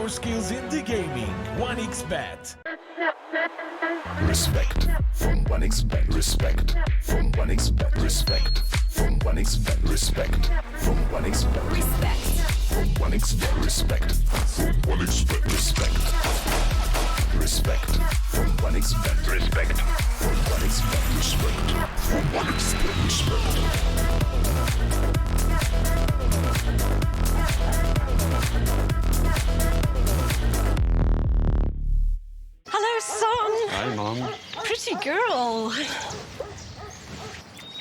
your skills in the gaming. 1xBet. Respect from 1xBet. Respect from 1xBet. Respect from 1xBet. Respect from 1xBet. Respect. From 1xBet. Respect from 1xBet. Respect. Respect from 1xBet. Respect from 1xBet. Respect from 1xBet. Respect. Hello, son. Hi, Mom. Pretty girl.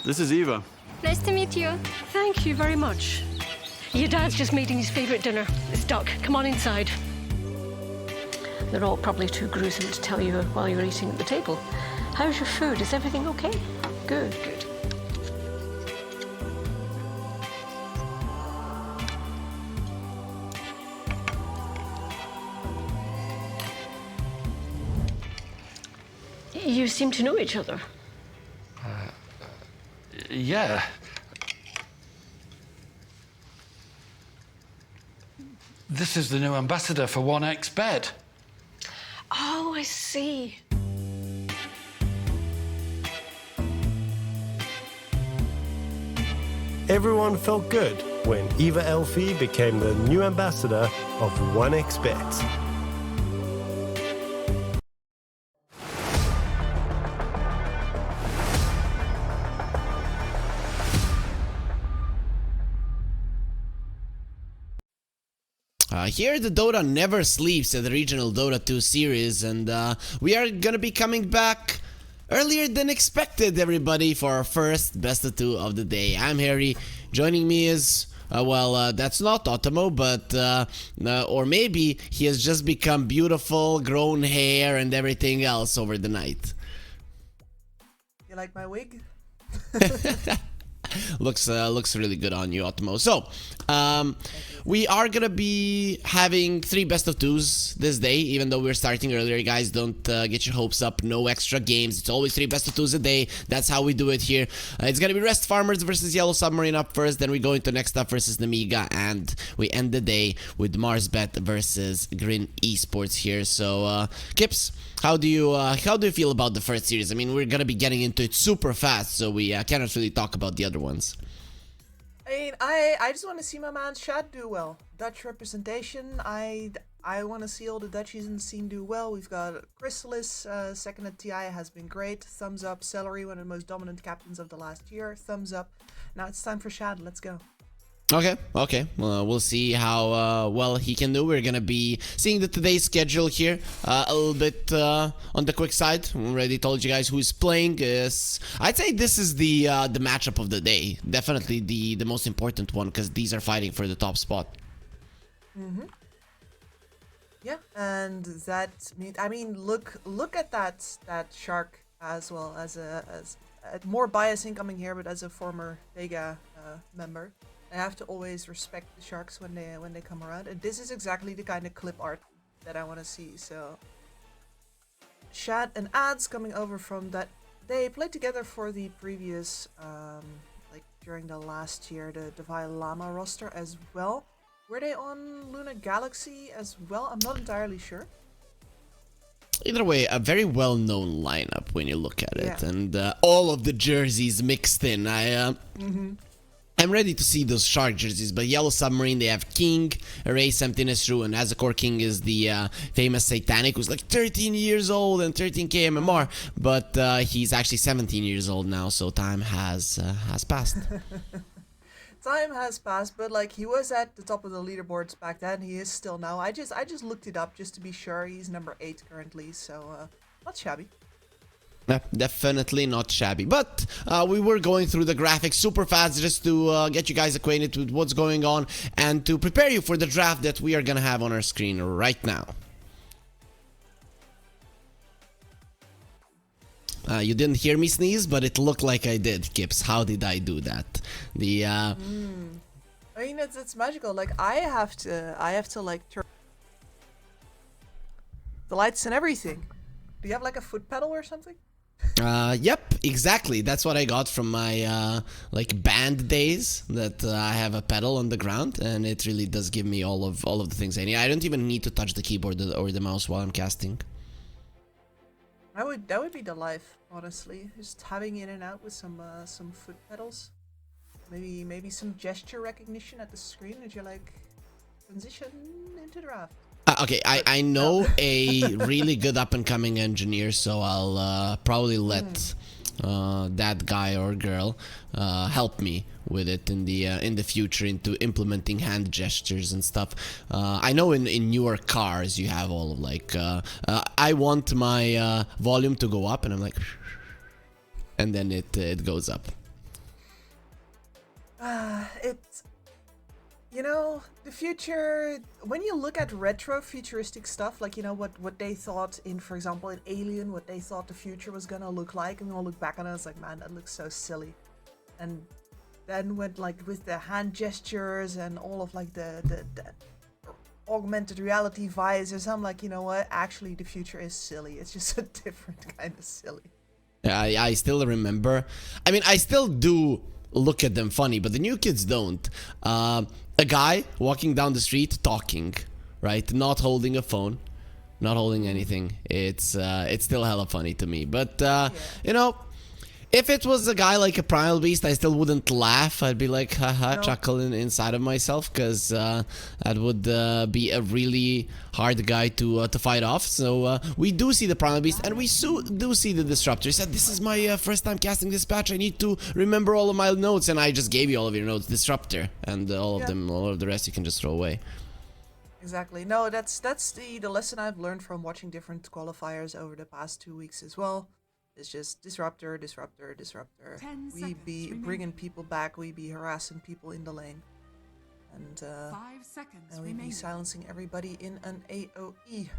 This is Eva. Nice to meet you. Thank you very much. Your dad's just making his favorite dinner. It's duck. Come on inside. They're all probably too gruesome to tell you while you're eating at the table. How's your food? Is everything okay? Good, good. You seem to know each other. Yeah. This is the new ambassador for 1xBet. Oh, I see. Everyone felt good when Eva Elfie became the new ambassador of 1xBet. Here the Dota never sleeps at the regional Dota 2 series, and we are gonna be coming back earlier than expected, everybody, for our first best of 2 of the day. I'm Harry. Joining me is that's not Otomo, but or maybe he has just become beautiful, grown hair and everything else over the night. You like my wig? Looks really good on you, Otomo. So, we are gonna be having 3 best of 2s this day, even though we're starting earlier. Guys, don't get your hopes up. No extra games. It's always 3 best of 2s a day. That's how we do it here. It's gonna be Rest Farmers versus Yellow Submarine up first. Then we go into next up versus Namiga, and we end the day with MarsBet versus Grin Esports here. So, Kips, how do you feel about the first series? I mean, we're gonna be getting into it super fast, so we cannot really talk about the other ones. I mean, I just want to see my man Shad do well. Dutch representation. I want to see all the Dutchies in the scene do well. We've got Chrysalis, second at TI, has been great. Thumbs up. Celery, one of the most dominant captains of the last year. Thumbs up. Now it's time for Shad. Let's go. Okay. We'll see how well he can do. We're gonna be seeing today's schedule here a little bit on the quick side. I already told you guys who's playing. I'd say this is the matchup of the day. Definitely the most important one, because these are fighting for the top spot. Yeah, and that means, I mean, look at that shark as well as more bias incoming here, but as a former Vega member. I have to always respect the sharks when they come around, and this is exactly the kind of clip art that I want to see. So Shad and Ads coming over from that. They played together for the previous like during the last year, the Divine Llama roster as well. Were they on Luna Galaxy as well? I'm not entirely sure. Either way, a very well-known lineup when you look at it, and all of the jerseys mixed in. I'm ready to see those shark jerseys, but Yellow Submarine, they have King, Erase, Emptiness, Ru, and Azakor King is the famous Satanic, who's like 13 years old and 13k MMR, but he's actually 17 years old now, so time has passed. Time has passed, but like he was at the top of the leaderboards back then. He is still now. I just looked it up just to be sure. He's number 8 currently, so not shabby. Definitely not shabby, but we were going through the graphics super fast just to get you guys acquainted with what's going on and to prepare you for the draft that we are gonna have on our screen right now. You didn't hear me sneeze, but it looked like I did. Kips, how did I do that? I mean, it's magical. Like I have to like turn the lights and everything. Do you have like a foot pedal or something? Yep, exactly. That's what I got from my like band days. That I have a pedal on the ground, and it really does give me all of the things I need. I don't even need to touch the keyboard or the mouse while I'm casting. That would be the life, honestly. Just having in and out with some foot pedals. Maybe some gesture recognition at the screen as you like transition into draft. Okay, I know a really good up-and-coming engineer, so I'll probably let that guy or girl help me with it in the future into implementing hand gestures and stuff. I know in newer cars you have all of like I want my volume to go up, and I'm like, and then it goes up. It's, you know, the future, when you look at retro futuristic stuff, like, you know, what they thought in, for example, in Alien, what they thought the future was gonna look like, and we all look back on it, it's like, man, that looks so silly. And then with, like, with the hand gestures and all of, like, the augmented reality visors, I'm like, you know what, actually, the future is silly. It's just a different kind of silly. Yeah, I still remember. I mean, I still do look at them funny, but the new kids don't. A guy walking down the street talking, right? Not holding a phone, not holding anything. It's still hella funny to me. But you know, if it was a guy like a Primal Beast, I still wouldn't laugh. I'd be like, haha, chuckling inside of myself, because that would be a really hard guy to fight off. So we do see the Primal Beast, and we do see the Disruptor. He said, this is my first time casting this patch. I need to remember all of my notes, and I just gave you all of your notes. Disruptor, and all of them, all of the rest you can just throw away. Exactly. No, that's the lesson I've learned from watching different qualifiers over the past 2 weeks as well. It's just disruptor. We be bringing people back. We be harassing people in the lane, and 5 seconds we be remaining. silencing everybody in an AOE.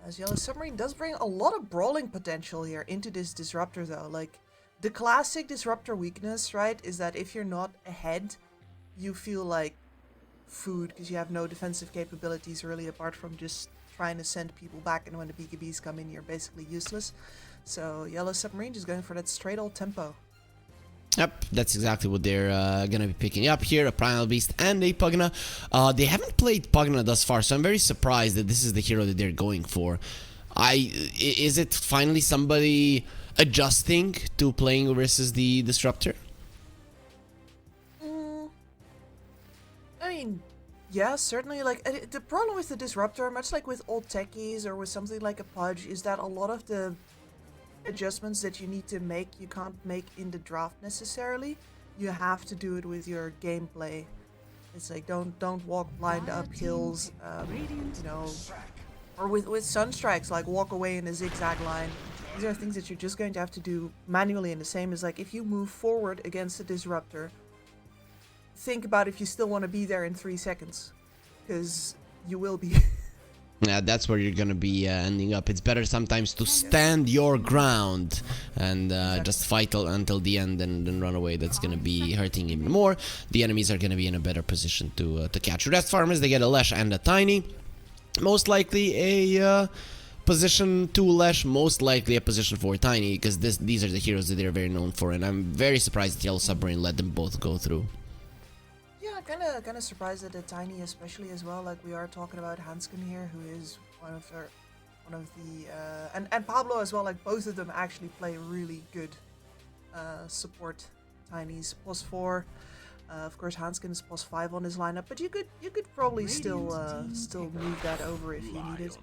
As Yellow Submarine does bring a lot of brawling potential here into this disruptor, though. Like, the classic disruptor weakness, right, is that if you're not ahead, you feel like food because you have no defensive capabilities really, apart from just trying to send people back. And when the BKBs come in, you're basically useless. So Yellow Submarine just going for that straight old tempo. Yep, that's exactly what they're gonna be picking up here, a Primal Beast and a Pugna. They haven't played Pugna thus far, so I'm very surprised that this is the hero that they're going for. Is it finally somebody adjusting to playing versus the Disruptor? I mean, yeah, certainly. Like, the problem with the Disruptor, much like with old techies or with something like a Pudge, is that a lot of the adjustments that you need to make, you can't make in the draft necessarily. You have to do it with your gameplay. It's like, don't walk blind up hills, you know, or with Sunstrikes, like walk away in a zigzag line. These are things that you're just going to have to do manually, and the same as like if you move forward against a Disruptor, think about if you still want to be there in 3 seconds, because you will be. Yeah, that's where you're gonna be ending up. It's better sometimes to stand your ground and just fight until the end and then run away. That's gonna be hurting even more. The enemies are gonna be in a better position to catch. Rest farmers, they get a Lesh and a Tiny. Most likely a position 2 Lesh, most likely a position 4 Tiny, because these are the heroes that they're very known for, and I'm very surprised that Yellow Submarine let them both go through. Kind of surprised at the Tiny, especially as well. Like, we are talking about Hanskin here, who is one of the and Pablo as well. Like, both of them actually play really good support Tinies. +4. Of course, Hanskin is +5 on his lineup, but you could probably still move that over if you needed.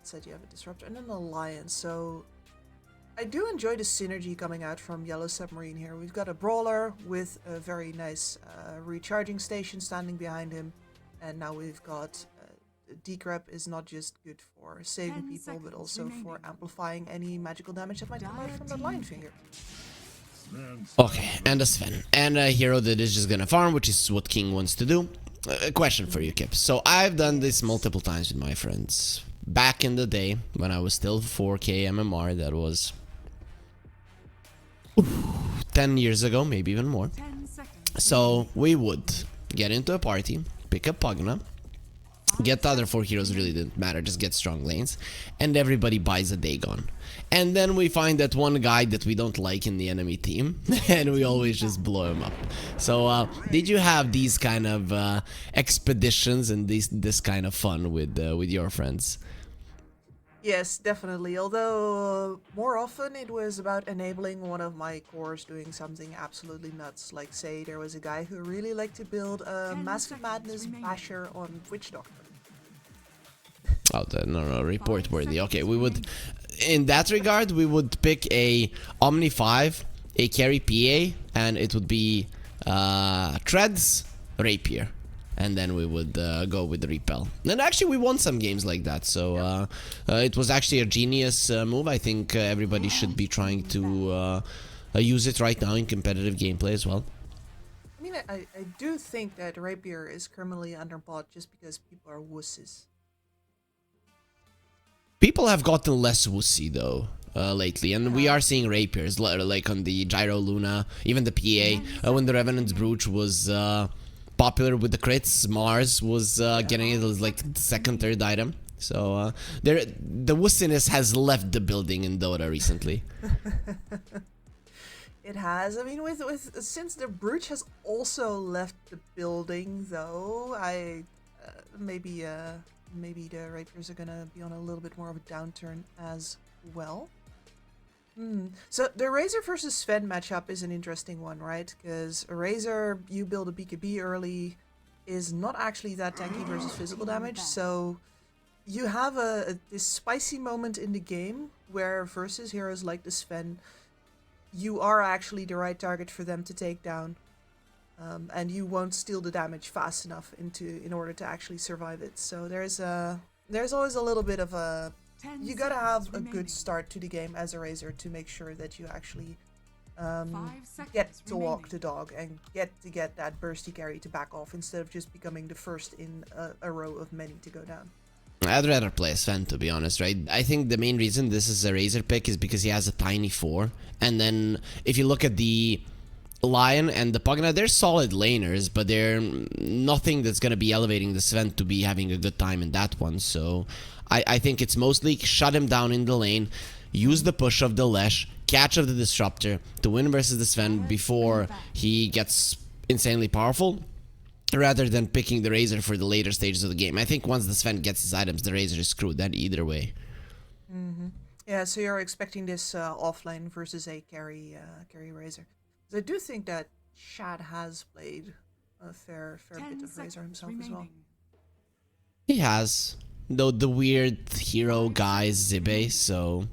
Said you have a Disruptor and an Alliance, so I do enjoy the synergy coming out from Yellow Submarine here. We've got a Brawler with a very nice recharging station standing behind him, and now we've got Decrep is not just good for saving people, but also for amplifying any magical damage that might come out from the Lion Finger. Okay, and a Sven. And a hero that is just gonna farm, which is what King wants to do. A question for you, Kip. So I've done this multiple times with my friends. Back in the day, when I was still 4K MMR, that was 10 years ago, maybe even more. So we would get into a party, pick up Pugna, Get the other 4 heroes really didn't matter, just get strong lanes. And everybody buys a Dagon. And then we find that one guy that we don't like in the enemy team, and we always just blow him up. So, did you have these kind of expeditions and this kind of fun with your friends? Yes, definitely. Although more often it was about enabling one of my cores doing something absolutely nuts. Like, say, there was a guy who really liked to build a Mask of Madness basher on Witch Doctor. Oh, no, report worthy. Okay, we would, in that regard, we would pick a Omni 5, a carry PA, and it would be Treads, Rapier. And then we would go with the Repel. And actually, we won some games like that. So it was actually a genius move. I think everybody should be trying to use it right now in competitive gameplay as well. I mean, I do think that Rapier is criminally underbought just because people are wusses. People have gotten less wussy though lately, and we are seeing Rapiers like on the Gyro Luna, even the PA. When the Revenant's Brooch was popular with the crits, Mars was getting it as like the second, third item. So the wussiness has left the building in Dota recently. It has. I mean, since the Brooch has also left the building, though, maybe the Rapiers are gonna be on a little bit more of a downturn as well. So the Razor versus Sven matchup is an interesting one, right? Because a Razor, you build a BKB early, is not actually that tanky versus physical damage. So you have this spicy moment in the game where versus heroes like the Sven, you are actually the right target for them to take down. And you won't steal the damage fast enough in order to actually survive it. So there's always a little bit of a... You gotta have a good start to the game as a Razor to make sure that you actually get to walk the dog and get that bursty carry to back off instead of just becoming the first in a row of many to go down. I'd rather play a Sven, to be honest, right? I think the main reason this is a Razor pick is because he has a tiny 4. And then if you look at the Lion and the Pugna, they're solid laners, but they're nothing that's going to be elevating the Sven to be having a good time in that one. So I think it's mostly shut him down in the lane, use the push of the Lesh, catch of the Disruptor to win versus the Sven before he gets insanely powerful, rather than picking the Razor for the later stages of the game. I think once the Sven gets his items, the Razor is screwed. That either way. Yeah, so you're expecting this offlane versus a carry Razor. I do think that Shad has played a fair bit of Razor himself as well. He has, though the weird hero guy is Zibe, so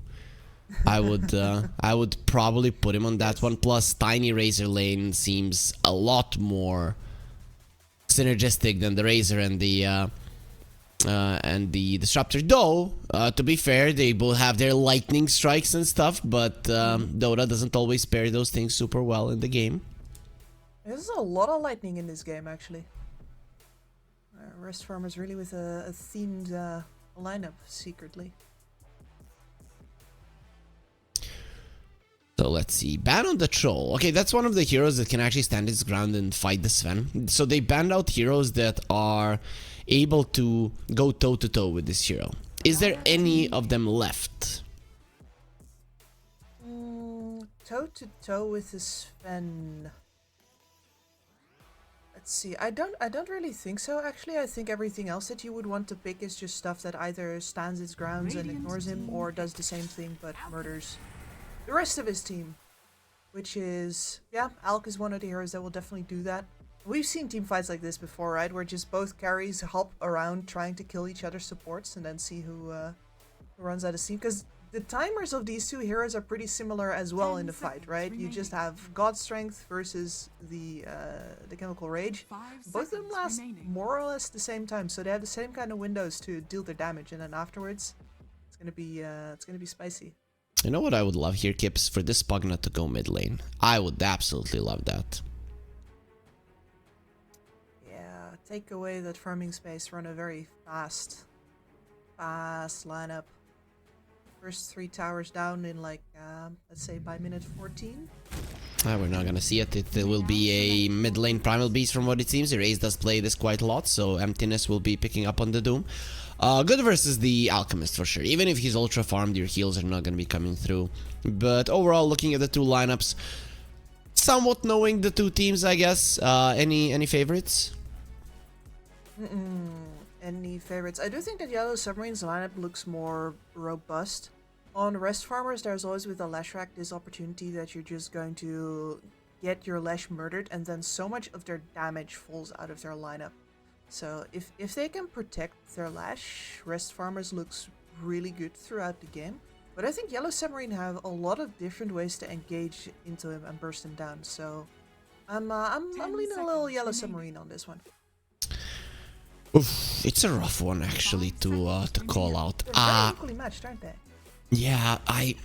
I would probably put him on that one. Plus, Tiny Razor lane seems a lot more synergistic than the Razor and the Disruptor. Though, to be fair, they both have their lightning strikes and stuff, but Dota doesn't always pair those things super well in the game. There's a lot of lightning in this game, actually. Rest Farmers really with a themed lineup, secretly. So let's see. Ban on the Troll. Okay, that's one of the heroes that can actually stand its ground and fight the Sven. So they banned out heroes that are able to go toe-to-toe with this hero. Is there any of them left? Toe-to-toe with the Sven. Let's see. I don't really think so, actually. I think everything else that you would want to pick is just stuff that either stands its grounds and ignores him, or does the same thing but murders the rest of his team. Which is, yeah, Alk is one of the heroes that will definitely do that. We've seen team fights like this before, right? Where just both carries hop around trying to kill each other's supports and then see who runs out of steam. Because the timers of these two heroes are pretty similar as well in the fight, right? You just have God Strength versus the Chemical Rage. Both of them last more or less the same time, so they have the same kind of windows to deal their damage, and then afterwards, it's gonna be spicy. You know what I would love here, Kips? For this Pugna to go mid lane. I would absolutely love that. Yeah, take away that farming space, run a very fast lineup. First 3 towers down in like, let's say by minute 14. We're not gonna see it. It will be a mid lane primal beast from what it seems. Erase does play this quite a lot, so Emptiness will be picking up on the Doom. Good versus the Alchemist for sure. Even if he's ultra farmed, your heals are not gonna be coming through. But overall, looking at the two lineups, somewhat knowing the two teams, I guess. Any favorites? Any favorites? I do think that Yellow Submarine's lineup looks more robust. On Rest Farmers, there's always with the Leshrac this opportunity that you're just going to get your Lesh murdered, and then so much of their damage falls out of their lineup. So if they can protect their Lash, Rest Farmers looks really good throughout the game. But I think Yellow Submarine have a lot of different ways to engage into him and burst him down. So I'm leaning a little Yellow Submarine on this one. Oof, it's a rough one actually to call out. They're very equally matched, aren't they? Yeah, I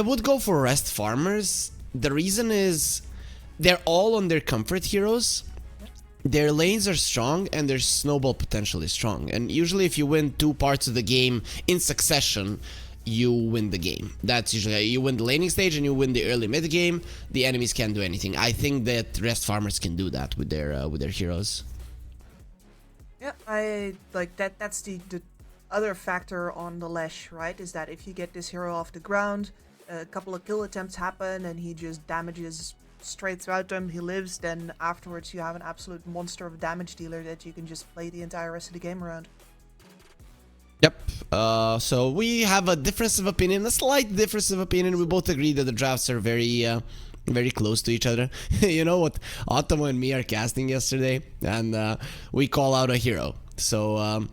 would go for Rest Farmers. The reason is they're all on their comfort heroes. Their lanes are strong and their snowball potential is strong. And usually if you win two parts of the game in succession, you win the game. That's usually you win the laning stage and you win the early mid game. The enemies can't do anything. I think that Rest Farmers can do that with their heroes. Yeah, I like that. That's the other factor on the Lesh, right? Is that if you get this hero off the ground, a couple of kill attempts happen and he just damages straight throughout them, he lives, then afterwards you have an absolute monster of a damage dealer that you can just play the entire rest of the game around. Yep. So we have a difference of opinion, a slight difference of opinion. We both agree that the drafts are very close to each other. You know what? Ottomo and me are casting yesterday, and we call out a hero. So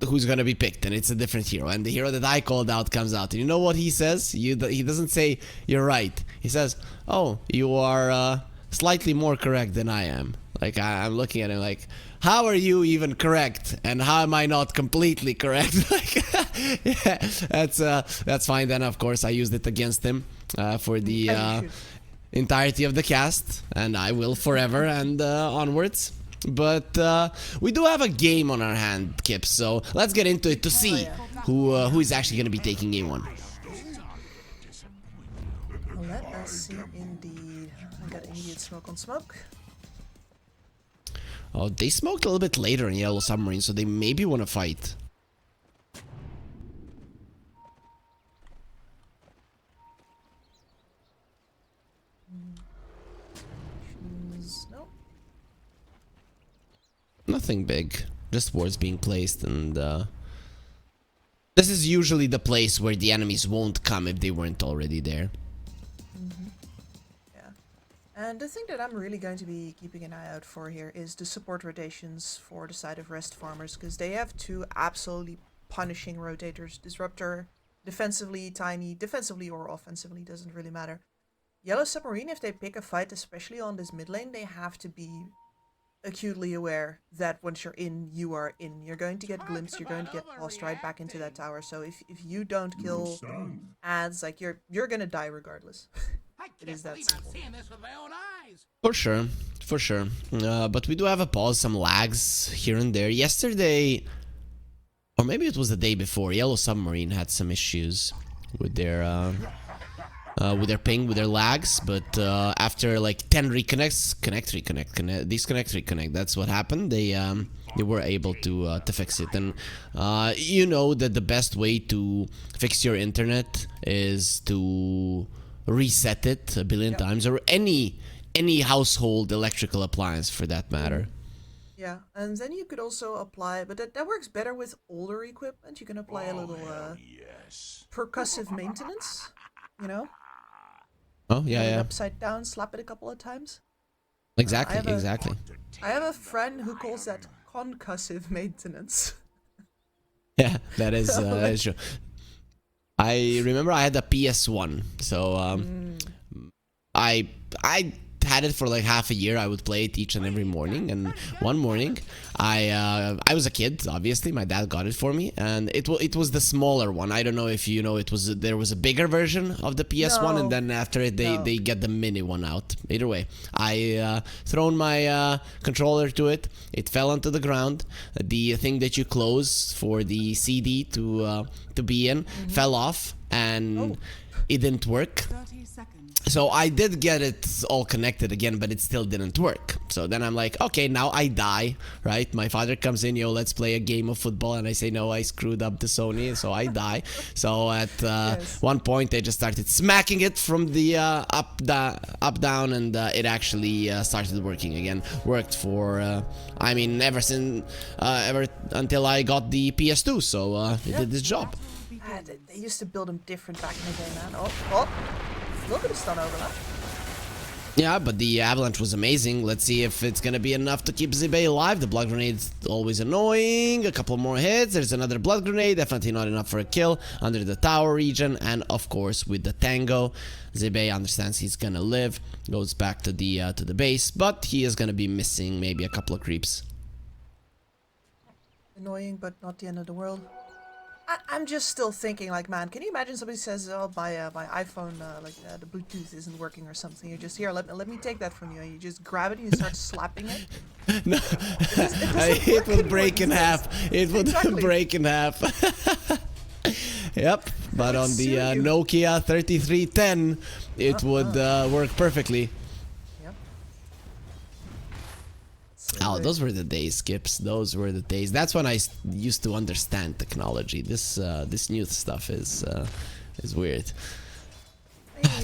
who's gonna be picked? And it's a different hero. And the hero that I called out comes out. And you know what he says? He doesn't say you're right. He says, "Oh, you are slightly more correct than I am." Like I'm looking at him like, how are you even correct? And how am I not completely correct? Like, yeah, that's fine. Then of course I used it against him for the entirety of the cast, and I will forever and onwards. But we do have a game on our hand, Kip. So let's get into it to see who is actually going to be taking game one. Let us see. Indeed, I got immediate smoke on smoke. Oh, they smoked a little bit later in Yellow Submarine, so they maybe want to fight. No. Nothing big, just wards being placed, and this is usually the place where the enemies won't come if they weren't already there. And the thing that I'm really going to be keeping an eye out for here is the support rotations for the side of Rest Farmers, because they have two absolutely punishing rotators. Disruptor, defensively tiny, defensively or offensively, doesn't really matter. Yellow Submarine, if they pick a fight, especially on this mid lane, they have to be acutely aware that once you're in, you are in. You're going to get glimpsed, you're going to get tossed right back into that tower. So if you don't kill ads, like you're gonna die regardless. It is that simple. For sure, for sure. But we do have a pause, some lags here and there. Yesterday, or maybe it was the day before, Yellow Submarine had some issues with their ping, with their lags. But after like 10 reconnects, connect, disconnect, reconnect. That's what happened. They were able to fix it. And you know that the best way to fix your internet is to reset it a billion times, or any household electrical appliance for that matter. Yeah, and then you could also apply, but that works better with older equipment. You can apply a little percussive maintenance, you know? Oh, yeah, Put it yeah. upside down, slap it a couple of times. Exactly, exactly. I have a friend who calls that concussive maintenance. Yeah, that is true. I remember I had a PS1, so I had it for like half a year. I would play it each and every morning, and one morning I was a kid, obviously. My dad got it for me, and it was the smaller one. I don't know if you know, there was a bigger version of the PS1, and then after it they get the mini one out. Either way, I thrown my controller to it. It fell onto the ground. The thing that you close for the CD to be in fell off. and it didn't work. 30 seconds. So I did get it all connected again, but it still didn't work. So then I'm like, okay, now I die, right? My father comes in, yo, let's play a game of football. And I say, no, I screwed up the Sony, so I die. So at one point, they just started smacking it from the up, down, and it actually started working again. Worked for, I mean, ever until I got the PS2. So it did this job. They used to build them different back in the day, man. Oh. Look at the stun overlap. Yeah, but the avalanche was amazing. Let's see if it's gonna be enough to keep Zibe alive. The blood grenade's always annoying. A couple more hits. There's another blood grenade. Definitely not enough for a kill under the tower region. And of course, with the tango, Zibe understands he's gonna live. Goes back to the base, but he is gonna be missing maybe a couple of creeps. Annoying, but not the end of the world. I'm just still thinking, like, man, can you imagine somebody says, oh, my iPhone, the Bluetooth isn't working or something. You're just here, let me take that from you. And you just grab it and you start slapping it. No, it would break in half. It would break in half. Yep, but on the Nokia 3310, it would work perfectly. Oh, those were the days, Skips. Those were the days. That's when I used to understand technology. This new stuff is weird.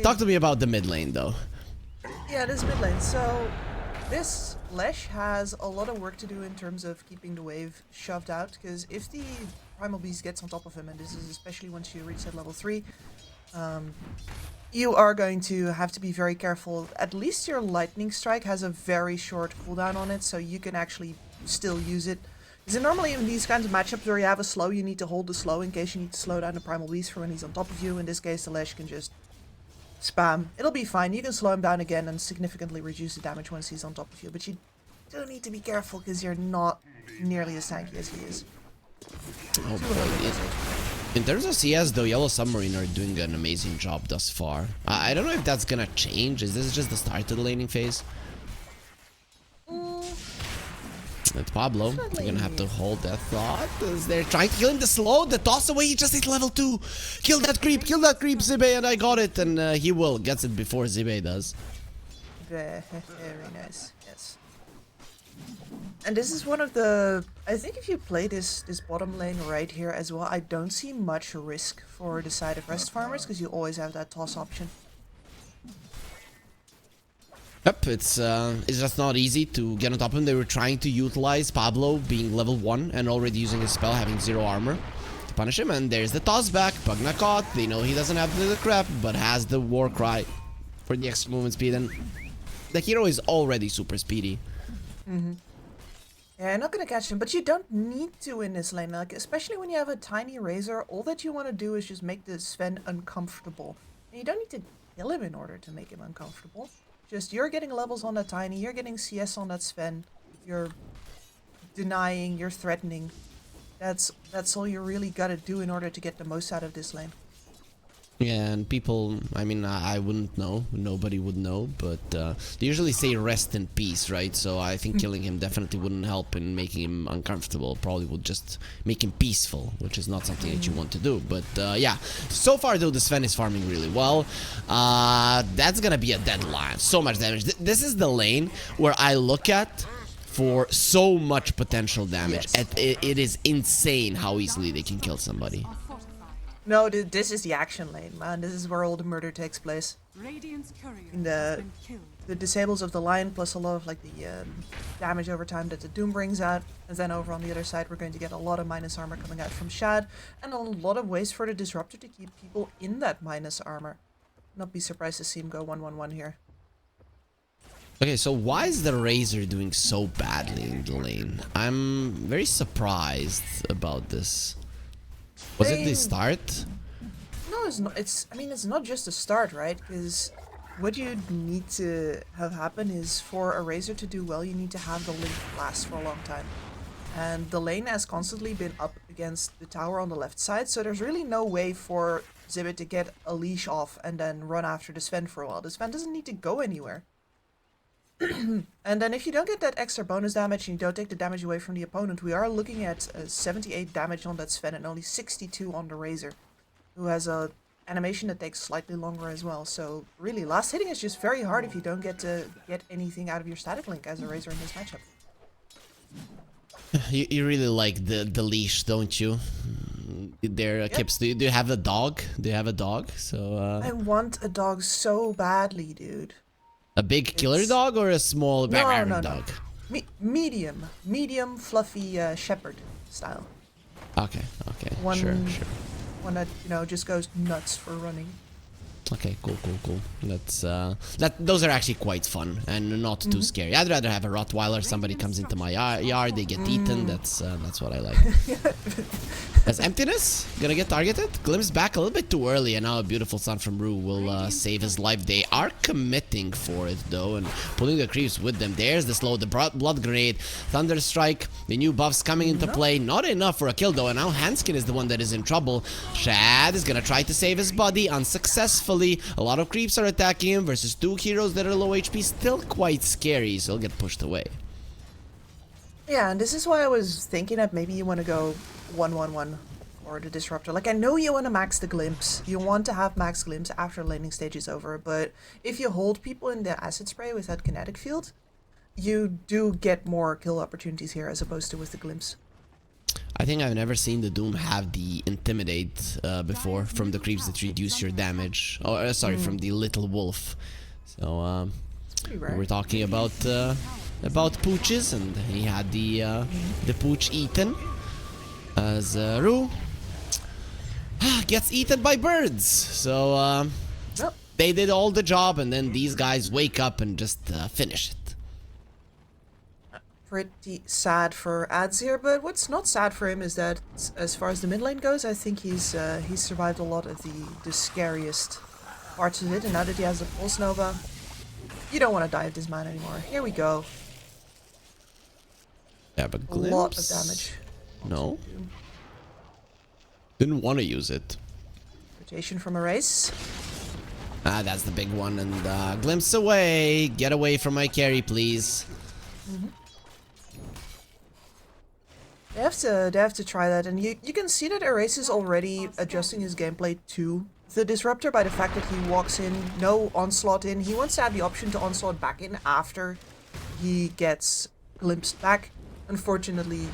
Talk to me about the mid lane, though. Yeah, this mid lane. So this Lesh has a lot of work to do in terms of keeping the wave shoved out. Because if the Primal Beast gets on top of him, and this is especially once you reach that level 3, you are going to have to be very careful. At least your Lightning Strike has a very short cooldown on it, so you can actually still use it. Because normally in these kinds of matchups where you have a slow, you need to hold the slow in case you need to slow down the Primal Beast for when he's on top of you. In this case, the Lesh can just spam. It'll be fine. You can slow him down again and significantly reduce the damage once he's on top of you. But you do need to be careful because you're not nearly as tanky as he is. Oh boy. In terms of CS, though, Yellow Submarine are doing an amazing job thus far. I don't know if that's gonna change. Is this just the start of the laning phase? It's Pablo. You're gonna have to hold that thought. As they're trying to kill him. The slow, the toss away. He just hit level 2. Kill that creep, Zibe, and I got it. And he will. Gets it before Zibe does. Very nice. Yes. And this is one of the... I think if you play this bottom lane right here as well, I don't see much risk for the side of rest farmers, because you always have that toss option. Yep, it's just not easy to get on top of him. They were trying to utilize Pablo being level 1 and already using his spell, having 0 armor, to punish him. And there's the toss back. Pugna caught. They know he doesn't have the crap, but has the war cry for the extra movement speed. And the hero is already super speedy. Yeah, I'm not gonna catch him, but you don't need to in this lane. Like, especially when you have a tiny Razor, all that you want to do is just make the Sven uncomfortable. And you don't need to kill him in order to make him uncomfortable. Just, you're getting levels on that tiny, you're getting CS on that Sven, you're denying, you're threatening. That's all you really gotta do in order to get the most out of this lane. Yeah, and people, I mean, I wouldn't know. Nobody would know, but they usually say rest in peace, right? So I think killing him definitely wouldn't help in making him uncomfortable. Probably would just make him peaceful, which is not something that you want to do. But yeah, so far though, the Sven is farming really well. That's gonna be a deadline. So much damage. This is the lane where I look at for so much potential damage. Yes. It is insane how easily they can kill somebody. No, this is the action lane, man. This is where all the murder takes place. In the disables of the Lion, plus a lot of like the damage over time that the Doom brings out. And then over on the other side, we're going to get a lot of minus armor coming out from Shad. And a lot of ways for the Disruptor to keep people in that minus armor. Not be surprised to see him go 1-1-1 here. Okay, so why is the Razor doing so badly in the lane? I'm very surprised about this. Was it the start? No, it's not. It's not just the start, right? Because what you need to have happen is for a Razor to do well, you need to have the link last for a long time. And the lane has constantly been up against the tower on the left side, so there's really no way for Zibit to get a leash off and then run after the Sven for a while. The Sven doesn't need to go anywhere. And then if you don't get that extra bonus damage and you don't take the damage away from the opponent, we are looking at 78 damage on that Sven and only 62 on the Razor, who has a animation that takes slightly longer as well. So really, last hitting is just very hard if you don't get to get anything out of your static link as a Razor in this matchup. You really like the leash, don't you? There, Kips. Do you have a dog? Do you have a dog? So I want a dog so badly, dude. a big killer dog or a small No. dog? Medium, fluffy shepherd style. Okay, sure. One that, you know, just goes nuts for running. Okay, cool. That's those are actually quite fun and not too scary. I'd rather have a Rottweiler. Somebody comes into my yard, they get eaten. That's what I like. As emptiness gonna get targeted. Glimpse back a little bit too early, and now a beautiful son from Rue will save his life. They are committing for it though, and pulling the creeps with them. There's the slow, the blood grenade, thunder strike. The new buffs coming into play. Not enough for a kill though, and now Hanskin is the one that is in trouble. Shad is gonna try to save his buddy unsuccessfully. A lot of creeps are attacking him versus two heroes that are low HP. Still quite scary, so he'll get pushed away. Yeah, and this is why I was thinking that maybe you want to go 1-1-1 or the Disruptor. Like, I know you want to max the Glimpse. You want to have max Glimpse after laning stage is over, but if you hold people in the Acid Spray with that kinetic field, you do get more kill opportunities here as opposed to with the Glimpse. I think I've never seen the Doom have the Intimidate before from the creeps that reduce your damage. Oh, sorry, from the Little Wolf. So, Pretty we rare. were talking about pooches, and he had the pooch eaten. As Rue gets eaten by birds. So, Yep. they did all the job, and then these guys wake up and just finish it. Pretty sad for Ads here, but what's not sad for him is that as far as the mid lane goes, I think he's survived a lot of the scariest parts of it, and now that he has the Pulse Nova, you don't want to die of this man anymore. Here we go. Yeah, but A lot of damage. No. Didn't want to use it. Rotation from Erase. That's the big one, and glimpse away. Get away from my carry, please. They have to try that, and you can see that Erase is already adjusting his gameplay to the Disruptor by the fact that he walks in, no onslaught in. He wants to have the option to onslaught back in after he gets glimpsed back. Unfortunately,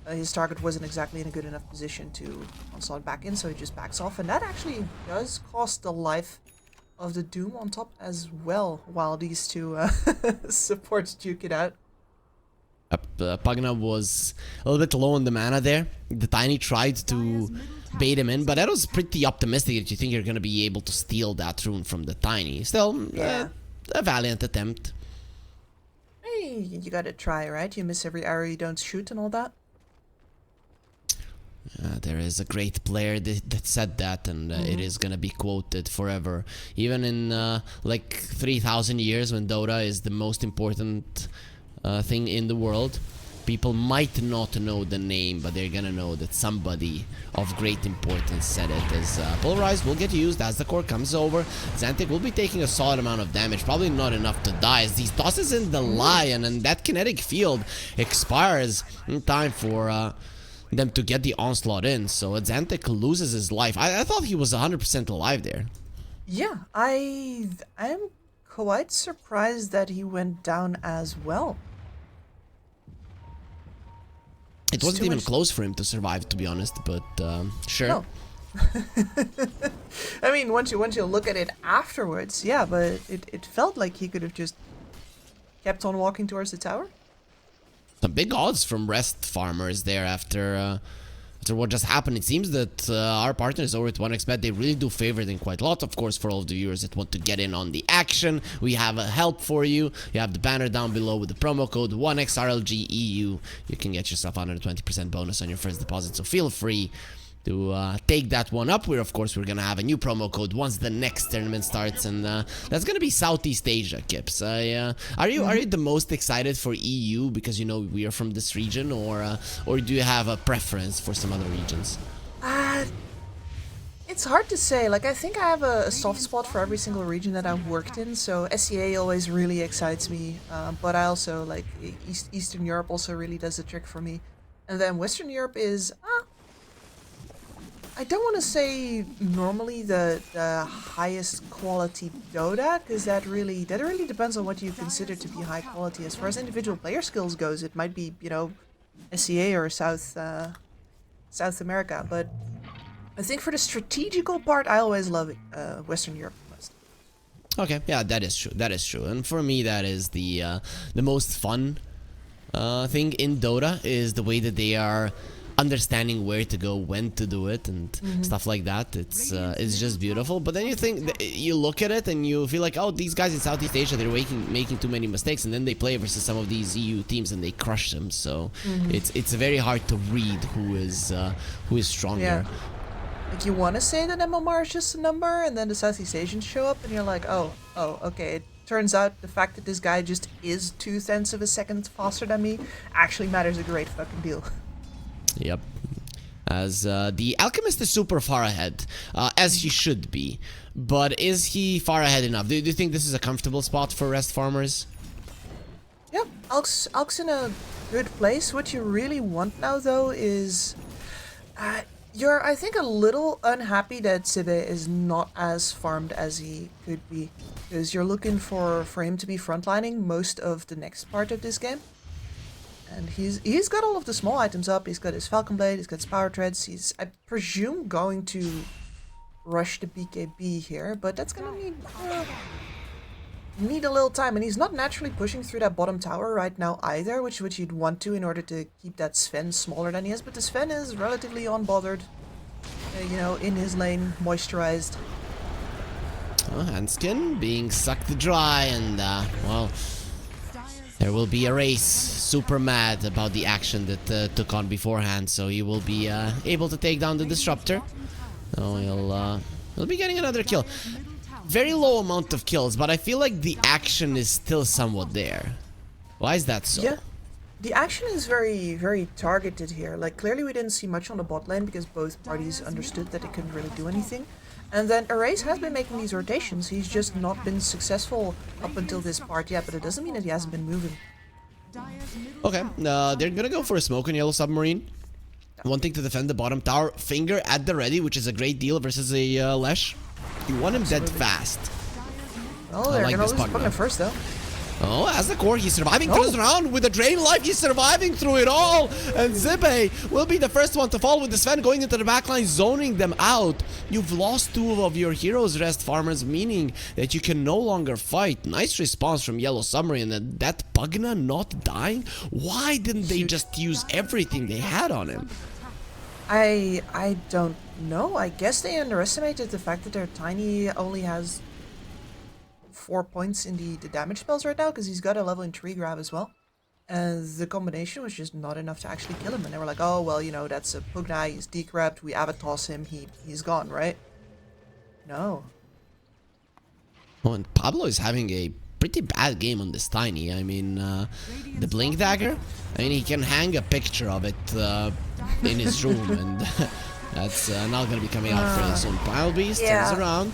his target wasn't exactly in a good enough position to onslaught back in, so he just backs off, and that actually does cost the life of the Doom on top as well, while these two supports duke it out. Pugna was a little bit low on the mana there. The Tiny tried to bait him in, but that was pretty optimistic that you think you're going to be able to steal that rune from the Tiny. Still, a valiant attempt. Hey, you gotta try, right? You miss every arrow you don't shoot and all that. There is a great player that said that, and it is gonna be quoted forever. Even in like 3,000 years, when Dota is the most important thing in the world, people might not know the name, but they're gonna know that somebody of great importance said it. As Polarized will get used as the core comes over. Xantic will be taking a solid amount of damage, probably not enough to die, as he tosses in the Lion, and that kinetic field expires in time for them to get the onslaught in. So Xantic loses his life. I thought he was 100% alive there. Yeah, I'm quite surprised that he went down as well. It wasn't even close for him to survive, to be honest, but sure. No. I mean, once you look at it afterwards, yeah, but it felt like he could have just kept on walking towards the tower. Some big odds from rest farmers there after what just happened. It seems that our partners over at 1xBet, they really do favor them quite a lot. Of course, for all of the viewers that want to get in on the action, we have a help for you. You have the banner down below with the promo code 1XRLGEU. You can get yourself 120% bonus on your first deposit, so feel free to take that one up. We're gonna have a new promo code once the next tournament starts, and that's gonna be Southeast Asia, Kips. Are you the most excited for EU because you know we are from this region, or do you have a preference for some other regions? It's hard to say. Like, I think I have a soft spot for every single region that I've worked in. So SEA always really excites me, but I also like Eastern Europe also really does the trick for me, and then Western Europe is. I don't want to say normally the highest quality Dota, because that really depends on what you consider to be high quality. As far as individual player skills goes, it might be, you know, SEA or South America, but I think for the strategical part, I always love Western Europe most. Okay, yeah, that is true. That is true. And for me, that is the most fun thing in Dota, is the way that they are understanding where to go, when to do it, and stuff like that. It's just beautiful. But then you look at it and you feel like, oh, these guys in Southeast Asia, they're making too many mistakes, and then they play versus some of these EU teams and they crush them. So it's very hard to read who is stronger. Yeah. Like, you want to say that MMR is just a number, and then the Southeast Asians show up, and you're like, oh, okay. It turns out the fact that this guy just is 0.2 of a second faster than me actually matters a great fucking deal. Yep. As the Alchemist is super far ahead, as he should be. But is he far ahead enough? Do you think this is a comfortable spot for rest farmers? Yep, Alk's in a good place. What you really want now, though, is... you're, I think, a little unhappy that Sibe is not as farmed as he could be. Because you're looking for him to be frontlining most of the next part of this game. And he's got all of the small items up. He's got his Falcon Blade, he's got his Power Treads. He's, I presume, going to rush the BKB here, but that's gonna need a little time. And he's not naturally pushing through that bottom tower right now either, which you'd want to in order to keep that Sven smaller than he is. But the Sven is relatively unbothered, you know, in his lane, moisturized. Hanskin being sucked dry, and well, there will be a race. Super mad about the action that took on beforehand, so he will be able to take down the Disruptor. So he'll be getting another kill. Very low amount of kills, but I feel like the action is still somewhat there. Why is that so? Yeah, the action is very, very targeted here. Like, clearly we didn't see much on the bot lane because both parties understood that they couldn't really do anything. And then Erase has been making these rotations. He's just not been successful up until this part yet, but it doesn't mean that he hasn't been moving. Okay, they're gonna go for a smoke on Yellow Submarine. Wanting to defend the bottom tower. Finger at the ready, which is a great deal versus a Lesh. You want him dead fast. Oh, they're gonna lose Pugna first, though. Oh, as the core, he's surviving through this round with a drain life. He's surviving through it all. And Zibe will be the first one to fall with the Sven going into the backline, zoning them out. You've lost two of your heroes, rest farmers, meaning that you can no longer fight. Nice response from Yellow Submarine. And that Pugna not dying? Why didn't they just use everything they had on him? I don't know. I guess they underestimated the fact that their Tiny only has 4 points in the damage spells right now, because he's got a level in tree grab as well. And the combination was just not enough to actually kill him. And they were like, oh, well, you know, that's a Pugna, he's degrabbed, we Avatos him, he's gone, right? No. Oh, and Pablo is having a pretty bad game on this Tiny. I mean, the Blink Dagger, I mean, he can hang a picture of it in his room, and that's not going to be coming out very soon. Pile Beast turns around,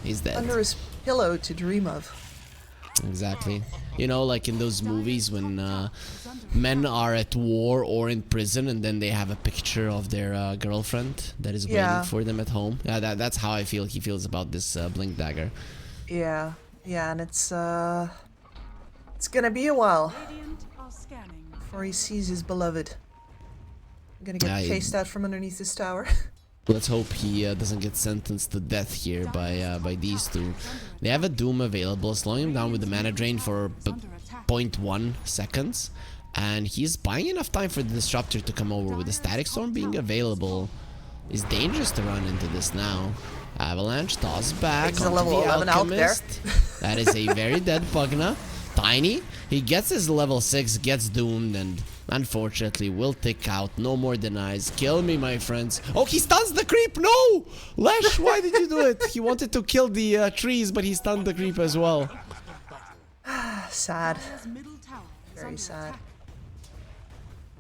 he's dead. Under his pillow to dream of. Exactly. You know, like in those movies when men are at war or in prison, and then they have a picture of their girlfriend that is waiting for them at home. Yeah, that's how I feel he feels about this Blink Dagger. Yeah, and it's gonna be a while before he sees his beloved. Gonna get chased out from underneath this tower. Let's hope he doesn't get sentenced to death here by these two. They have a Doom available, slowing him down with the mana drain for 0.1 seconds. And he's buying enough time for the Disruptor to come over. With the Static Storm being available, it's dangerous to run into this now. Avalanche toss back onto level the 11 Alchemist. out there. That is a very dead Pugna. Tiny, he gets his level 6, gets doomed, and unfortunately will tick out. No more denies. Kill me, my friends. Oh, he stuns the creep. No! Lesh, why did you do it? He wanted to kill the trees, but he stunned the creep as well. Sad. Very sad.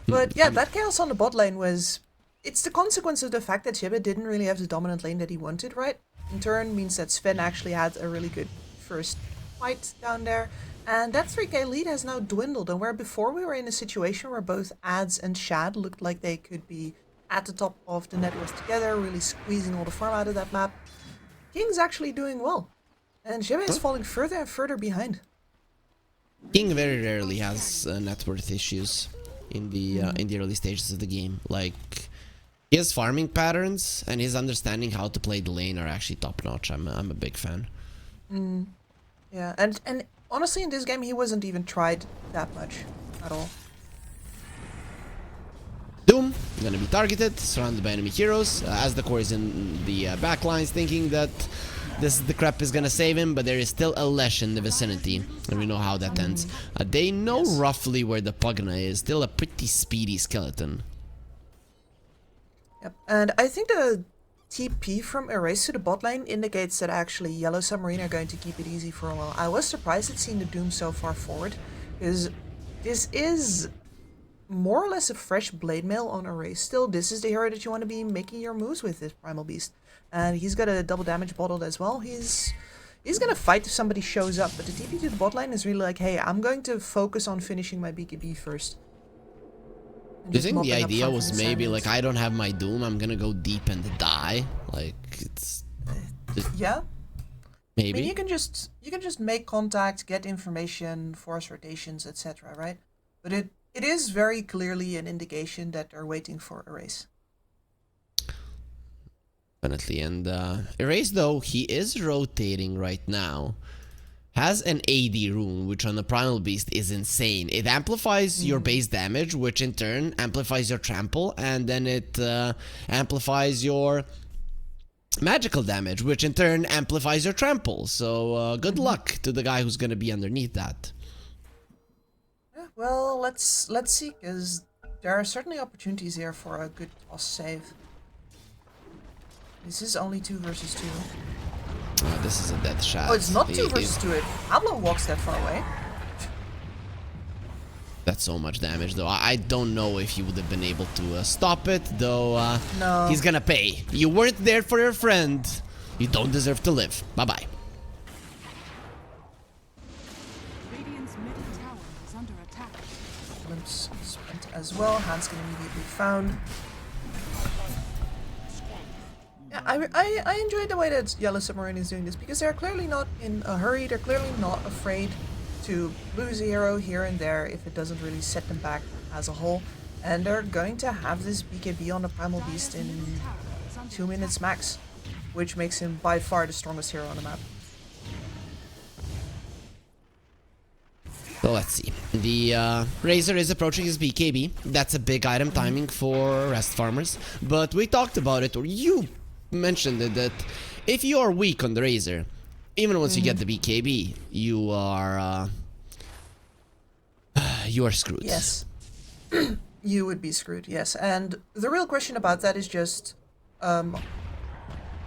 But yeah, that chaos on the bot lane was... It's the consequence of the fact that Shiba didn't really have the dominant lane that he wanted, right? In turn means that Sven actually had a really good first fight down there. And that 3k lead has now dwindled, and where before we were in a situation where both Ads and Shad looked like they could be at the top of the net worth together, really squeezing all the farm out of that map. King's actually doing well. And Jebe is falling further and further behind. King very rarely has net worth issues in the early stages of the game. Like, his farming patterns and his understanding how to play the lane are actually top notch. I'm a big fan. Yeah, and honestly in this game he wasn't even tried that much at all. Doom gonna be targeted, surrounded by enemy heroes, as the core is in the back lines, thinking that the crap is gonna save him, but there is still a Lesh in the vicinity, and we know how that ends. They know roughly where the Pugna is, still a pretty speedy skeleton. Yep, and I think the TP from Erase to the bot lane indicates that actually Yellow Submarine are going to keep it easy for a while. I was surprised at seeing the Doom so far forward, because this is more or less a fresh blade mail on Erase. Still, this is the hero that you want to be making your moves with, this Primal Beast. And he's got a double damage bottled as well. He's gonna fight if somebody shows up, but the TP to the bot lane is really like, hey, I'm going to focus on finishing my BKB first. Do you think the idea was maybe like, I don't have my Doom, I'm gonna go deep and die? Like, it's... Yeah. Maybe. I mean, you can just make contact, get information, force rotations, etc., right? But it is very clearly an indication that they're waiting for Erase. Definitely, and Erase, though, he is rotating right now, has an AD rune, which on the Primal Beast is insane. It amplifies your base damage, which in turn amplifies your trample, and then it amplifies your magical damage, which in turn amplifies your trample. So good luck to the guy who's going to be underneath that. Yeah, well, let's see, because there are certainly opportunities here for a good toss save. This is only 2 versus 2. Oh, this is a death shot. Oh, it's not 2 versus 2. Pablo walks that far away. That's so much damage, though. I don't know if he would have been able to stop it, though. No. He's gonna pay. You weren't there for your friend. You don't deserve to live. Bye-bye. Radiant's middle tower is under attack. Glimpse spent as well. Hans can immediately found. Yeah, I enjoyed the way that Yellow Submarine is doing this, because they're clearly not in a hurry. They're clearly not afraid to lose a hero here and there if it doesn't really set them back as a whole. And they're going to have this BKB on the Primal Beast in 2 minutes max, which makes him by far the strongest hero on the map. So let's see. The Razor is approaching his BKB. That's a big item timing for rest farmers. But we talked about it, or you mentioned it, that if you are weak on the Razor, even once you get the BKB, you are screwed. Yes. You would be screwed, yes. And the real question about that is just,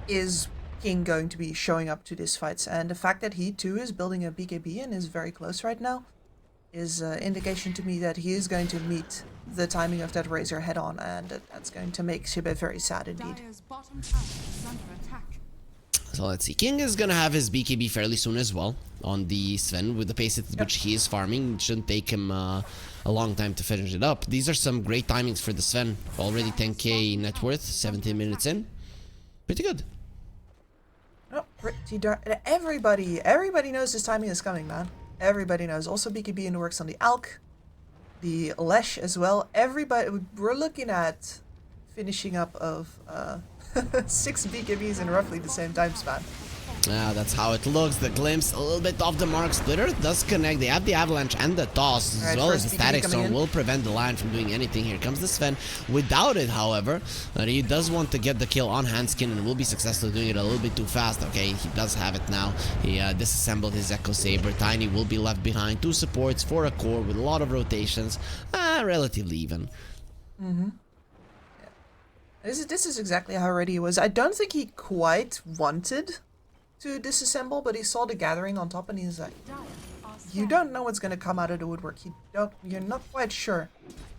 is King going to be showing up to these fights? And the fact that he too is building a BKB and is very close right now is indication to me that he is going to meet the timing of that Razor head on, and that's going to make Shiba very sad indeed. Dire's bottom tower is under attack. So let's see. King is gonna have his BKB fairly soon as well on the Sven. With the pace at which he is farming, it shouldn't take him a long time to finish it up. These are some great timings for the Sven. Already 10k net worth, 17 minutes in. Pretty good. Oh, pretty darn. Everybody knows this timing is coming, man. Everybody knows. Also BKB in the works on the Alk, the Lesh as well. Everybody, we're looking at finishing up of 6 BKBs in roughly the same time span. That's how it looks. The glimpse, a little bit off the mark. Splitter does connect. They have the avalanche and the toss, as well as the static storm will prevent the Lion from doing anything. Here comes the Sven. Without it, however, he does want to get the kill on Hanskin and will be successful doing it a little bit too fast. Okay, he does have it now. He disassembled his Echo Saber. Tiny will be left behind. 2 supports for a core with a lot of rotations. Relatively even. This is exactly how ready he was. I don't think he quite wanted to disassemble, but he saw the gathering on top and he's like, you don't know what's going to come out of the woodwork. You're not quite sure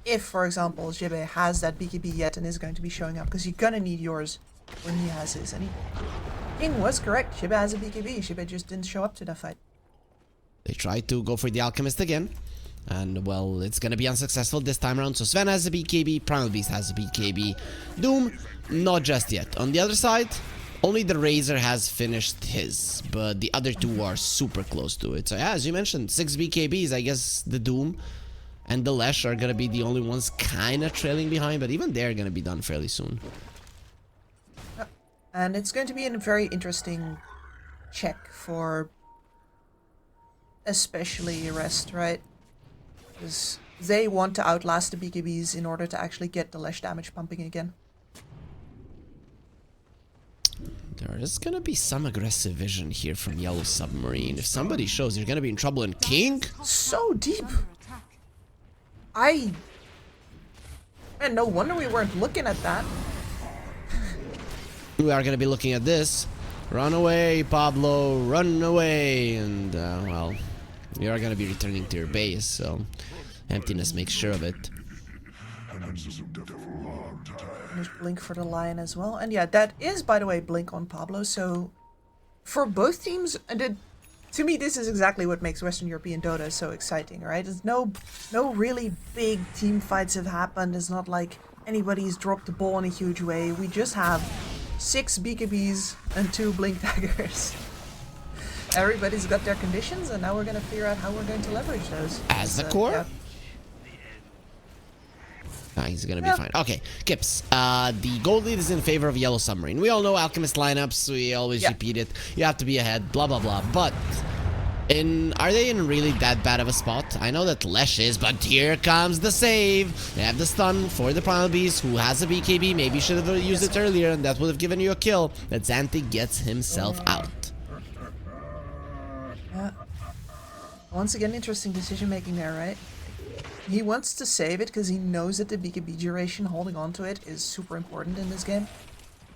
if, for example, Jibe has that BKB yet and is going to be showing up, because you're going to need yours when he has his. And King was correct. Jibe has a BKB. Jibe just didn't show up to that fight. They tried to go for the Alchemist again. And, well, it's gonna be unsuccessful this time around. So Sven has a BKB, Primal Beast has a BKB. Doom, not just yet. On the other side, only the Razor has finished his, but the other two are super close to it. So yeah, as you mentioned, 6 BKBs. I guess the Doom and the Lesh are gonna be the only ones kind of trailing behind, but even they're gonna be done fairly soon. And it's going to be a very interesting check for especially Rest, right? Because they want to outlast the BKBs in order to actually get the Lesh damage pumping again. There is gonna be some aggressive vision here from Yellow Submarine. If somebody shows, you're gonna be in trouble. And King? So deep! Man, no wonder we weren't looking at that. We are gonna be looking at this. Run away, Pablo, run away. And, well, you are gonna be returning to your base, so emptiness makes sure of it. There's Blink for the Lion as well. And yeah, that is, by the way, Blink on Pablo. So for both teams, to me, this is exactly what makes Western European Dota so exciting, right? There's no really big team fights have happened. It's not like anybody's dropped the ball in a huge way. We just have 6 BKBs and 2 Blink daggers. Everybody's got their conditions, and now we're going to figure out how we're going to leverage those. As the core? Yeah. He's gonna be fine. Okay, Kips. The gold lead is in favor of Yellow Submarine. We all know Alchemist lineups. We always repeat it. You have to be ahead, blah, blah, blah. But are they in really that bad of a spot? I know that Lesh is, but here comes the save. They have the stun for the Primal Beast, who has a BKB. Maybe should have used it earlier, and that would have given you a kill. But Xanthi gets himself out. Yeah. Once again, interesting decision making there, right? He wants to save it because he knows that the BKB duration, holding on to it, is super important in this game.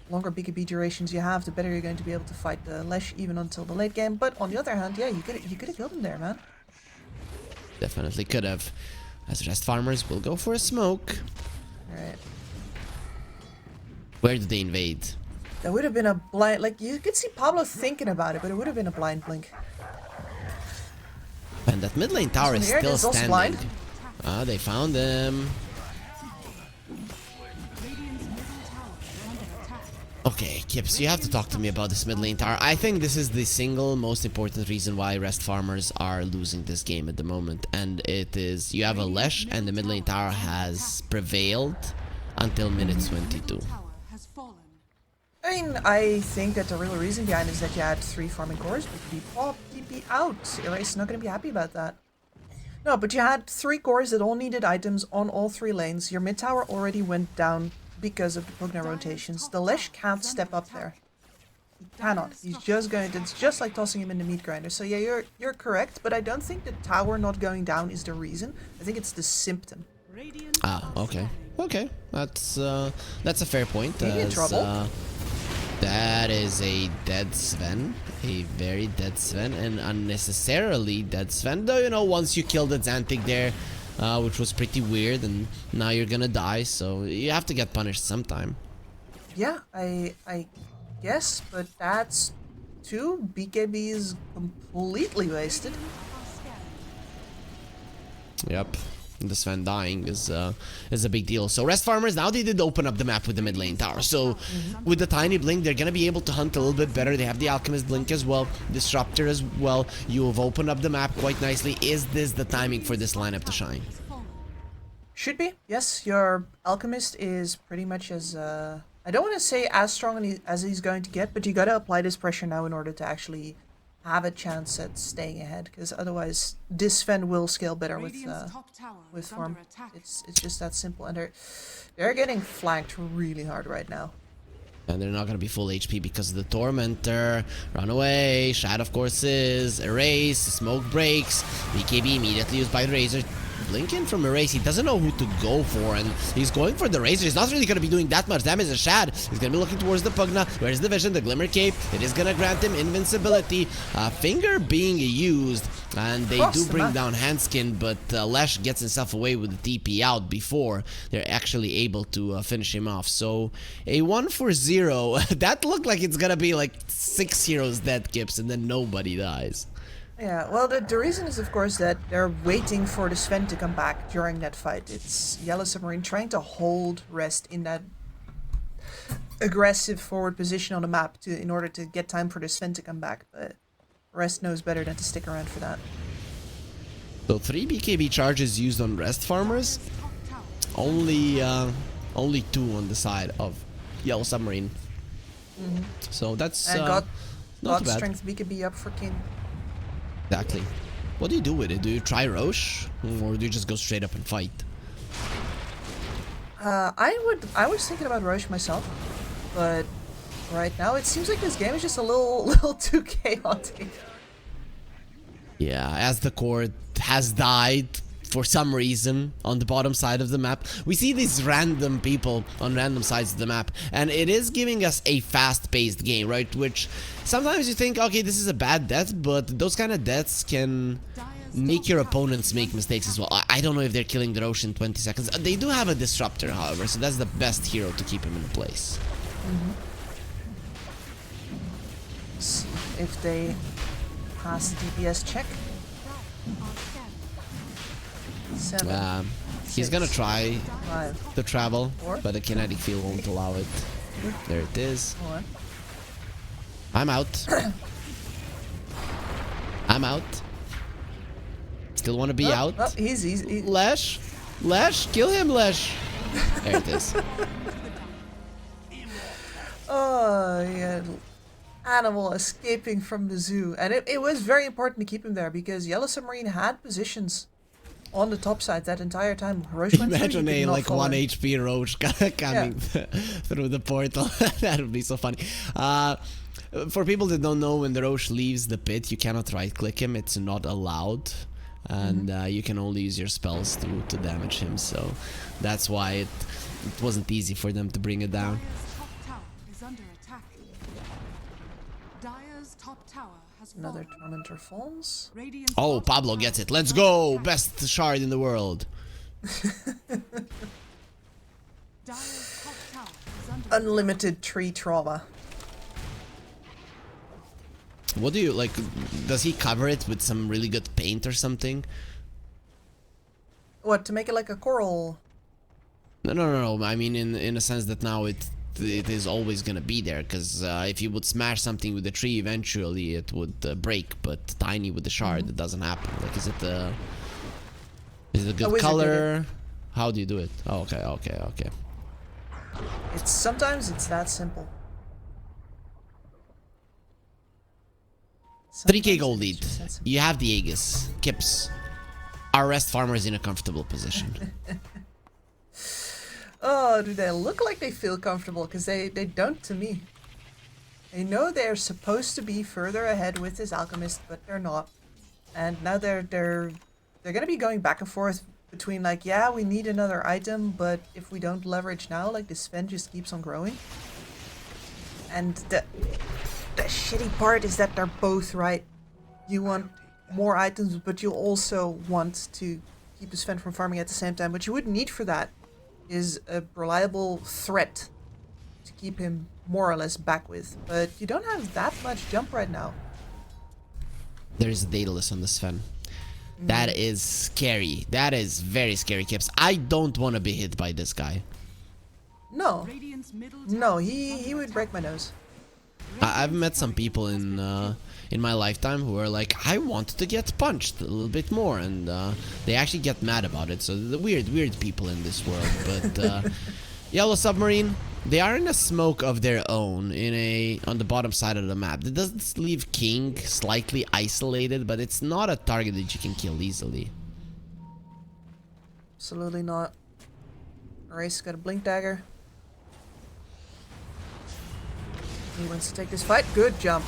The longer BKB durations you have, the better you're going to be able to fight the Lesh even until the late game. But on the other hand, yeah, you could have killed him there, man. Definitely could have. As Rest Farmers will go for a smoke. Alright. Where did they invade? That would have been a blind... Like, you could see Pablo thinking about it, but it would have been a blind blink. And that mid lane tower is still standing. Blind. They found him. Okay, Kips, you have to talk to me about this mid lane tower. I think this is the single most important reason why Rest Farmers are losing this game at the moment. And it is, you have a Lesh and the mid lane tower has prevailed until minute 22. I mean, I think that the real reason behind it is that you had 3 farming cores, BKB pop, TP out. Erase is not going to be happy about that. No, but you had 3 cores that all needed items on all 3 lanes. Your mid tower already went down because of the Pugna rotations. The Lesh can't step up there. He cannot. He's just going to... It's just like tossing him in the meat grinder. So yeah, you're correct, but I don't think the tower not going down is the reason. I think it's the symptom. Okay. Okay. That's a fair point. Maybe in trouble. That is a dead Sven. A very dead Sven. And unnecessarily dead Sven. Though, you know, once you kill the Xanthi there, which was pretty weird, and now you're gonna die, so you have to get punished sometime. Yeah, I guess, but that's 2 BKBs completely wasted. Yep. The Sven dying is a big deal. So Rest Farmers, now they did open up the map with the mid lane tower. So with the tiny blink, they're gonna be able to hunt a little bit better. They have the Alchemist blink as well, Disruptor as well. You have opened up the map quite nicely. Is this the timing for this lineup to shine? Should be. Yes, your Alchemist is pretty much as I don't want to say as strong as he's going to get, but you gotta apply this pressure now in order to actually have a chance at staying ahead, because otherwise this Sven will scale better with farm. It's just that simple, and they're getting flanked really hard right now. And they're not gonna be full HP because of the Tormentor. Run away. Shad, of course, is Erase. Smoke breaks. BKB immediately used by the Razor. Blinking from Erase, he doesn't know who to go for, and he's going for the Razor. He's not really going to be doing that much damage as Shad. He's going to be looking towards the Pugna. Where's the Vision? The Glimmer Cape. It is going to grant him invincibility. Finger being used, and they do bring down Handskin, but Lesh gets himself away with the TP out before they're actually able to finish him off. So a 1-for-0. That looked like it's going to be like 6 heroes dead, Kips, and then nobody dies. Yeah, well, the reason is, of course, that they're waiting for the Sven to come back during that fight. It's Yellow Submarine trying to hold Rest in that aggressive forward position on the map in order to get time for the Sven to come back, but Rest knows better than to stick around for that. So 3 BKB charges used on Rest farmers. Only 2 on the side of Yellow Submarine. So that's And not got bad. strength BKB up for King. Exactly. What do you do with it? Do you try Roche, or do you just go straight up and fight? I was thinking about Roche myself, but right now it seems like this game is just a little too chaotic. Yeah, as the core has died for some reason on the bottom side of the map. We see these random people on random sides of the map, and it is giving us a fast-paced game, right? Which sometimes you think, okay, this is a bad death, but those kind of deaths can make your opponents make mistakes as well. I don't know if they're killing the Roche in 20 seconds. They do have a disruptor, however, so that's the best hero to keep him in place. See if they pass DPS check. 7, He's gonna try 5, to travel, 4, but the kinetic field won't allow it. There it is. 1. I'm out. I'm out. Still want to be out. Oh, he's Lesh, kill him, Lesh. There it is. Oh, yeah. Animal escaping from the zoo. And it was very important to keep him there because Yellow Submarine had positions on the top side that entire time. Roche went Imagine through, he a could not like follow 1 him. HP Roach coming through the portal. That would be so funny. For people that don't know, when the Roach leaves the pit, you cannot right click him. It's not allowed. And you can only use your spells to damage him. So that's why it wasn't easy for them to bring it down. Dire's top tower is under attack. Dire's top tower has Another fallen. Tormentor falls. Radiant's Oh, bottom Pablo tower gets it. is Let's under go. attack. Best shard in the world. Dire's top tower is under Unlimited tree trauma. What do you like? Does he cover it with some really good paint or something? What, to make it like a coral? No. I mean, in a sense that now it is always gonna be there. Because if you would smash something with the tree, eventually it would break. But tiny with the shard, it doesn't happen. Like, is it a good wizard did color? How do you do it? Oh, okay. Sometimes it's that simple. 3k gold lead. Just that simple. You have the Aegis. Kips. Our rest farmer is in a comfortable position. Oh, do they look like they feel comfortable? Because they don't to me. They know they're supposed to be further ahead with this alchemist, but they're not. And now they're gonna be going back and forth between like, yeah, we need another item, but if we don't leverage now, like the Sven just keeps on growing. And the shitty part is that they're both right. You want more items, but you also want to keep the Sven from farming at the same time. What you would need for that is a reliable threat to keep him more or less back with. But you don't have that much jump right now. There is a Daedalus on the Sven. That is scary. That is very scary, Kips. I don't want to be hit by this guy. No. Radiant's middle No, tower is he under would break my nose. I've met some people in my lifetime who are like, I want to get punched a little bit more, and they actually get mad about it. So the weird people in this world. But Yellow Submarine, they are in a smoke of their own on the bottom side of the map. It does leave King slightly isolated, but it's not a target that you can kill easily. Absolutely not. Race got a blink dagger. He wants to take this fight. Good jump.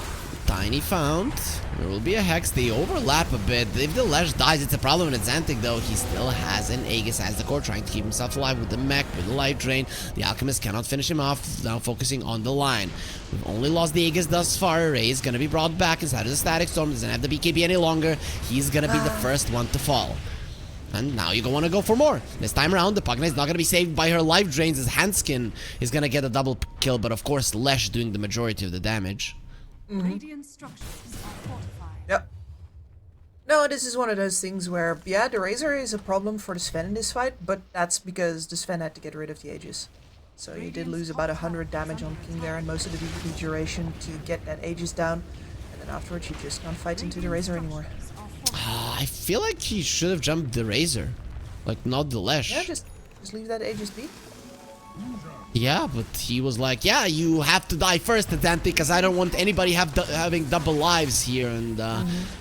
Tiny found. There will be a hex. They overlap a bit. If the Lesh dies, it's a problem with Xantic, though. He still has an Aegis as the core, trying to keep himself alive with the mech, with the life drain. The Alchemist cannot finish him off, now focusing on the line. We've only lost the Aegis thus far. Ray is going to be brought back inside of the Static Storm. Doesn't have the BKB any longer. He's going to be the first one to fall. And now you want to go for more. This time around, the Pugna is not going to be saved by her life drains, as Hanskin is going to get a double kill, but of course Lesh doing the majority of the damage. Radiant structures are fortified. Yep. No, this is one of those things where, yeah, the Razor is a problem for the Sven in this fight, but that's because the Sven had to get rid of the Aegis. So he did lose about 100 damage on King there and most of the PvP duration to get that Aegis down. And then afterwards you just can't fight into the Razor anymore. I feel like he should have jumped the Razor. Like, not the Lesh. Yeah, just leave that Aegis be. Yeah, but he was like, yeah, you have to die first, Atante, because I don't want anybody having double lives here. And,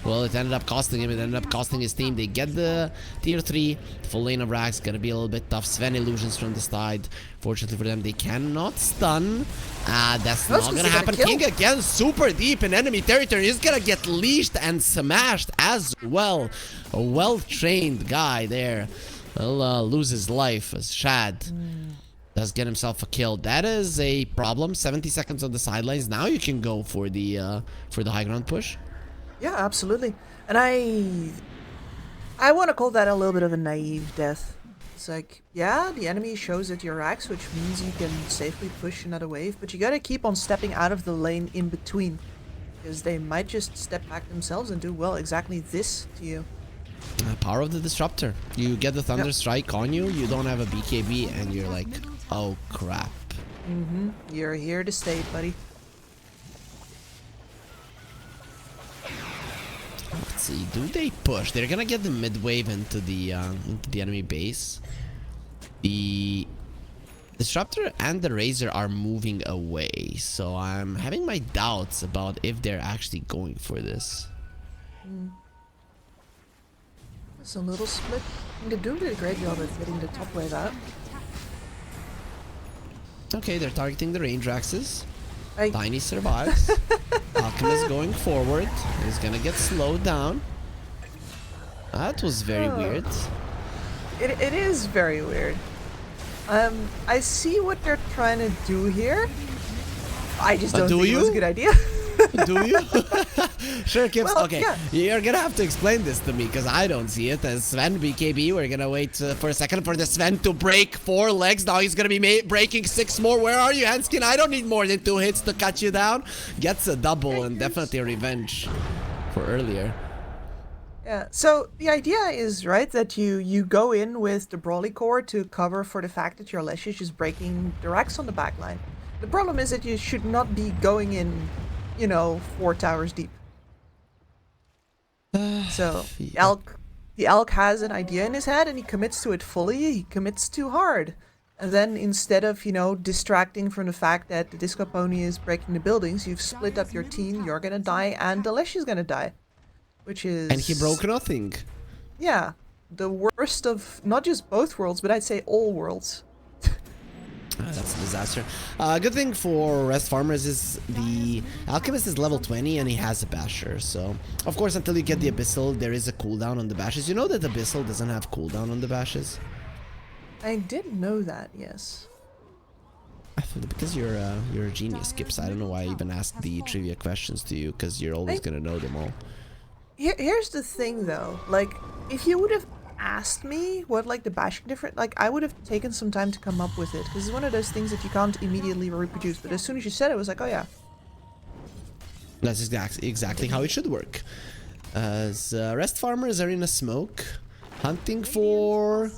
well, it ended up costing him. It ended up costing his team. They get the tier 3. Full lane of Rags. Gonna be a little bit tough. Sven illusions from the side. Fortunately for them, they cannot stun. That's not gonna happen. King again, super deep in enemy territory. He's gonna get leashed and smashed as well. A well-trained guy there. He'll lose his life as Shad does get himself a kill. That is a problem. 70 seconds on the sidelines. Now you can go for the high ground push. Yeah, absolutely. And I want to call that a little bit of a naive death. It's like, yeah, the enemy shows at your axe, which means you can safely push another wave, but you gotta keep on stepping out of the lane in between, because they might just step back themselves and do, well, exactly this to you. Power of the Disruptor. You get the Thunder Strike on you, you don't have a BKB, and you're like, oh crap. You're here to stay, buddy. Let's see, do they push? They're gonna get the mid wave into the enemy base. The Disruptor and the Razor are moving away, so I'm having my doubts about if they're actually going for this. It's a little split. The Doom did a great job at getting the top wave out. Okay, they're targeting the range axes. I- Tiny survives. Alchemist going forward. He's gonna get slowed down. That was very weird. It is very weird. I see what they're trying to do here. I just don't think it was a good idea. Do you? Sure, Kips. Well, Okay, yeah. you're gonna have to explain this to me because I don't see it. As Sven BKB, we're gonna wait for a second for the Sven to break 4 legs. Now he's gonna be breaking 6 more. Where are you, Hanskin? I don't need more than 2 hits to cut you down. Gets a double and definitely a revenge for earlier. Yeah, so the idea is, right, that you go in with the Brawly Core to cover for the fact that your Lesh is just breaking the racks on the backline. The problem is that you should not be going in, you know, 4 towers deep. So the Elk has an idea in his head and he commits to it fully. He commits too hard. And then instead of, you know, distracting from the fact that the Disco Pony is breaking the buildings, you've split up your team, you're gonna die, and the Lesh is gonna die. Which is... And he broke nothing. Yeah, the worst of not just both worlds, but I'd say all worlds. That's a disaster. Good thing for Rest Farmers is the Alchemist is level 20 and he has a Basher. So, of course, until you get the Abyssal, there is a cooldown on the Bashes. You know that the Abyssal doesn't have cooldown on the Bashes? I did know that, yes. Because you're a genius, Kips. I don't know why I even asked the trivia questions to you, because you're always gonna know them all. Here's the thing, though. Like, if you would have asked me what, like, the bashing different, like, I would have taken some time to come up with it, because it's one of those things that you can't immediately reproduce. But as soon as you said it, it was like, oh yeah. That's exactly how it should work. As Rest Farmers are in a smoke, hunting for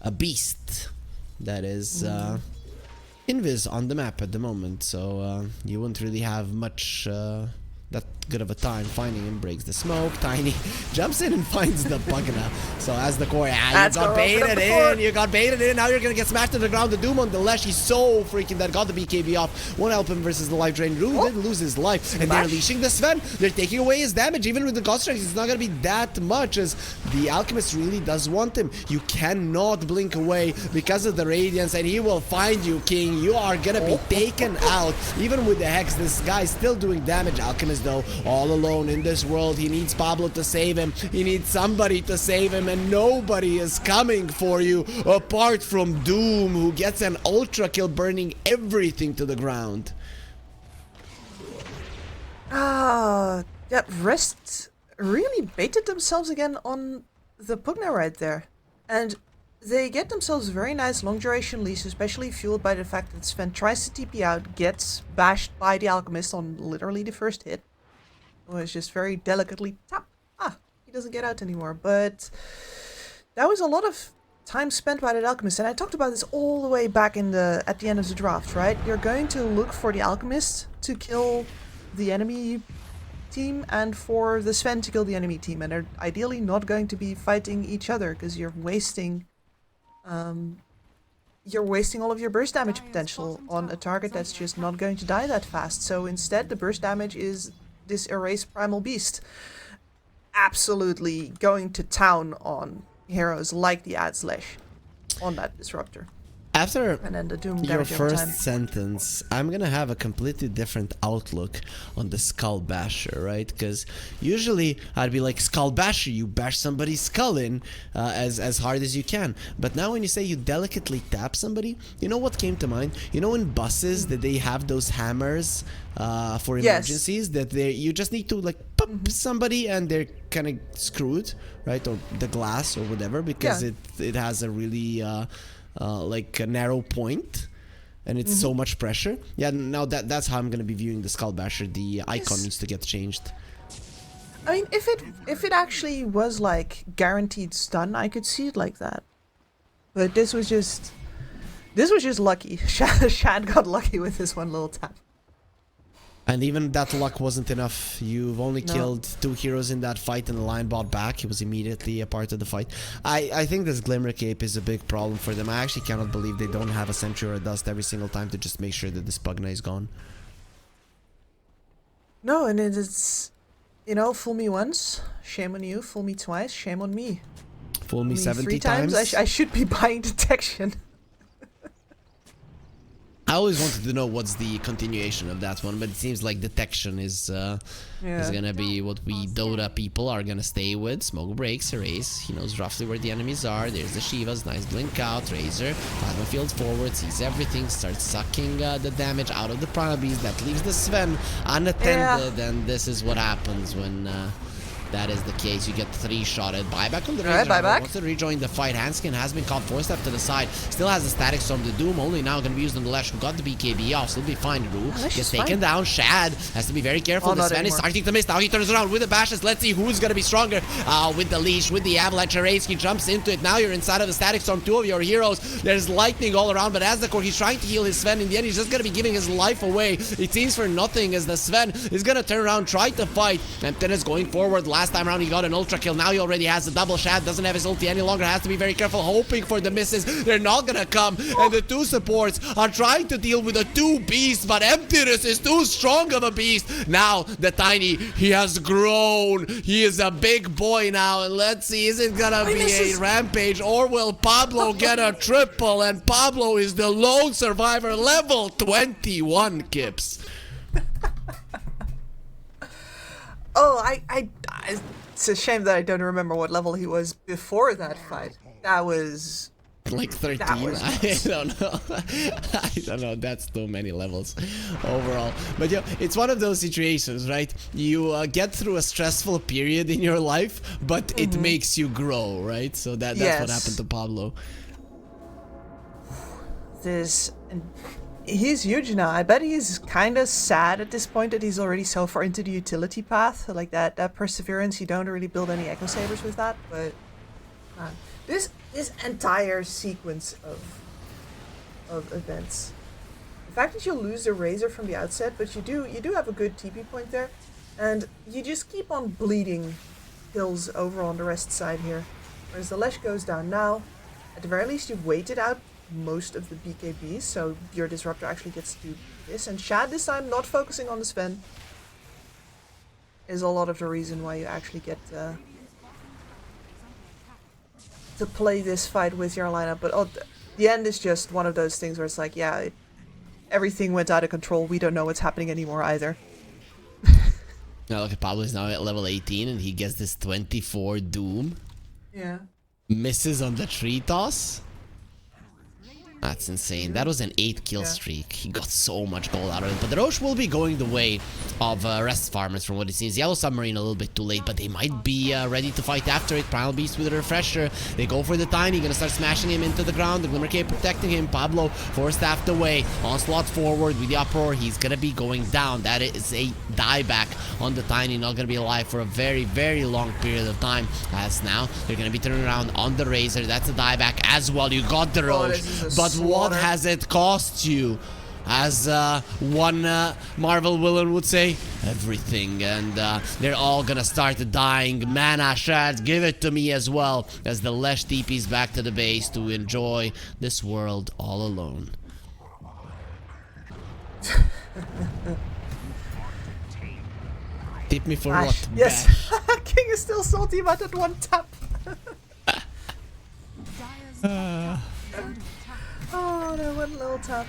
a beast that is invis on the map at the moment, so you won't really have much that good of a time finding him. Breaks the smoke. Tiny jumps in and finds the Bugna. So as the core, you got baited in. You got baited in. Now you're gonna get smashed to the ground. The Doom on the Lesh, he's so freaking dead. Got the BKB off. Won't help him versus the life drain. Rune did lose his life, and they're leashing the Sven. They're taking away his damage. Even with the construct, it's not gonna be that much, as the Alchemist really does want him. You cannot blink away because of the Radiance, and he will find you, King. You are gonna be taken out. Even with the Hex, this guy's still doing damage. Alchemist, though, all alone in this world. He needs Pablo to save him. He needs somebody to save him, and nobody is coming for you apart from Doom, who gets an ultra kill, burning everything to the ground. That Rest really baited themselves again on the Pugna right there. And they get themselves very nice long duration leash, especially fueled by the fact that Sven tries to TP out, gets bashed by the Alchemist on literally the first hit. Was just very delicately tap. he doesn't get out anymore. But that was a lot of time spent by that alchemist, and I talked about this all the way back at the end of the draft, right? You're going to look for the alchemist to kill the enemy team and for the Sven to kill the enemy team, and they're ideally not going to be fighting each other because you're wasting all of your burst damage potential on a target that's just not going to die that fast. So instead, the burst damage is this erased primal beast absolutely going to town on heroes like the Ad Slash on that disruptor. After And then the Doom your damage over time. first sentence, I'm gonna have a completely different outlook on the Skull Basher, right? Because usually I'd be like, Skull Basher, you bash somebody's skull in as hard as you can. But now when you say you delicately tap somebody, you know what came to mind? You know in buses that they have those hammers for emergencies, that you just need to like pop somebody and they're kind of screwed, right? Or the glass or whatever, because it has a really like a narrow point and it's so much pressure. Yeah, now that's how I'm gonna be viewing the Skull Basher. The icon needs to get changed. I mean, if it actually was like guaranteed stun, I could see it like that. But this was just lucky. Shad got lucky with this one little tap. And even that luck wasn't enough. You've only killed 2 heroes in that fight and the Lion bought back. He was immediately a part of the fight. I think this Glimmer Cape is a big problem for them. I actually cannot believe they don't have a Sentry or a Dust every single time to just make sure that this Pugna is gone. No, and it's, you know, fool me once, shame on you. Fool me twice, shame on me. Fool me 70 3 times. I should be buying detection. I always wanted to know what's the continuation of that one, but it seems like detection is gonna be what we Dota people are gonna stay with. Smoke breaks, erase. He knows roughly where the enemies are. There's the Shivas, nice blink out. Razor, plasma field forward, sees everything, starts sucking the damage out of the Primal Beast. That leaves the Sven unattended, and this is what happens when that is the case. You get 3-shotted. Buyback on the Razor. Buyback. Wants to rejoin the fight. Hanskin has been caught 4 step to the side. Still has the Static Storm. The Doom only now going to be used on the Lesh, who got the BKB off. Still be fine. Roo gets taken down. Shad has to be very careful. The Sven is starting to miss. Now he turns around with the bashes. Let's see who's going to be stronger. With the leash, with the Avalanche. He jumps into it. Now you're inside of the Static Storm. 2 of your heroes. There's lightning all around, but as the core, he's trying to heal his Sven. In the end, he's just going to be giving his life away. It seems for nothing as the Sven is going to turn around, try to fight. And then is going forward. Last time around, he got an ultra kill. Now he already has the double. Shad doesn't have his ulti any longer, has to be very careful, hoping for the misses. They're not gonna come, and the 2 supports are trying to deal with the 2 beasts, but Emptiness is too strong of a beast. Now the Tiny, he has grown. He is a big boy now, and let's see, is it gonna be a rampage, or will Pablo get a triple? And Pablo is the lone survivor, level 21, Kips. Oh, it's a shame that I don't remember what level he was before that fight. That was like 13. I don't know. I don't know. That's too many levels overall. But yeah, it's one of those situations, right? You get through a stressful period in your life, but it makes you grow, right? So that's what happened to Pablo. He's huge now. I bet he's kind of sad at this point that he's already so far into the utility path. Like that perseverance, you don't really build any Echo Sabers with that. But this entire sequence of events, the fact that you lose the Razor from the outset, but you do have a good TP point there, and you just keep on bleeding kills over on the rest side here. Whereas the Lesh goes down now. At the very least, you've waited out most of the BKBs, so your Disruptor actually gets to do this. And Shad this time not focusing on the Sven is a lot of the reason why you actually get to play this fight with your lineup. But the end is just one of those things where it's like, yeah, everything went out of control. We don't know what's happening anymore either. Now look at Pablo is now at level 18 and he gets this 24 Doom. Yeah. Misses on the tree toss. That's insane. That was an 8-kill streak. He got so much gold out of it. But the Roche will be going the way of rest farmers from what it seems. Yellow Submarine a little bit too late, but they might be ready to fight after it. Primal Beast with a refresher. They go for the Tiny. Gonna start smashing him into the ground. The Glimmer Cape protecting him. Pablo force-staffed away. Onslaught forward with the Uproar. He's gonna be going down. That is a dieback on the Tiny. Not gonna be alive for a very, very long period of time. As now, they're gonna be turning around on the Razor. That's a dieback as well. You got the Roche. But what has it cost you? As one Marvel villain would say, everything. And they're all gonna start dying. Mana shards, give it to me as well. As the Lesh TP's back to the base to enjoy this world all alone. Tip me for what? Yes. King is still salty about that one tap. Oh, that one little tap.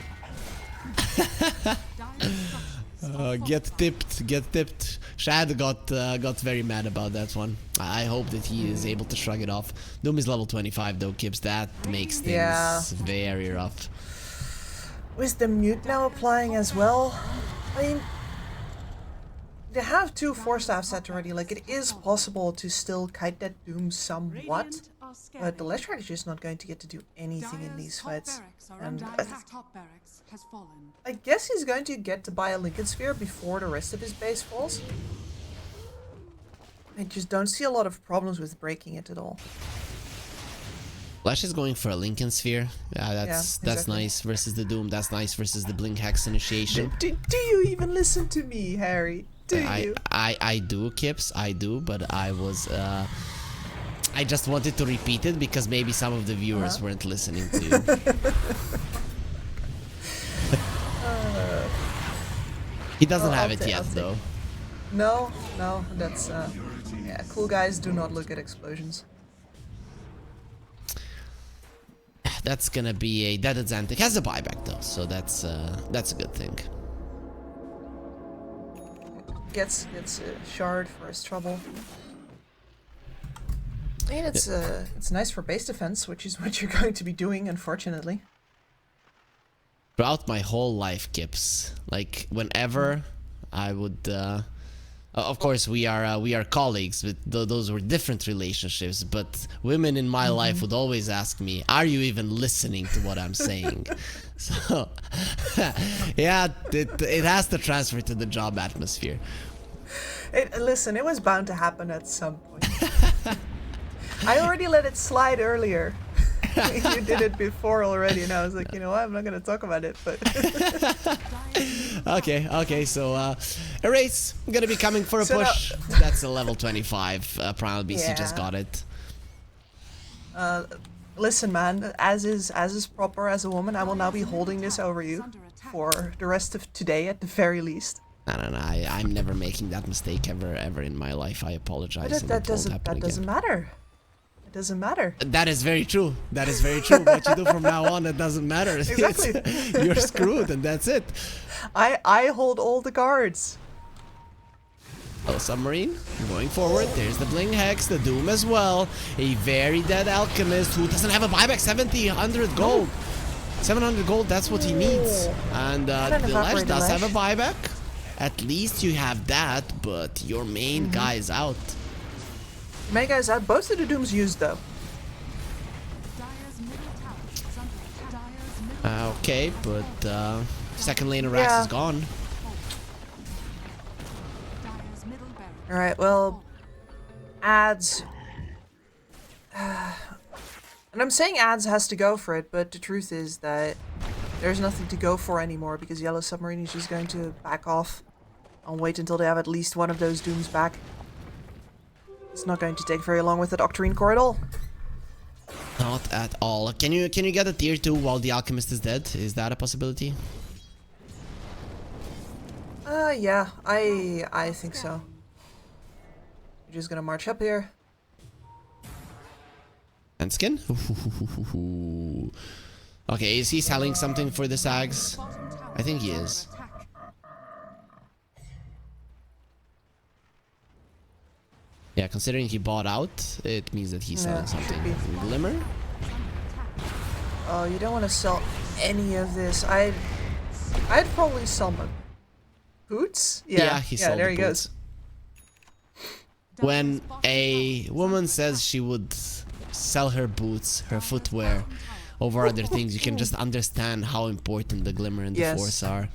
Get tipped. Shad got very mad about that one. I hope that he is able to shrug it off. Doom is level 25 though, Kips. That makes things very rough. With the mute now applying as well, I mean, they have 2 4-staff sets already. Like, it is possible to still kite that Doom somewhat. But the Lesh is just not going to get to do anything in these fights. And I guess he's going to get to buy a Lincoln Sphere before the rest of his base falls. I just don't see a lot of problems with breaking it at all. Flash is going for a Lincoln Sphere. Yeah, that's nice versus the Doom. That's nice versus the Blink Hex Initiation. Do you even listen to me, Harry? Do you? I do, Kips. I do, but I was... I just wanted to repeat it because maybe some of the viewers weren't listening to you. He doesn't have it yet, though. No, that's... yeah, cool guys do not look at explosions. That's gonna be a dead Xantic. Has a buyback, though, so that's a good thing. Gets a shard for his trouble. I mean, it's nice for base defense, which is what you're going to be doing, unfortunately. Throughout my whole life, Kips, like whenever I would, of course we are colleagues, but those were different relationships. But women in my life would always ask me, "Are you even listening to what I'm saying?" So, yeah, it has to transfer to the job atmosphere. Listen, it was bound to happen at some point. I already let it slide earlier. You did it before already, and I was like, you know what, I'm not going to talk about it, but... Okay, so Erase, gonna be coming for a push. That's a level 25 Primal Beast, he just got it. Listen, man, as is proper as a woman, I will now be holding this over you for the rest of today at the very least. No, I'm never making that mistake ever in my life. I apologize. That doesn't matter. It doesn't matter. That is very true. That is very true. What you do from now on, it doesn't matter. Exactly. You're screwed, and that's it. I hold all the guards. Oh, Submarine going forward. There's the Bling Hex, the Doom as well. A very dead Alchemist who doesn't have a buyback. 100 gold. 700 gold, that's what he needs. And the Lash does have a buyback. At least you have that, but your main guy is out. Main guy is out. Both of the Dooms used, though. Okay, but second lane of Rax is gone. Alright, well, ads. And I'm saying ads has to go for it, but the truth is that there's nothing to go for anymore because Yellow Submarine is just going to back off and wait until they have at least one of those Dooms back. It's not going to take very long with the Doctrine Core at all. Not at all. Can you get a tier 2 while the Alchemist is dead? Is that a possibility? Yeah, I think so. We're just gonna march up here. And skin? Okay, is he selling something for the Sags? I think he is. Yeah, considering he bought out, it means that he's selling something. Glimmer? Oh, you don't want to sell. any of this. I'd probably sell my boots. He sold there the he boots. goes. When a woman says she would sell her boots, her footwear, over other things, you can just understand how important the Glimmer and the Yes. Force are.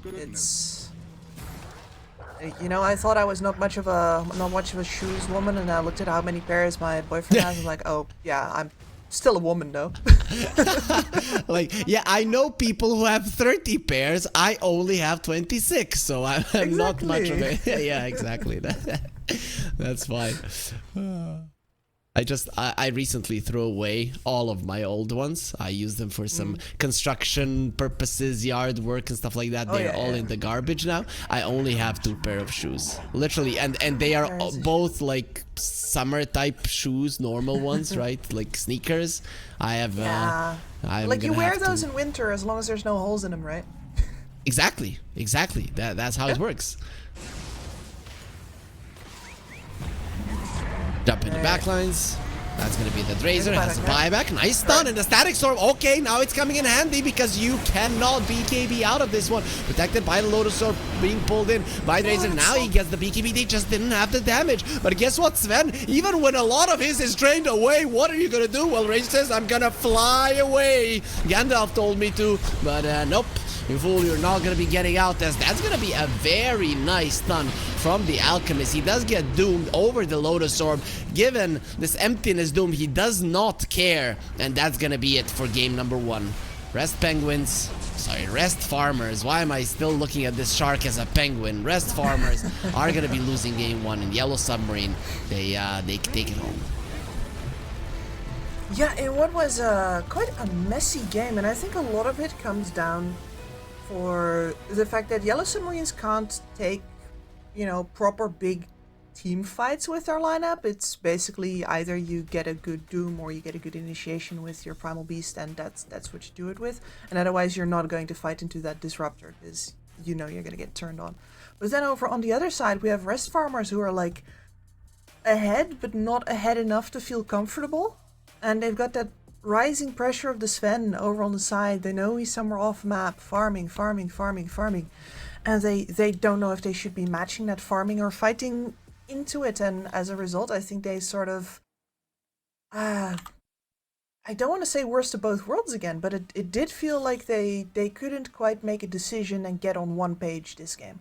It's, you know, I thought I was not much of a shoes woman, and I looked at how many pairs my boyfriend has. I'm like, oh yeah, I'm still a woman though. Like, yeah, I know people who have 30 pairs. I only have 26, so I'm not much of a... Yeah, exactly. That's fine. I recently threw away all of my old ones. I use them for some construction purposes, yard work and stuff like that. They're all in the garbage now. I only have 2 pair of shoes, literally, and they are both like summer type shoes, normal ones, right? Like sneakers. I have. I'm like you gonna wear have those to... in winter as long as there's no holes in them, right? Exactly. That's how it works. Jump in the backlines. That's gonna be the Drazer. Has a buyback. Nice stun and the Static Storm. Okay, now it's coming in handy because you cannot BKB out of this one. Protected by the Lotus Orb being pulled in by Drazer. Now he gets the BKB. They just didn't have the damage. But guess what, Sven? Even when a lot of his is drained away, what are you gonna do? Well, Rage says, I'm gonna fly away. Gandalf told me to, but nope. You fool, you're not gonna be getting out, as that's gonna be a very nice stun from the Alchemist. He does get doomed over the Lotus Orb. Given this emptiness doom, he does not care, and that's gonna be it for game number 1. Rest Penguins. Sorry, Rest Farmers. Why am I still looking at this shark as a penguin? Rest Farmers are gonna be losing game 1 in Yellow Submarine. They take it home. Yeah, it was quite a messy game, and I think a lot of it comes down for the fact that Yellow Submarines can't take, you know, proper big team fights with our lineup. It's basically either you get a good Doom or you get a good initiation with your Primal Beast, and that's what you do it with. And otherwise you're not going to fight into that Disruptor, because you know you're going to get turned on. But then over on the other side, we have Rest Farmers who are like ahead, but not ahead enough to feel comfortable. And they've got that rising pressure of the Sven over on the side. They know he's somewhere off map, farming. And they don't know if they should be matching that farming or fighting into it. And as a result, I think they sort of... I don't want to say worst of both worlds again, but it did feel like they couldn't quite make a decision and get on one page this game.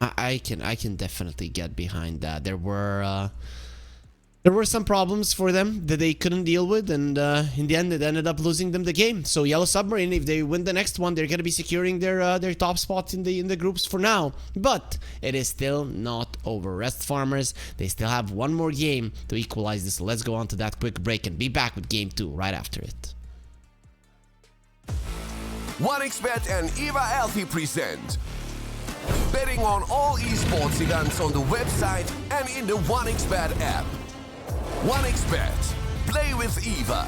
I can definitely get behind that. There were some problems for them that they couldn't deal with, and in the end, it ended up losing them the game. So Yellow Submarine, if they win the next one, they're going to be securing their top spot in the groups for now. But it is still not over. Rest Farmers, they still have one more game to equalize this. So let's go on to that quick break and be back with game 2 right after it. 1xBet and Eva Alfie present betting on all esports events on the website and in the 1xBet app. 1xBet. Play with Eva.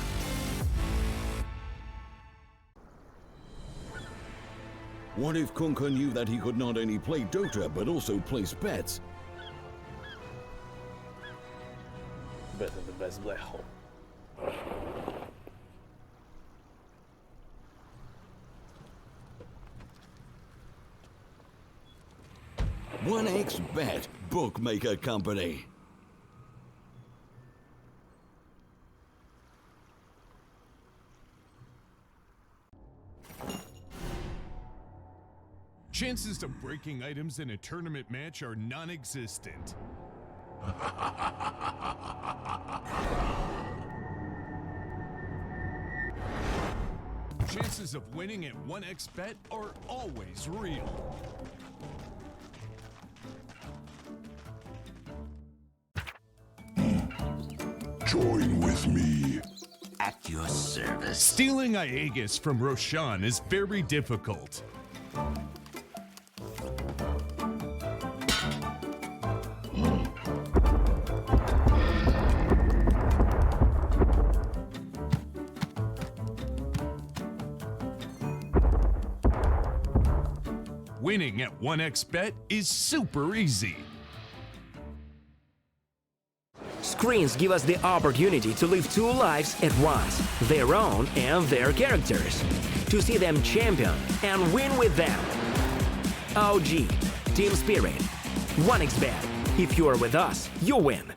What if Kunka knew that he could not only play Dota, but also place bets? Better the best black hole. 1xBet, bookmaker company. Chances of breaking items in a tournament match are non-existent. Chances of winning at 1xBet are always real. Join with me. At your service. Stealing Aegis from Roshan is very difficult. Winning at 1xBet is super easy. screens give us the opportunity to live two lives at once, their own and their characters, to see them champion and win with them. OG, Team Spirit, 1xBet. If you're with us, you win.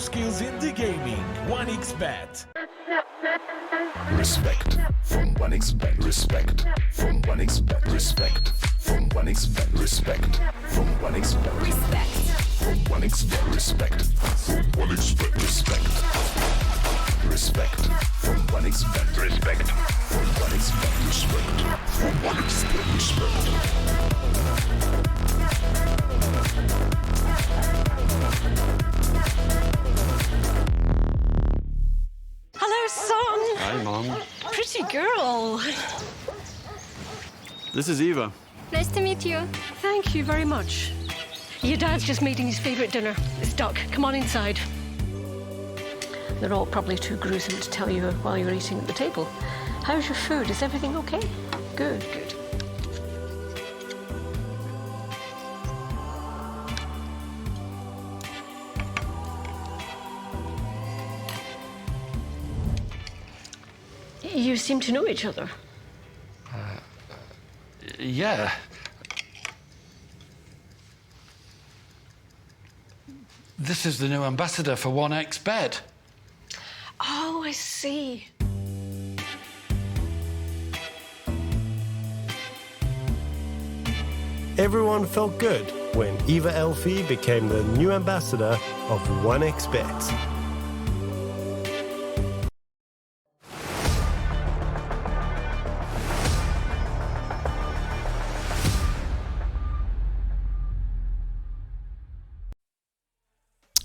skills in the gaming. 1xBet. Respect from 1xBet. Respect from 1xBet. Respect from 1xBet. Respect from 1xBet. Respect from 1xBet. Respect from 1xBet. Respect. Respect from 1xBet. Respect from 1xBet. Respect from 1xBet. Respect. Hello, son. Hi, Mom. Pretty girl. This is Eva. Nice to meet you. Thank you very much. Your dad's just making his favorite dinner. It's duck. Come on inside. They're all probably too gruesome to tell you while you're eating at the table. How's your food? Is everything okay? Good, good. You seem to know each other. Yeah. This is the new ambassador for 1xBet. Oh, I see. Everyone felt good when Eva Elfie became the new ambassador of 1xBet.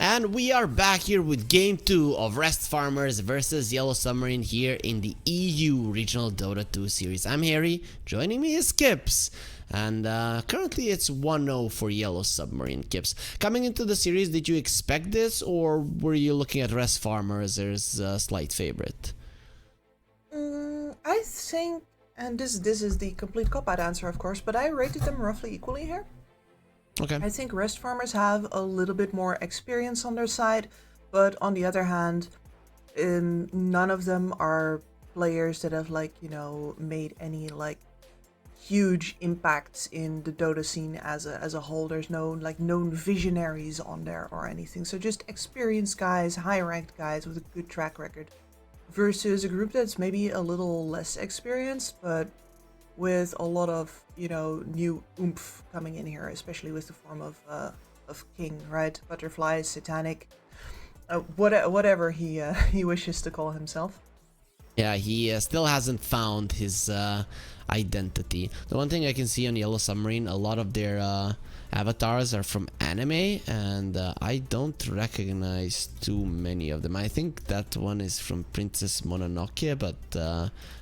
And we are back here with Game 2 of Rest Farmers versus Yellow Submarine here in the EU Regional Dota 2 series. I'm Harry, joining me is Kips, and currently it's 1-0 for Yellow Submarine. Kips, coming into the series, did you expect this, or were you looking at Rest Farmers as a slight favorite? I think, and this is the complete cop-out answer, of course, but I rated them roughly equally here. Okay. I think Rest Farmers have a little bit more experience on their side, but on the other hand, none of them are players that have, like, you know, made any, like, huge impacts in the Dota scene as a whole. There's no, like, known visionaries on there or anything. So just experienced guys, high-ranked guys with a good track record, versus a group that's maybe a little less experienced, but with a lot of, you know, new oomph coming in here, especially with the form of King, right? Butterfly, Satanic, whatever he wishes to call himself. Yeah, he still hasn't found his identity. The one thing I can see on Yellow Submarine, a lot of their avatars are from anime, and I don't recognize too many of them. I think that one is from Princess Mononoke, but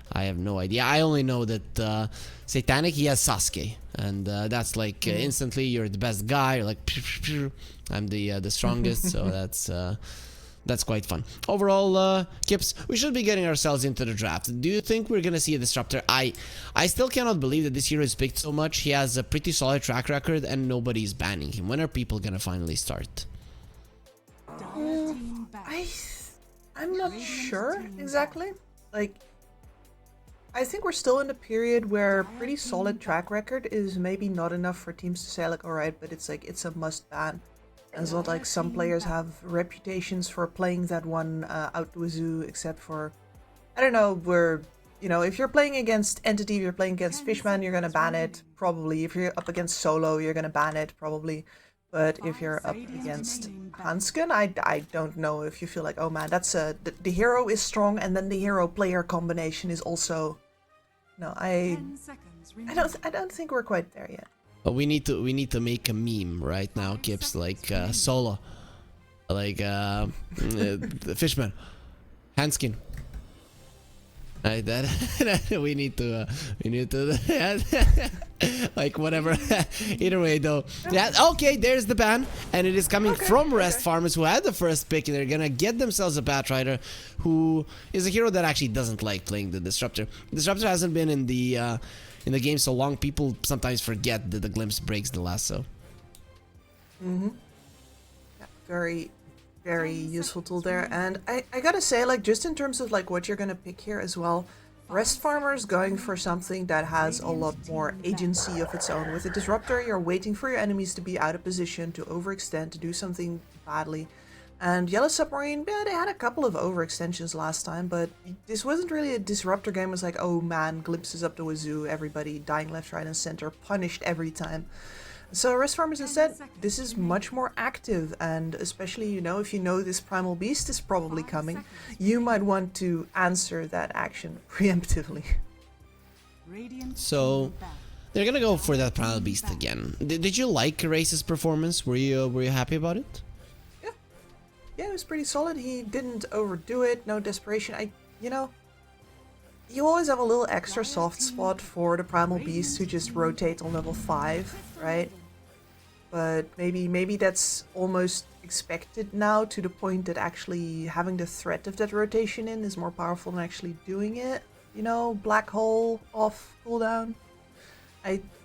I have no idea. I only know that Satanic, he has Sasuke, and that's like instantly you're the best guy. You're like, I'm the strongest, so that's quite fun. Overall, Kips, we should be getting ourselves into the draft. Do you think we're gonna see a disruptor? I still cannot believe that this hero is picked so much. He has a pretty solid track record, and nobody's banning him. When are people gonna finally start? I'm not sure exactly. Like, I think we're still in a period where pretty solid track record is maybe not enough for teams to say, like, alright, but it's like, it's a must ban. And it's not like some players have reputations for playing that one out to a zoo, except for, I don't know, where, you know, if you're playing against Entity, if you're playing against Fishman, you're gonna ban it, probably. If you're up against Solo, you're gonna ban it, probably. But if you're up against Hansken, I don't know if you feel like, oh man, that's the hero is strong, and then the hero player combination is also. No, I don't think we're quite there yet. But we need to make a meme right now, Kips, like Solo, like Fishman, Hanskin. Right, that we need to like whatever. Either way, though, yeah. Okay, there's the ban, and it is coming from Rest Farmers, who had the first pick, and they're gonna get themselves a Batrider, who is a hero that actually doesn't like playing the Disruptor. Disruptor hasn't been in the game so long. People sometimes forget that the Glimpse breaks the lasso. Yeah, very useful tool there. And I gotta say, like, just in terms of like what you're gonna pick here as well, Rest Farmer's going for something that has a lot more agency of its own. With a Disruptor, you're waiting for your enemies to be out of position, to overextend, to do something badly. And Yellow Submarine, yeah, they had a couple of overextensions last time, but this wasn't really a disruptor game. It was like, oh man, glimpses up the wazoo, everybody dying left, right, and center, punished every time. So Rest Farmers instead, this is much more active, and especially, you know, if you know this Primal Beast is probably coming, you might want to answer that action preemptively. So they're gonna go for that Primal Beast again. Did you like Race's performance? Were you happy about it? Yeah, it was pretty solid. He didn't overdo it, no desperation. You know, you always have a little extra soft spot for the Primal Beasts who just rotate on level 5, right? But maybe that's almost expected now, to the point that actually having the threat of that rotation in is more powerful than actually doing it. You know, black hole off cooldown.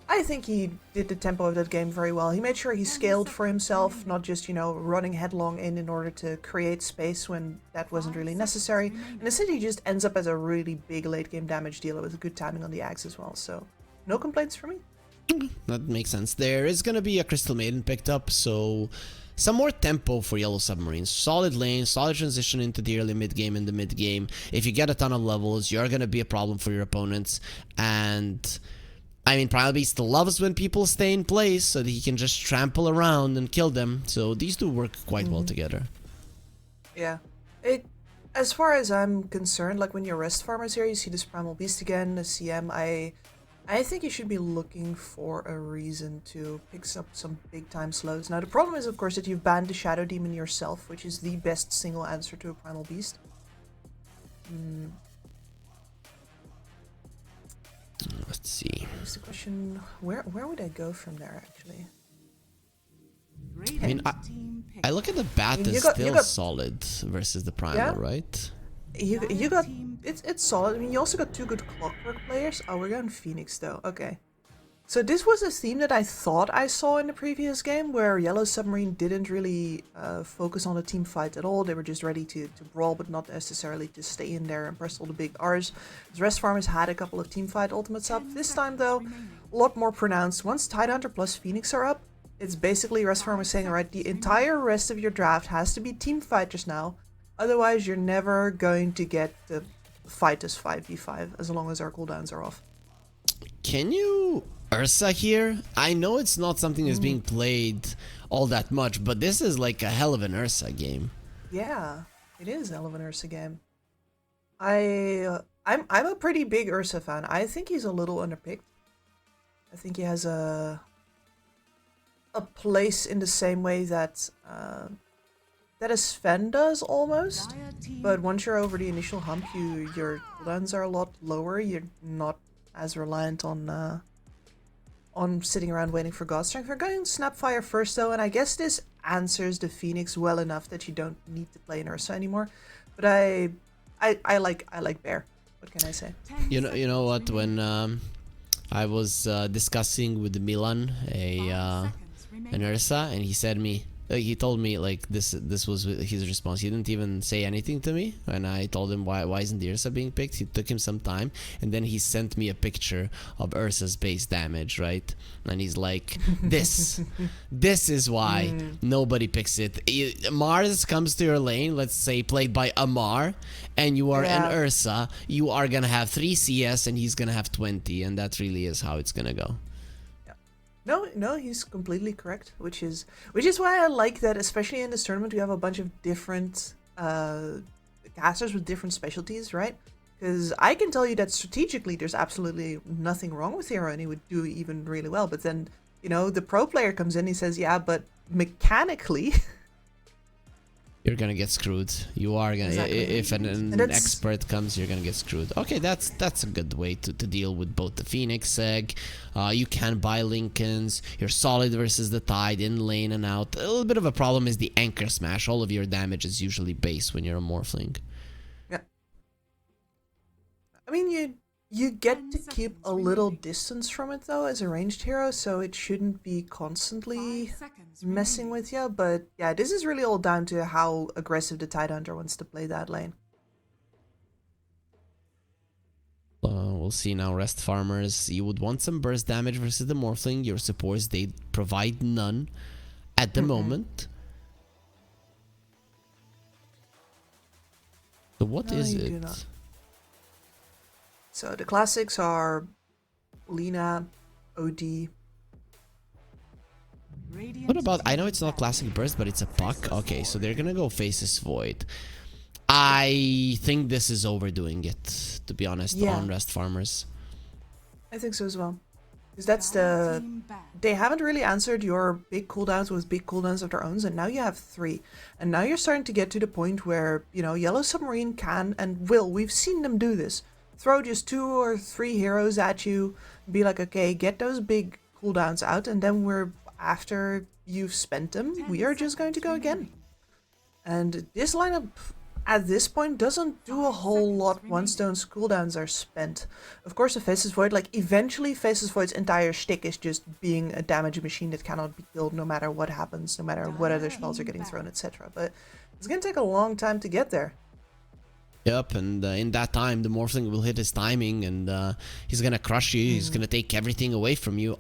I think he did the tempo of that game very well. He made sure he scaled for himself, not just, you know, running headlong in order to create space when that wasn't really necessary. And instead he just ends up as a really big late game damage dealer with good timing on the axe as well. So no complaints from me. That makes sense. There is gonna be a Crystal Maiden picked up, so some more tempo for Yellow Submarine. Solid lane, solid transition into the early mid game and the mid game. If you get a ton of levels, you're gonna be a problem for your opponents. And I mean, Primal Beast loves when people stay in place so that he can just trample around and kill them. So these two work quite well together. Yeah. As far as I'm concerned, like when you're Rest Farmers here, you see this Primal Beast again, the CM, I think you should be looking for a reason to pick up some big time slows. Now the problem is, of course, that you've banned the Shadow Demon yourself, which is the best single answer to a Primal Beast. Let's see. Here's the question, where would I go from there, actually? I mean, I look at the bat as still solid versus the Primal, right? You got it's solid. I mean, you also got two good Clockwork players. Oh, we're going Phoenix though. Okay. So this was a theme that I thought I saw in the previous game, where Yellow Submarine didn't really focus on the team fight at all. They were just ready to brawl, but not necessarily to stay in there and press all the big R's. The Rest Farmers had a couple of team fight ultimates up. This time though, a lot more pronounced. Once Tidehunter plus Phoenix are up, it's basically Rest Farmers saying, alright, the entire rest of your draft has to be team fighters now. Otherwise, you're never going to get the fight as 5v5 as long as our cooldowns are off. Can you Ursa here? I know it's not something that's being played all that much, but this is like a hell of an Ursa game. Yeah, it is a hell of an Ursa game. I'm a pretty big Ursa fan. I think he's a little underpicked. I think he has a place in the same way that that a Sven does almost, but once you're over the initial hump, your cooldowns are a lot lower. You're not as reliant on sitting around waiting for God Strength. We're going Snapfire first though, and I guess this answers the Phoenix well enough that you don't need to play an Ursa anymore. But I like Bear. What can I say? You know what? When I was discussing with Milan an Ursa, and he told me like this was his response. He didn't even say anything to me, and I told him why isn't the Ursa being picked. It took him some time, and then he sent me a picture of Ursa's base damage, right? And he's like, this is why nobody picks it. Mars comes to your lane, let's say played by Amar, and you are an Ursa, you are gonna have 3 CS and he's gonna have 20, and that really is how it's gonna go. No, he's completely correct, which is why I like that, especially in this tournament, we have a bunch of different casters with different specialties, right? Because I can tell you that strategically there's absolutely nothing wrong with Hero, and he would do even really well. But then, you know, the pro player comes in, he says, yeah, but mechanically... You're gonna get screwed. You are gonna if an expert comes, you're gonna get screwed. Okay, that's a good way to deal with both the Phoenix egg. You can buy Lincolns. You're solid versus the Tide in lane and out. A little bit of a problem is the anchor smash. All of your damage is usually base when you're a Morphling. Yeah. I mean, you get to keep a little distance from it though as a ranged hero, so it shouldn't be constantly messing with you. But yeah, this is really all down to how aggressive the Tidehunter wants to play that lane. We'll see now. Rest Farmers, you would want some burst damage versus the Morphling. Your supports, they provide none at the moment. So what No, is you it? do not. So the classics are Lina, OD. What about, I know it's not classic burst, but it's a puck. Okay, so they're gonna go Faces Void. I think this is overdoing it, to be honest, on Rest Farmers. I think so as well. Because that's the... They haven't really answered your big cooldowns with big cooldowns of their own, and now you have 3. And now you're starting to get to the point where, you know, Yellow Submarine can and will, we've seen them do this. Throw just 2 or 3 heroes at you, be like, okay, get those big cooldowns out, and then after you've spent them, we are just going to go again. And this lineup at this point doesn't do a whole lot once those cooldowns are spent. Of course, the Faceless Void, like eventually Faceless Void's entire shtick is just being a damage machine that cannot be killed no matter what happens, no matter what other spells are getting thrown, etc. But it's gonna take a long time to get there. Yep, and in that time, the Morphling will hit his timing, and he's gonna crush you. He's gonna take everything away from you.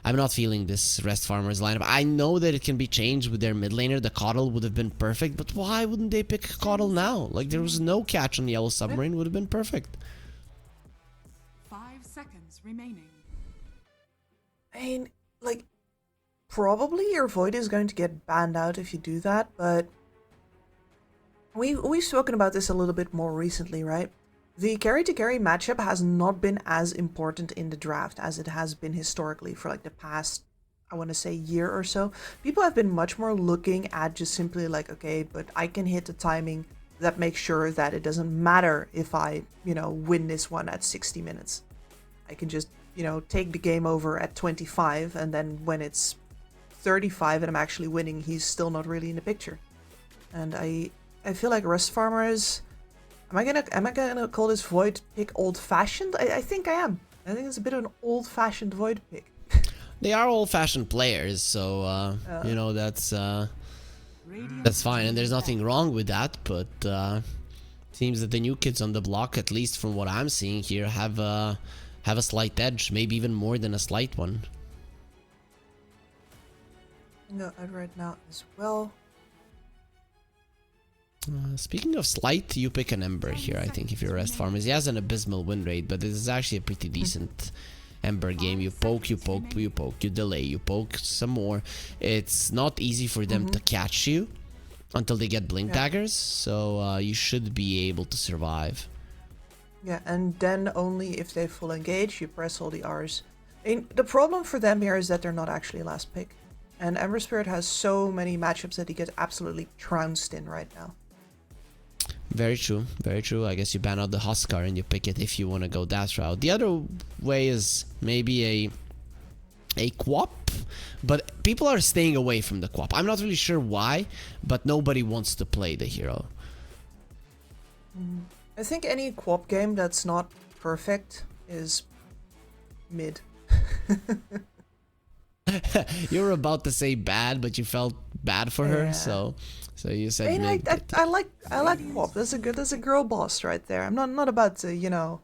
I'm not feeling this Rest Farmers lineup. I know that it can be changed with their mid laner. The Coddle would have been perfect, but why wouldn't they pick Coddle now? Like, there was no catch on the Yellow Submarine. Would have been perfect. 5 seconds remaining. I mean, like, probably your Void is going to get banned out if you do that, but we've spoken about this a little bit more recently, right? The carry-to-carry matchup has not been as important in the draft as it has been historically for like the past, I want to say, year or so. People have been much more looking at just simply like, okay, but I can hit the timing that makes sure that it doesn't matter if I, you know, win this one at 60 minutes. I can just, you know, take the game over at 25, and then when it's 35 and I'm actually winning, he's still not really in the picture. And I feel like Rust Farmers... Am I gonna call this Void pick old-fashioned? I think I am. I think it's a bit of an old-fashioned Void pick. They are old-fashioned players, so you know, that's fine, and there's nothing wrong with that. But seems that the new kids on the block, at least from what I'm seeing here, have a slight edge, maybe even more than a slight one. No, I'd right now as well. Speaking of slight, you pick an Ember here, I think, if you're Rest Farmers. He has an abysmal win rate, but this is actually a pretty decent Ember game. You poke, you poke, you poke, you delay, you poke some more. It's not easy for them to catch you until they get Blink Daggers, so you should be able to survive. Yeah, and then only if they full engage, you press all the Rs. And the problem for them here is that they're not actually last pick. And Ember Spirit has so many matchups that he gets absolutely trounced in right now. Very true, very true. I guess you ban out the Huskar and you pick it if you want to go that route. The other way is maybe a Quap, but people are staying away from the Quap. I'm not really sure why, but nobody wants to play the hero. I think any Quap game that's not perfect is mid. You were about to say bad, but you felt bad for her, so you said. I mean, I like Quap. That's a girl boss right there. I'm not about to, you know,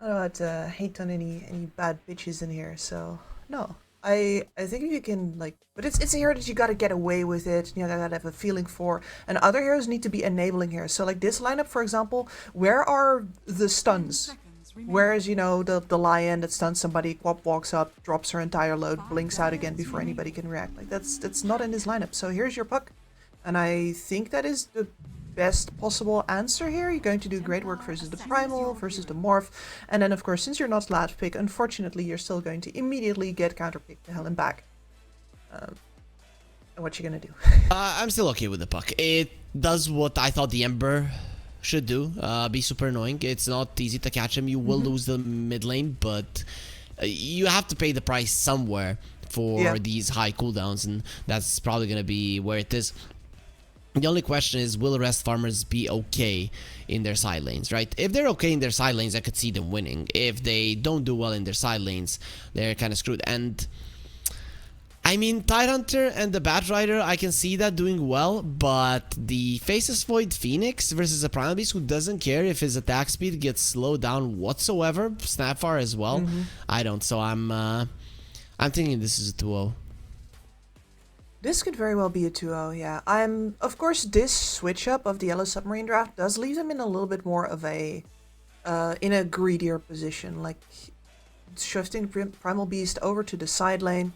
not about to hate on any bad bitches in here. So no, I think if you can, like, but it's a hero that you gotta get away with it. You know, gotta have a feeling for, and other heroes need to be enabling here. So like this lineup, for example, where are the stuns? Where is, you know, the lion that stuns somebody, Quap walks up, drops her entire load, blinks out again before anybody can react. Like, that's not in this lineup. So here's your puck. And I think that is the best possible answer here. You're going to do great work versus the Primal, versus the Morph. And then, of course, since you're not last pick, unfortunately, you're still going to immediately get counterpicked to hell and back. And what you gonna do? I'm still okay with the puck. It does what I thought the Ember should do, be super annoying. It's not easy to catch him. You will lose the mid lane, but you have to pay the price somewhere for these high cooldowns, and that's probably gonna be where it is. The only question is, will Rest Farmers be okay in their side lanes, right? If they're okay in their side lanes, I could see them winning. If they don't do well in their side lanes, they're kind of screwed. And I mean, Tidehunter and the Batrider, I can see that doing well, but the Faceless Void Phoenix versus a Primal Beast who doesn't care if his attack speed gets slowed down whatsoever, Snapfire as well, I don't. So I'm thinking this is a 2-0. This could very well be a 2-0, yeah. Of course, this switch up of the yellow submarine draft does leave him in a little bit more of a, in a greedier position, like shifting Primal Beast over to the side lane.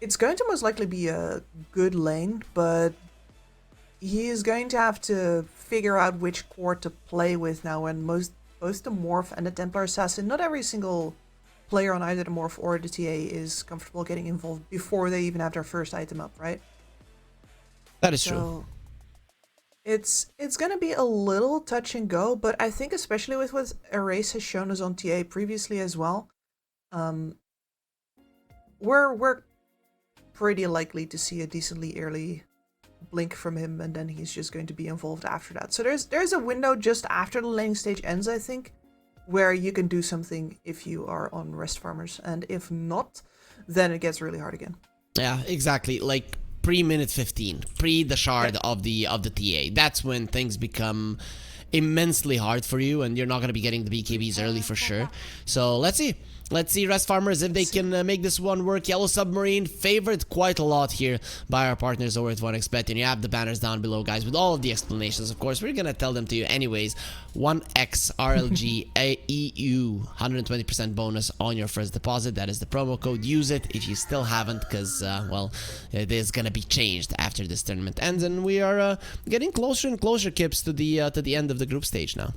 It's going to most likely be a good lane, but he is going to have to figure out which core to play with now, when both the Morph and the Templar Assassin, not every single player on either the Morph or the TA is comfortable getting involved before they even have their first item up, right? That is true. It's gonna be a little touch and go, but I think especially with what Erase has shown us on TA previously as well, we're pretty likely to see a decently early blink from him, and then he's just going to be involved after that. So there's a window just after the laning stage ends, I think, where you can do something if you are on rest farmers, and if not, then it gets really hard again. Yeah, exactly. Like pre-minute 15, pre the shard of the TA. That's when things become immensely hard for you, and you're not going to be getting the BKBs early for sure. So let's see. Let's see, rest farmers, if they can make this one work. Yellow Submarine favored quite a lot here by our partners over at 1xBet, and you have the banners down below, guys, with all of the explanations. Of course, we're gonna tell them to you anyways. 1x RLG EU 120% bonus on your first deposit. That is the promo code. Use it if you still haven't, because well, it is gonna be changed after this tournament ends, and we are getting closer and closer, Kips, to the end of the group stage now.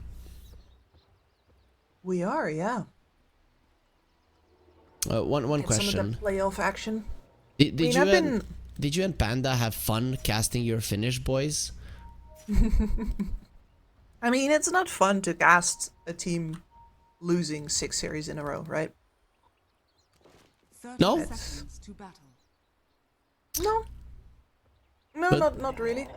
We are, yeah. One question. Some of the playoff action. Did you and Panda have fun casting your finish, boys? I mean, it's not fun to cast a team losing 6 series in a row, right? No? No, not really.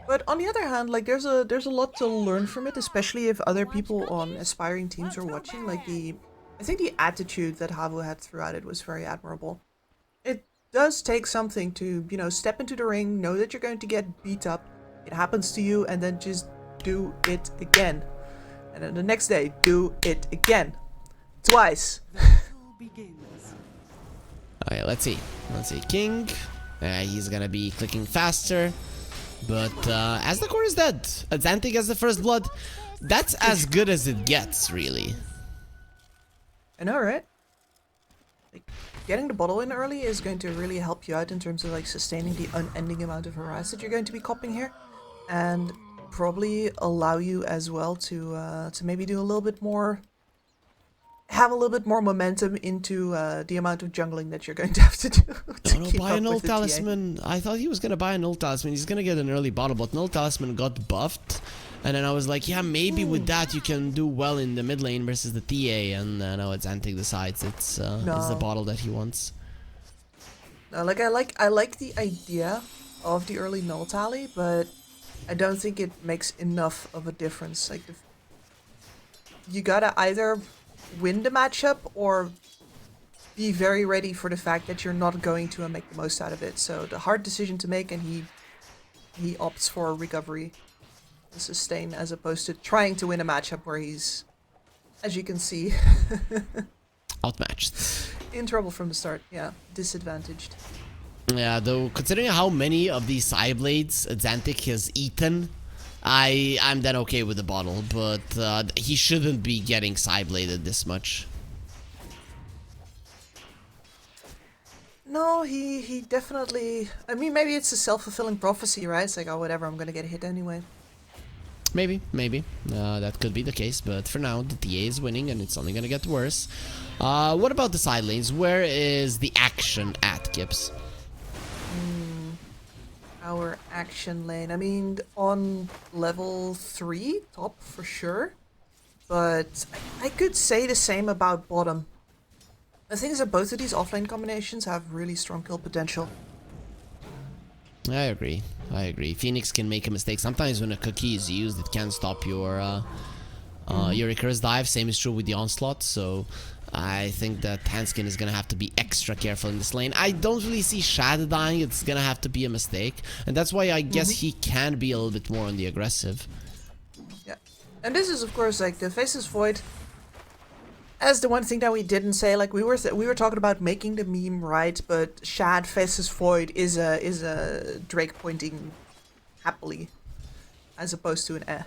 But on the other hand, like there's a lot to learn from it, especially if other people on aspiring teams are watching. Like I think the attitude that Havu had throughout it was very admirable. It does take something to, you know, step into the ring, know that you're going to get beat up, it happens to you, and then just do it again. And then the next day, do it again. Twice. Okay, let's see. King. He's gonna be clicking faster. But as the core is dead, Xantic has the first blood. That's as good as it gets, really. I know, right? Like, getting the bottle in early is going to really help you out in terms of like sustaining the unending amount of harass that you're going to be copping here, and probably allow you as well to maybe do a little bit more, have a little bit more momentum into the amount of jungling that you're going to have to do. No, buy an old talisman. I thought he was gonna buy an old talisman. He's gonna get an early bottle, but an old talisman got buffed. And then I was like, yeah, maybe with that you can do well in the mid lane versus the TA. And now it's Xantic decides it's the bottle that he wants. No, like I like the idea of the early null tally, but I don't think it makes enough of a difference. Like you gotta either win the matchup or be very ready for the fact that you're not going to make the most out of it. So the hard decision to make, and he opts for recovery. Sustain as opposed to trying to win a matchup where he's, as you can see, outmatched, in trouble from the start. Yeah, disadvantaged. Yeah, though considering how many of these Psyblades Xantic has eaten, I'm then okay with the bottle, but he shouldn't be getting Psybladed this much. No, he definitely. I mean, maybe it's a self-fulfilling prophecy, right? It's like, oh, whatever, I'm gonna get hit anyway. Maybe. That could be the case, but for now, the TA is winning, and it's only gonna get worse. What about the side lanes? Where is the action at, Gibbs? Our action lane. I mean, on level 3, top for sure. But I could say the same about bottom. The thing is that both of these offlane combinations have really strong kill potential. I agree. Phoenix can make a mistake. Sometimes when a cookie is used, it can stop your recurse dive. Same is true with the onslaught. So I think that Hanskin is gonna have to be extra careful in this lane. I don't really see Shadow dying. It's gonna have to be a mistake, and that's why I guess he can be a little bit more on the aggressive. Yeah, and this is of course like the Faceless Void as the one thing that we didn't say, like we were talking about making the meme right, but Shad faces Void is a Drake pointing happily, as opposed to an eh.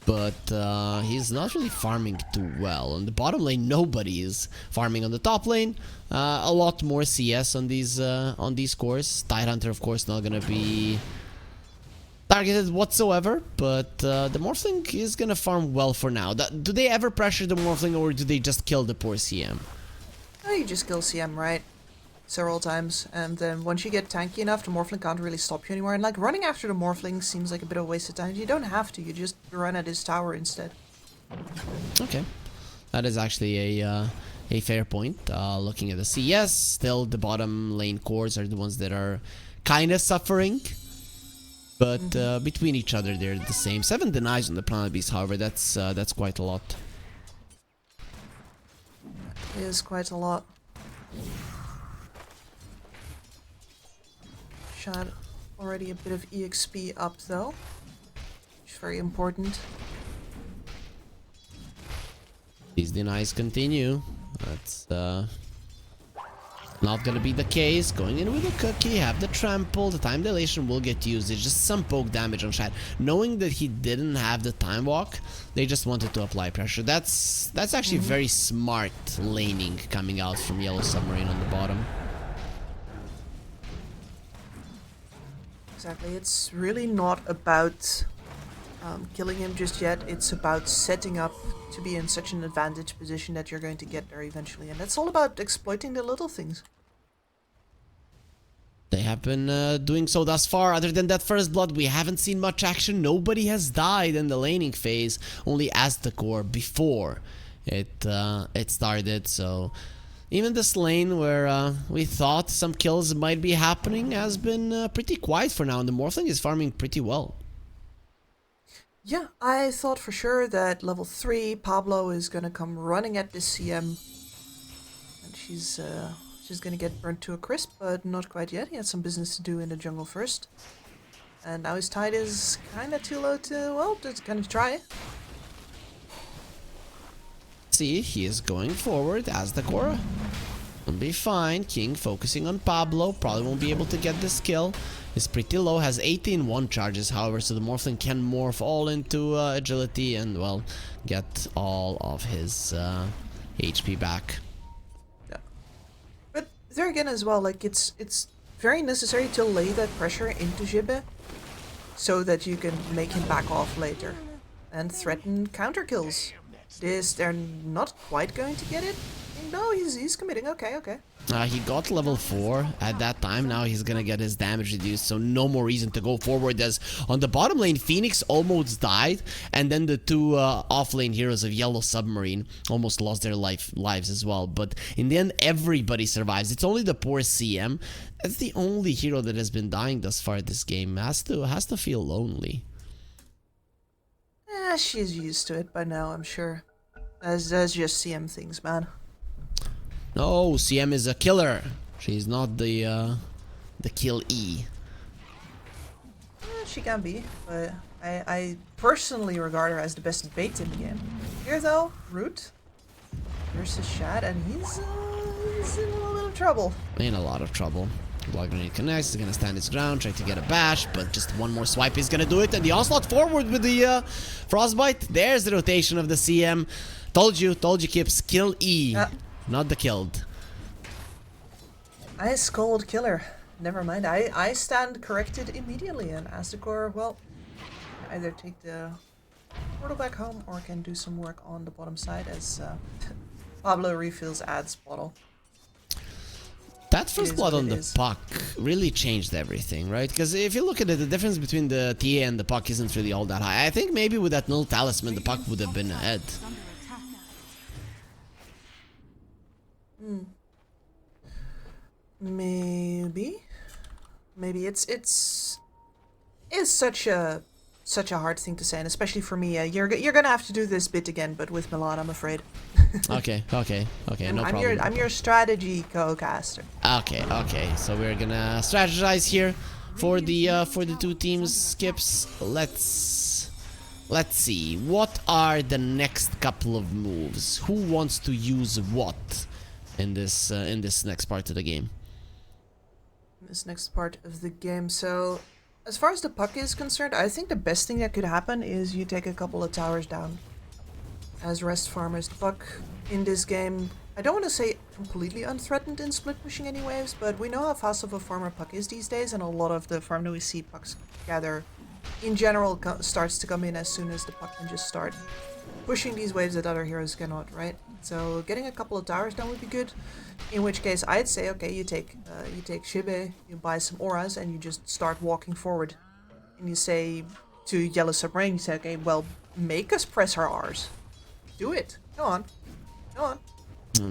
But he's not really farming too well. On the bottom lane, nobody is farming. On the top lane, a lot more CS on these cores. Tidehunter, of course, not gonna be targeted whatsoever, but the Morphling is gonna farm well for now. Do they ever pressure the Morphling, or do they just kill the poor CM? Oh, you just kill CM, right? Several times, and then once you get tanky enough, the Morphling can't really stop you anymore. And like running after the Morphling seems like a bit of a waste of time. You don't have to. You just run at his tower instead. Okay, that is actually a fair point. Looking at the CS, still the bottom lane cores are the ones that are kind of suffering. But between each other, they're the same. 7 denies on the Planet Beast, however, that's quite a lot. It is quite a lot. Shad already a bit of EXP up though, which is very important. These denies continue. That's not gonna be the case. Going in with a cookie, have the trample, the time dilation will get used. It's just some poke damage on Shad. Knowing that he didn't have the time walk, they just wanted to apply pressure. That's actually very smart laning coming out from Yellow Submarine on the bottom. Exactly, it's really not about killing him just yet. It's about setting up to be in such an advantage position that you're going to get there eventually. And that's all about exploiting the little things. They have been doing so thus far. Other than that first blood, we haven't seen much action. Nobody has died in the laning phase. Only Aztecor before it started. So even this lane where we thought some kills might be happening has been pretty quiet for now. And the Morphling is farming pretty well. Yeah, I thought for sure that level 3 Pablo is gonna come running at this CM. And she's gonna get burnt to a crisp, but not quite yet. He had some business to do in the jungle first. And now his tide is kinda too low to, well, just gonna try. See, he is going forward as the Cora. Will be fine. King focusing on Pablo. Probably won't be able to get this kill. Is pretty low, has 18 1 charges, however, so the Morphling can morph all into agility and, well, get all of his HP back. Yeah. But there again as well, like, it's very necessary to lay that pressure into Jibbe so that you can make him back off later and threaten counter kills. They're not quite going to get it. No, he's committing. Okay. He got level 4 at that time. Now he's gonna get his damage reduced, so no more reason to go forward. As on the bottom lane, Phoenix almost died, and then the two off-lane heroes of Yellow Submarine almost lost their lives as well. But in the end, everybody survives. It's only the poor CM. That's the only hero that has been dying thus far this game. Has to feel lonely. She's used to it by now, I'm sure. As just CM things, man. No, CM is a killer. She's not the kill E. She can be, but I personally regard her as the best bait in the game. Here though, Root versus Shad, and he's in a little bit of trouble. In a lot of trouble. Block Grenade connects, he's gonna stand his ground, try to get a bash, but just one more swipe is gonna do it, and the onslaught forward with the frostbite. There's the rotation of the CM. Told you, Kips, kill E, not the killed. I scold killer. Never mind, I stand corrected immediately, and Aztecor, well, either take the portal back home or can do some work on the bottom side as Pablo refills Ad's bottle. That first blood on the puck really changed everything, right? Because if you look at it, the difference between the TA and the puck isn't really all that high. I think maybe with that null talisman, the puck would have been ahead. Maybe it's such a hard thing to say, and especially for me. You're gonna have to do this bit again, but with Milan, I'm afraid. Okay, no problem. I'm your strategy co-caster. Okay. So we're gonna strategize here for the two teams. Skips. Let's let's see. What are the next couple of moves? Who wants to use what in this next part of the game? This next part of the game. So, as far as the puck is concerned, I think the best thing that could happen is you take a couple of towers down as rest farmers. The puck in this game, I don't want to say completely unthreatened in split pushing anyways, but we know how fast of a farmer puck is these days, and a lot of the farm that we see pucks gather in general starts to come in as soon as the puck can just start pushing these waves that other heroes cannot, right? So getting a couple of towers down would be good. In which case, I'd say, okay, you take Shibe, you buy some auras, and you just start walking forward. And you say to Yellow Submarine, you say, okay, well, make us press our R's. Do it. Go on. Go on.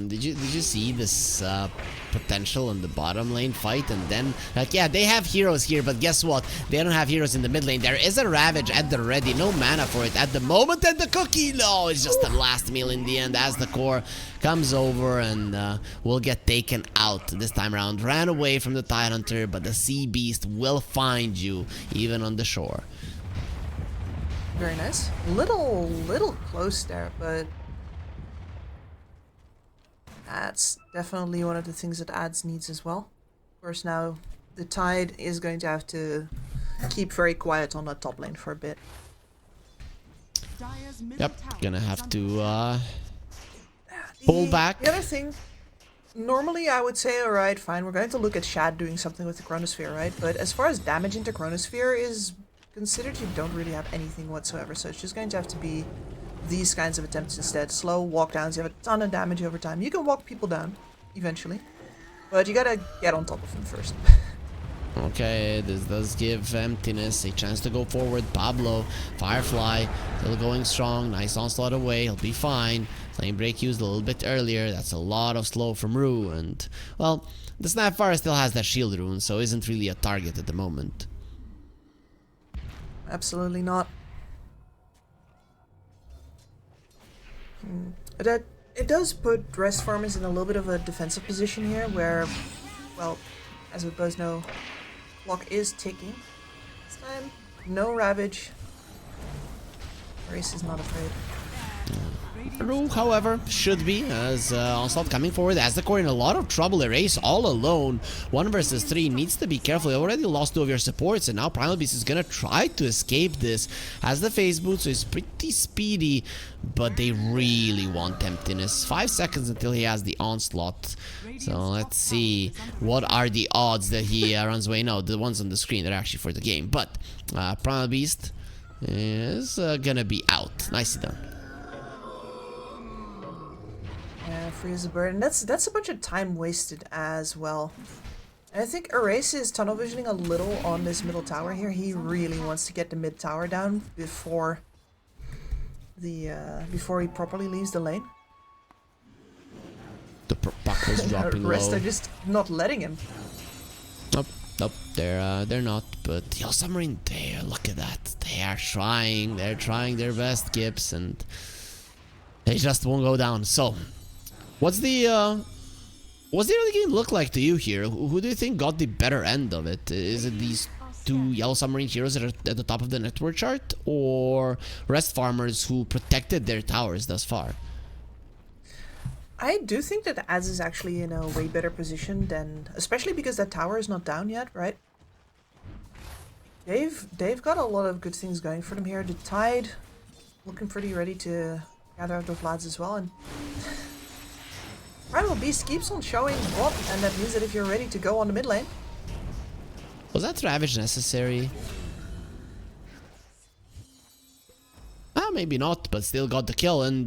Did you see this potential in the bottom lane fight? And then, like, yeah, they have heroes here, but guess what? They don't have heroes in the mid lane. There is a Ravage at the ready, no mana for it at the moment, and the cookie, no, it's just the last meal in the end as the core comes over and will get taken out this time around. Ran away from the Tidehunter, but the Sea Beast will find you, even on the shore. Very nice. Little close there, but that's definitely one of the things that adds needs as well. Of course, now the Tide is going to have to keep very quiet on that top lane for a bit. Yep, gonna have to pull back. The other thing, normally I would say, alright, fine, we're going to look at Shad doing something with the Chronosphere, right? But as far as damage into Chronosphere is considered, you don't really have anything whatsoever, so it's just going to have to be these kinds of attempts instead. Slow walk downs, you have a ton of damage over time. You can walk people down, eventually, but you gotta get on top of them first. Okay, this does give Emptiness a chance to go forward. Pablo, Firefly, still going strong. Nice onslaught away, he'll be fine. Flame Break used a little bit earlier. That's a lot of slow from Rue, and, well, the Snapfire still has that shield rune, so isn't really a target at the moment. Absolutely not. That it does put rest farmers in a little bit of a defensive position here, where, well, as we both know, clock is ticking. This time, no Ravage. Race is not afraid. Rue, however, should be, as Onslaught coming forward, as the core in a lot of trouble. Erase all alone, 1 versus 3, needs to be careful. You already lost 2 of your supports, and now Primal Beast is gonna try to escape this. Has the phase boot, so he's pretty speedy, but they really want Emptiness. 5 seconds until he has the Onslaught. So let's see, what are the odds that he runs away? No, the ones on the screen, they're actually for the game, but Primal Beast is gonna be out. Nicely done. Yeah, free as a bird, and that's a bunch of time wasted as well. And I think Erase is tunnel visioning a little on this middle tower here. He really wants to get the mid tower down before before he properly leaves the lane. The puck was dropping The rest low. are just not letting him. Nope, they're not. But yo, Submarine, there, look at that. They are trying. They're trying their best, Gibbs, and they just won't go down. So, what's the early game look like to you here? Who do you think got the better end of it? Is it these 2 Yellow Submarine heroes that are at the top of the network chart, or rest farmers who protected their towers thus far? I do think that Az is actually in a way better position than, especially because that tower is not down yet, right? They've got a lot of good things going for them here. The Tide looking pretty ready to gather out those lads as well, and Primal Beast keeps on showing up, and that means that if you're ready to go on the mid lane. Was that Ravage necessary? Maybe not, but still got the kill, and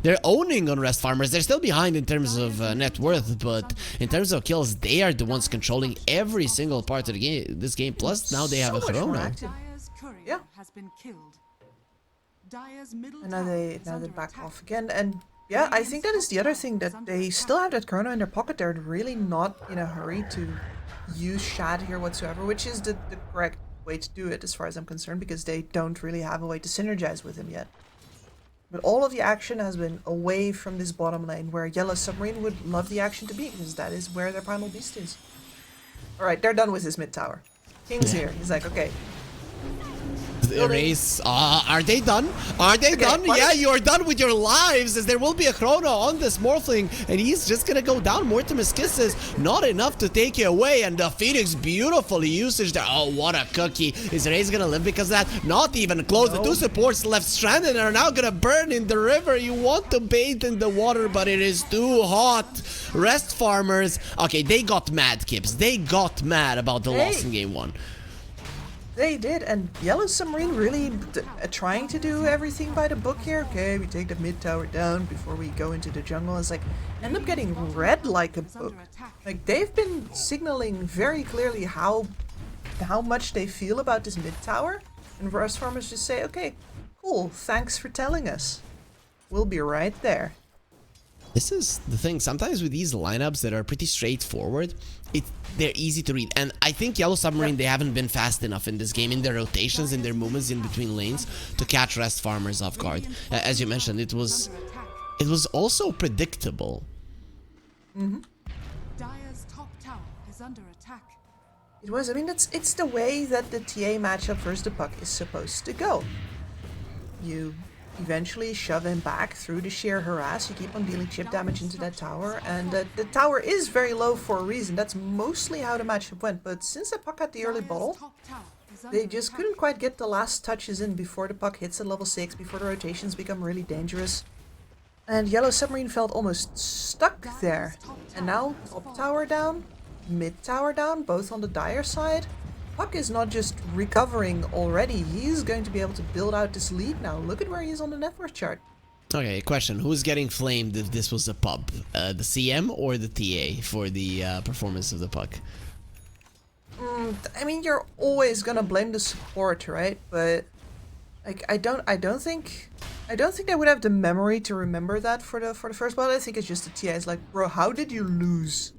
they're owning on rest farmers. They're still behind in terms of net worth, but in terms of kills, they are the ones controlling every single part of the game. This game, plus now they have a Corona. Yeah. And now they back off again, and yeah, I think that is the other thing, that they still have that Corona in their pocket. They're really not in a hurry to use Shad here whatsoever, which is the correct way to do it as far as I'm concerned, because they don't really have a way to synergize with him yet. But all of the action has been away from this bottom lane, where Yellow Submarine would love the action to be, because that is where their Primal Beast is. Alright, they're done with his mid tower. King's here. He's like, okay. Erase. Are they done? Are they done? Yeah, you're done with your lives, as there will be a chrono on this Morphling, and he's just gonna go down. Mortimer's Kisses, not enough to take you away, and the Phoenix beautifully usage there. Oh, what a cookie. Is Erase gonna live because of that? Not even close. The two supports left stranded and are now gonna burn in the river. You want to bathe in the water, but it is too hot. Rest farmers. Okay, they got mad, Kips. They got mad about the loss in game 1. They did, and Yellow Submarine really trying to do everything by the book here. Okay, we take the mid tower down before we go into the jungle. It's like, end up getting read like a book. Like, they've been signaling very clearly how much they feel about this mid tower, and Rust Farmers just say, okay, cool, thanks for telling us. We'll be right there. This is the thing, sometimes with these lineups that are pretty straightforward, they're easy to read. And I think Yellow Submarine, they haven't been fast enough in this game, in their rotations, in their movements in between lanes, to catch Rest Farmers off guard. As you mentioned, it was also predictable. Dire's top tower is under attack. It was, I mean, it's the way that the TA matchup versus the puck is supposed to go. You eventually shove him back through the sheer harass. You keep on dealing chip damage into that tower, and the tower is very low for a reason. That's mostly how the matchup went, but since the puck had the early bottle, they just couldn't quite get the last touches in before the puck hits at level 6, before the rotations become really dangerous. And Yellow Submarine felt almost stuck there. And now top tower down, mid tower down, both on the Dire side. Puck is not just recovering already, he's going to be able to build out this lead now. Look at where he is on the net worth chart. Okay, question. Who's getting flamed if this was a pub? The CM or the TA for the performance of the puck? I mean, you're always gonna blame the support, right? But like, I don't think they would have the memory to remember that for the first blood. I think it's just the TA. It's like, bro, how did you lose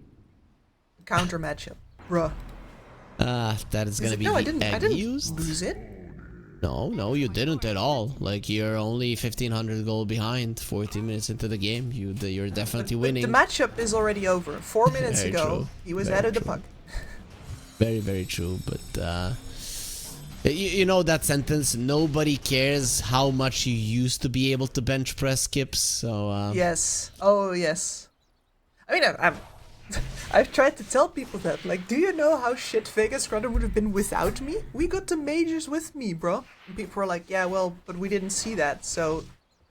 the counter matchup, bro? That is gonna be no, the I didn't used. lose it. No, you didn't at all. Like, you're only 1,500 goal behind 40 minutes into the game. You're definitely winning. The matchup is already over. 4 minutes Very ago, true. he was Very ahead of the true. puck. Very, very true. But you know that sentence, nobody cares how much you used to be able to bench press, Kips. So Yes. Oh, yes. I mean, I've tried to tell people that. Like, do you know how shit Vegas Scrudder would have been without me? We got the majors with me, bro. And people were like, yeah, well, but we didn't see that, so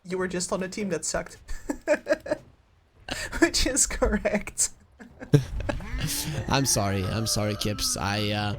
you were just on a team that sucked. Which is correct. I'm sorry, Kips. I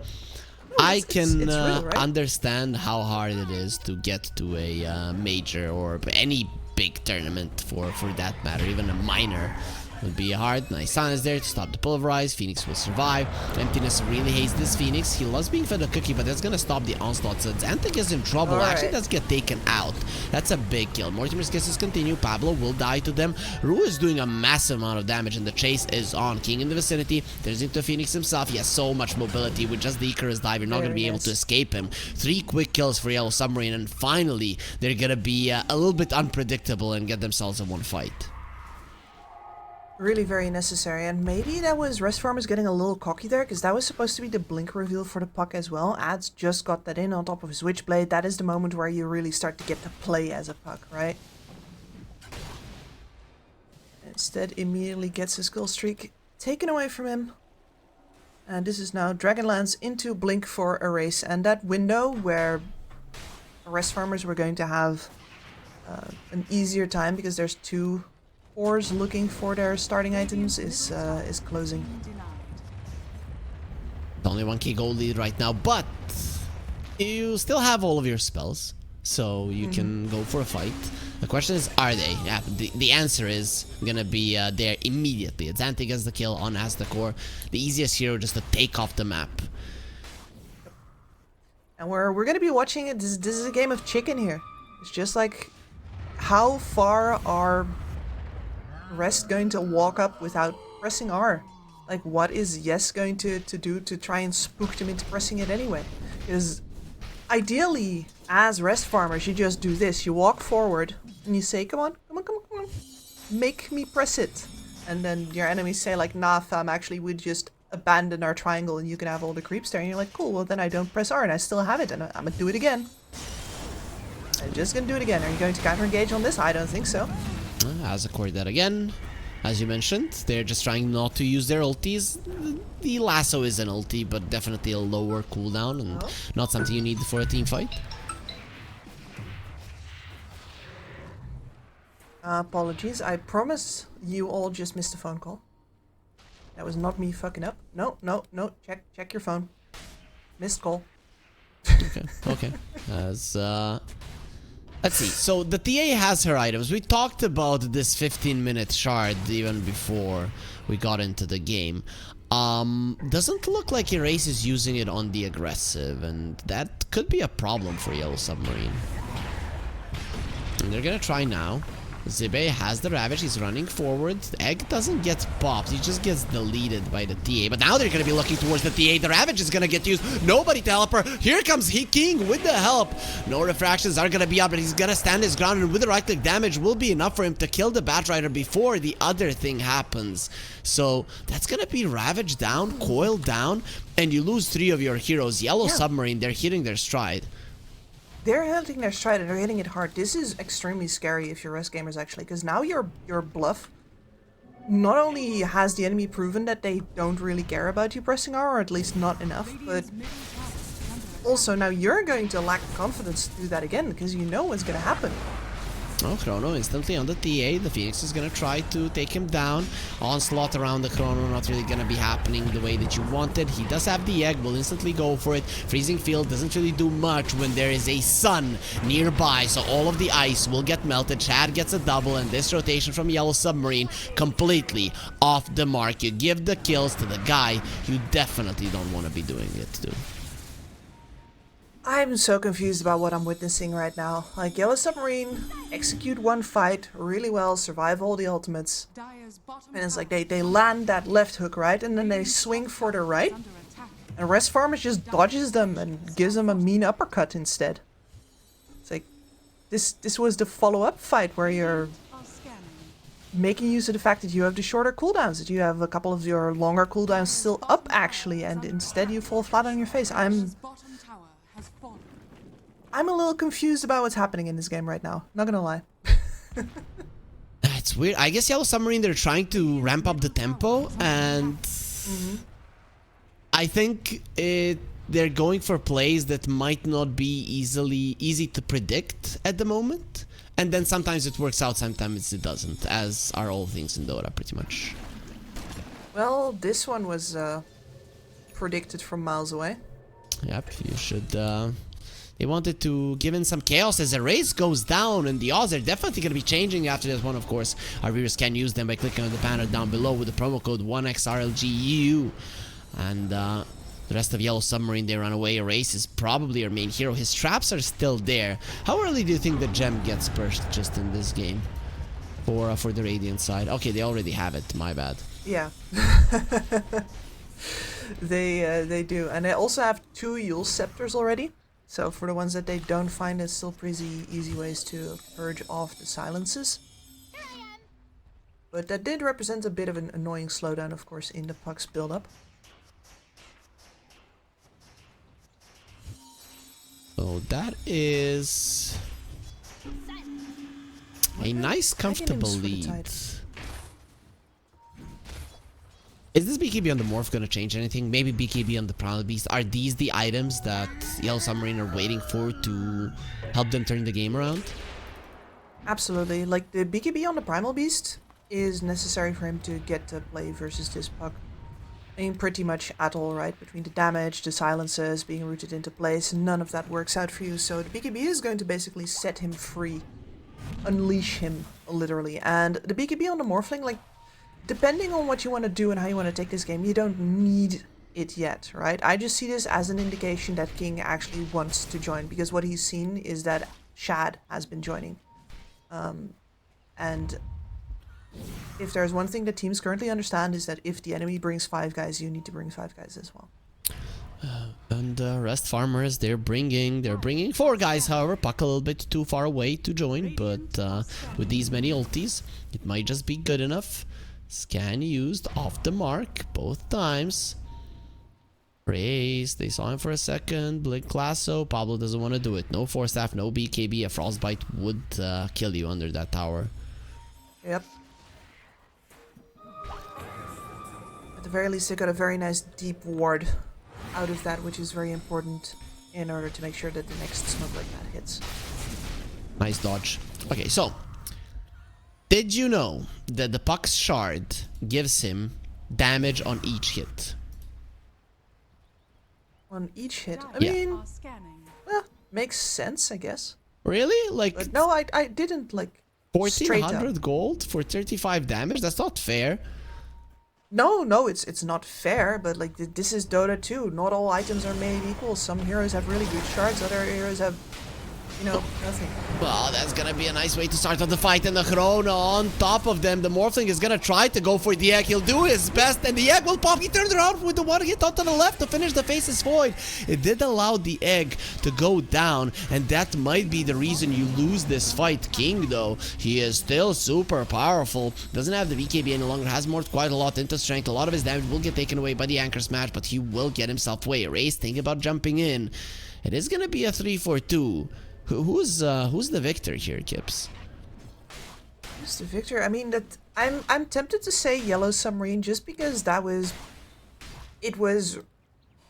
can it's real, right? understand how hard it is to get to a major or any big tournament for that matter, even a minor. Would be hard. Nice Sun is there to stop the pulverize. Phoenix will survive. Emptiness really hates this Phoenix. He loves being fed a cookie, but that's gonna stop the onslaught. So Xanthic is in trouble. Actually, let's get taken out. That's a big kill. Mortimer's kisses continue. Pablo will die to them. Ru is doing a massive amount of damage, and the chase is on. King in the vicinity. There's into Phoenix himself. He has so much mobility. With just the Icarus dive, you're not gonna be able to escape him. 3 quick kills for Yellow Submarine, and finally, they're gonna be a little bit unpredictable and get themselves in one fight. Really very necessary, and maybe that was Rest Farmers getting a little cocky there, because that was supposed to be the blink reveal for the puck as well. Ads just got that in on top of his Witchblade. That is the moment where you really start to get to play as a puck, right? Instead, immediately gets his kill streak taken away from him. And this is now Dragonlance into blink for Erase, and that window where Rest Farmers were going to have an easier time because there's 2 cores looking for their starting items is closing. Only 1k gold lead right now, but you still have all of your spells, so you can go for a fight. The question is, are they? Yeah, the answer is gonna be there immediately. Xanthic gets the kill on Aztecor, the easiest hero just to take off the map. And we're gonna be watching it. This is a game of chicken here. It's just like, how far are Rest going to walk up without pressing R? Like, what is Yes going to do to try and spook them into pressing it anyway? Because ideally, as Rest Farmers, you just do this. You walk forward and you say, come on, make me press it. And then your enemies say like, nah fam, actually we just abandon our triangle and you can have all the creeps there. And you're like, cool, well then I don't press R and I still have it and I'm gonna do it again. I'm just gonna do it again. Are you going to counter engage on this? I don't think so. As accord that again. As you mentioned, they're just trying not to use their ultis. The lasso is an ulti, but definitely a lower cooldown and not something you need for a team fight. Apologies. I promise you all just missed a phone call. That was not me fucking up. No. Check your phone. Missed call. Okay. As let's see. So the TA has her items. We talked about this 15-minute shard even before we got into the game. Doesn't look like Erase is using it on the aggressive, and that could be a problem for Yellow Submarine. And they're gonna try now. Zibe has the Ravage, he's running forward. The egg doesn't get popped, he just gets deleted by the TA. But now they're going to be looking towards the TA. The Ravage is going to get used. Nobody to help her. Here comes King with the help. No refractions are going to be up, but he's going to stand his ground. And with the right-click damage will be enough for him to kill the Batrider before the other thing happens. So that's going to be Ravage down, Coil down, and you lose 3 of your heroes. Yellow Submarine, they're hitting their stride. They're hitting their stride and they're hitting it hard. This is extremely scary if you're Rest Gamers, actually, because now your bluff not only has the enemy proven that they don't really care about you pressing R, or at least not enough, but also now you're going to lack the confidence to do that again because you know what's going to happen. Oh, Chrono instantly on the TA. The Phoenix is going to try to take him down. Onslaught around the Chrono, not really going to be happening the way that you wanted. He does have the egg, will instantly go for it. Freezing Field doesn't really do much when there is a sun nearby, so all of the ice will get melted. Chad gets a double, and this rotation from Yellow Submarine completely off the mark. You give the kills to the guy you definitely don't want to be doing it to. I'm so confused about what I'm witnessing right now. Like, Yellow Submarine execute one fight really well, survive all the ultimates, and it's like they land that left hook, right? And then they swing for the right, and Rest Farmers just dodges them and gives them a mean uppercut instead. It's like, this was the follow-up fight where you're making use of the fact that you have the shorter cooldowns, that you have a couple of your longer cooldowns still up, actually, and instead you fall flat on your face. I'm a little confused about what's happening in this game right now. Not gonna lie. It's weird. I guess Yellow Submarine, they're trying to ramp up the tempo, and I think they're going for plays that might not be easy to predict at the moment. And then sometimes it works out, sometimes it doesn't, as are all things in Dota, pretty much. Well, this one was predicted from miles away. Yep, you should... They wanted to give in some chaos as the race goes down, and the odds are definitely going to be changing after this one, of course. Our viewers can use them by clicking on the banner down below with the promo code 1XRLGU. And the rest of Yellow Submarine, they run away. Erase is probably our main hero. His traps are still there. How early do you think the gem gets burst just in this game? For the Radiant side? Okay, they already have it. My bad. Yeah. They do. And they also have 2 Yule Scepters already. So for the ones that they don't find, there's still pretty easy ways to purge off the silences. But that did represent a bit of an annoying slowdown, of course, in the Puck's build-up. So that is a nice, comfortable lead. Is this BKB on the Morph going to change anything? Maybe BKB on the Primal Beast. Are these the items that Yellow Submarine are waiting for to help them turn the game around? Absolutely. Like, the BKB on the Primal Beast is necessary for him to get to play versus this Puck. I mean, pretty much at all, right? Between the damage, the silences, being rooted into place, none of that works out for you. So the BKB is going to basically set him free. Unleash him, literally. And the BKB on the Morphling, like, depending on what you want to do and how you want to take this game, you don't need it yet, right? I just see this as an indication that King actually wants to join, because what he's seen is that Shad has been joining. And if there's one thing that teams currently understand is that if the enemy brings 5 guys, you need to bring 5 guys as well. And Rest Farmers, they're bringing 4 guys, however. Puck a little bit too far away to join, but with these many ultis, it might just be good enough. Scan used off the mark both times. Race, they saw him for a second. Blink Lasso, Pablo doesn't want to do it. No Force Staff, no BKB. A Frostbite would kill you under that tower. Yep. At the very least, they got a very nice deep ward out of that, which is very important in order to make sure that the next smoke like that hits. Nice dodge. Okay, so did you know that the Puck's shard gives him damage on each hit? On each hit? I Yeah. mean, well, makes sense, I guess. Really? Like, But no, I didn't, like, straight up. 1400 gold for 35 damage? That's not fair. No, it's not fair, but like this is Dota 2. Not all items are made equal. Some heroes have really good shards, other heroes have, you know, nothing. Well, that's gonna be a nice way to start off the fight, and the Corona on top of them. The Morphling is gonna try to go for the egg. He'll do his best, and the egg will pop. He turned around with the one hit out to the left to finish the Faceless Void. It did allow the egg to go down, and that might be the reason you lose this fight. King, though, he is still super powerful. Doesn't have the BKB any longer, has more quite a lot into strength. A lot of his damage will get taken away by the Anchor Smash, but he will get himself away. Race, think about jumping in. It is gonna be a 3-4-2. Who's the victor here, Kips? Who's the victor? I mean, that I'm tempted to say Yellow Submarine just because it was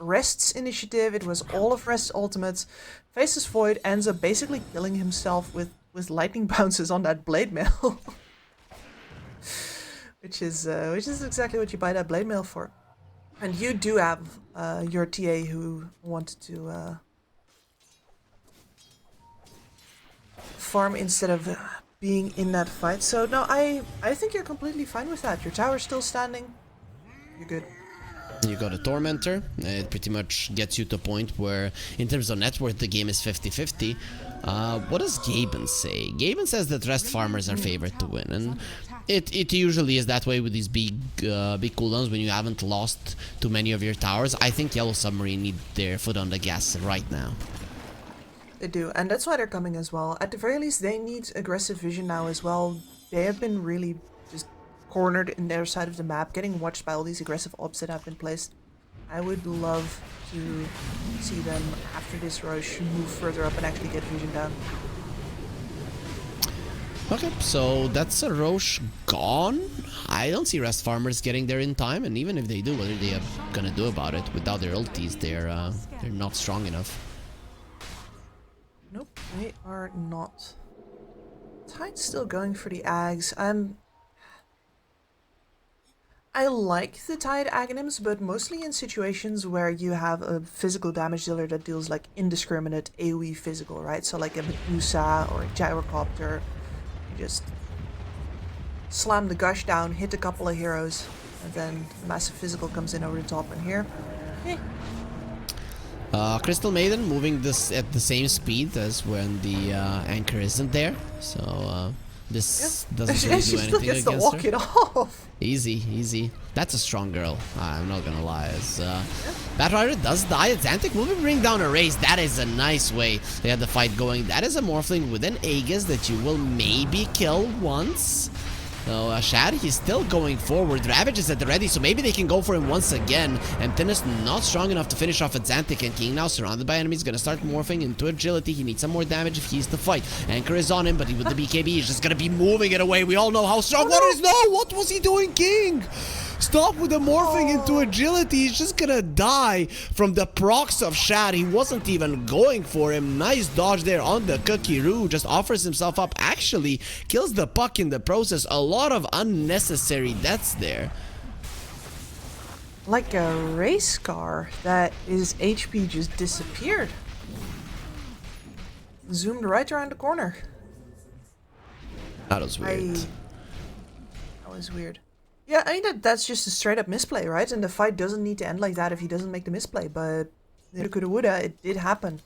Rest's initiative. It was all of Rest's ultimates. Faceless Void ends up basically killing himself with lightning bounces on that blade mail, which is exactly what you buy that blade mail for. And you do have your TA who wanted to farm instead of being in that fight. So no, I think you're completely fine with that. Your tower's still standing. You're good. You got a Tormentor. It pretty much gets you to a point where, in terms of net worth, the game is 50-50. What does Gaben say? Gaben says that rest farmers are favored to win, and it usually is that way with these big cooldowns when you haven't lost too many of your towers. I think Yellow Submarine need their foot on the gas right now. They do, and that's why they're coming as well. At the very least, they need aggressive vision now as well. They have been really just cornered in their side of the map, getting watched by all these aggressive ops that have been placed. I would love to see them, after this rush, move further up and actually get vision down. Okay, so that's a Roche gone. I don't see rest farmers getting there in time, and even if they do, what are they gonna do about it? Without their ultis, they're not strong enough. Nope, they are not. Tide's still going for the Ags. I like the Tide Aghanims, but mostly in situations where you have a physical damage dealer that deals like indiscriminate AoE physical, right? So like a Medusa or a Gyrocopter. You just slam the gush down, hit a couple of heroes, and then massive physical comes in over the top. And here, Crystal Maiden moving this at the same speed as when the anchor isn't there, so this doesn't really do anything against her. Walk it off. Easy. That's a strong girl. I'm not gonna lie. As Batrider does die, Xantic will bring down a race. That is a nice way they had the fight going. That is a Morphling with an Aegis that you will maybe kill once. So Shad, he's still going forward. Ravage is at the ready, so maybe they can go for him once again. And Tennis not strong enough to finish off at Xantic, and King now surrounded by enemies, gonna start morphing into agility. He needs some more damage if he's to fight. Anchor is on him, but with the BKB, he's just gonna be moving it away. We all know how strong Water is. No, what was he doing, King? Stop with the morphing into agility. He's just gonna die from the procs of Shad. He wasn't even going for him. Nice dodge there on the Cookie Roo. Just offers himself up. Actually kills the Puck in the process. A lot of unnecessary deaths there. Like a race car that his HP just disappeared. Zoomed right around the corner. That was weird. That was weird. Yeah, I mean, that's just a straight up misplay, right? And the fight doesn't need to end like that if he doesn't make the misplay, but coulda, woulda, it did happen.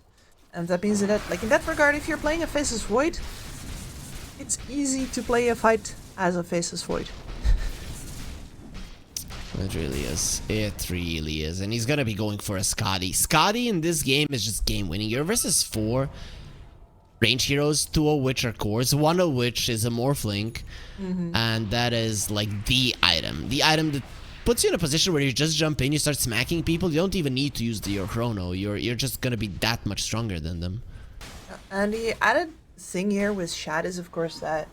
And that means that, like, in that regard, if you're playing a Faceless Void, it's easy to play a fight as a Faceless Void. It really is. It really is. And he's gonna be going for a Scotty. Scotty in this game is just game winning. You're versus 4 range heroes, 2 of which are cores, 1 of which is a Morphling. And that is like the item. The item that puts you in a position where you just jump in, you start smacking people. You don't even need to use your chrono. You're just gonna be that much stronger than them. And the added thing here with Shad is, of course, that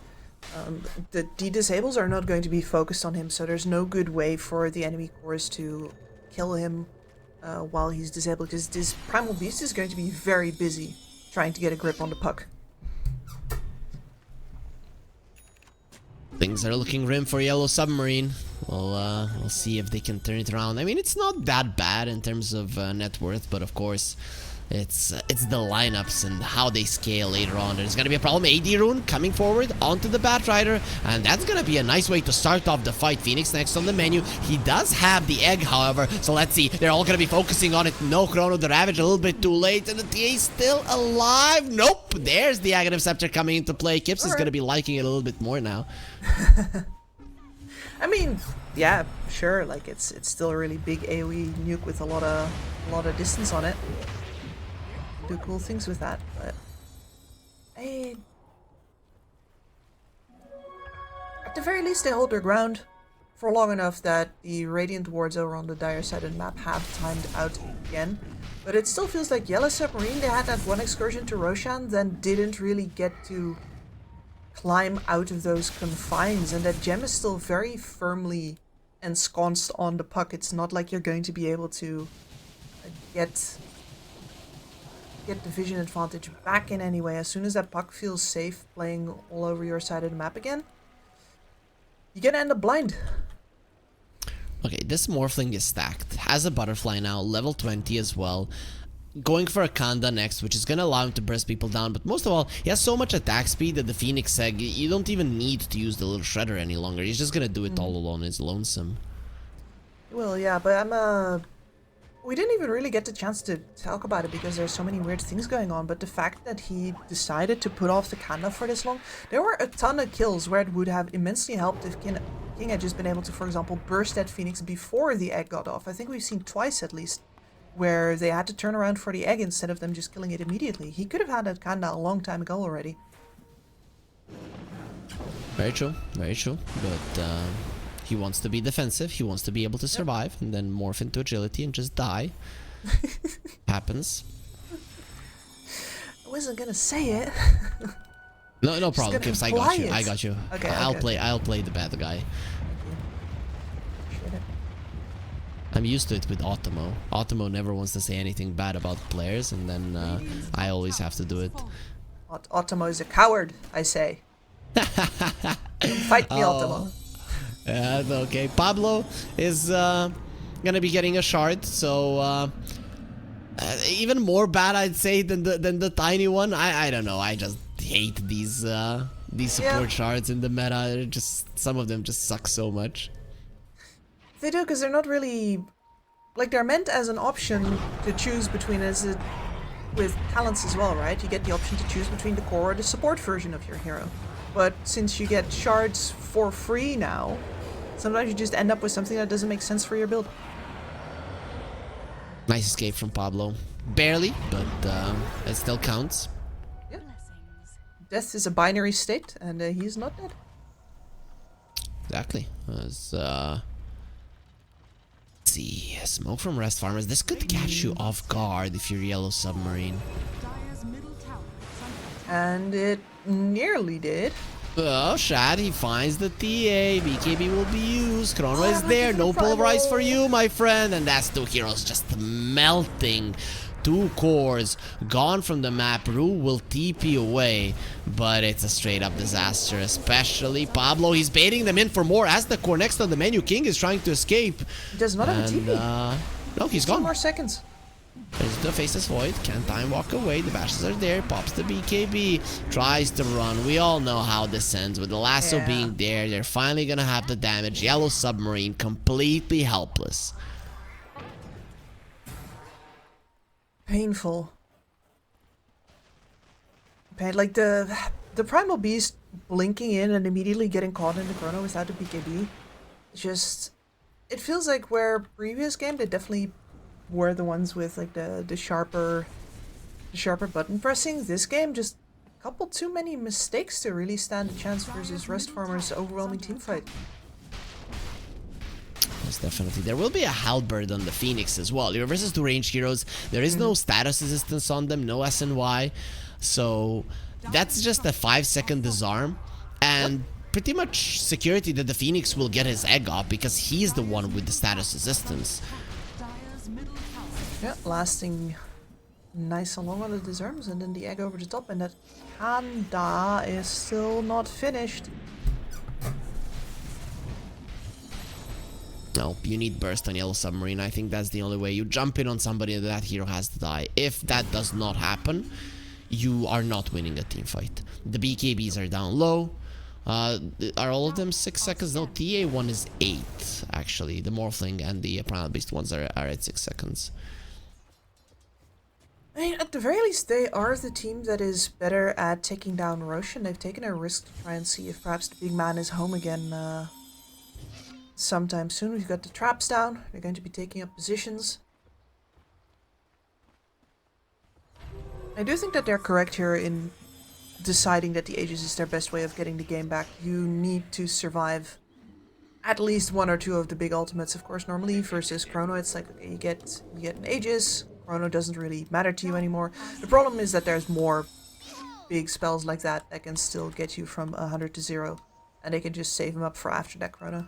the disables are not going to be focused on him, so there's no good way for the enemy cores to kill him while he's disabled, because this Primal Beast is going to be very busy trying to get a grip on the puck. Things are looking grim for Yellow Submarine. We'll see if they can turn it around. I mean, it's not that bad in terms of net worth, but of course, it's the lineups and how they scale later on. There's gonna be a problem. AD Rune coming forward onto the Batrider, and that's gonna be a nice way to start off the fight. Phoenix next on the menu. He does have the egg, however, so let's see. They're all gonna be focusing on it. No chrono, the Ravage a little bit too late, and the TA still alive. Nope, there's the Aghanim Scepter coming into play. Kips is gonna be liking it a little bit more now. I mean, yeah, sure, like it's still a really big AoE nuke with a lot of distance on it. Do cool things with that, but at the very least they hold their ground for long enough that the Radiant wards over on the dire side of the map have timed out again. But it still feels like Yellow Submarine, they had that one excursion to Roshan, then didn't really get to climb out of those confines, and that gem is still very firmly ensconced on the puck. It's not like you're going to be able to get the vision advantage back in any way. As soon as that puck feels safe playing all over your side of the map again, you're gonna end up blind. Okay, this Morphling is stacked. Has a Butterfly now, level 20 as well. Going for a Kanda next, which is gonna allow him to burst people down, but most of all, he has so much attack speed that the Phoenix Egg, you don't even need to use the little Shredder any longer. He's just gonna do it all alone. It's lonesome. Well, yeah, but we didn't even really get the chance to talk about it because there's so many weird things going on, but the fact that he decided to put off the Kanda for this long, there were a ton of kills where it would have immensely helped if King had just been able to, for example, burst that Phoenix before the egg got off. I think we've seen twice at least where they had to turn around for the egg instead of them just killing it immediately. He could have had that Kanda a long time ago already. Very true, but he wants to be defensive, he wants to be able to survive, and then morph into agility and just die. Happens. I wasn't gonna say it. No problem, Kips, I got you. Okay, I'll play the bad guy. I'm used to it with Automo. Automo never wants to say anything bad about players, and then I always have to do it. Automo is a coward, I say. Fight me, Automo. Okay, Pablo is gonna be getting a shard, so even more bad, I'd say, than the tiny one. I don't know. I just hate these support shards in the meta. Some of them just suck so much. They do, because they're not really like, they're meant as an option to choose between, with talents as well, right? You get the option to choose between the core or the support version of your hero. But since you get shards for free now, sometimes you just end up with something that doesn't make sense for your build. Nice escape from Pablo. Barely, but it still counts. Yep. Death is a binary state, and he's not dead. Exactly. Let's see. Smoke from Rest Farmers. This could catch you off guard if you're Yellow Submarine. And it nearly did. Oh, Shad, he finds the TA. BKB will be used. Chrono is there. No pulverize for you, my friend. And that's two heroes just melting. Two cores gone from the map. Rue will TP away, but it's a straight up disaster, especially Pablo. He's baiting them in for more as the core next on the menu. King is trying to escape. He does not have a TP. No, he's gone. 2 more seconds. There's the Faceless Void. Can't time walk away. The bashes are there. Pops the BKB. Tries to run. We all know how this ends. With the lasso being there, they're finally gonna have the damage. Yellow Submarine completely helpless. Painful. Like the Primal Beast blinking in and immediately getting caught in the chrono without the BKB. Just, it feels like where previous game they definitely were the ones with like the sharper button pressing. This game just a couple too many mistakes to really stand a chance versus Rust Farmer's overwhelming team fight. most definitely. There will be a halberd on the Phoenix as well. You're versus 2 ranged heroes. There is no status resistance on them, no SNY. So that's just a 5-second disarm. And pretty much security that the Phoenix will get his egg off because he's the one with the status resistance. Yeah, lasting nice and long on the disarms, and then the egg over the top, and that Panda is still not finished. No, you need burst on Yellow Submarine. I think that's the only way. You jump in on somebody and that hero has to die. If that does not happen, you are not winning a team fight. The BKBs are down low. Are all of them 6 seconds? No, TA1 is 8, actually. The Morphling and the Primal Beast ones are at 6 seconds. I mean, at the very least, they are the team that is better at taking down Roshan. They've taken a risk to try and see if perhaps the big man is home again sometime soon. We've got the traps down. They're going to be taking up positions. I do think that they're correct here in deciding that the Aegis is their best way of getting the game back. You need to survive at least 1 or 2 of the big ultimates. Of course, normally versus Chrono, it's like, okay, you get an Aegis. Chrono doesn't really matter to you anymore. The problem is that there's more big spells like that that can still get you from 100 to 0, and they can just save them up for after that Chrono.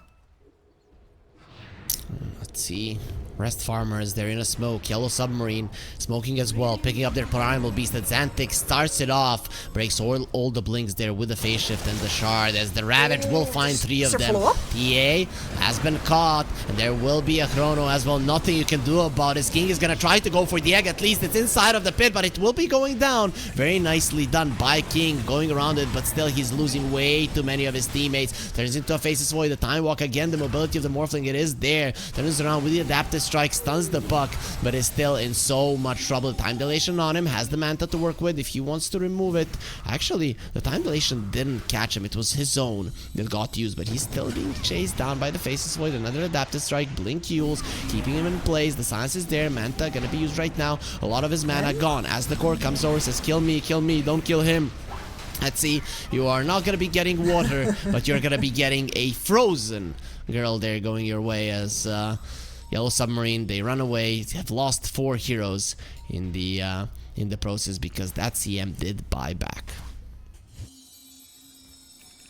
Let's see. Rest farmers, they're in a smoke. Yellow Submarine smoking as well, picking up their Primal Beast. That Xantic starts it off, breaks all the blinks there with the phase shift and the shard, as the Ravage will find 3 of them. TA has been caught, and there will be a Chrono as well. Nothing you can do about it. King is gonna try to go for the egg. At least it's inside of the pit, but it will be going down. Very nicely done by King, going around it, but still he's losing way too many of his teammates. Turns into a Faceless Void. The Time Walk again, the mobility of the Morphling, it is there. Turns around with the Adaptive Strike, stuns the puck, but is still in so much trouble. Time dilation on him, has the Manta to work with if he wants to remove it. Actually, the time dilation didn't catch him. It was his own that got used, but he's still being chased down by the Faceless Void. Another Adaptive Strike, Blink Yules, keeping him in place. The silence is there. Manta gonna be used right now. A lot of his mana gone as the core comes over, says, kill me, don't kill him. Let's see, you are not gonna be getting water, but you're gonna be getting a frozen girl there going your way as Yellow Submarine, they run away. They have lost 4 heroes in the process because that CM did buy back.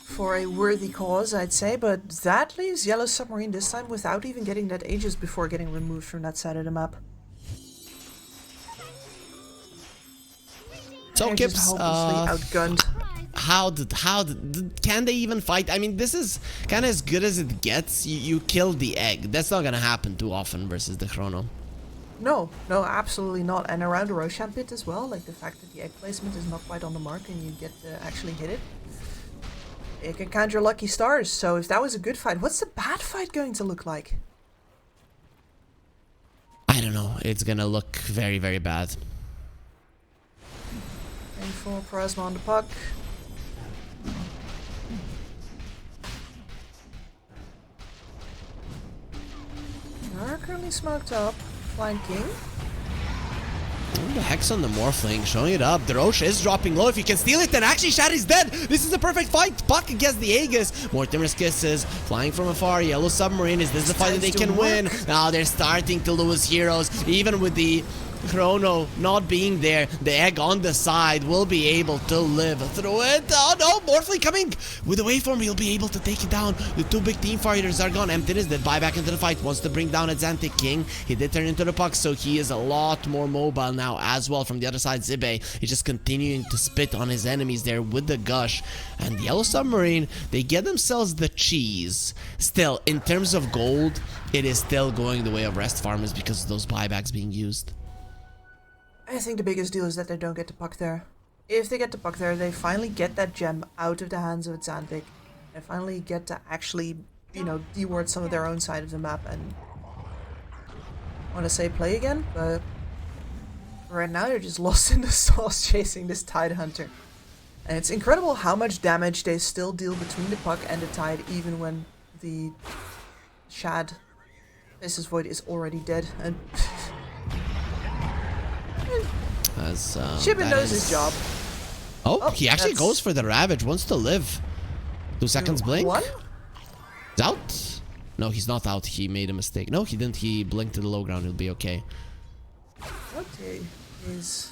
For a worthy cause, I'd say, but that leaves Yellow Submarine this time without even getting that Aegis before getting removed from that side of the map. So Kips, hopelessly outgunned. Can they even fight? I mean, this is kind of as good as it gets. You kill the egg. That's not gonna happen too often versus the Chrono. No, absolutely not. And around the Roshan pit as well, like the fact that the egg placement is not quite on the mark and you get to actually hit it. It can count your lucky stars. So if that was a good fight, what's the bad fight going to look like? I don't know. It's gonna look very, very bad. Painful Plasma on the puck. Are currently smoked up, flanking. The Hex on the Morphling, showing it up. The Roche is dropping low. If you can steal it, then actually Shad is dead. This is a perfect fight. Puck against the Aegis. More Timorous Kisses, flying from afar. Yellow Submarine, is this the fight that they can win? Now they're starting to lose heroes, even with the Chrono not being there. The egg on the side will be able to live through it. Oh no, Morphling coming with the waveform. He'll be able to take it down. The 2 big team fighters are gone. Emptiness that buy back into the fight, wants to bring down a Xantic King. He did turn into the puck, so he is a lot more mobile now as well. From the other side, Zibe is just continuing to spit on his enemies there with the gush. And the Yellow Submarine, they get themselves the cheese. Still, in terms of gold, it is still going the way of rest farmers because of those buybacks being used. I think the biggest deal is that they don't get the puck there. If they get the puck there, they finally get that gem out of the hands of Xantic. They finally get to actually, you know, deward some of their own side of the map and I want to say play again, but right now they're just lost in the sauce chasing this Tide Hunter. And it's incredible how much damage they still deal between the puck and the Tide, even when the Shad Faceless Void is already dead. And Shibin knows his job. Oh, he actually goes for the Ravage, wants to live. 2 seconds blink. One? It's out. No, he's not out. He made a mistake. No, he didn't. He blinked to the low ground. He'll be okay. Okay, is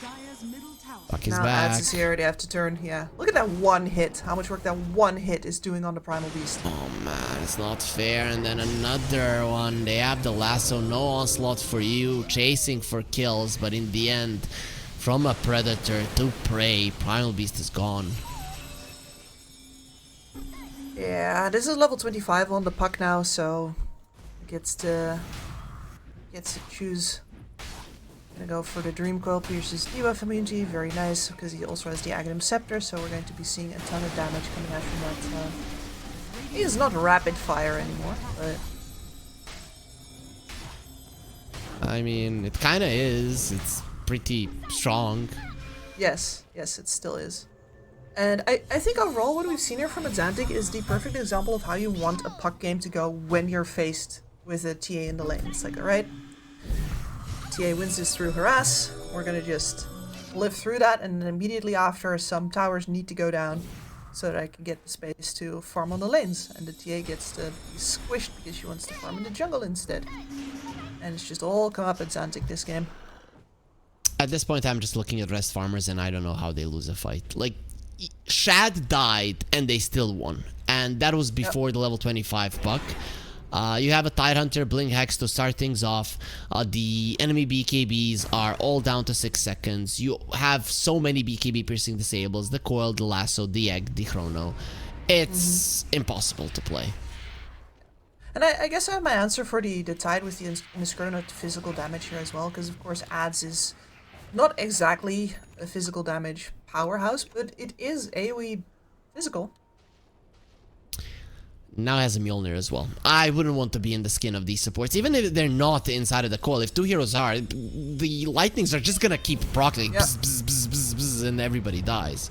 Dire's middle tower. Buck is now back. adds is here. They have to turn. Yeah, look at that one hit. How much work that one hit is doing on the Primal Beast. Oh man, it's not fair. And then another one. They have the lasso. No onslaught for you. Chasing for kills. But in the end, from a predator to prey, Primal Beast is gone. Yeah, this is level 25 on the puck now, so gets to choose. Gonna go for the Dream Coil, pierces debuff immunity, very nice, because he also has the Aghanim Scepter, so we're going to be seeing a ton of damage coming out from that. He is not rapid fire anymore, but I mean, it kind of is. It's pretty strong. yes, it still is. And I think overall what we've seen here from Xantic is the perfect example of how you want a puck game to go when you're faced with a TA in the lane. It's like, alright, TA wins this through harass, we're gonna just live through that, and then immediately after some towers need to go down so that I can get the space to farm on the lanes, and the TA gets to be squished because she wants to farm in the jungle instead. And it's just all come up at Xantic this game. At this point, I'm just looking at rest farmers, and I don't know how they lose a fight. Like, Shad died, and they still won. And that was before the level 25 puck. You have a Tidehunter, Blink Hex to start things off. The enemy BKBs are all down to 6 seconds. You have so many BKB piercing disables. The coil, the lasso, the egg, the chrono. It's impossible to play. And I guess I have my answer for the Tide with the indiscriminate physical damage here as well, because of course Adz is not exactly a physical damage powerhouse, but it is AoE physical. Now has a Mjolnir as well. I wouldn't want to be in the skin of these supports, even if they're not inside of the coil. If two heroes are, the lightnings are just gonna keep proccing, bzz, bzz, bzz, bzz, bzz, and everybody dies.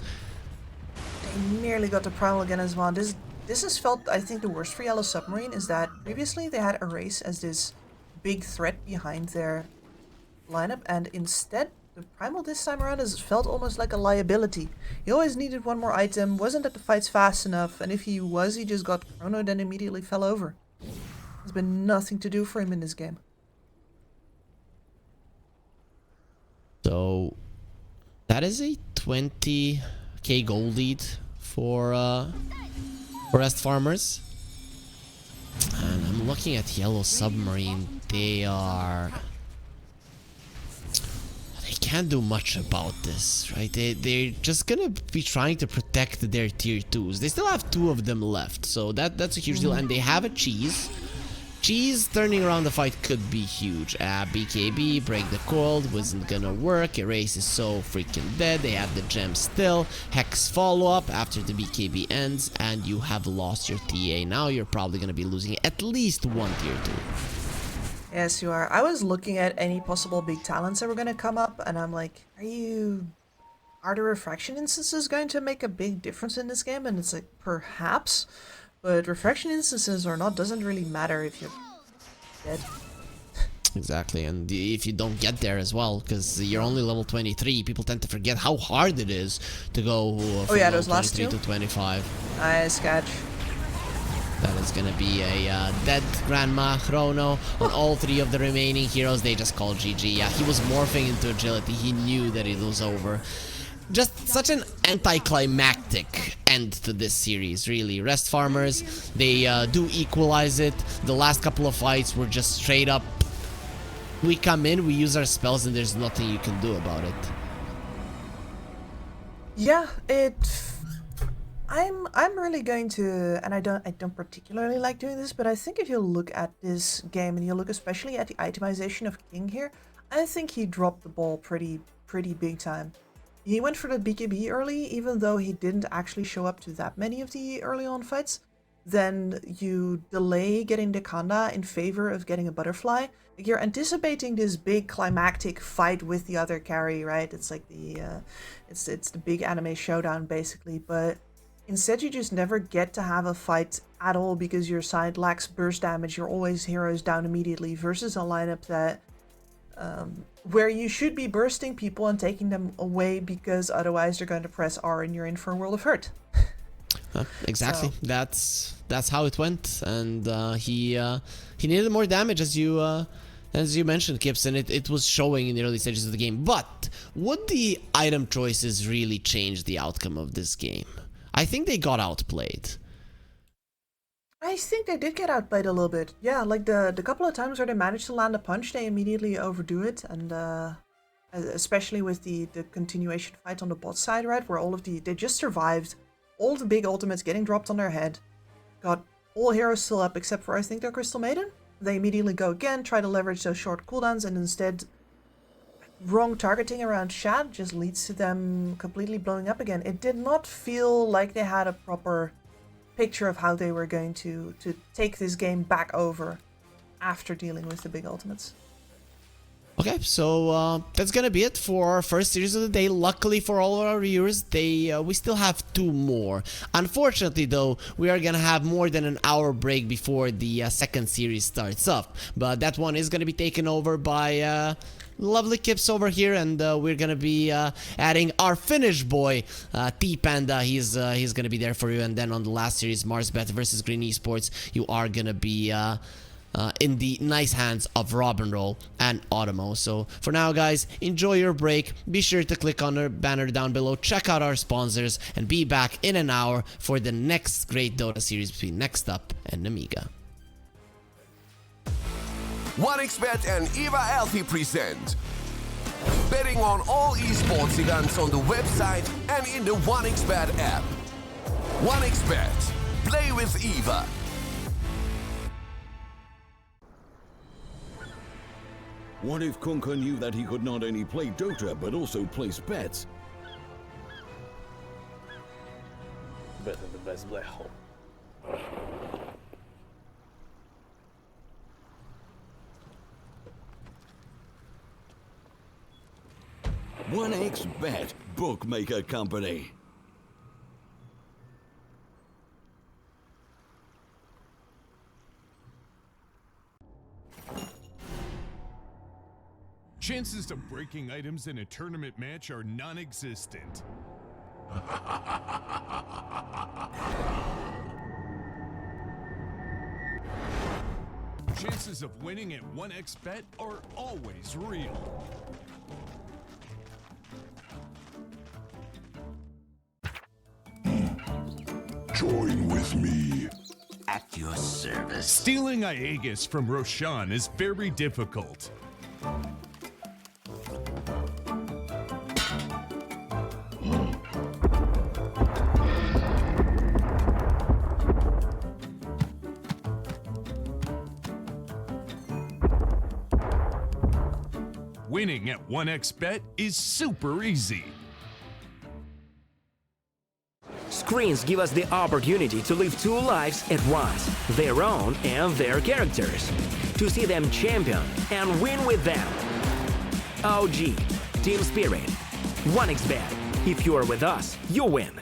They nearly got the Primal again as well. This has felt, I think, the worst for Yellow Submarine is that previously they had Erase as this big threat behind their lineup, and instead the Primal this time around has felt almost like a liability. He always needed one more item, wasn't at the fights fast enough, and if he was, he just got chrono, then immediately fell over. There's been nothing to do for him in this game. So that is a 20k gold lead for rest farmers. And I'm looking at Yellow Submarine. They can't do much about this, right? They're just gonna be trying to protect their tier 2s. They still have 2 of them left, so that's a huge deal. And they have a cheese. Cheese turning around the fight could be huge. BKB, break the cold, wasn't gonna work. Erase is so freaking dead. They have the gem still. Hex follow-up after the BKB ends, and you have lost your TA. Now you're probably gonna be losing at least 1 tier 2. Yes, you are. I was looking at any possible big talents that were going to come up, and I'm like, are the refraction instances going to make a big difference in this game? And it's like, perhaps, but refraction instances or not doesn't really matter if you're dead. Exactly, and if you don't get there as well, because you're only level 23, people tend to forget how hard it is to go from level 23 to 25. Nice catch. That is gonna be a dead Grandma Chrono on all 3 of the remaining heroes. They just called GG. Yeah, he was morphing into agility. He knew that it was over. Just such an anticlimactic end to this series, really. Rest farmers, they do equalize it. The last couple of fights were just straight up. We come in, we use our spells, and there's nothing you can do about it. Yeah, I'm really going to, and I don't particularly like doing this, but I think if you look at this game and you look especially at the itemization of King here, I think he dropped the ball pretty big time. He went for the BKB early, even though he didn't actually show up to that many of the early on fights. Then you delay getting the Kanda in favor of getting a butterfly. Like, you're anticipating this big climactic fight with the other carry, right? It's like the it's the big anime showdown basically, but instead you just never get to have a fight at all because your side lacks burst damage. You're always heroes down immediately versus a lineup that where you should be bursting people and taking them away because otherwise they're going to press R and you're in for a world of hurt. Exactly. So- That's how it went, and he needed more damage, as you mentioned, Kips, and it was showing in the early stages of the game. But would the item choices really change the outcome of this game? I think they got outplayed. I think they did get outplayed a little bit. Yeah, like the couple of times where they managed to land a punch, they immediately overdo it, and especially with the continuation fight on the bot side, right, where they just survived all the big ultimates getting dropped on their head, got all heroes still up except for I think their Crystal Maiden. They immediately go again, try to leverage those short cooldowns, and instead wrong targeting around Shad just leads to them completely blowing up again. It did not feel like they had a proper picture of how they were going to take this game back over after dealing with the big ultimates. Okay, so that's gonna be it for our first series of the day. Luckily for all of our viewers, we still have 2 more. Unfortunately, though, we are gonna have more than an hour break before the second series starts up. But that one is gonna be taken over by lovely Kips over here, and we're gonna be adding our Finnish boy, T-Panda. He's gonna be there for you. And then on the last series, MarsBet versus Green Esports, you are gonna be in the nice hands of Robin Roll and Automo. So for now, guys, enjoy your break. Be sure to click on our banner down below, check out our sponsors, and be back in an hour for the next great Dota series between Next Up and Amiga. 1xBet and Eva Alfie present betting on all esports events on the website and in the 1xBet app. 1xBet. Play with Eva. What if Kunka knew that he could not only play Dota but also place bets? Better the best black hole. 1xBet, bookmaker company. Chances of breaking items in a tournament match are non-existent. Chances of winning at 1xBet are always real. Join with me. At your service. Stealing Aegis from Roshan is very difficult. Winning at 1xBet is super easy. Screens give us the opportunity to live 2 lives at once, their own and their characters, to see them champion and win with them. OG, Team Spirit, 1xBet. If you are with us, you win.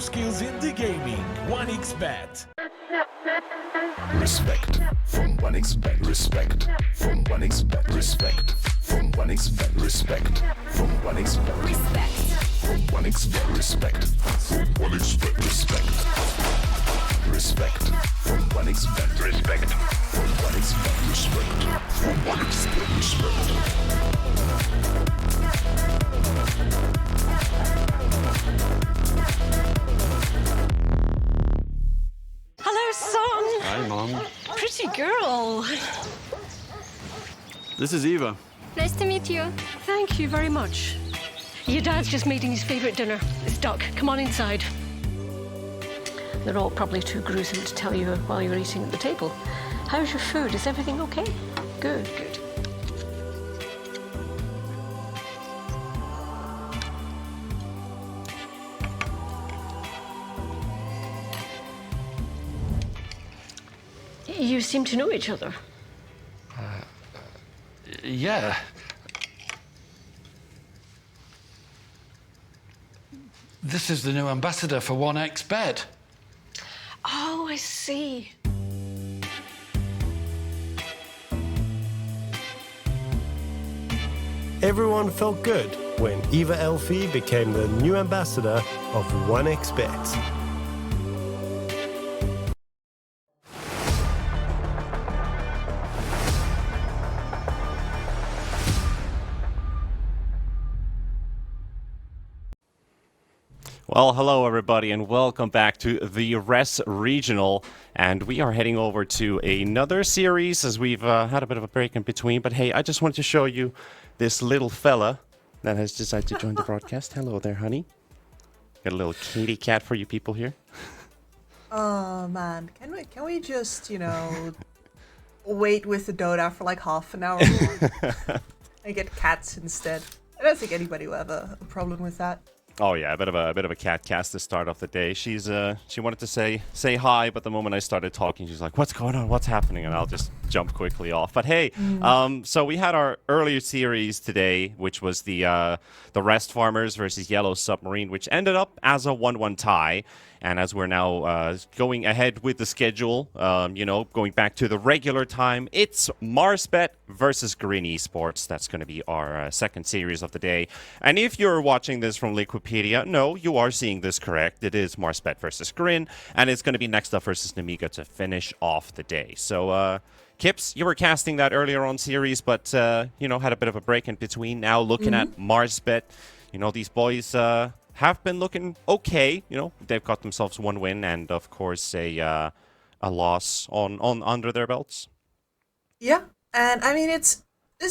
skills in the gaming. 1xBet. Respect from 1xBet. Respect from 1xBet. Respect from 1xBet. Respect from 1xBet. Respect from 1xBet. Respect from 1xBet. Respect. Respect from 1xBet. Respect from 1xBet. Respect from 1xBet. Respect. Hello, son. Hi, Mom. Pretty girl. This is Eva. Nice to meet you. Thank you very much. Your dad's just making his favourite dinner. It's duck. Come on inside. They're all probably too gruesome to tell you while you're eating at the table. How's your food? Is everything okay? Good, good. You seem to know each other. Yeah. This is the new ambassador for 1xBet. Oh, I see. Everyone felt good when Eva Elfie became the new ambassador of 1xBet. Well, hello everybody and welcome back to the Res Regional, and we are heading over to another series as we've had a bit of a break in between, but hey, I just wanted to show you this little fella that has decided to join the broadcast. Hello there, honey. Got a little kitty cat for you people here. Oh man, can we just, you know, wait with the Dota for like half an hour and get cats instead? I don't think anybody will have a problem with that. Oh yeah, a bit of a cat cast to start off the day. She wanted to say hi, but the moment I started talking, she's like, "What's going on? What's happening?" And I'll just jump quickly off. But hey, so we had our earlier series today, which was the Rest Farmers versus Yellow Submarine, which ended up as a 1-1 tie. And as we're now going ahead with the schedule, you know, going back to the regular time, it's MarsBet versus Green Esports. That's going to be our second series of the day. And if you're watching this from Liquipedia, no, you are seeing this correct. It is MarsBet versus Grin, and it's going to be Next Up versus Namiga to finish off the day. So, Kips, you were casting that earlier on series, but, you know, had a bit of a break in between. Now looking at MarsBet, you know, these boys have been looking okay. You know, they've got themselves one win and, of course, a loss on under their belts. Yeah, and I mean it's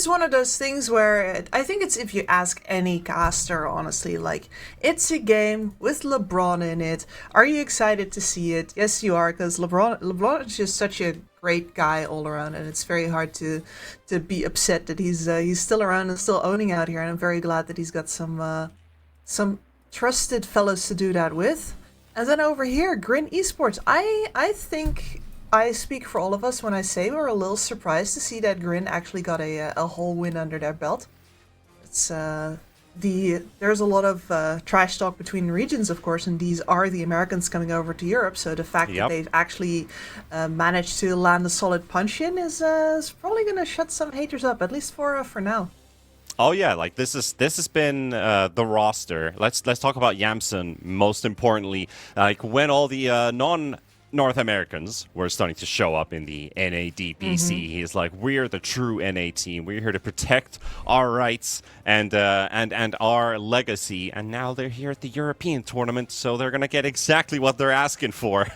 one of those things where I think it's, if you ask any caster, honestly, like, it's a game with LeBron in it. Are you excited to see it? Yes, you are, because LeBron is just such a great guy all around, and it's very hard to be upset that he's still around and still owning out here. And I'm very glad that he's got some trusted fellows to do that with. And then over here, Grin Esports. I think I speak for all of us when I say we're a little surprised to see that Grin actually got a whole win under their belt. It's there's a lot of trash talk between regions, of course, and these are the Americans coming over to Europe. So the fact that they've actually managed to land a solid punch in is probably going to shut some haters up, at least for now. Oh yeah, like this has been the roster. Let's talk about Yamson most importantly. Like when all the non-North Americans were starting to show up in the NADBC, he's like, "We're the true NA team. We're here to protect our rights and our legacy." And now they're here at the European tournament, so they're gonna get exactly what they're asking for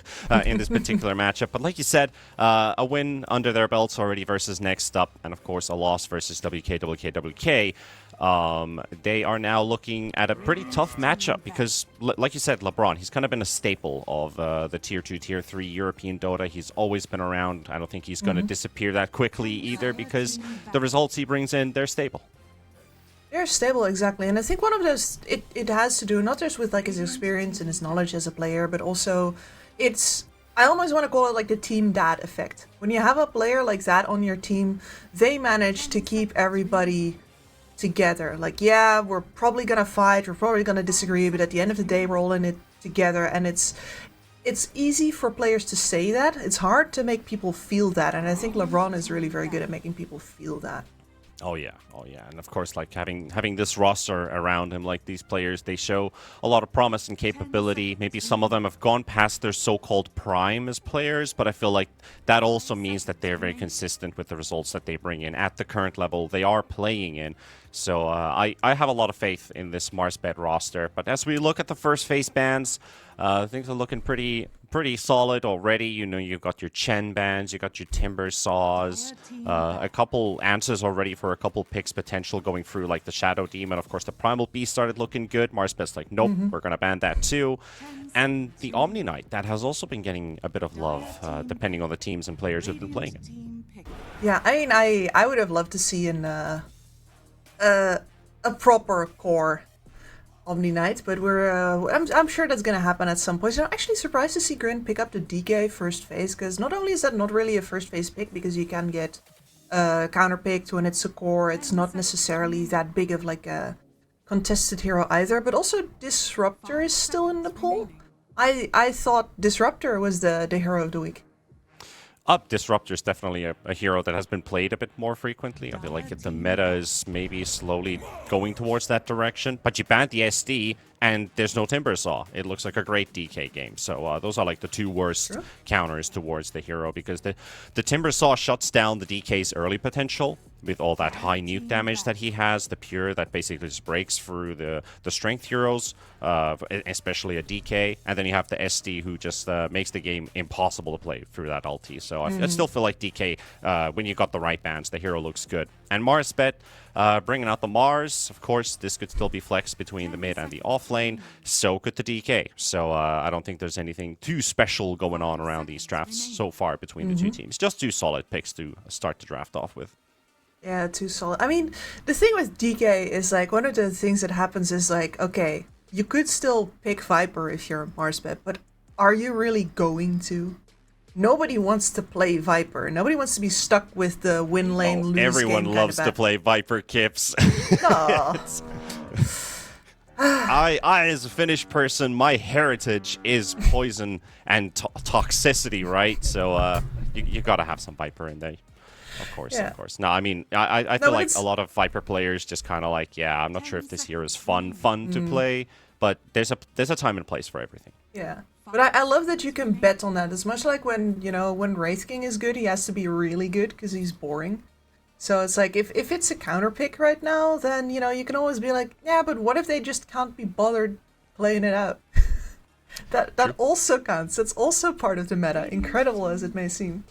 in this particular matchup. But like you said, a win under their belts already versus Next Up, and of course a loss versus WK. They are now looking at a pretty tough matchup because, like you said, LeBron, he's kind of been a staple of the Tier 2, Tier 3 European Dota. He's always been around. I don't think he's going to disappear that quickly either because the results he brings in, they're stable. They're stable, exactly. And I think one of those, it has to do not just with like his experience and his knowledge as a player, but also I almost want to call it like the team dad effect. When you have a player like that on your team, they manage to keep everybody together. Like, yeah, we're probably gonna fight, we're probably gonna disagree, but at the end of the day, we're all in it together, and it's easy for players to say that. It's hard to make people feel that, and I think LeBron is really very good at making people feel that. Oh yeah, and of course, like having this roster around him, like these players, they show a lot of promise and capability. Maybe some of them have gone past their so-called prime as players, but I feel like that also means that they're very consistent with the results that they bring in at the current level they are playing in. So I have a lot of faith in this MarsBet roster. But as we look at the first phase bans, things are looking pretty solid already. You know, you've got your Chen bans, you got your Timber Saws, a couple answers already for a couple picks potential going through, like the Shadow Demon. Of course, the Primal Beast started looking good. MarsBet's like, nope, we're going to ban that too. And the Omni Knight, that has also been getting a bit of love, depending on the teams and players who've been playing it. Yeah, I mean, I would have loved to see a proper core Omni Knight, but I'm sure that's gonna happen at some point. So I'm actually surprised to see Grin pick up the DK first phase, because not only is that not really a first phase pick, because you can get counter picked when it's a core, it's not necessarily that big of like a contested hero either, but also Disruptor is still in the pool. I thought Disruptor was the hero of the week. Disruptor is definitely a hero that has been played a bit more frequently. I feel like the meta is maybe slowly going towards that direction. But you banned the SD, and there's no Timber Saw. It looks like a great DK game. So those are like the two worst counters towards the hero, because the Timber Saw shuts down the DK's early potential with all that high nuke damage that he has. The Pure that basically just breaks through the strength heroes, especially a DK. And then you have the SD who just makes the game impossible to play through that ulti. So I still feel like DK, when you got the right bans, the hero looks good. And MarsBet, bringing out the Mars, of course, this could still be flexed between the mid and the off lane. So could the DK. So I don't think there's anything too special going on around these drafts so far between the two teams. Just two solid picks to start the draft off with. Yeah, too solid. I mean, the thing with DK is like, one of the things that happens is like, okay, you could still pick Viper if you're a MarsBet, but are you really going to? Nobody wants to play Viper. Nobody wants to be stuck with the win lane, lose everyone game loves to play Viper, Kips. I, as a Finnish person, my heritage is poison and toxicity, right? So you gotta have some Viper in there. Of course. No, I mean, I feel like a lot of Viper players just kind of like, yeah, I'm not sure if this hero is fun to play, but there's a time and place for everything. Yeah. But I love that you can bet on that. It's much like when, when Wraith King is good, he has to be really good because he's boring. So it's like, if it's a counter pick right now, then, you can always be like, yeah, but what if they just can't be bothered playing it out? that also counts. That's also part of the meta, incredible as it may seem.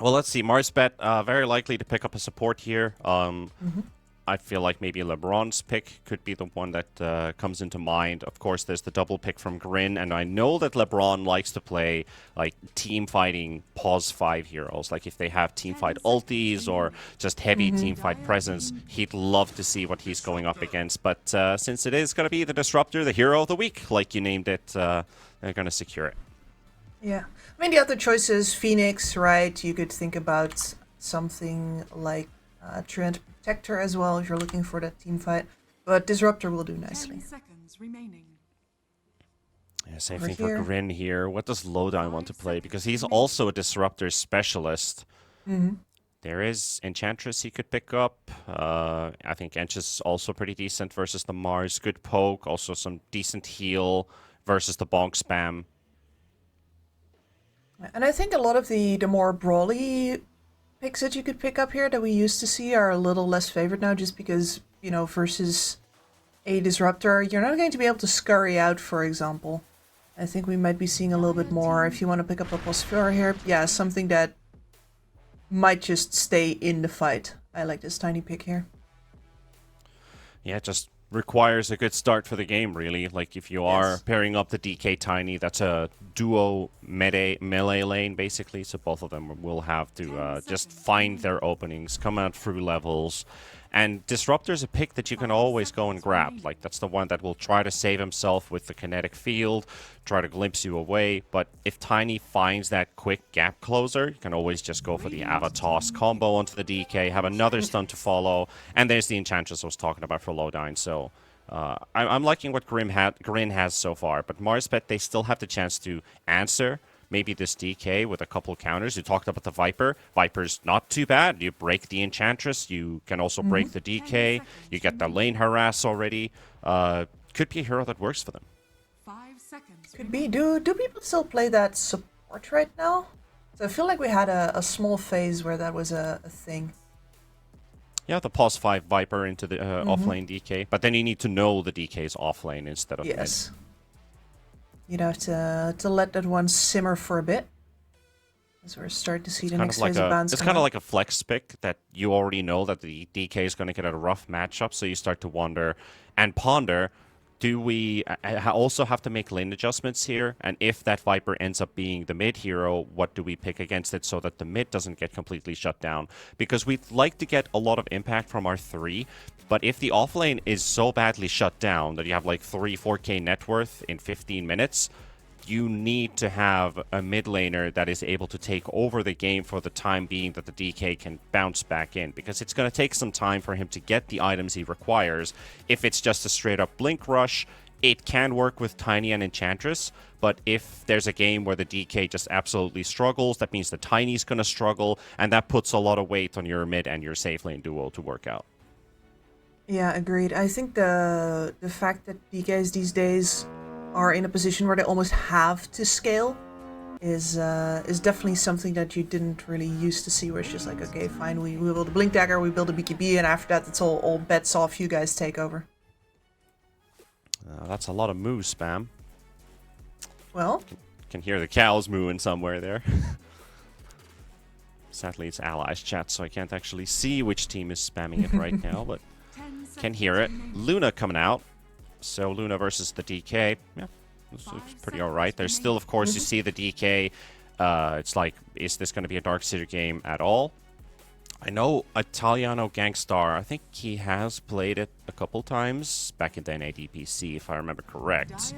Well, let's see. MarsBet, very likely to pick up a support here. I feel like maybe LeBron's pick could be the one that comes into mind. Of course, there's the double pick from Grin, and I know that LeBron likes to play like team fighting pause 5 heroes. Like if they have team fight ultis or just heavy team fight presence, he'd love to see what he's going up against. But since it is going to be the Disruptor, the hero of the week, like you named it, they're going to secure it. Yeah. I mean, the other choice is Phoenix, right? You could think about something like Treant Protector as well if you're looking for that team fight. But Disruptor will do nicely. 10 seconds remaining. Yeah, same thing for Grin here. What does Lowdown want to play? Because he's also a Disruptor specialist. There is Enchantress he could pick up. I think Ench is also pretty decent versus the Mars. Good poke. Also some decent heal versus the bonk spam. And I think a lot of the more brawly picks that you could pick up here that we used to see are a little less favored now, just because, versus a Disruptor, you're not going to be able to scurry out, for example. I think we might be seeing a little bit more, if you want to pick up a Phosphor here, yeah, something that might just stay in the fight. I like this tiny pick here. Yeah, just requires a good start for the game, really. Like if you are pairing up the DK Tiny, that's a duo melee lane basically, so both of them will have to just find their openings, come out through levels. And Disruptor's a pick that you can always go and grab. Like that's the one that will try to save himself with the kinetic field, try to glimpse you away. But if Tiny finds that quick gap closer, you can always just go for the Avatos combo onto the DK, have another stun to follow, and there's the Enchantress I was talking about for Lowdown. So I'm liking what Grin has so far, but MarsBet, they still have the chance to answer maybe this DK with a couple counters. You talked about the Viper. Viper's not too bad. You break the Enchantress. You can also break the DK. You get the lane harass already. Could be a hero that works for them. 5 seconds. Could be. Do people still play that support right now? So I feel like we had a small phase where that was a thing. Yeah, the pause 5 Viper into the offlane DK, but then you need to know the DK's offlane instead of yes. You'd have to let that one simmer for a bit. As we're starting to see the next phase of bans. It's kind of like a flex pick that you already know that the DK is going to get a rough matchup, so you start to wonder and ponder, do we also have to make lane adjustments here? And if that Viper ends up being the mid hero, what do we pick against it so that the mid doesn't get completely shut down? Because we'd like to get a lot of impact from our 3, but if the offlane is so badly shut down that you have like 4K net worth in 15 minutes, you need to have a mid laner that is able to take over the game for the time being that the DK can bounce back in, because it's going to take some time for him to get the items he requires. If it's just a straight up blink rush, it can work with Tiny and Enchantress, but if there's a game where the DK just absolutely struggles, that means the Tiny's going to struggle, and that puts a lot of weight on your mid and your safe lane duo to work out. Yeah, agreed. I think the fact that DKs these days are in a position where they almost have to scale is definitely something that you didn't really used to see, where it's just like, okay, fine, we build a Blink Dagger, we build a BKB, and after that it's all bets off, you guys take over. That's a lot of moo spam. Well, can hear the cows mooing somewhere there. Sadly, it's allies chat, so I can't actually see which team is spamming it right now, but can hear it. Luna coming out. So Luna versus the DK, yeah, this looks pretty alright. There's still, of course, you see the DK. It's like, is this going to be a Darkseer game at all? I know Italiano Gangstar, I think he has played it a couple times back in the NADPC, if I remember correct.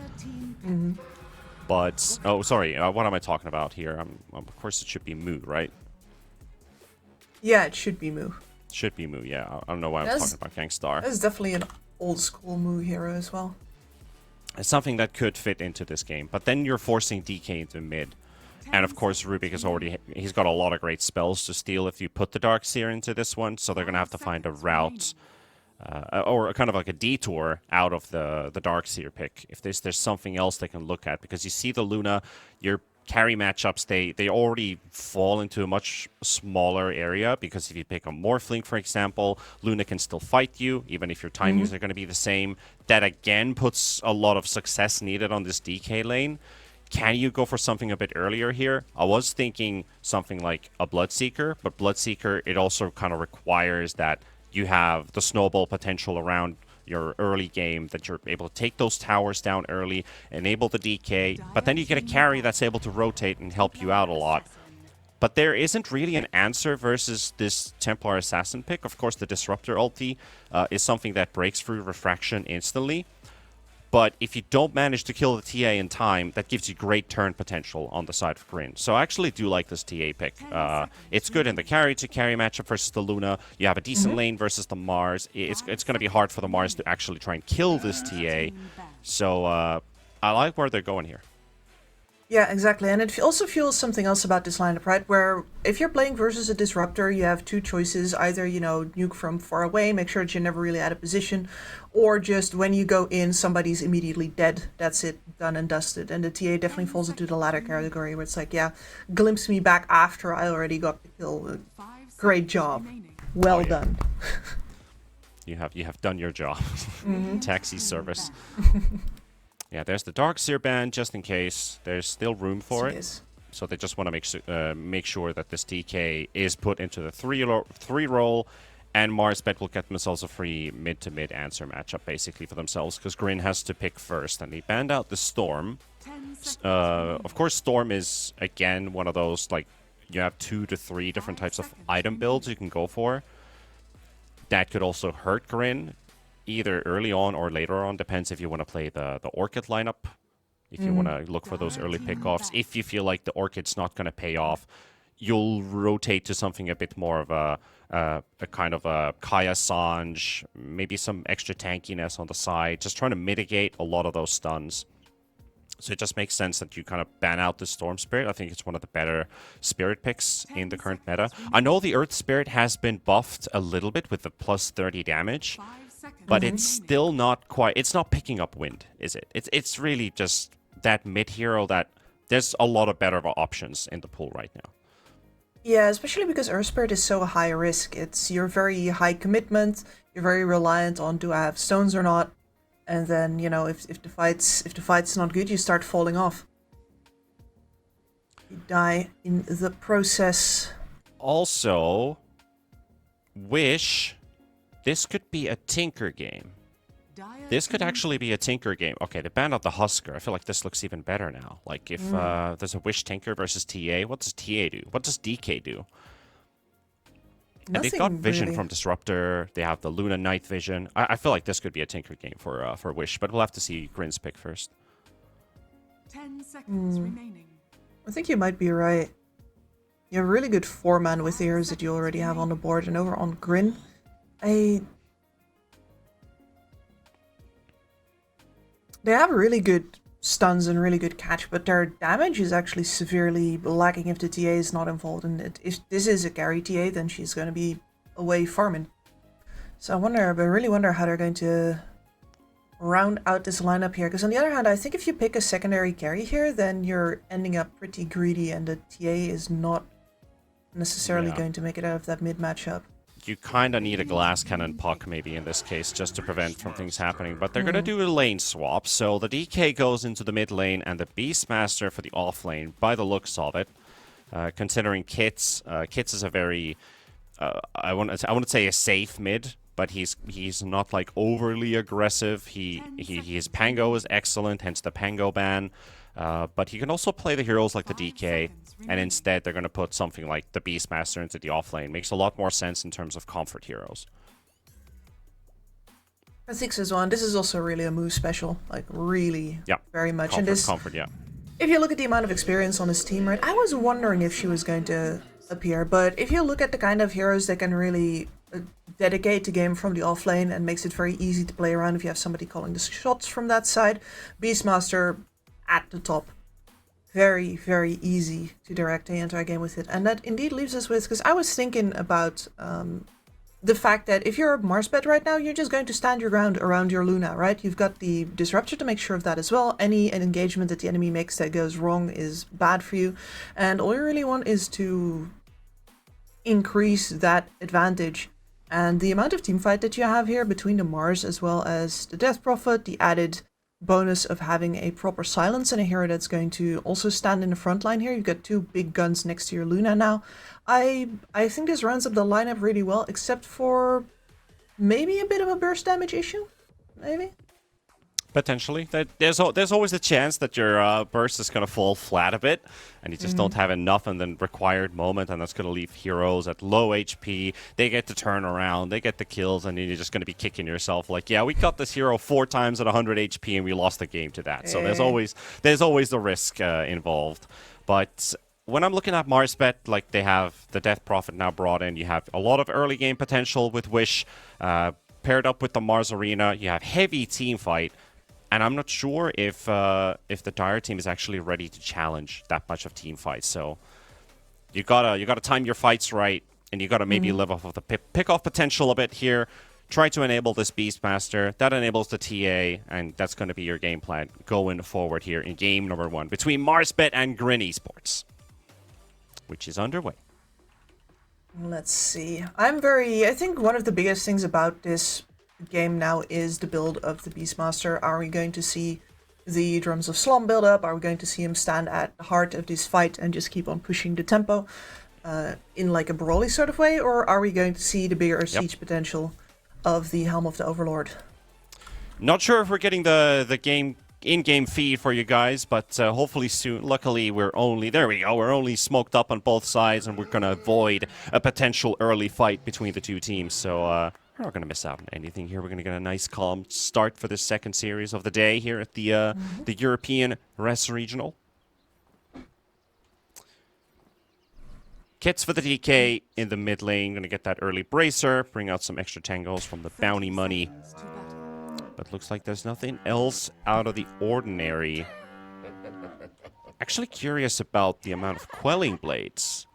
But, oh, sorry, what am I talking about here? Of course, it should be Moo, right? Yeah, it should be Moo. Should be Moo, yeah. I don't know why I'm talking about Gangstar. That's definitely an old school Moo hero as well. It's something that could fit into this game, but then you're forcing DK into mid. And of course, Rubik is he's got a lot of great spells to steal if you put the Darkseer into this one, so they're going to have to find a route, or kind of like a detour out of the Darkseer pick. If there's something else they can look at, because you see the Luna, your carry matchups, they already fall into a much smaller area, because if you pick a Morphling, for example, Luna can still fight you, even if your timings are going to be the same. That again puts a lot of success needed on this DK lane. Can you go for something a bit earlier here? I was thinking something like a Bloodseeker, but Bloodseeker, it also kind of requires that you have the snowball potential around your early game, that you're able to take those towers down early, enable the DK, but then you get a carry that's able to rotate and help you out a lot. But there isn't really an answer versus this Templar Assassin pick. Of course, the Disruptor ulti is something that breaks through Refraction instantly. But if you don't manage to kill the TA in time, that gives you great turn potential on the side of Grin. So I actually do like this TA pick. It's good in the carry-to-carry matchup versus the Luna. You have a decent lane versus the Mars. It's going to be hard for the Mars to actually try and kill this TA. So I like where they're going here. Yeah, exactly. And it also feels something else about this lineup, right? Where if you're playing versus a Disruptor, you have two choices. Either, you know, nuke from far away, make sure that you're never really out of position, or just when you go in, somebody's immediately dead. That's it, done and dusted. And the TA definitely falls into the latter category, where it's like, yeah, glimpse me back after I already got the kill. Great job. Well done. You have done your job. Taxi service. Yeah, there's the Darkseer ban, just in case. There's still room for it. So they just want to make sure that this DK is put into the 3 role, and MarsBet will get themselves a free mid-to-mid answer matchup, basically, for themselves, because Grin has to pick first, and he banned out the Storm. Of course, Storm is, again, one of those, like, you have 2 to 3 different types of item builds you can go for. That could also hurt Grin, either early on or later on. Depends if you want to play the Orchid lineup, if you want to look for those early pickoffs. If you feel like the Orchid's not going to pay off, you'll rotate to something a bit more of a kind of a Kaya Sanj, maybe some extra tankiness on the side, just trying to mitigate a lot of those stuns. So it just makes sense that you kind of ban out the Storm Spirit. I think it's one of the better Spirit picks in the current meta. I know the Earth Spirit has been buffed a little bit with the plus 30 damage, but it's still not quite... It's not picking up wind, is it? It's really just that mid-hero that... There's a lot of better options in the pool right now. Yeah, especially because Earth Spirit is so high risk. You're very high commitment, you're very reliant on do I have stones or not. And then, you know, if the fight's not good, you start falling off. You die in the process. Also, Wish, this could be a Tinker game. This could actually be a Tinker game. Okay, they banned out the Husker. I feel like this looks even better now. Like, if there's a Wish Tinker versus TA, what does TA do? What does DK do? And they've got vision really. from Disruptor. They have the Luna Night vision. I feel like this could be a Tinker game for Wish, but we'll have to see Grin's pick first. 10 seconds remaining. I think you might be right. You have a really good 4-man with the heroes that you already have on the board, and over on Grin, they have really good stuns and really good catch, but their damage is actually severely lacking if the TA is not involved in it. If this is a carry TA, then she's going to be away farming. So I really wonder how they're going to round out this lineup here. Because on the other hand, I think if you pick a secondary carry here, then you're ending up pretty greedy, and the TA is not necessarily going to make it out of that mid matchup. You kind of need a glass cannon puck maybe in this case just to prevent from things happening, but they're going to do a lane swap, so the DK goes into the mid lane and the Beastmaster for the off lane by the looks of it. Considering Kits is a very I wouldn't say a safe mid, but he's not like overly aggressive. His Pango is excellent, hence the Pango ban. But he can also play the heroes like the DK, and instead they're going to put something like the Beastmaster into the offlane. Makes a lot more sense in terms of comfort heroes. I think so as well, and this is also really a move special, like really, very much. Comfort, and this, comfort, yeah. If you look at the amount of experience on his team, right, I was wondering if she was going to appear, but if you look at the kind of heroes that can really dedicate the game from the offlane and makes it very easy to play around if you have somebody calling the shots from that side, Beastmaster at the top. Very, very easy to direct the entire game with it. And that indeed leaves us with, because I was thinking about the fact that if you're a MarsBet right now, you're just going to stand your ground around your Luna, right? You've got the Disruptor to make sure of that as well. Any engagement that the enemy makes that goes wrong is bad for you. And all you really want is to increase that advantage. And the amount of teamfight that you have here between the Mars as well as the Death Prophet, the added bonus of having a proper silence and a hero that's going to also stand in the front line here. You've got two big guns next to your Luna now. I think this rounds up the lineup really well, except for maybe a bit of a burst damage issue, maybe? Potentially. There's always a chance that your burst is going to fall flat a bit, and you just don't have enough in the required moment, and that's going to leave heroes at low HP. They get to turn around, they get the kills, and then you're just going to be kicking yourself like, yeah, we got this hero 4 times at 100 HP, and we lost the game to that. So there's always the risk involved. But when I'm looking at MarsBet, like they have the Death Prophet now brought in, you have a lot of early game potential with Wish, paired up with the Mars Arena, you have heavy team fight. And I'm not sure if the Dire team is actually ready to challenge that much of team fights. So you gotta time your fights right, and you gotta maybe live off of the pick-off potential a bit here. Try to enable this Beastmaster. That enables the TA, and that's going to be your game plan going forward here in game number 1 between MarsBet and Grin Esports, which is underway. Let's see. I think one of the biggest things about this game now is the build of the Beastmaster. Are we going to see the Drums of Slum build up? Are we going to see him stand at the heart of this fight and just keep on pushing the tempo in like a brawly sort of way? Or are we going to see the bigger siege potential of the Helm of the Overlord? Not sure if we're getting the game in-game feed for you guys, but hopefully soon. Luckily, we're only smoked up on both sides, and we're going to avoid a potential early fight between the two teams. So we're not going to miss out on anything here. We're going to get a nice calm start for this second series of the day here at the European Res Regional. Kits for the DK in the mid lane. Gonna get that early bracer. Bring out some extra tangles from the bounty money. But looks like there's nothing else out of the ordinary. Actually curious about the amount of quelling blades.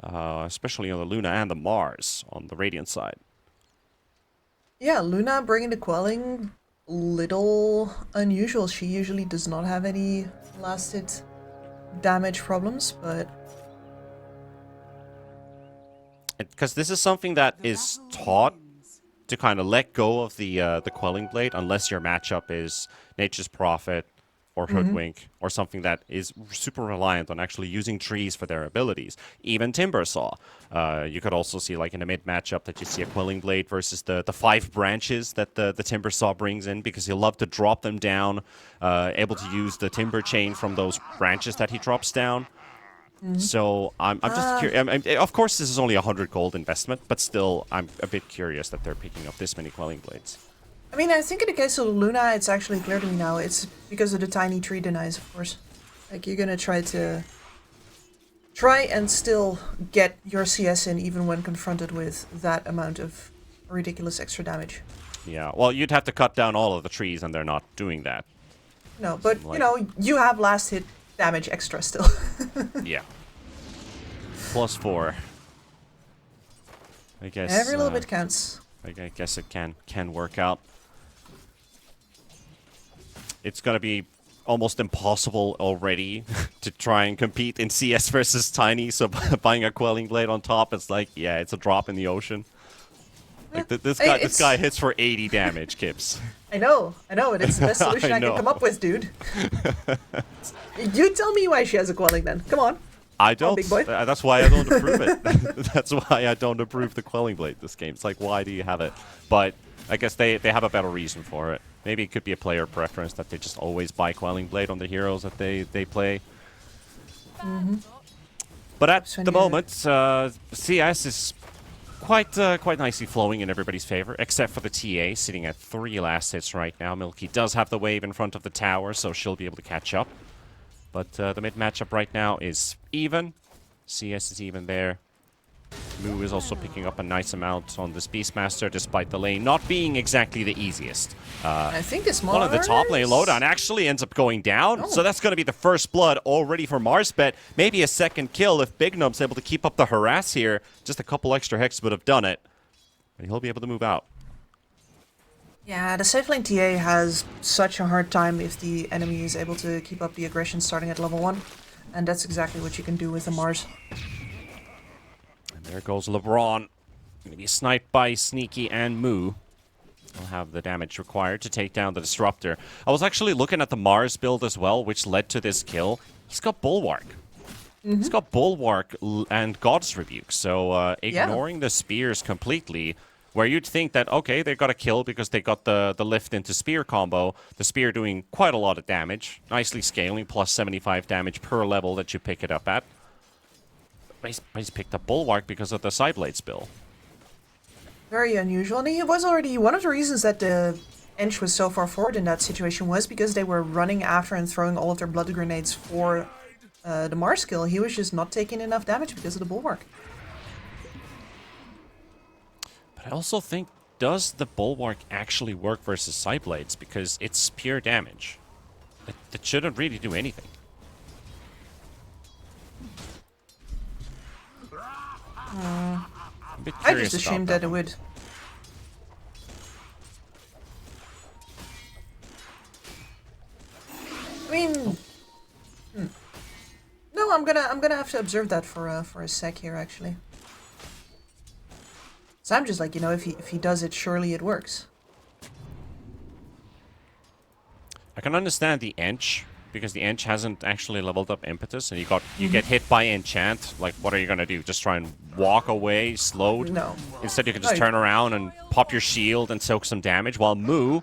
Especially on the Luna and the Mars on the Radiant side. Yeah, Luna bringing the quelling, little unusual. She usually does not have any last hit damage problems, but... Because this is something that is taught to kind of let go of the quelling blade unless your matchup is Nature's Prophet or Hoodwink or something that is super reliant on actually using trees for their abilities. Even Timbersaw. You could also see like in a mid matchup that you see a quelling blade versus the 5 branches that the Timbersaw brings in because he'll love to drop them down, able to use the timber chain from those branches that he drops down. So I'm just curious. Of course, this is only 100 gold investment, but still, I'm a bit curious that they're picking up this many quelling blades. I mean, I think in the case of Luna, it's actually clear to me now. It's because of the tiny tree denies, of course. Like, you're gonna try and still get your CS in even when confronted with that amount of ridiculous extra damage. Yeah, well, you'd have to cut down all of the trees, and they're not doing that. No, but, you know, you have last hit damage extra still. Yeah. +4. I guess every little bit counts. I guess it can work out. It's gonna be almost impossible already to try and compete in CS versus Tiny, so buying a quelling blade on top, it's like, yeah, it's a drop in the ocean. Like this guy hits for 80 damage, Kips. I know, and it's the best solution I can come up with, dude. You tell me why she has a quelling then. Come on. I don't. Big boy. That's why I don't approve it. That's why I don't approve the quelling blade this game. It's like, why do you have it? But I guess they have a better reason for it. Maybe it could be a player preference that they just always buy quelling blade on the heroes that they play. But at the moment, CS is quite nicely flowing in everybody's favor, except for the TA, sitting at 3 last hits right now. Milky does have the wave in front of the tower, so she'll be able to catch up. But the mid matchup right now is even. CS is even there. Moo is also picking up a nice amount on this Beastmaster, despite the lane not being exactly the easiest. I think this one of the top lane lowdown actually ends up going down, so that's going to be the first blood already for MarsBet. Maybe a second kill if Big Numb's able to keep up the harass here. Just a couple extra hexes would have done it, and he'll be able to move out. Yeah, the safe lane TA has such a hard time if the enemy is able to keep up the aggression starting at level 1, and that's exactly what you can do with the Mars. And there goes LeBron. Going to be sniped by Sneaky and Moo. Will have the damage required to take down the Disruptor. I was actually looking at the Mars build as well, which led to this kill. He's got Bulwark. He's got Bulwark and God's Rebuke, so ignoring the spears completely, where you'd think that, okay, they got a kill because they got the lift into spear combo. The spear doing quite a lot of damage. Nicely scaling, plus 75 damage per level that you pick it up at. He's picked up Bulwark because of the Sideblade spill. Very unusual, and it was already one of the reasons that the Ench was so far forward in that situation was because they were running after and throwing all of their blood grenades for the Mars kill. He was just not taking enough damage because of the Bulwark. But I also think, does the Bulwark actually work versus Sideblades? Because it's pure damage. It shouldn't really do anything. I just assumed that it would. I mean, no, I'm gonna have to observe that for a sec here actually. So I'm just like, you know, if he does it, surely it works. I can understand the Ench, because the Ench hasn't actually leveled up Impetus, and you get hit by Enchant. Like, what are you gonna do? Just try and walk away, slowed? No. Instead, you can just turn around and pop your shield and soak some damage, while Moo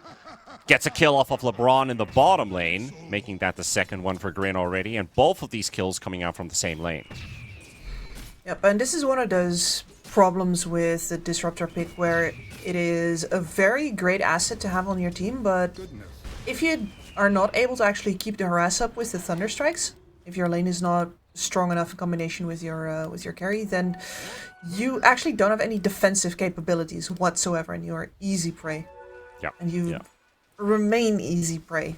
gets a kill off of LeBron in the bottom lane, making that the second one for Grin already, and both of these kills coming out from the same lane. Yep, and this is one of those problems with the Disruptor pick where it is a very great asset to have on your team, but if you are not able to actually keep the harass up with the Thunder Strikes, if your lane is not strong enough in combination with your carry, then you actually don't have any defensive capabilities whatsoever, and you are easy prey. Yeah. And you remain easy prey.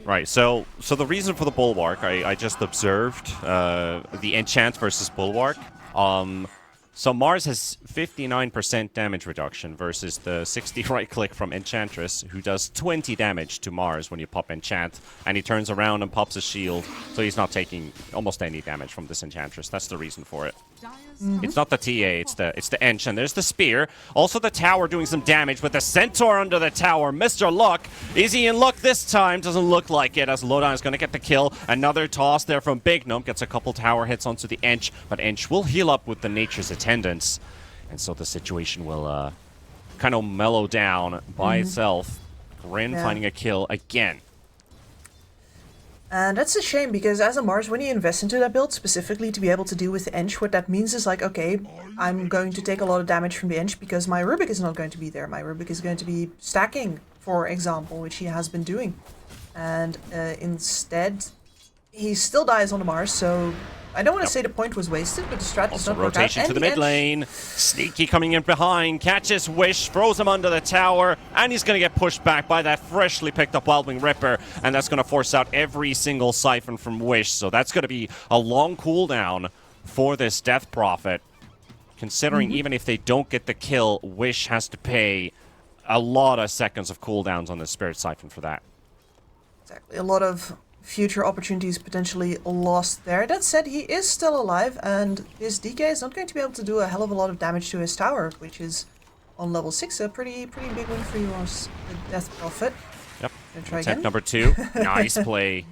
Right, so the reason for the Bulwark, I just observed the enchant versus Bulwark. So Mars has 59% damage reduction versus the 60 right-click from Enchantress, who does 20 damage to Mars when you pop Enchant, and he turns around and pops a shield, so he's not taking almost any damage from this Enchantress. That's the reason for it. It's not the TA, it's the Ench, and there's the Spear. Also the Tower doing some damage with the Centaur under the Tower. Mr. Luck, is he in luck this time? Doesn't look like it, as Lowdown is going to get the kill. Another toss there from Big Gnome, gets a couple tower hits onto the Ench, but Ench will heal up with the Nature's Attendance, and so the situation will kind of mellow down by itself. Grin finding a kill again. And that's a shame, because as a Mars, when you invest into that build specifically to be able to deal with the Ench, what that means is like, okay, I'm going to take a lot of damage from the Ench because my Rubik is not going to be there. My Rubik is going to be stacking, for example, which he has been doing. And instead, he still dies on the Mars, so I don't want to say the point was wasted, but the strat does not work out. Rotation to the mid lane. Sneaky coming in behind, catches Wish, throws him under the tower, and he's going to get pushed back by that freshly picked up Wildwing Ripper, and that's going to force out every single siphon from Wish. So that's going to be a long cooldown for this Death Prophet. Considering even if they don't get the kill, Wish has to pay a lot of seconds of cooldowns on the Spirit Siphon for that. Exactly. A lot of future opportunities potentially lost there. That said, he is still alive, and his DK is not going to be able to do a hell of a lot of damage to his tower, which is on level 6 a pretty big win for you as the Death Prophet. Yep. Try Attempt again. number 2. Nice play.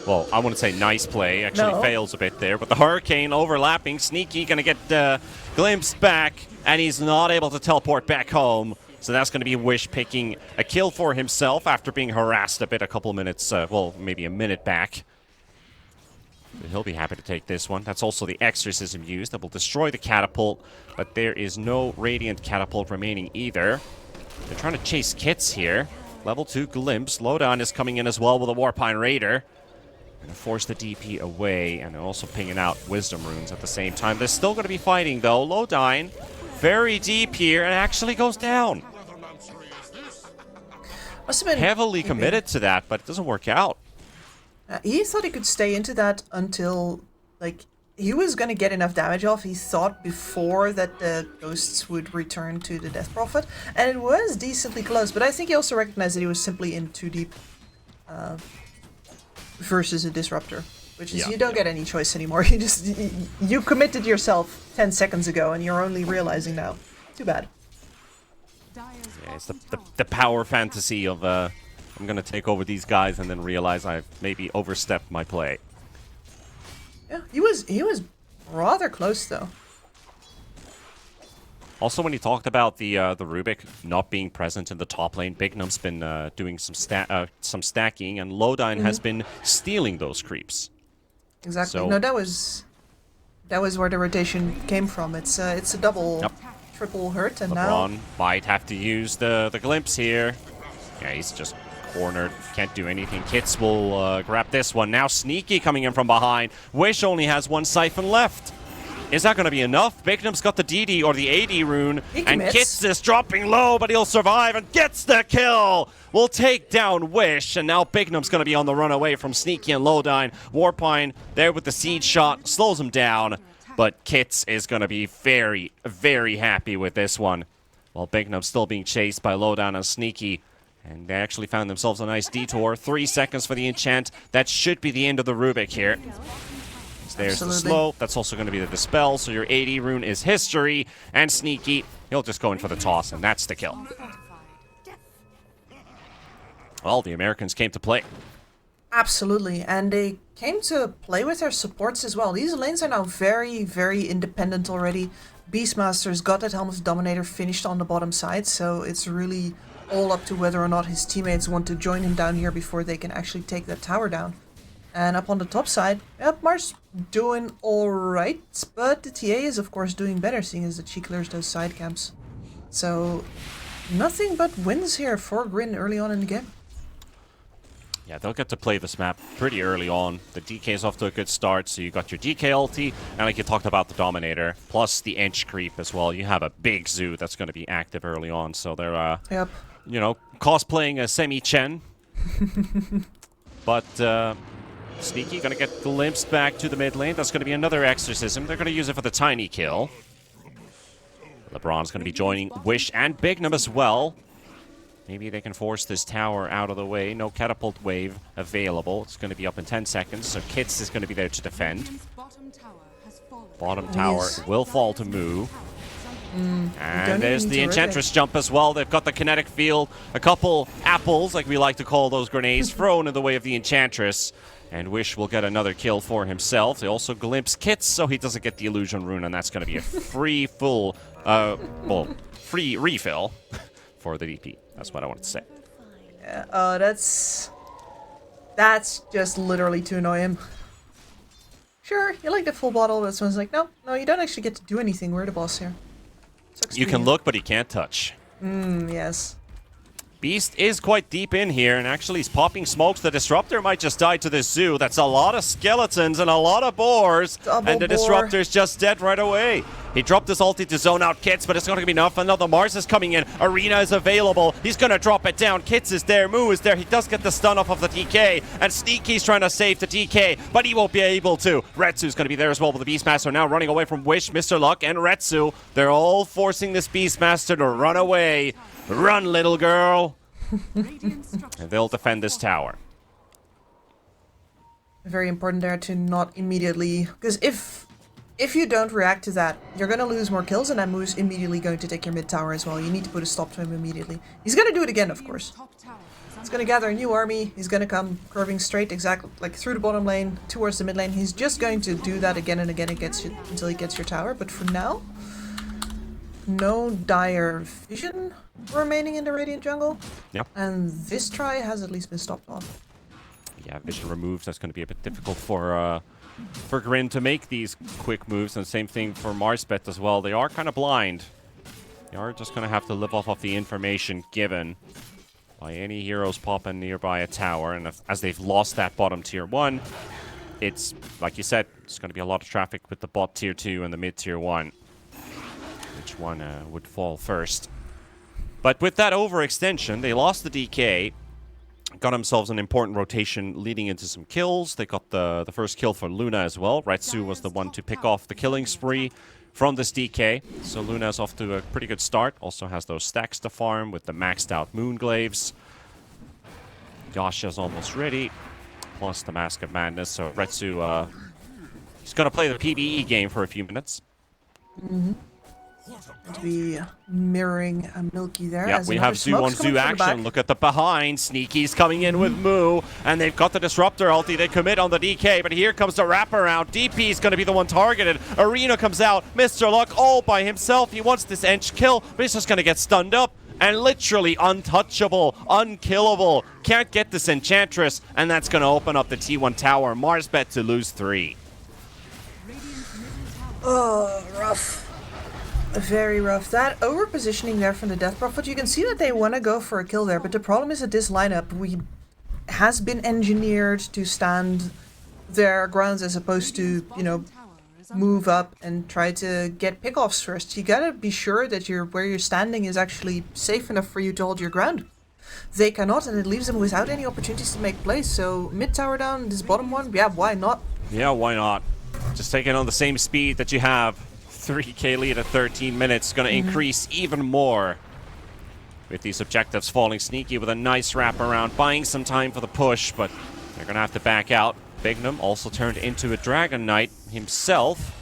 Well, I wouldn't say nice play. Actually fails a bit there. But the Hurricane overlapping. Sneaky going to get glimpsed back, and he's not able to teleport back home. So that's going to be Wish picking a kill for himself after being harassed a bit a couple minutes, well, maybe a minute back. But he'll be happy to take this one. That's also the Exorcism used that will destroy the Catapult, but there is no Radiant Catapult remaining either. They're trying to chase kits here. Level 2 Glimpse. Lowdown is coming in as well with a Warpine Raider. Going to force the DP away, and they're also pinging out Wisdom Runes at the same time. They're still going to be fighting, though. Lowdown very deep here, and actually goes down. Must have been heavily committed to that, but it doesn't work out. He thought he could stay into that until, like, he was going to get enough damage off, he thought, before that the ghosts would return to the Death Prophet. And it was decently close, but I think he also recognized that he was simply in too deep versus a Disruptor. Which is, you don't get any choice anymore. You just, you committed yourself 10 seconds ago, and you're only realizing now. Too bad. Yeah, it's the power fantasy of, I'm going to take over these guys and then realize I've maybe overstepped my play. Yeah, he was rather close, though. Also, when he talked about the Rubik not being present in the top lane, Big Gnome's been doing some stacking, and Lowdown has been stealing those creeps. Exactly. So, no, that was where the rotation came from. It's a double, triple hurt, and LeBron now might have to use the glimpse here. Yeah, he's just cornered, can't do anything. Kits will grab this one. Now Sneaky coming in from behind. Wish only has one siphon left. Is that going to be enough? Big Gnome's got the DD or the AD rune, and Kits is dropping low, but he'll survive and gets the kill. We'll take down Wish, and now Big Gnome's going to be on the run away from Sneaky and Lowdown. Warpine there with the siege shot, slows him down, but Kits is going to be very, very happy with this one. While Big Gnome's still being chased by Lowdown and Sneaky, and they actually found themselves a nice detour. 3 seconds for the enchant. That should be the end of the Rubik here. There's the slow. That's also going to be the dispel. So your AD rune is history. And Sneaky, he'll just go in for the toss, and that's the kill. Well, the Americans came to play. absolutely, and they came to play with their supports as well. These lanes are now very, very independent already. Beastmaster's got that Helm of the Dominator finished on the bottom side, so it's really all up to whether or not his teammates want to join him down here before they can actually take that tower down. And up on the top side, yep, Mars doing alright, but the TA is of course doing better, seeing as that she clears those side camps. So, nothing but wins here for Grin early on in the game. Yeah, they'll get to play this map pretty early on. The DK is off to a good start, so you got your DK ulti, and like you talked about, the Dominator, plus the Inch creep as well. You have a big zoo that's going to be active early on, so they're, you know, cosplaying a semi-Chen. But Sneaky going to get glimpsed back to the mid lane. That's going to be another exorcism. They're going to use it for the tiny kill. LeBron's going to be joining Wish and Bignum as well. Maybe they can force this tower out of the way. No catapult wave available. It's going to be up in 10 seconds, so Kits is going to be there to defend. Bottom tower will fall to Moo. And there's the Enchantress jump as well. They've got the kinetic field. A couple apples, like we like to call those grenades, thrown in the way of the Enchantress. And Wish will get another kill for himself. They also glimpse Kits, so he doesn't get the illusion rune, and that's going to be a free free refill for the DP. That's what I wanted to say. Yeah, that's just literally to annoy him. Sure, you like the full bottle, but someone's like, no, you don't actually get to do anything. We're the boss here. You can look, but you can't touch. Yes. Beast is quite deep in here, and actually he's popping smokes. The Disruptor might just die to this zoo. That's a lot of skeletons and a lot of boars. And the Disruptor's just dead right away. He dropped his ulti to zone out Kits, but it's not going to be enough. Another Mars is coming in. Arena is available. He's going to drop it down. Kits is there. Moo is there. He does get the stun off of the DK. And Sneaky's trying to save the DK, but he won't be able to. Retsu's going to be there as well, but the Beastmaster now running away from Wish, Mr. Luck, and Retsu. They're all forcing this Beastmaster to run away. Run, little girl. And they'll defend this tower. Very important there to not immediately... Because if you don't react to that, you're going to lose more kills, and that Moo's immediately going to take your mid tower as well. You need to put a stop to him immediately. He's going to do it again, of course. He's going to gather a new army. He's going to come curving straight, exactly like through the bottom lane, towards the mid lane. He's just going to do that again and again until he gets your tower. But for now, no dire vision remaining in the Radiant jungle. Yep. And this try has at least been stopped on. Yeah, vision removed. That's going to be a bit difficult for Grin to make these quick moves, and same thing for MarsBet as well. They are kind of blind. They are just going to have to live off of the information given by any heroes popping nearby a tower, and as they've lost that bottom tier 1, it's, like you said, it's going to be a lot of traffic with the bot tier 2 and the mid tier 1. Which one would fall first? But with that overextension, they lost the DK, got themselves an important rotation leading into some kills. They got the first kill for Luna as well. Retsu was the one to pick off the killing spree from this DK. So Luna's off to a pretty good start. Also has those stacks to farm with the maxed out Moonglaves. Yasha's almost ready. Plus the Mask of Madness. So Retsu, he's going to play the PvE game for a few minutes. To be mirroring a Milky there. Yeah, we have zoo on zoo action. Look at the behind. Sneaky's coming in with Moo, and they've got the Disruptor ulti. They commit on the DK, but here comes the wraparound. DP's going to be the one targeted. Arena comes out. Mr. Luck all by himself. He wants this Ench kill, but he's just going to get stunned up. And literally untouchable, unkillable. Can't get this Enchantress, and that's going to open up the T1 tower. MarsBet to lose 3. Oh, rough. Very rough. That over-positioning there from the Death Prophet, you can see that they want to go for a kill there, but the problem is that this lineup has been engineered to stand their grounds as opposed to, you know, move up and try to get pickoffs first. You gotta be sure that where you're standing is actually safe enough for you to hold your ground. They cannot, and it leaves them without any opportunities to make plays. So mid tower down, this bottom one, yeah, why not? Yeah, why not? Just take it on the same speed that you have. 3k lead at 13 minutes, going to increase even more with these objectives falling. Sneaky with a nice wraparound, buying some time for the push, but they're going to have to back out. Bignum also turned into a Dragon Knight himself.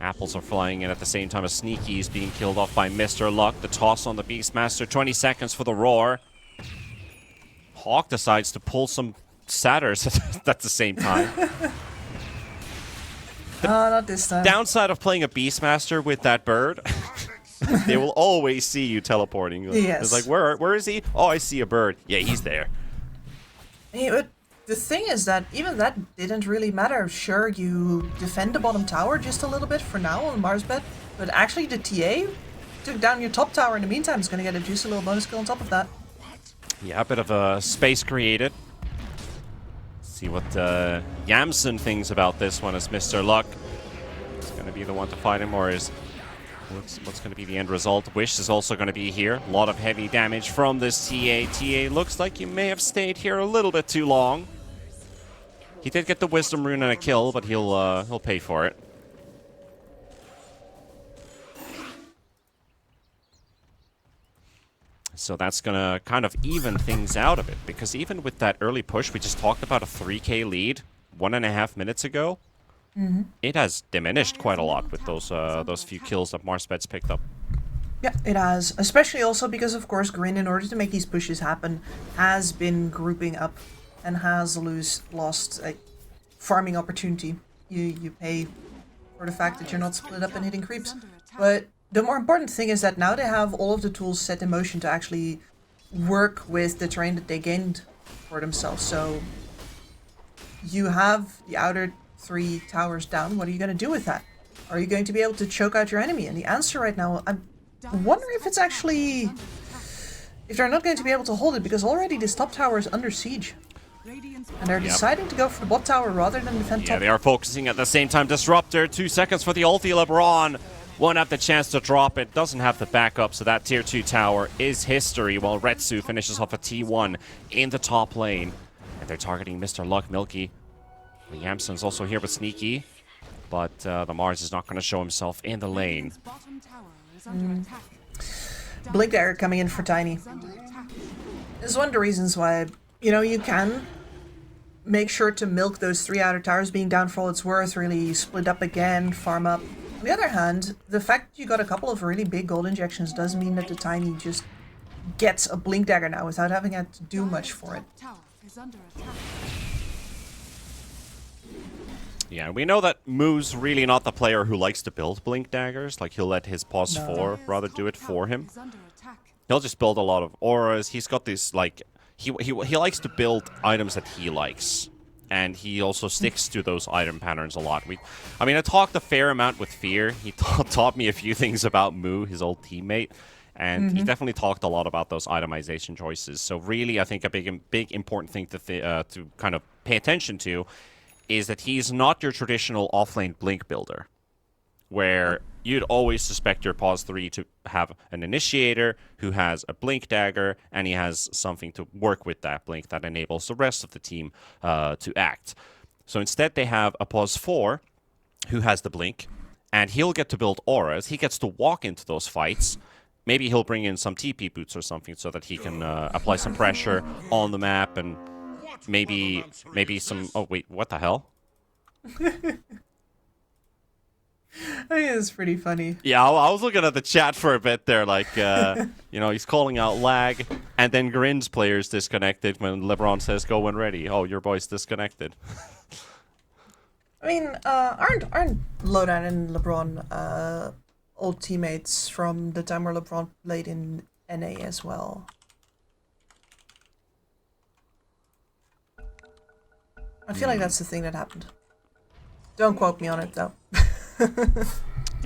Apples are flying in at the same time as Sneaky is being killed off by Mr. Luck. The toss on the Beastmaster, 20 seconds for the roar. Hawk decides to pull some Satyrs at the same time. Not this time. Downside of playing a Beastmaster with that bird, they will always see you teleporting. Yes. It's like, where is he? Oh, I see a bird. Yeah, he's there. Yeah, but the thing is that even that didn't really matter. Sure, you defend the bottom tower just a little bit for now on MarsBet, but actually the TA took down your top tower in the meantime. Is going to get a juicy little bonus kill on top of that. Yeah, a bit of a space created. See what Yamson thinks about this one, as Mr. Luck is going to be the one to fight him, or is what's going to be the end result. Wish is also going to be here. A lot of heavy damage from this TA. TA looks like he may have stayed here a little bit too long. He did get the Wisdom Rune and a kill, but he'll pay for it. So that's going to kind of even things out a bit, because even with that early push, we just talked about a 3k lead 1.5 minutes ago. It has diminished quite a lot with those few kills that MarsBet's picked up. Yeah, it has. Especially also because, of course, Grin, in order to make these pushes happen, has been grouping up and has lost a farming opportunity. You pay for the fact that you're not split up and hitting creeps. But the more important thing is that now they have all of the tools set in motion to actually work with the terrain that they gained for themselves. So you have the outer 3 towers down. What are you going to do with that? Are you going to be able to choke out your enemy? And the answer right now, I'm wondering if it's actually... if they're not going to be able to hold it, because already this top tower is under siege. And they're deciding to go for the bot tower rather than defend top. Yeah, they are focusing at the same time. Disruptor, 2 seconds for the ulti. LeBron won't have the chance to drop it. Doesn't have the backup, so that tier 2 tower is history, while Retsu finishes off a T1 in the top lane. And they're targeting Mr. Luck, Milky. Yamson's also here with Sneaky, but the Mars is not going to show himself in the lane. Blink Dagger coming in for Tiny. This is one of the reasons why, you can make sure to milk those 3 outer towers being down for all it's worth, really split up again, farm up. On the other hand, the fact that you got a couple of really big gold injections does mean that the Tiny just gets a Blink Dagger now without having had to do much for it. Yeah, we know that Moo's really not the player who likes to build Blink Daggers. Like, he'll let his pos 4 rather do it for him. He'll just build a lot of auras. He's got this, like... He likes to build items that he likes. And he also sticks to those item patterns a lot. I talked a fair amount with Fear. He taught me a few things about Moo, his old teammate. And he definitely talked a lot about those itemization choices. So really, I think a big important thing to kind of pay attention to is that he's not your traditional offlane Blink builder, where you'd always suspect your pos 3 to have an initiator who has a Blink Dagger, and he has something to work with that Blink that enables the rest of the team to act. So instead they have a pos 4 who has the Blink, and he'll get to build auras. He gets to walk into those fights. Maybe he'll bring in some TP boots or something so that he can apply some pressure on the map, and maybe some... Oh, wait, what the hell? I think it's pretty funny. Yeah, I was looking at the chat for a bit there, like, he's calling out lag, and then Grin's player's disconnected when LeBron says, go when ready. Oh, your boy's disconnected. Aren't Lowdown and LeBron old teammates from the time where LeBron played in NA as well? I feel like that's the thing that happened. Don't quote me on it, though.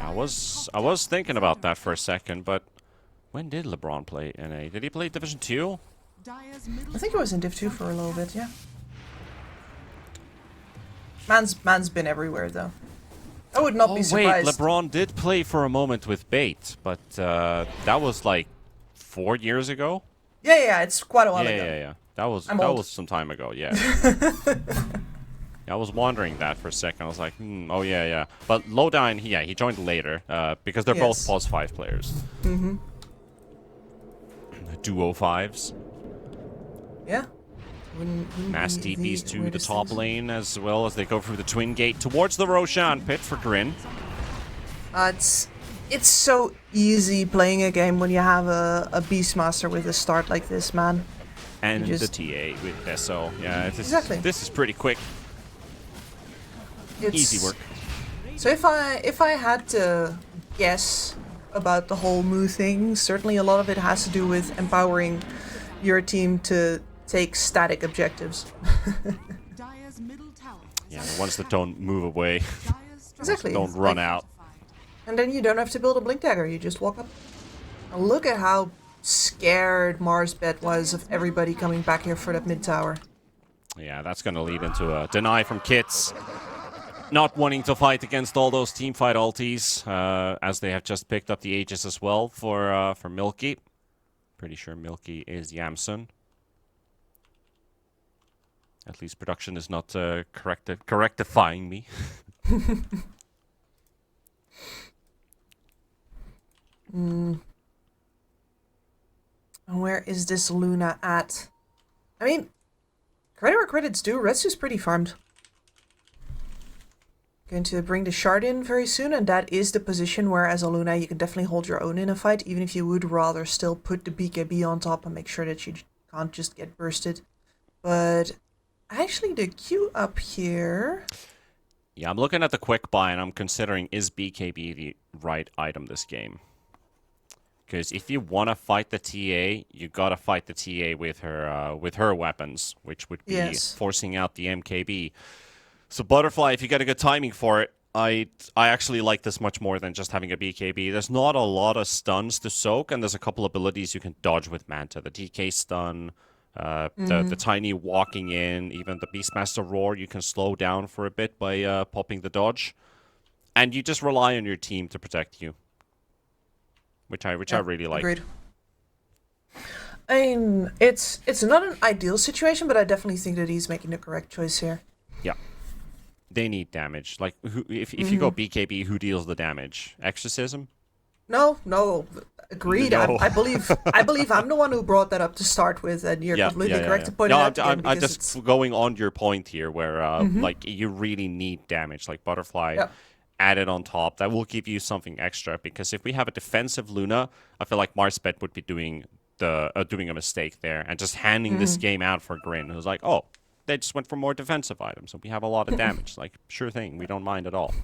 I was thinking about that for a second, but when did LeBron play NA? Did he play Division 2? I think it was in Div 2 for a little bit, yeah. Man's been everywhere, though. I would not be surprised. Wait, LeBron did play for a moment with Bait, but that was like 4 years ago? Yeah, it's quite a while ago. Yeah. That was some time ago, yeah. I was wondering that for a second. I was like, oh yeah. But Lowdown, he joined later because they're both pos 5 players. Duo 5s. Yeah. Mass TPs to the top lane as well as they go through the twin gate towards the Roshan pit for Grin. It's so easy playing a game when you have a Beastmaster with a start like this, man. And the TA with SO. Yeah, exactly. This is pretty quick. Easy work. So if I had to guess about the whole Moo thing, certainly a lot of it has to do with empowering your team to take static objectives. Yeah, the ones that don't move away. Exactly. Don't run out. And then you don't have to build a Blink Dagger, you just walk up. Now look at how scared MarsBet was of everybody coming back here for that mid tower. Yeah, that's going to lead into a deny from Kits. Not wanting to fight against all those teamfight ultis, as they have just picked up the Aegis as well for Milky. Pretty sure Milky is Yamsun. At least production is not correctifying me. And where is this Luna at? I mean, credit where credit's due. Retsu's pretty farmed. Going to bring the shard in very soon, and that is the position where, as a Luna, you can definitely hold your own in a fight, even if you would rather still put the BKB on top and make sure that you can't just get bursted. But actually, the Q up here... Yeah, I'm looking at the quick buy, and I'm considering, is BKB the right item this game? Because if you want to fight the TA, you gotta fight the TA with her weapons, which would be forcing out the MKB. So Butterfly, if you get a good timing for it, I actually like this much more than just having a BKB. There's not a lot of stuns to soak, and there's a couple abilities you can dodge with Manta. The DK stun, the tiny walking in, even the Beastmaster Roar, you can slow down for a bit by popping the dodge. And you just rely on your team to protect you. Which I really like. Agreed. I mean, it's not an ideal situation, but I definitely think that he's making the correct choice here. Yeah. They need damage. Like, if you go BKB, who deals the damage? Exorcism? No, agreed. No. I believe I'm the one who brought that up to start with, and you're completely correct to point it out again. I'm just going on your point here, where like you really need damage. Like Butterfly added on top, that will give you something extra. Because if we have a defensive Luna, I feel like MarsBet would be doing a mistake there and just handing this game out for Grin. It was like, oh, they just went for more defensive items, and we have a lot of damage. Like, sure thing, we don't mind at all.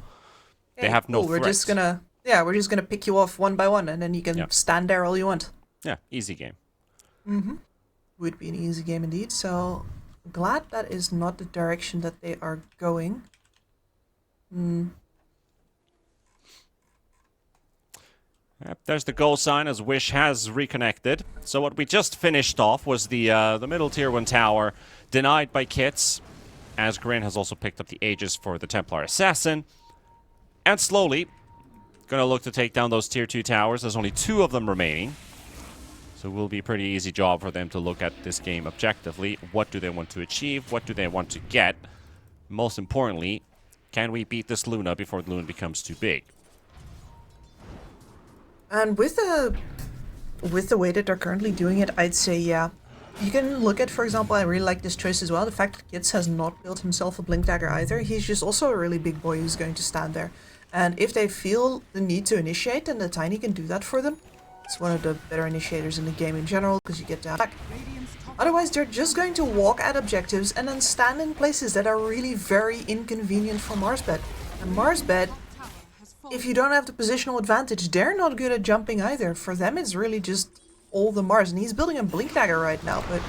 They have no threats. We're just gonna pick you off one by one, and then you can stand there all you want. Yeah, easy game. Would be an easy game indeed. So glad that is not the direction that they are going. Yep, there's the goal sign as Wish has reconnected. So what we just finished off was the middle tier 1 tower denied by Kits, as Grin has also picked up the Aegis for the Templar Assassin. And slowly, gonna look to take down those tier 2 towers. There's only 2 of them remaining. So it will be a pretty easy job for them to look at this game objectively. What do they want to achieve? What do they want to get? Most importantly, can we beat this Luna before the Luna becomes too big? And with the way that they're currently doing it, I'd say yeah. You can look at, for example, I really like this choice as well. The fact that Kits has not built himself a Blink Dagger either. He's just also a really big boy who's going to stand there. And if they feel the need to initiate, then the Tiny can do that for them. It's one of the better initiators in the game in general, because you get to attack. Otherwise, they're just going to walk at objectives and then stand in places that are really very inconvenient for MarsBet. And MarsBet, if you don't have the positional advantage, they're not good at jumping either. For them, it's really just all the Mars. And he's building a Blink Dagger right now, but...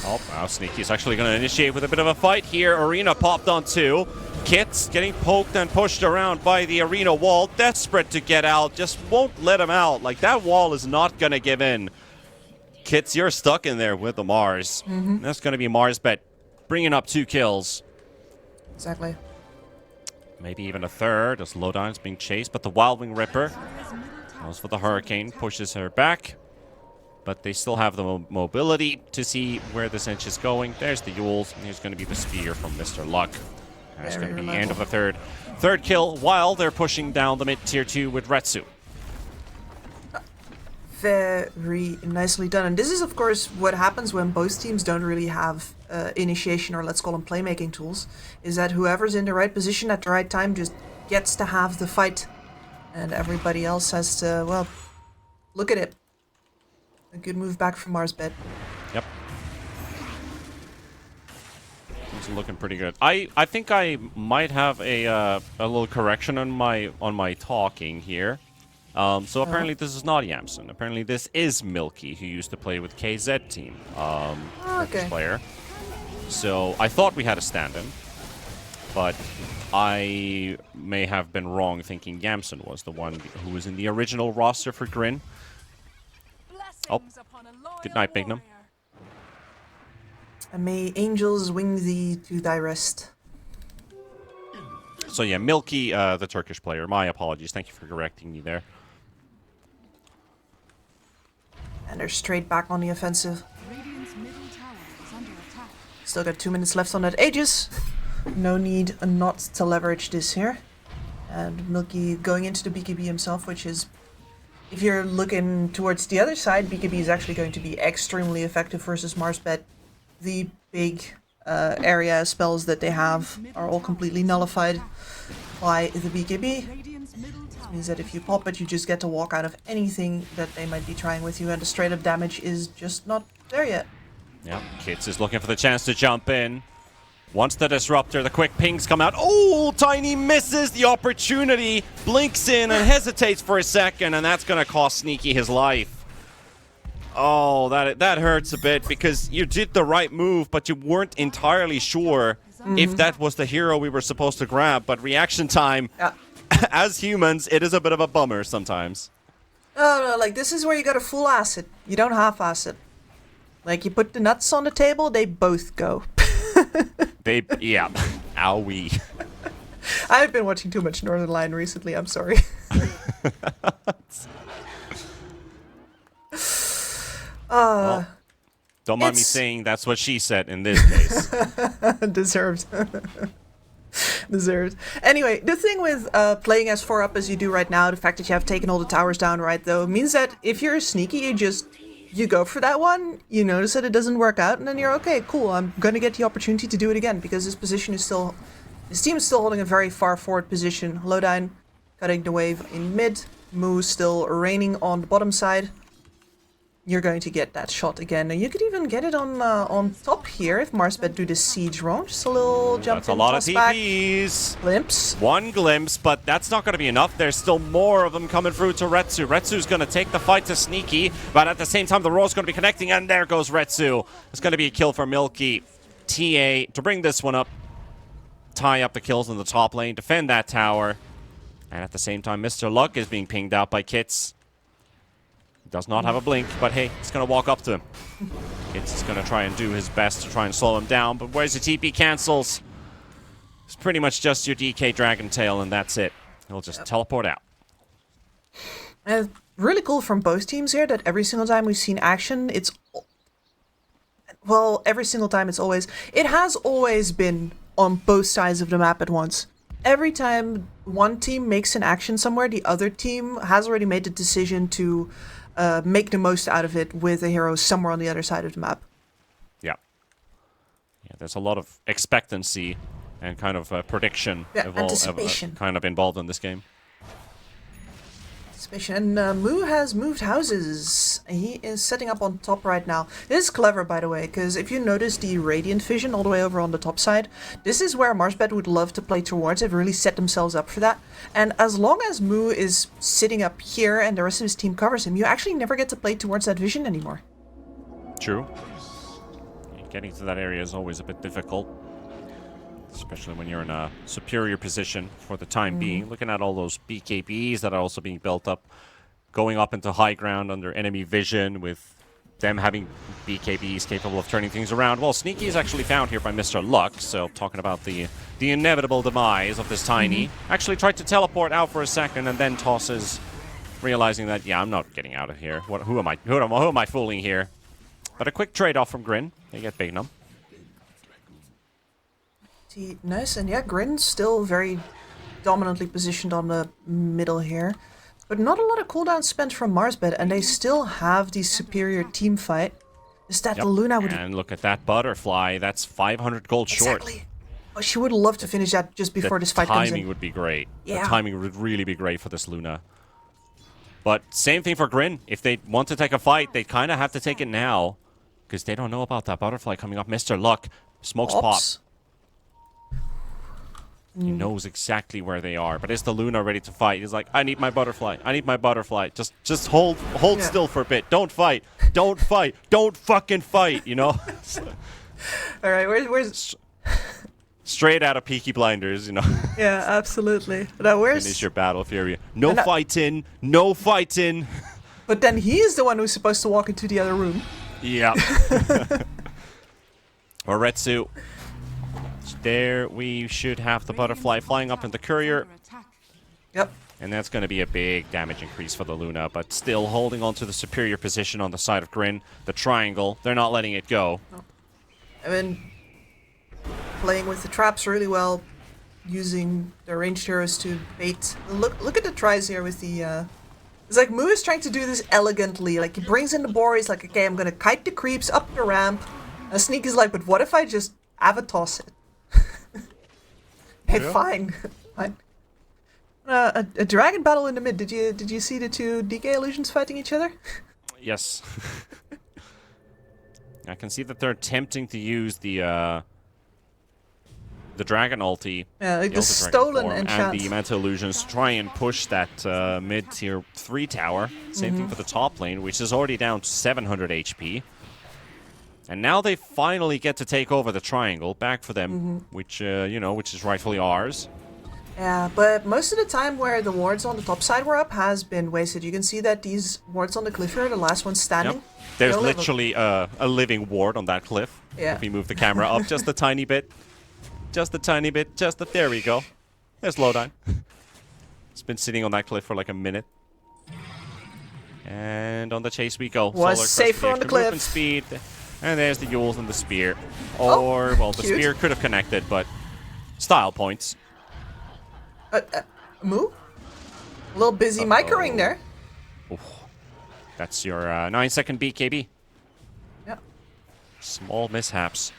Oh, now Sneaky's actually going to initiate with a bit of a fight here. Arena popped on 2. Kits getting poked and pushed around by the arena wall. Desperate to get out. Just won't let him out. Like, that wall is not going to give in. Kits, you're stuck in there with the Mars. That's going to be MarsBet bringing up 2 kills. Exactly. Maybe even a third as Lowdown's being chased, but the Wildwing Ripper goes for the Hurricane, pushes her back. But they still have the mobility to see where this inch is going. There's the Yules, and here's going to be the Spear from Mr. Luck. That's going to be the end of the third kill, while they're pushing down the mid-tier 2 with Retsu. Very nicely done. And this is, of course, what happens when both teams don't really have initiation, or let's call them playmaking tools, is that whoever's in the right position at the right time just gets to have the fight. And everybody else has to, well, look at it. A good move back from MarsBet. Yep. It's looking pretty good. I think I might have a little correction on my talking here. So apparently this is not Yamsun. Apparently this is Milky, who used to play with KZ team. Okay. Player. So I thought we had a stand-in, but I may have been wrong thinking Yamsun was the one who was in the original roster for Grin. Oh, good night, Bignum. And may angels wing thee to thy rest. So yeah, Milky, the Turkish player. My apologies. Thank you for correcting me there. And they're straight back on the offensive. Radiant's middle tower is under attack. Still got 2 minutes left on that Aegis. No need not to leverage this here. And Milky going into the BKB himself, which is, if you're looking towards the other side, BKB is actually going to be extremely effective versus MarsBet. The big area spells that they have are all completely nullified by the BKB. This means that if you pop it, you just get to walk out of anything that they might be trying with you, and the straight up damage is just not there yet. Yeah, Kits is looking for the chance to jump in. Once the disruptor, the quick pings come out. Oh, Tiny misses the opportunity, blinks in and hesitates for a second, and that's going to cost Sneaky his life. Oh, that hurts a bit because you did the right move, but you weren't entirely sure if that was the hero we were supposed to grab. But reaction time, as humans, it is a bit of a bummer sometimes. No, like this is where you gotta full ass it. You don't half-ass it. Like you put the nuts on the table, they both go. Yeah. Owie. I've been watching too much Northern Lion recently, I'm sorry. Well, don't mind me saying that's what she said in this case. Deserved. Deserved. Anyway, the thing with playing as 4 up as you do right now, the fact that you have taken all the towers down right though, means that if you're sneaky, you go for that one, you notice that it doesn't work out, and then you're okay, cool, I'm gonna get the opportunity to do it again, because this position is still, this team is still holding a very far forward position. Lowdown cutting the wave in mid, Moo still reigning on the bottom side. You're going to get that shot again, and you could even get it on top here if MarsBet do the siege wrong. Just a little jump. That's a lot of TPs. Glimpse. One glimpse, but that's not going to be enough. There's still more of them coming through to Retsu. Retsu's going to take the fight to Sneaky, but at the same time, the roar's going to be connecting, and there goes Retsu. It's going to be a kill for Milky. TA to bring this one up. Tie up the kills in the top lane, defend that tower, and at the same time, Mr. Luck is being pinged out by Kits. Does not have a blink, but hey, it's going to walk up to him. It's going to try and do his best to try and slow him down, but where's the TP cancels? It's pretty much just your DK Dragon Tail, and that's it. He'll just teleport out. Really cool from both teams here that every single time we've seen action, it's... Well, every single time it has always been on both sides of the map at once. Every time one team makes an action somewhere, the other team has already made the decision to make the most out of it with a hero somewhere on the other side of the map. Yeah. Yeah, there's a lot of expectancy and kind of prediction anticipation. Kind of involved in this game. And Moo has moved houses. He is setting up on top right now. This is clever, by the way, because if you notice the Radiant Vision all the way over on the top side, this is where MarsBet would love to play towards. They've really set themselves up for that. And as long as Moo is sitting up here and the rest of his team covers him, you actually never get to play towards that vision anymore. True. Getting to that area is always a bit difficult, especially when you're in a superior position for the time being. Looking at all those BKBs that are also being built up, going up into high ground under enemy vision with them having BKBs capable of turning things around. Well, Sneaky is actually found here by Mr. Luck, so talking about the inevitable demise of this Tiny. Actually tried to teleport out for a second and then tosses, realizing that, yeah, I'm not getting out of here. Who am I fooling here? But a quick trade-off from Grin. They get Bignum. Nice, and yeah, Grin's still very dominantly positioned on the middle here. But not a lot of cooldown spent from MarsBet, and they still have the superior team fight. Is that the Luna would... And look at that butterfly. That's 500 gold short. Exactly. Oh, she would love to finish that just before this fight comes in. The timing would be great. Yeah. The timing would really be great for this Luna. But same thing for Grin. If they want to take a fight, they kind of have to take it now. Because they don't know about that butterfly coming up. Mr. Luck. Smokes pop. He knows exactly where they are. But is the Luna ready to fight? He's like, I need my butterfly. I need my butterfly. Just hold still for a bit. Don't fight. Don't fight. Don't fucking fight, you know? All right, where's... Straight out of Peaky Blinders, you know? Yeah, absolutely. Now, where's... Finish your battle, Fury. No fighting. No fighting. But then he is the one who's supposed to walk into the other room. Yeah. Or Retsu. There we should have the butterfly flying up in the courier. Yep. And that's going to be a big damage increase for the Luna, but still holding on to the superior position on the side of Grin. The triangle, they're not letting it go. I mean, playing with the traps really well, using the ranged heroes to bait. Look at the tries here with the... It's like Mu is trying to do this elegantly. Like, he brings in the boar, he's like, okay, I'm going to kite the creeps up the ramp. And Sneak is like, but what if I just Avatoss it? Hey, Yeah. fine. Fine. A dragon battle in the mid. Did you see the two DK illusions fighting each other? Yes. I can see that they're attempting to use the dragon ulti. Yeah, like the Ultra Dragon stolen form, enchant. and the Manta Illusions to try and push that mid-tier 3 tower. Same thing for the top lane, which is already down to 700 HP. And now they finally get to take over the triangle, back for them, which, which is rightfully ours. Yeah, but most of the time where the wards on the top side were up has been wasted. You can see that these wards on the cliff here, the last one standing. Yep. There's they'll live literally a living ward on that cliff. Yeah. If we move the camera up just a tiny bit. Just a tiny bit. There we go. There's Lowdown. It's been sitting on that cliff for like a minute. And on the chase we go. Was Solar safer Crest, on the extra movement cliff. speed. And there's the Yules and the spear. Oh, Or, well, the cute. spear could have connected, but style points. Mu? A little busy microing there. Oof. That's your 9-second BKB. Yeah. Small mishaps.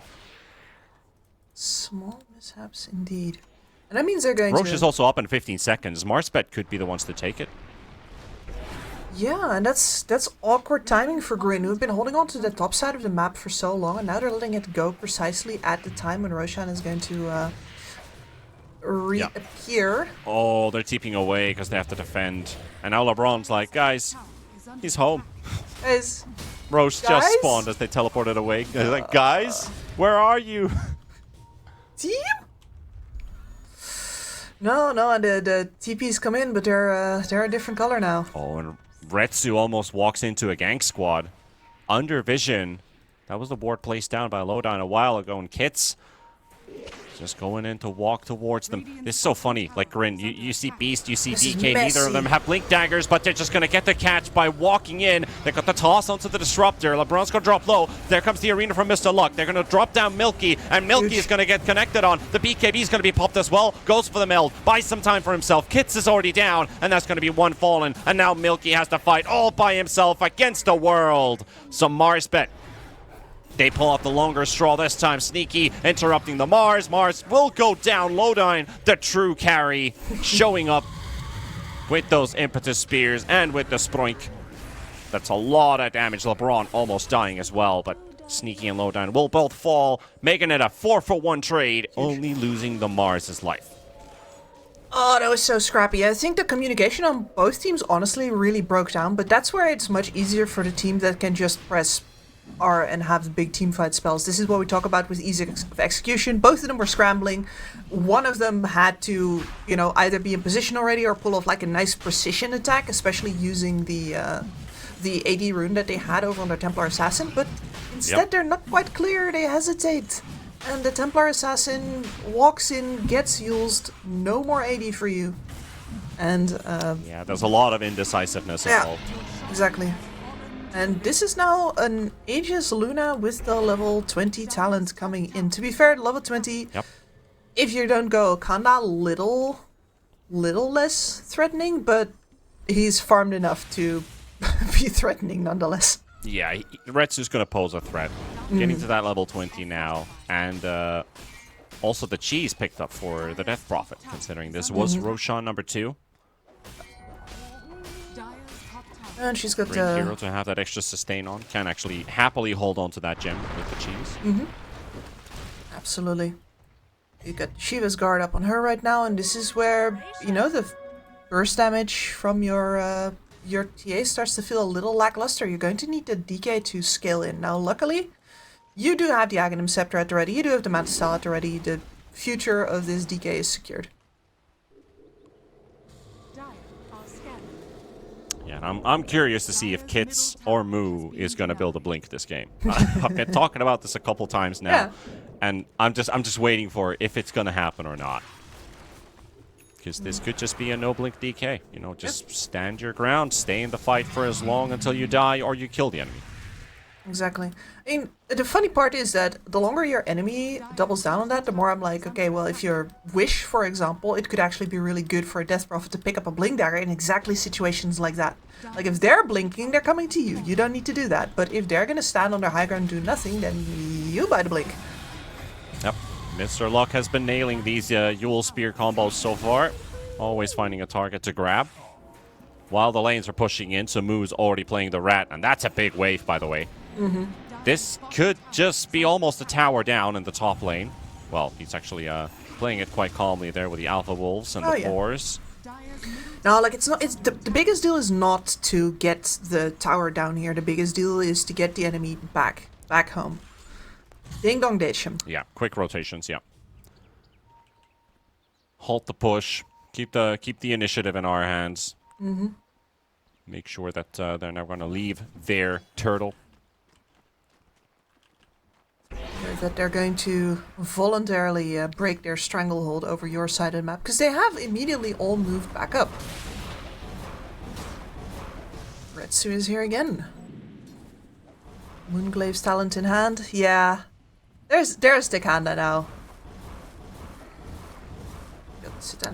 Small mishaps indeed. And that means they're going Roche to... is also up in 15 seconds. MarsBet could be the ones to take it. Yeah, and that's awkward timing for Grin, who've been holding on to the top side of the map for so long, and now they're letting it go precisely at the time when Roshan is going to reappear. Oh, they're TPing away because they have to defend. And now LeBron's like, guys, he's home. Guys, Roche Guys? just spawned as they teleported away. They're like, guys, where are you? team? No, and the TPs come in, but they're a different color now. Oh, and Retsu almost walks into a gank squad. Under vision. That was the ward placed down by Lowdown a while ago, and Kits just going in to walk towards them. This is so funny. Like, Grin, you see Beast, you see This is DK. Neither of messy. them have Blink Daggers, but they're just going to get the catch by walking in. They got the toss onto the Disruptor. LeBron's going to drop low. There comes the arena from Mr. Luck. They're going to drop down Milky, and Milky is going to get connected on. The BKB is going to be popped as well. Goes for the meld. Buys some time for himself. Kits is already down, and that's going to be one fallen. And now Milky has to fight all by himself against the world. So MarsBet, they pull out the longer straw this time. Sneaky interrupting the Mars. Mars will go down. Lowdown, the true carry, showing up with those impetus spears and with the Sproink. That's a lot of damage. LeBron almost dying as well, but Sneaky and Lowdown will both fall, making it a 4-for-1 trade, only losing the Mars' life. Oh, that was so scrappy. I think the communication on both teams honestly really broke down, but that's where it's much easier for the team that can just press R and have the big team fight spells. This is what we talk about with ease of execution. Both of them were scrambling. One of them had to, either be in position already or pull off like a nice precision attack, especially using the AD rune that they had over on their Templar Assassin. But instead, They're not quite clear. They hesitate. And the Templar Assassin walks in, gets used, no more AD for you. And yeah, there's a lot of indecisiveness involved. Exactly. And this is now an Aegis Luna with the level 20 talent coming in. To be fair, level 20, if you don't go Kanda, little less threatening, but he's farmed enough to be threatening nonetheless. Yeah, Retsu's going to pose a threat. Getting to that level 20 now. And also the cheese picked up for the Death Prophet, considering this was Roshan number 2. And she's got Green hero to have that extra sustain on. Can actually happily hold on to that gem with the cheese. Absolutely. You got Shiva's guard up on her right now, and this is where, the burst damage from your TA starts to feel a little lackluster. You're going to need the DK to scale in. Now, luckily, you do have the Aghanim Scepter at the ready. You do have the Mantis Style at the ready. The future of this DK is secured. Yeah, and I'm curious to see if Kits or Moo is going to build a blink this game. I've been talking about this a couple times now, and I'm just waiting for if it's going to happen or not. Because this could just be a no blink DK. You know, just stand your ground, stay in the fight for as long until you die or you kill the enemy. Exactly. I mean, the funny part is that the longer your enemy doubles down on that, the more I'm like, okay, well, if your Wish, for example, it could actually be really good for a Death Prophet to pick up a Blink Dagger in exactly situations like that. Like, if they're blinking, they're coming to you. You don't need to do that. But if they're going to stand on their high ground and do nothing, then you buy the Blink. Yep. Mr. Luck has been nailing these Yule Spear combos so far. Always finding a target to grab. While the lanes are pushing in, so Moo's already playing the Rat, and that's a big wave, by the way. This could just be almost a tower down in the top lane. Well, he's actually playing it quite calmly there with the Alpha Wolves and the Fours. No, like it's not. It's the biggest deal is not to get the tower down here. The biggest deal is to get the enemy back home. Ding dong ditch him. Yeah, quick rotations. Yeah. Halt the push. Keep the initiative in our hands. Make sure that they're not going to leave their turtle. That they're going to voluntarily break their stranglehold over your side of the map, because they have immediately all moved back up. Retsu is here again. Moonglave's talent in hand. Yeah. There's Stickhanda now.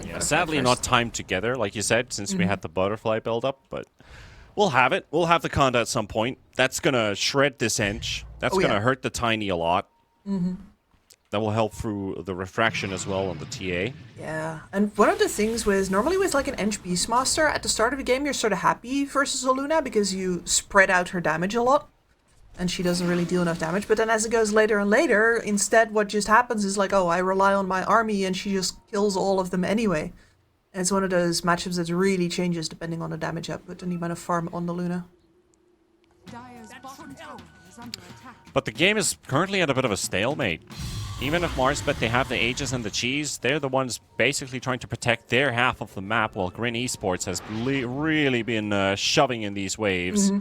Yeah, sadly not timed together, like you said, since we had the butterfly build-up, but we'll have it. We'll have the Conda at some point. That's going to shred this Ench. That's going to hurt the Tiny a lot. That will help through the refraction as well on the TA. Yeah, and one of the things normally with like an Ench Beastmaster, at the start of the game, you're sort of happy versus Oluna because you spread out her damage a lot. And she doesn't really deal enough damage. But then as it goes later and later, instead what just happens is like, oh, I rely on my army and she just kills all of them anyway. And it's one of those matchups that really changes depending on the damage output and the amount of farm on the Luna. But the game is currently at a bit of a stalemate. Even if MarsBet, they have the Aegis and the Cheese, they're the ones basically trying to protect their half of the map, while Grin Esports has really been shoving in these waves.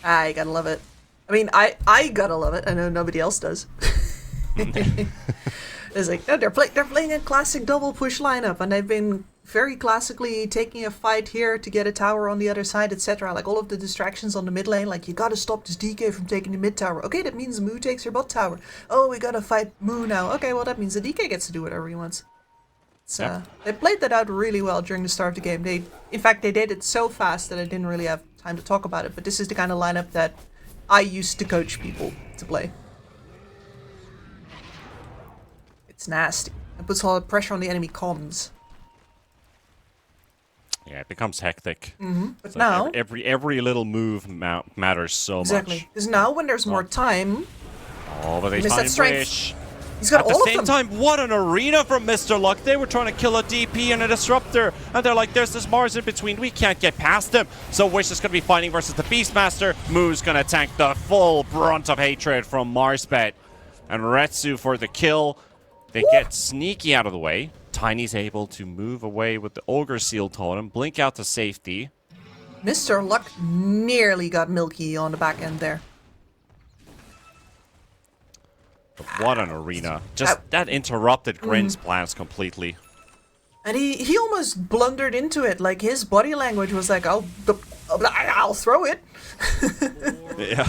I gotta love it. I mean, I gotta love it. I know nobody else does. It's like, no, they're playing a classic double push lineup, and they've been very classically taking a fight here to get a tower on the other side, etc. Like all of the distractions on the mid lane, like you gotta stop this DK from taking the mid tower. Okay, that means Moo takes her bot tower. Oh, we gotta fight Moo now. Okay, well that means the DK gets to do whatever he wants. So they played that out really well during the start of the game. In fact, they did it so fast that I didn't really have time to talk about it. But this is the kind of lineup that I used to coach people to play. It's nasty. It puts a lot of pressure on the enemy comms. Yeah, it becomes hectic. But It's now... like every little move matters so much. Exactly. Because now when there's more time... Oh, but they miss that find strength. Wish. He's got At all the same of them. time, what an arena from Mr. Luck. They were trying to kill a DP and a Disruptor. And they're like, there's this Mars in between. We can't get past him. So Wish is going to be fighting versus the Beastmaster. Moo's going to tank the full brunt of hatred from MarsBet. And Retsu for the kill. They get sneaky out of the way. Tiny's able to move away with the Ogre Seal Totem. Blink out to safety. Mr. Luck nearly got Milky on the back end there. But what an arena. Just that interrupted Grin's plans completely. And he almost blundered into it. Like his body language was like, I'll throw it. Yeah.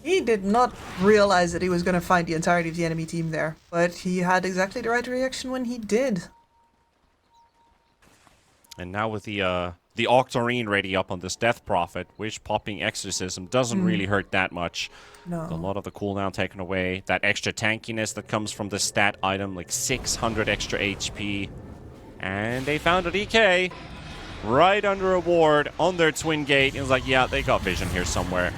He did not realize that he was going to find the entirety of the enemy team there. But he had exactly the right reaction when he did. And now with the Octarine ready up on this Death Prophet, Wish popping Exorcism doesn't really hurt that much. No. A lot of the cooldown taken away. That extra tankiness that comes from the stat item, like 600 extra HP. And they found a DK right under a ward on their twin gate. It was like, yeah, they got vision here somewhere.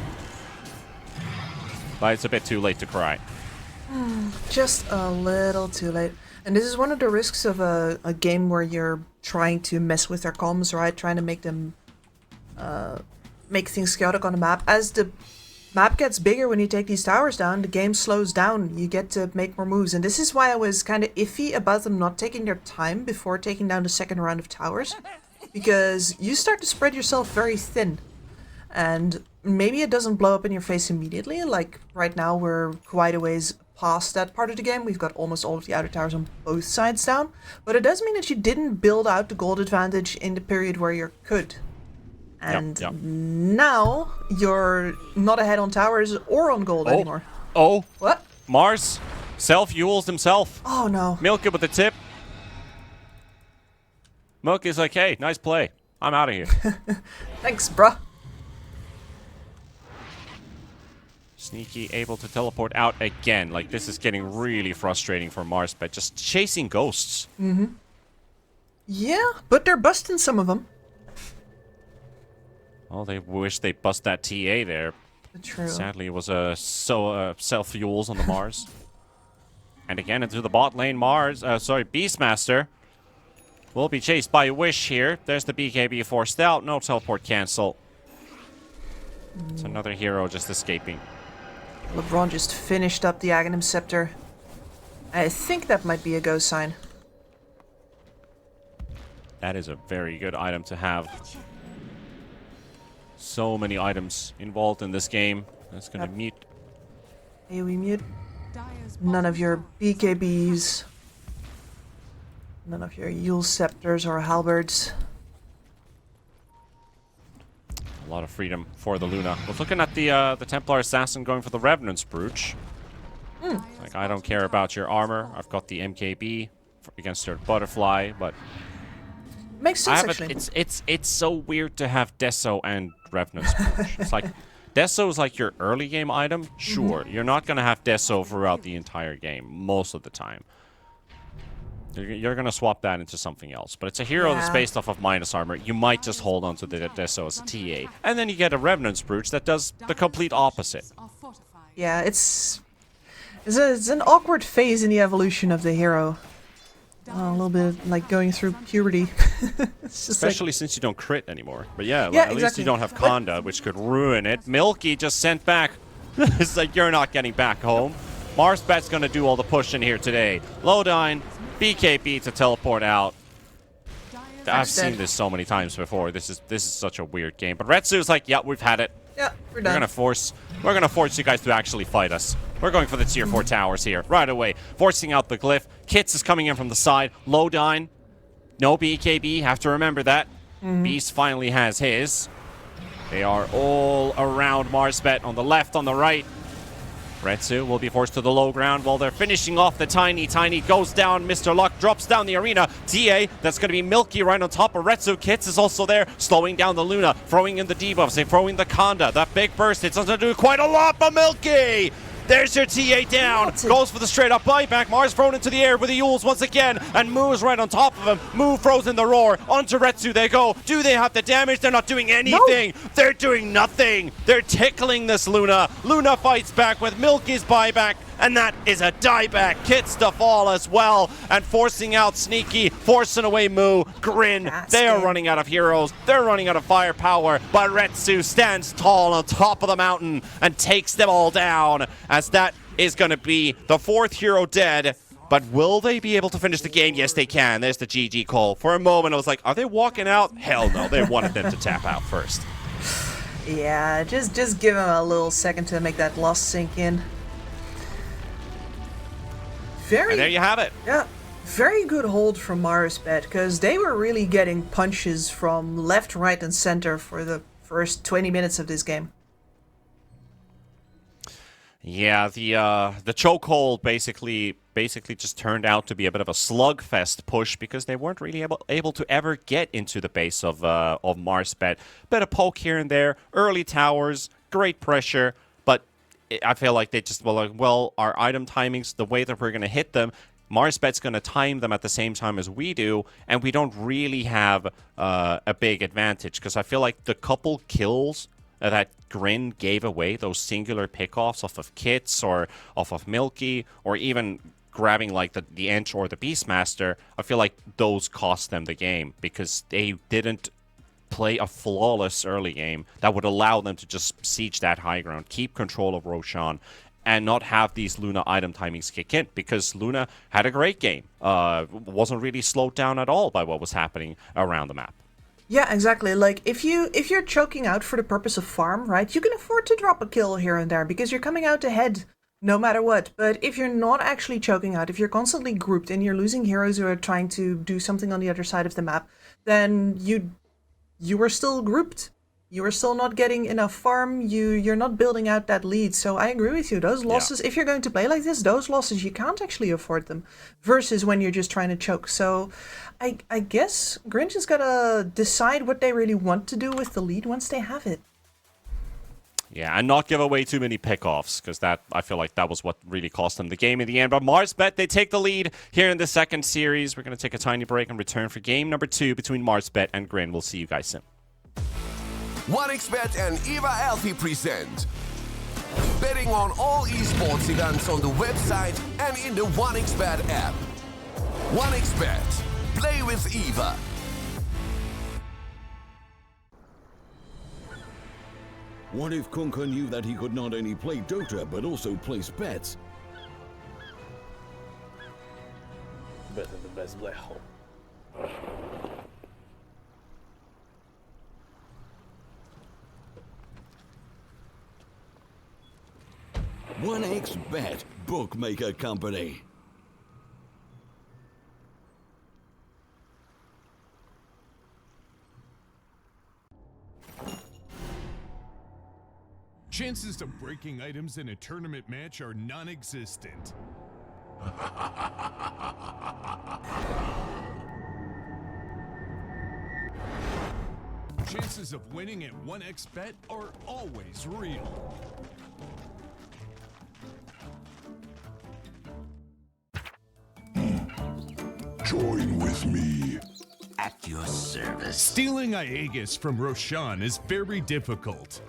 But it's a bit too late to cry. Just a little too late. And this is one of the risks of a game where you're trying to mess with their comms, right? Trying to make them make things chaotic on the map. As the map gets bigger when you take these towers down, the game slows down. You get to make more moves. And this is why I was kind of iffy about them not taking their time before taking down the second round of towers. because you start to spread yourself very thin. And maybe it doesn't blow up in your face immediately, like right now we're quite a ways past that part of the game. We've got almost all of the outer towers on both sides down, but it does mean that you didn't build out the gold advantage in the period where you could. And now you're not ahead on towers or on gold anymore. Oh. What? Mars self-fuels himself. Oh no. Milk it with the tip. Milk is like, hey, nice play. I'm out of here. Thanks, bruh. Sneaky able to teleport out again. Like, this is getting really frustrating for MarsBet. Just chasing ghosts. Mm-hmm. Yeah, but they're busting some of them. Well, they wish they bust that TA there. True. Sadly, it was self-fuels on the Mars. And again into the bot lane, Beastmaster will be chased by Wish here. There's the BKB forced out. No teleport cancel. It's another hero just escaping. LeBron just finished up the Aghanim Scepter. I think that might be a go sign. That is a very good item to have. So many items involved in this game. That's gonna mute. AoE mute. None of your BKBs. None of your Yule Scepters or Halberds. A lot of freedom for the Luna. We're looking at the Templar Assassin going for the Revenant's Brooch. Like, I don't care about your armor. I've got the MKB against your Butterfly, but makes sense actually. It's so weird to have Deso and Revenant's Brooch. It's like Deso is like your early game item. Sure, you're not gonna have Deso throughout the entire game most of the time. You're gonna swap that into something else, but it's a hero that's based off of minus armor. You might just hold on to the Deso as a TA, and then you get a Revenant's Brooch that does the complete opposite. Yeah, it's an awkward phase in the evolution of the hero. A little bit like going through puberty. It's just especially since you don't crit anymore. But yeah, yeah, at least you don't have Conda, which could ruin it. Milky just sent back. It's like, you're not getting back home. MarsBet's gonna do all the pushing here today. Lodine, BKB to teleport out. I've seen this so many times before. This is such a weird game. But Retsu's like, yeah, we've had it. Yeah, we're We're done. gonna force you guys to actually fight us. We're going for the tier 4 towers here right away. Forcing out the glyph. Kits is coming in from the side. Lodine. No BKB. Have to remember that. Beast finally has his. They are all around MarsBet on the left, on the right. Retsu will be forced to the low ground while they're finishing off the Tiny. Tiny goes down. Mr. Luck drops down the arena. TA, that's going to be Milky right on top of Retsu. Kits is also there, slowing down the Luna, throwing in the debuffs. They're throwing the Conda. That big burst, it's going to do quite a lot, but Milky! There's your TA down. Goes for the straight up buyback. Mars thrown into the air with the Yules once again. And Moo's right on top of him. Moo throws in the roar. Onto Retsu they go. Do they have the damage? They're not doing anything. No. They're doing nothing. They're tickling this Luna. Luna fights back with Milky's buyback. And that is a dieback. Kits to fall as well. And forcing out Sneaky. Forcing away Moo. Grin. They are running out of heroes. They're running out of firepower. But Retsu stands tall on top of the mountain and takes them all down. As that is going to be the 4th hero dead. But will they be able to finish the game? Yes, they can. There's the GG call. For a moment, I was like, are they walking out? Hell no. They wanted them to tap out first. Yeah, just give them a little second to make that loss sink in. And there you have it. Yeah, very good hold from MarsBet, because they were really getting punches from left, right, and center for the first 20 minutes of this game. Yeah, the chokehold basically just turned out to be a bit of a slugfest push because they weren't really able to ever get into the base of MarsBet. Bit of poke here and there, early towers, great pressure, but I feel like they just were like, well, our item timings, the way that we're going to hit them, MarsBet's going to time them at the same time as we do, and we don't really have a big advantage because I feel like the couple kills that Grin gave away, those singular pickoffs off of Kits or off of Milky, or even grabbing like the Ench or the Beastmaster, I feel like those cost them the game because they didn't play a flawless early game that would allow them to just siege that high ground, keep control of Roshan, and not have these Luna item timings kick in, because Luna had a great game. Wasn't really slowed down at all by what was happening around the map. Yeah, exactly. Like if you're choking out for the purpose of farm, right? You can afford to drop a kill here and there because you're coming out ahead no matter what. But if you're not actually choking out, if you're constantly grouped and you're losing heroes who are trying to do something on the other side of the map, then you are still grouped. You are still not getting enough farm. You're not building out that lead. So I agree with you. Those losses, if you're going to play like this, those losses you can't actually afford them, versus when you're just trying to choke. So I guess Grinch has gotta decide what they really want to do with the lead once they have it. Yeah, and not give away too many pickoffs, because that, I feel like that was what really cost them the game in the end. But MarsBet, they take the lead here in the second series. We're going to take a tiny break and return for game number 2 between MarsBet and Grin. We'll see you guys soon. 1xBet and Eva Alfie present betting on all esports events on the website and in the 1xBet app. 1xBet. Play with Eva. What if Kunka knew that he could not only play Dota but also place bets? Better the best black hole. 1xBet Bookmaker Company. Chances of breaking items in a tournament match are non-existent. Chances of winning at 1xBet are always real. Join with me. At your service. Stealing Aegis from Roshan is very difficult.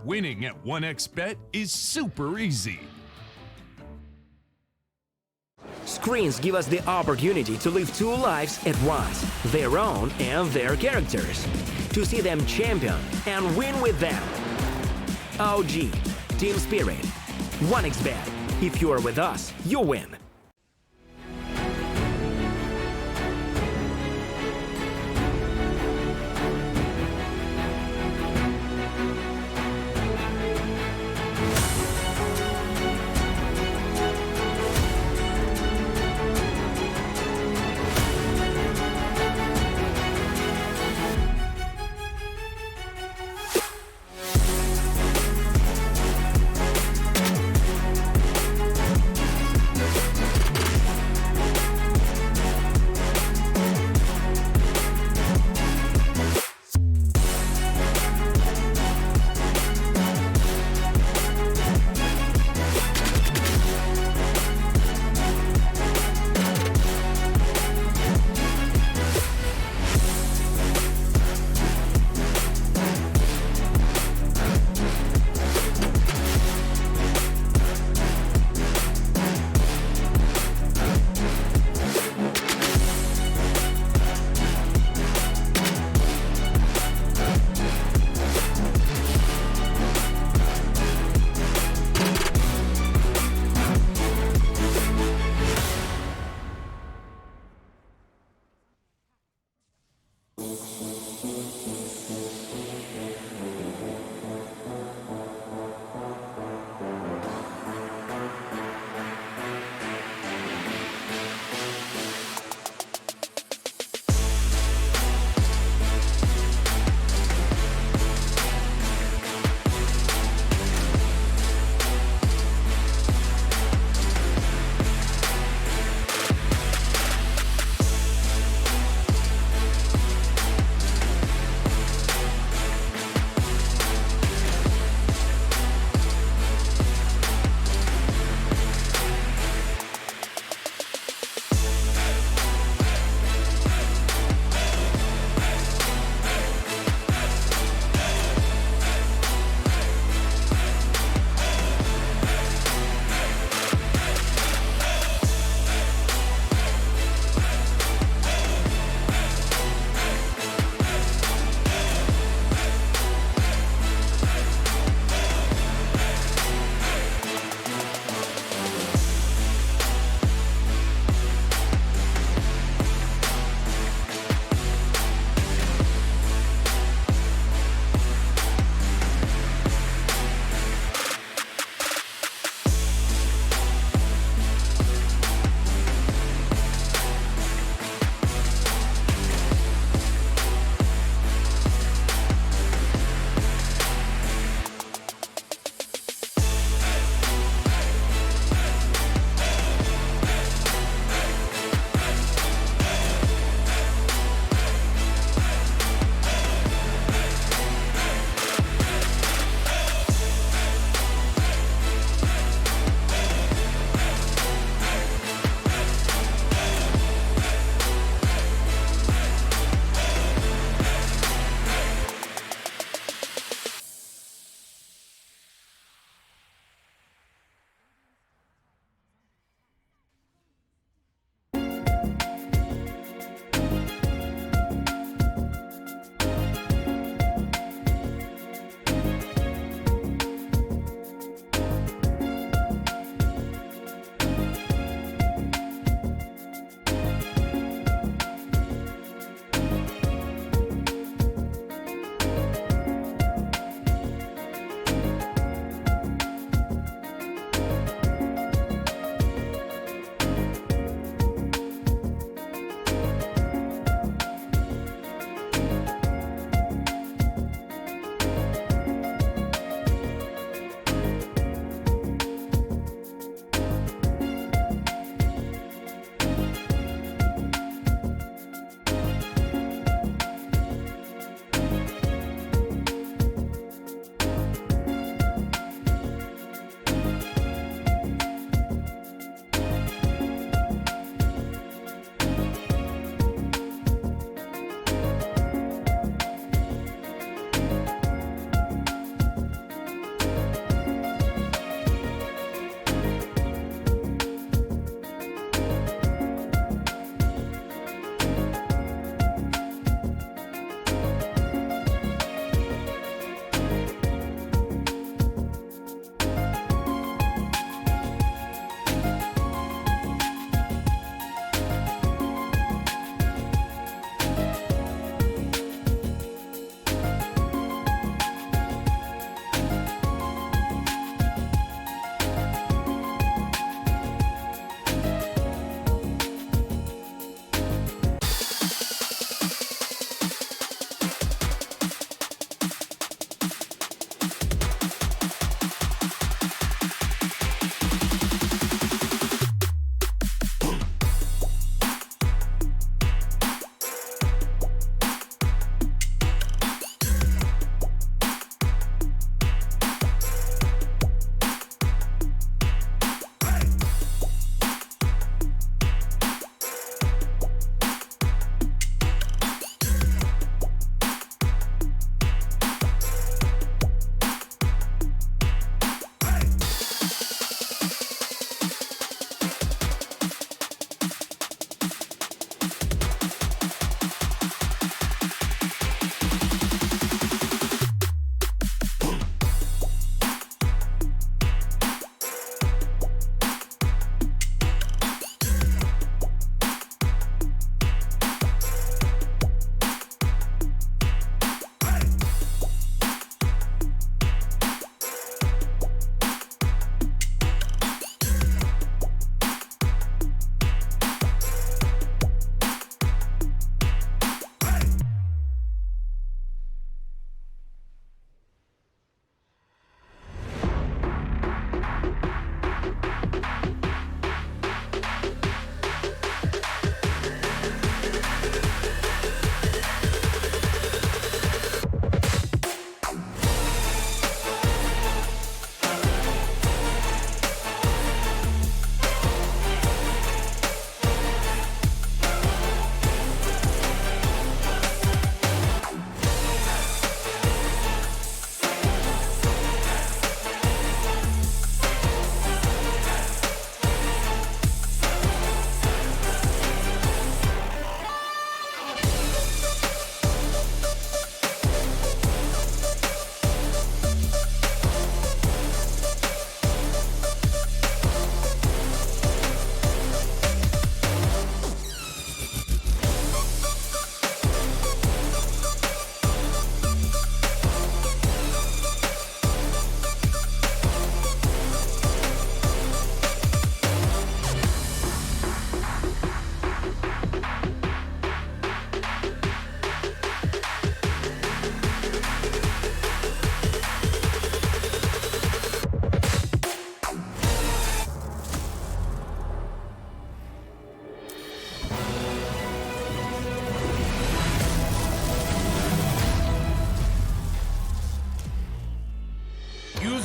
Winning at 1xBet is super easy. Screens give us the opportunity to live 2 lives at once, their own and their characters, to see them champion and win with them. OG, Team Spirit, 1xBet. If you're with us, you win.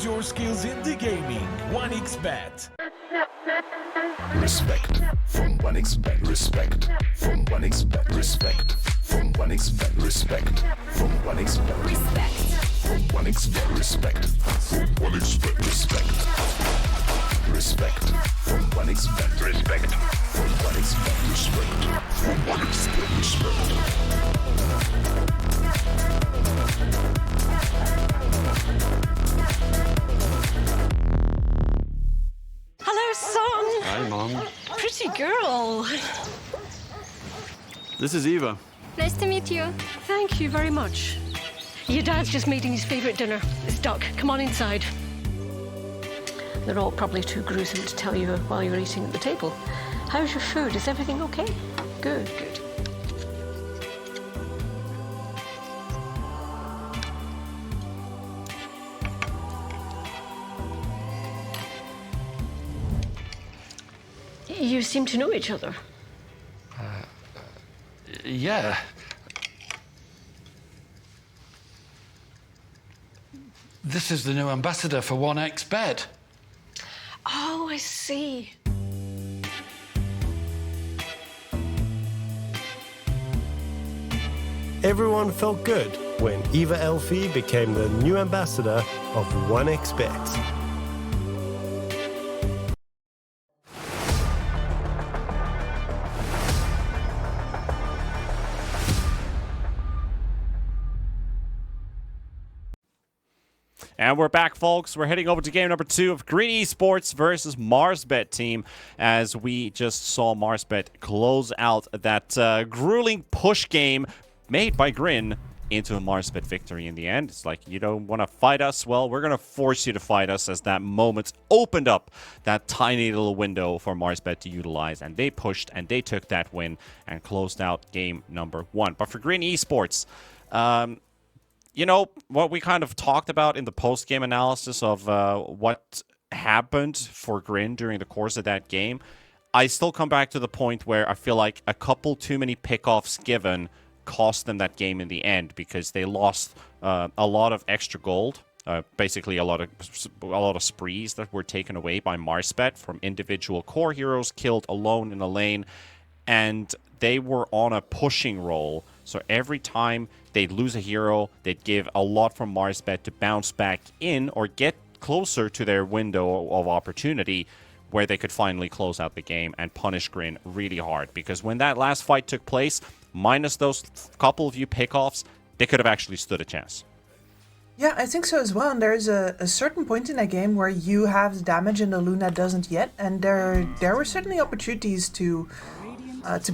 Use your skills in the gaming. 1xBet. Respect from 1xBet. Respect from 1xBet. Respect from 1xBet. Respect from 1xBet. Respect from 1xBet. Respect from 1xBet. Respect. Respect from 1xBet. Respect from 1xBet. Respect from 1xBet. Respect. Hello, son. Hi, Mom. Pretty girl. This is Eva. Nice to meet you. Thank you very much. Your dad's just making his favourite dinner. It's duck. Come on inside. They're all probably too gruesome to tell you while you're eating at the table. How's your food? Is everything okay? Good, good. You seem to know each other. Yeah. This is the new ambassador for 1xBet. Oh, I see. Everyone felt good when Eva Elfie became the new ambassador of 1xBet. And we're back, folks. We're heading over to game number 2 of Green Esports versus MarsBet team, as we just saw MarsBet close out that grueling push game made by Grin into a MarsBet victory in the end. It's like, you don't want to fight us? Well, we're going to force you to fight us, as that moment opened up that tiny little window for MarsBet to utilize, and they pushed and they took that win and closed out game number 1. But for Green Esports, you know, what we kind of talked about in the post-game analysis of what happened for Grin during the course of that game, I still come back to the point where I feel like a couple too many pickoffs given cost them that game in the end, because they lost a lot of extra gold, basically a lot of sprees that were taken away by MarsBet from individual core heroes killed alone in a lane, and they were on a pushing roll. So every time they'd lose a hero, they'd give a lot from MarsBet to bounce back in or get closer to their window of opportunity where they could finally close out the game and punish Grin really hard. Because when that last fight took place, minus those couple of few pickoffs, they could have actually stood a chance. Yeah, I think so as well. And there's a certain point in that game where you have the damage and the Luna doesn't yet. And there were certainly opportunities to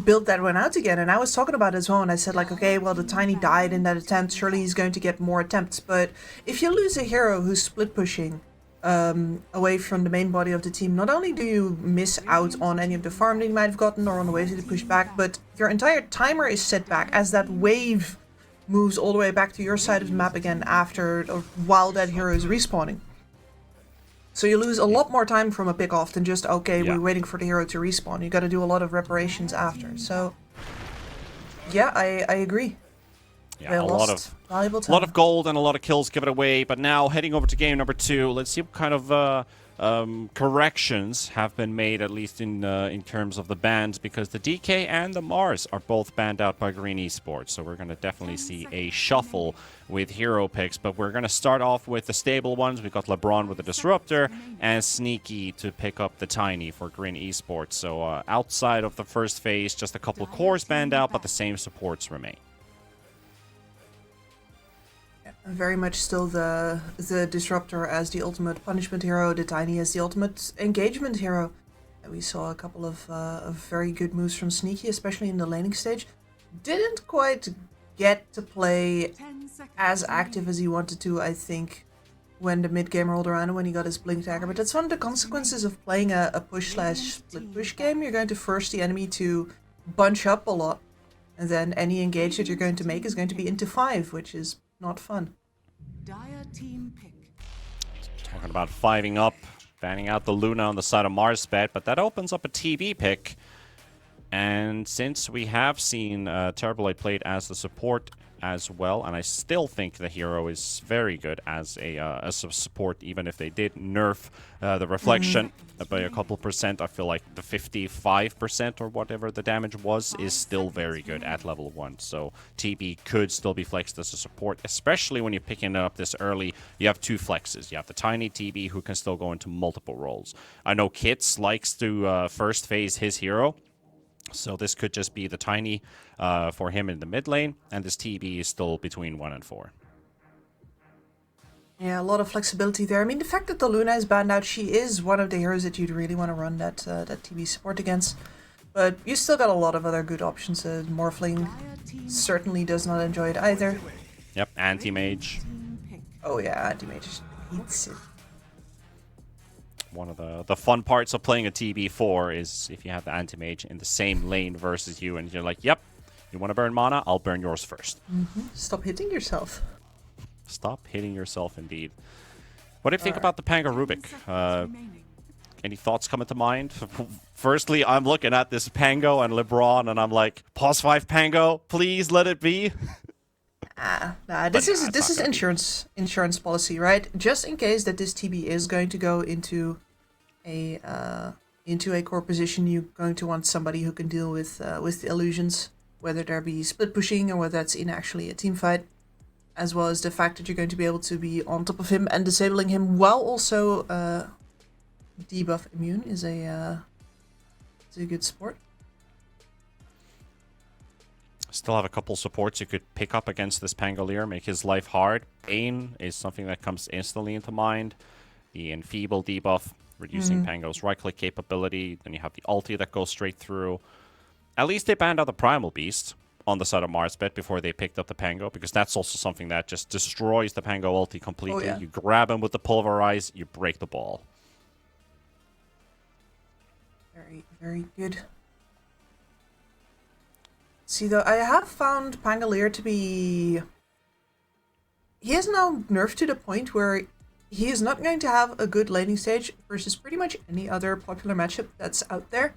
build that one out again. And I was talking about it as well, and I said, like, okay, well, the Tiny died in that attempt. Surely he's going to get more attempts. But if you lose a hero who's split pushing away from the main body of the team, not only do you miss out on any of the farm that you might have gotten or on the way to the push back, but your entire timer is set back as that wave moves all the way back to your side of the map again after or while that hero is respawning. So you lose a lot more time from a pick-off than just, okay, we're waiting for the hero to respawn. You got to do a lot of reparations after. So, yeah, I agree. Yeah, a lot of gold and a lot of kills given away. But now heading over to game number 2, let's see what kind of corrections have been made, at least in terms of the bans, because the DK and the Mars are both banned out by Green Esports. So we're going to definitely see a shuffle with hero picks. But we're going to start off with the stable ones. We've got LeBron with the Disruptor and Sneaky to pick up the Tiny for Green Esports. So outside of the first phase, just a couple of cores banned out, but the same supports remain. Very much still the Disruptor as the ultimate punishment hero, the Tiny as the ultimate engagement hero. And we saw a couple of very good moves from Sneaky, especially in the laning stage. Didn't quite get to play as active as he wanted to, I think, when the mid-game rolled around and when he got his Blink Dagger. But that's one of the consequences of playing a push/split push game. You're going to force the enemy to bunch up a lot. And then any engage that you're going to make is going to be into 5, which is not fun. Dire team pick. Talking about 5ing up, banning out the Luna on the side of MarsBet, but that opens up a TV pick. And since we have seen Terrible played as the support as well, and I still think the hero is very good as a support, even if they did nerf the reflection by a couple percent. I feel like the 55% or whatever the damage was is still very good at level 1, so TB could still be flexed as a support, especially when you're picking it up this early. You have 2 flexes. You have the tiny TB who can still go into multiple roles. I know Kits likes to first phase his hero, so this could just be the tiny for him in the mid lane, and this TB is still between 1 and 4. Yeah, a lot of flexibility there. I mean, the fact that the Luna is banned out, she is one of the heroes that you'd really want to run that TB support against. But you still got a lot of other good options. Morphling certainly does not enjoy it either. Yep, anti-mage. Oh yeah, anti-mage hates it. One of the fun parts of playing a TB4 is if you have the anti-mage in the same lane versus you, and you're like, yep, you want to burn mana? I'll burn yours first. Stop hitting yourself. Stop hitting yourself, indeed. What do you think about the Pango Rubik? Any thoughts coming to mind? Firstly, I'm looking at this Pango and LeBron, and I'm like, pause 5 Pango, please let it be. Nah, this is insurance policy, right? Just in case that this TB is going to go into a core position, you're going to want somebody who can deal with the illusions, whether there be split pushing or whether that's in actually a team fight, as well as the fact that you're going to be able to be on top of him and disabling him while also debuff immune is a good support. Still have a couple supports you could pick up against this Pangolier, make his life hard. Bane is something that comes instantly into mind. The Enfeeble debuff, reducing Pango's right-click capability. Then you have the ulti that goes straight through. At least they banned out the Primal Beast on the side of MarsBet before they picked up the Pango, because that's also something that just destroys the Pango ulti completely. You grab him with the Pulverize, you break the ball. Very, very good. See, though, I have found Pangolier to be... He is now nerfed to the point where he is not going to have a good laning stage versus pretty much any other popular matchup that's out there.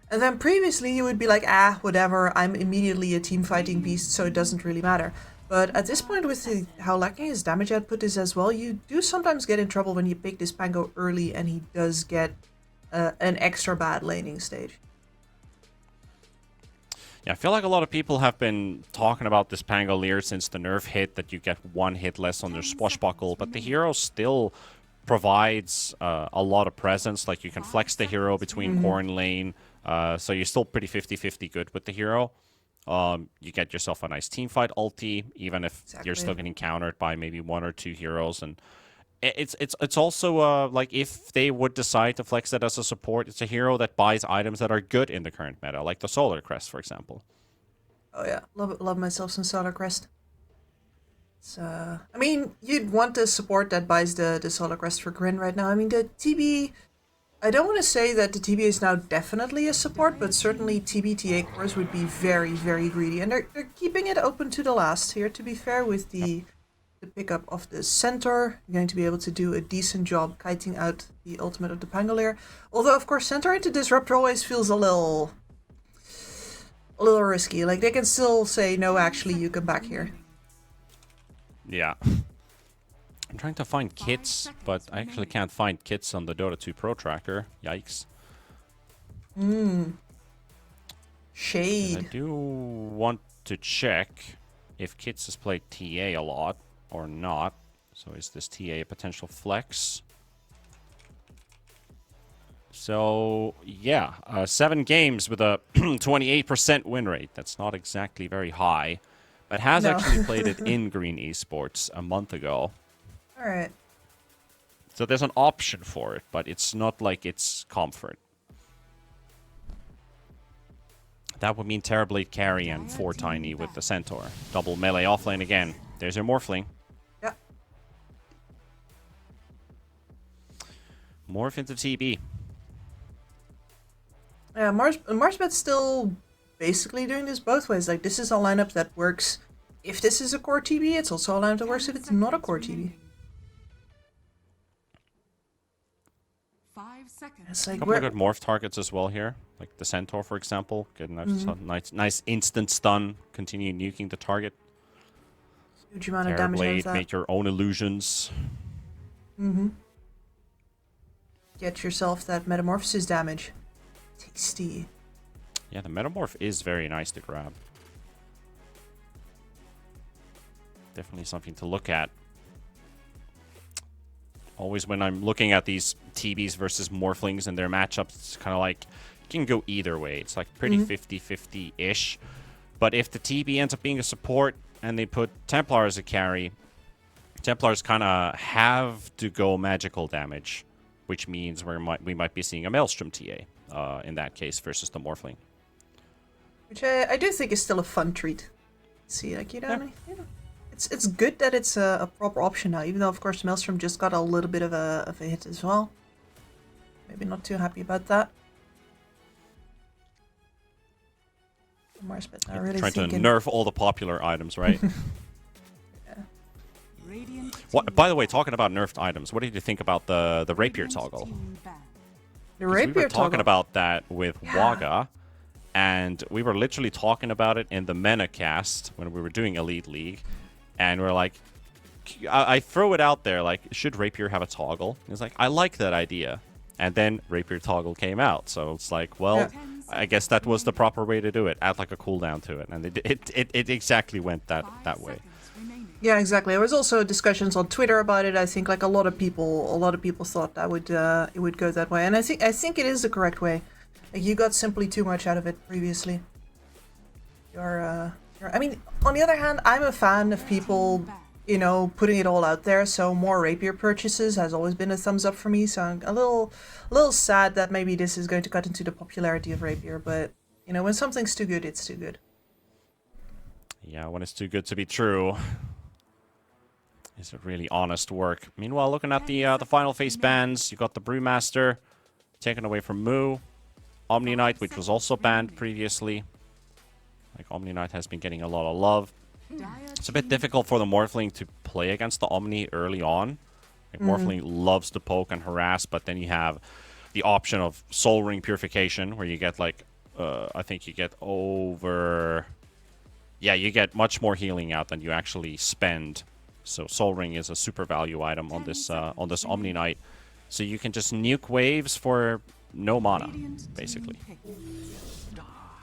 And then previously you would be like, whatever, I'm immediately a team fighting beast, so it doesn't really matter. But at this point, with how lacking his damage output is as well, you do sometimes get in trouble when you pick this Pango early and he does get an extra bad laning stage. Yeah, I feel like a lot of people have been talking about this Pangolier since the nerf hit, that you get 1 hit less on their swashbuckle, but the hero still provides a lot of presence. Like, you can flex the hero between core and lane, so you're still pretty 50-50 good with the hero. You get yourself a nice teamfight ulti, even if you're still getting countered by maybe 1 or 2 heroes. And it's also like, if they would decide to flex it as a support, it's a hero that buys items that are good in the current meta, like the Solar Crest, for example. Oh yeah, love myself some Solar Crest. So, I mean, you'd want a support that buys the Solar Crest for Grin right now. I mean, the TB... I don't want to say that the TB is now definitely a support, but certainly TB/TA cores would be very, very greedy. And they're keeping it open to the last here, to be fair, with the pickup of the Centaur. You're going to be able to do a decent job kiting out the ultimate of the Pangolier. Although, of course, Centaur into Disruptor always feels a little risky. Like, they can still say, no, actually, you come back here. Yeah. I'm trying to find kits, but I actually can't find kits on the Dota 2 Pro Tracker. Yikes. Shade. And I do want to check if kits has played TA a lot or not. So is this TA a potential flex? So, yeah, 7 games with a 28% win rate. That's not exactly very high, but has actually played it in Green Esports a month ago. Alright. So there's an option for it, but it's not like it's comfort. That would mean Terrorblade carry and 4 tiny with the Centaur. Double melee offlane again. There's your Morphling. Yeah. Morph into TB. Yeah, MarsBet's still basically doing this both ways. Like, this is a lineup that works if this is a core TB. It's also a lineup that works if it's not a core TB. 5 seconds. It's like, a couple of good morph targets as well here. Like the Centaur, for example. Get a nice instant stun. Continue nuking the target. Huge amount of damage out of Blade, that. make your own illusions. Mm-hmm. Get yourself that metamorphosis damage. Tasty. Yeah, the metamorph is very nice to grab. Definitely something to look at. Always when I'm looking at these TBs versus Morphlings and their matchups, it's kind of like, it can go either way. It's like pretty 50-50-ish. But if the TB ends up being a support and they put Templar as a carry, Templars kind of have to go magical damage, which means we might be seeing a Maelstrom TA in that case versus the Morphling. Which I do think is still a fun treat. See, like, you know, it's good that it's a proper option now, even though, of course, Maelstrom just got a little bit of a hit as well. Maybe not too happy about that. MarsBet now really Trying thinking... to nerf all the popular items, right? What? By the way, talking about nerfed items, what did you think about the Rapier toggle? The Rapier we were talking toggle. about that with Waga, and we were literally talking about it in the Mena cast when we were doing Elite League, and we're like, I throw it out there, like, should Rapier have a toggle? It's like, I like that idea. And then Rapier toggle came out, so it's like, well, I guess that was the proper way to do it. Add like a cooldown to it, and it exactly went that way. Yeah, exactly. There was also discussions on Twitter about it. I think like a lot of people thought that would it would go that way, and I think it is the correct way. Like, you got simply too much out of it previously. I mean, on the other hand, I'm a fan of people, you know, putting it all out there. So more Rapier purchases has always been a thumbs up for me. So I'm a little sad that maybe this is going to cut into the popularity of Rapier. But you know, when something's too good, it's too good. Yeah, when it's too good to be true. Is it really honest work? Meanwhile, looking at the final phase bans, you got the Brewmaster taken away from Moo, Omni Knight, which was also banned previously. Like, Omni Knight has been getting a lot of love. It's a bit difficult for the Morphling to play against the Omni early on. Like, Morphling loves to poke and harass, but then you have the option of Soul Ring Purification, where you get like, I think you get over... Yeah, you get much more healing out than you actually spend. So Soul Ring is a super value item on this Omni Knight. So you can just nuke waves for no mana, basically.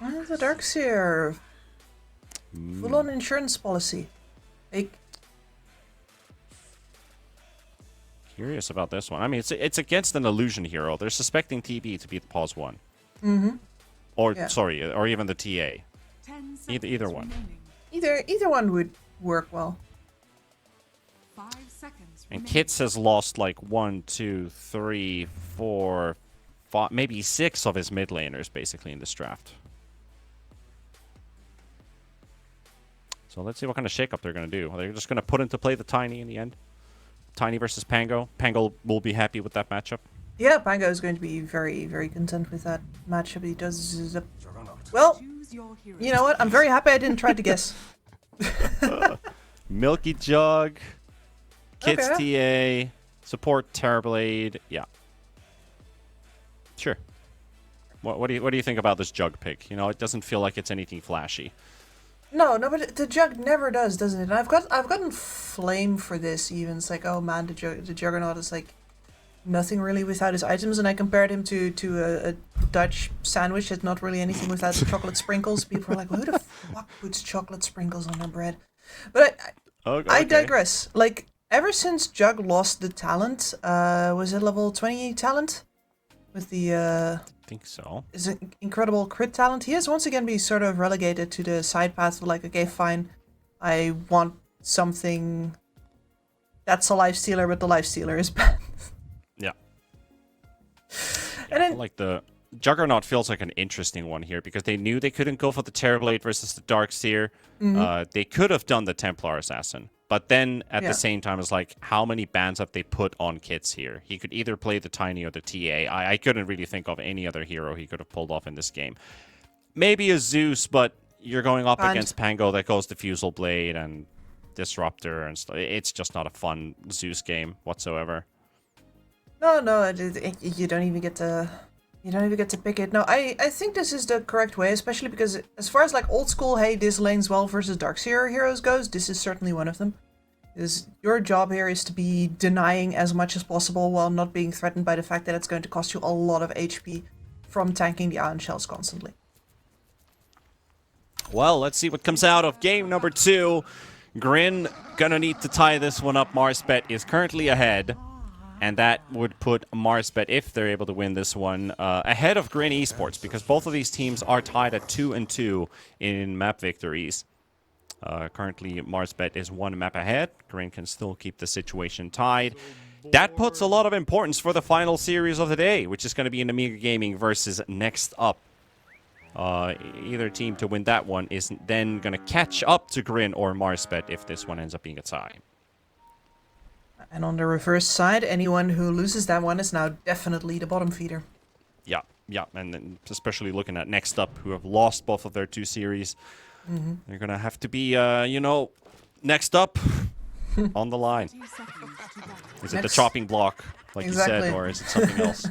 Oh, the Darkseer. Full-on insurance policy. Like, curious about this one. I mean, it's against an illusion hero. They're suspecting TB to be the pause one. Or sorry, or even the TA. Either one. Either one would work well. 5 seconds. And Kits has lost like 1, 2, 3, 4, 5, maybe 6 of his mid laners basically in this draft. So let's see what kind of shakeup they're going to do. Are they just going to put into play the Tiny in the end? Tiny versus Pango. Pango will be happy with that matchup. Yeah, Pango is going to be very, very content with that matchup. He does. Well, you know what? I'm very happy I didn't try to guess. Milky Jug, Kits TA, support Terrorblade. Yeah, sure. What do you think about this Jug pick? You know, it doesn't feel like it's anything flashy. No, but the Jug never does, doesn't it? And I've gotten flame for this even. It's like, oh man, the Juggernaut is like nothing really without his items, and I compared him to a Dutch sandwich that's not really anything without the chocolate sprinkles. People are like, well, who the fuck puts chocolate sprinkles on their bread? But I digress. Like, ever since Jug lost the talent, was it level 20 talent? With the I think so. Is it incredible crit talent? He has once again been sort of relegated to the side path of like, okay, fine, I want something that's a life stealer, but the life stealer is bad. Yeah. And then, like the Juggernaut feels like an interesting one here because they knew they couldn't go for the Terrorblade versus the Darkseer. They could have done the Templar Assassin, but then at the same time, it's like, how many bans have they put on Kits here? He could either play the Tiny or the TA. I couldn't really think of any other hero he could have pulled off in this game. Maybe a Zeus, but you're going up against Pango that goes Diffusal Blade and Disruptor and stuff. It's just not a fun Zeus game whatsoever. No, you don't even get to You don't even get to pick it. No, I think this is the correct way, especially because as far as like old school, hey, this lanes well versus Darkseer heroes goes, this is certainly one of them. Because your job here is to be denying as much as possible while not being threatened by the fact that it's going to cost you a lot of HP from tanking the ion shells constantly. Well, let's see what comes out of game number 2. Grin gonna need to tie this one up. MarsBet is currently ahead. And that would put MarsBet, if they're able to win this one, ahead of Grin Esports, because both of these teams are tied at 2-2 in map victories. Currently, MarsBet is 1 map ahead. Grin can still keep the situation tied. That puts a lot of importance for the final series of the day, which is going to be in Amiga Gaming versus Next Up. Either team to win that one is then going to catch up to Grin or MarsBet if this one ends up being a tie. And on the reverse side, anyone who loses that one is now definitely the bottom feeder. Yeah, and then especially looking at Next Up, who have lost both of their 2 series. They're going to have to be, next up on the line. Is it the chopping block, like you said, or is it something else?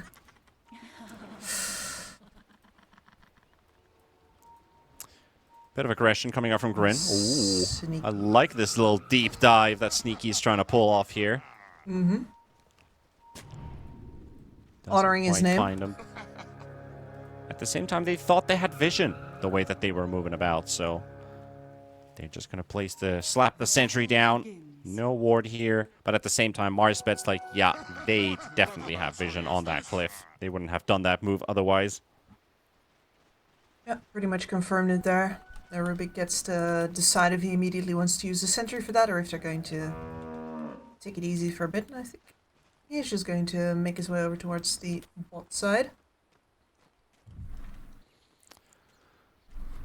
Bit of aggression coming out from Grin. Ooh, I like this little deep dive that Sneaky's trying to pull off here. Honoring his name. Find him. At the same time, they thought they had vision the way that they were moving about, so they're just gonna slap the sentry down. No ward here, but at the same time, MarsBet's like, yeah, they definitely have vision on that cliff. They wouldn't have done that move otherwise. Yeah, pretty much confirmed it there. Rubik gets to decide if he immediately wants to use the sentry for that, or if they're going to take it easy for a bit. And I think he's just going to make his way over towards the bot side.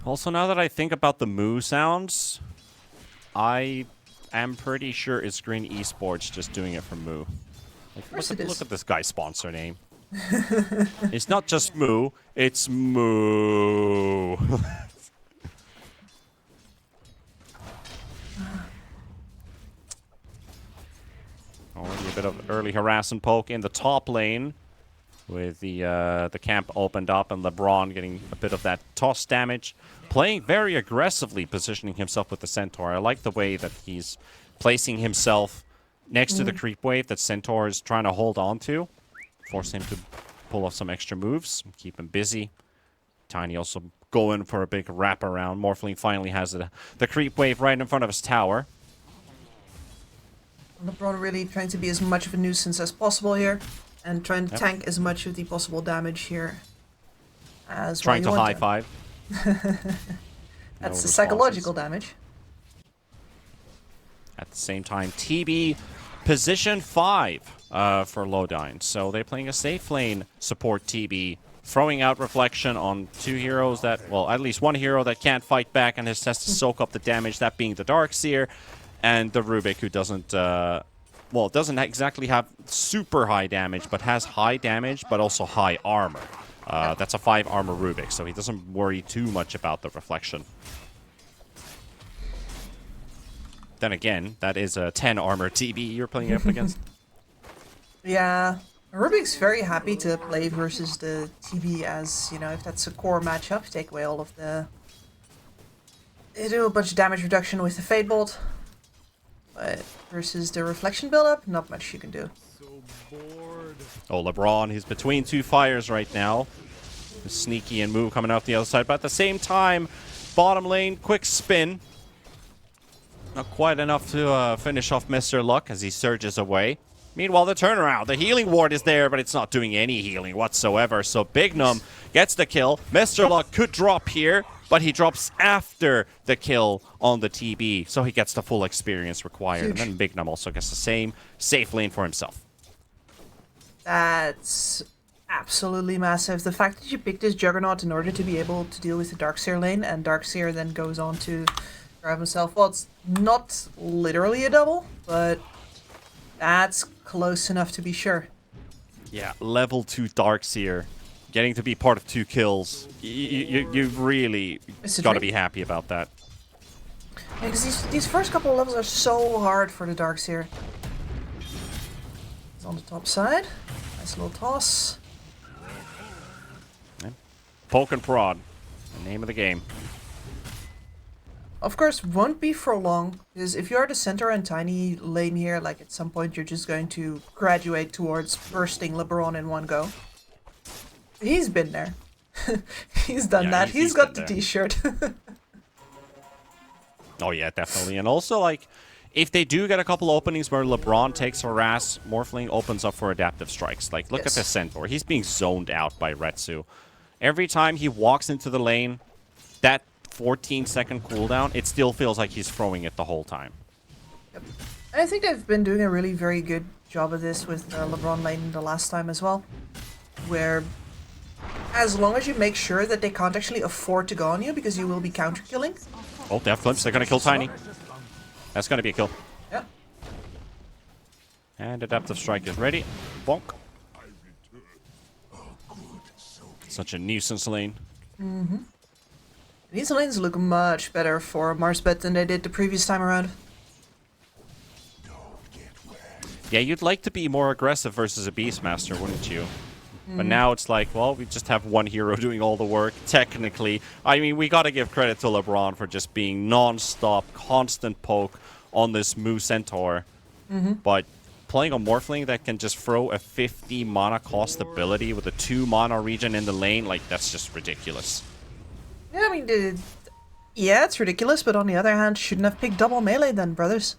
Also, now that I think about the moo sounds, I am pretty sure it's Green Esports just doing it for moo. Like, look at this guy's sponsor name. It's not just moo, it's moo. Already a bit of early harass and poke in the top lane, with the camp opened up and LeBron getting a bit of that toss damage. Playing very aggressively, positioning himself with the Centaur. I like the way that he's placing himself next to the creep wave that Centaur is trying to hold on to. Force him to pull off some extra moves, keep him busy. Tiny also going for a big wraparound. Morphling finally has the creep wave right in front of his tower. LeBron really trying to be as much of a nuisance as possible here, and trying to tank as much of the possible damage here as trying to high five. That's the psychological damage. At the same time, TB position 5 for Lodine. So they're playing a safe lane support TB, throwing out reflection on 2 heroes that, well, at least 1 hero that can't fight back and has to soak up the damage, that being the Darkseer, and the Rubik, who doesn't exactly have super high damage, but has high damage, but also high armor. That's a 5 armor Rubik, so he doesn't worry too much about the reflection. Then again, that is a 10 armor TB you're playing up against. Yeah, Rubik's very happy to play versus the TB as, if that's a core matchup, take away all of the... They do a bunch of damage reduction with the Fate Bolt. But versus the reflection buildup, not much you can do. Oh, LeBron, he's between 2 fires right now. Sneaky and move coming out the other side, but at the same time, bottom lane, quick spin. Not quite enough to finish off Mr. Luck as he surges away. Meanwhile, the turnaround. The healing ward is there, but it's not doing any healing whatsoever. So Bignum gets the kill. Mr. Luck could drop here, but he drops after the kill on the TB. So he gets the full experience required. And then Bignum also gets the same safe lane for himself. That's absolutely massive. The fact that you picked this Juggernaut in order to be able to deal with the Darkseer lane, and Darkseer then goes on to grab himself. Well, it's not literally a double, but that's close enough to be sure. Yeah, level 2 Darkseer. Getting to be part of 2 kills. You really got to be happy about that. Yeah, because these first couple of levels are so hard for the Darkseer. He's on the top side. Nice little toss. Poke and prod. The name of the game. Of course, won't be for long, because if you're the center and tiny lane here, like at some point you're just going to graduate towards bursting LeBron in one go. He's been there. He's done that. He's got the t-shirt. Oh yeah, definitely. And also, like, if they do get a couple openings where LeBron takes harass, Morphling opens up for adaptive strikes. Like, look at the Centaur. He's being zoned out by Retsu. Every time he walks into the lane, that 14-second cooldown, it still feels like he's throwing it the whole time. Yep. I think they've been doing a really very good job of this with LeBron lane the last time as well, where as long as you make sure that they can't actually afford to go on you because you will be counter killing. Oh, Death Glimpse, they're gonna kill Tiny. That's gonna be a kill. Yeah. And Adaptive Strike is ready. Bonk. Such a nuisance lane. Mm-hmm. These lanes look much better for MarsBet than they did the previous time around. Yeah, you'd like to be more aggressive versus a Beastmaster, wouldn't you? But now it's like, well, we just have one hero doing all the work, technically. I mean, we gotta give credit to LeBron for just being non-stop, constant poke on this Moo Centaur. But playing a Morphling that can just throw a 50 mana cost ability with a 2 mana regen in the lane, like, that's just ridiculous. Yeah, I mean, yeah, it's ridiculous, but on the other hand, shouldn't have picked double melee then, brothers.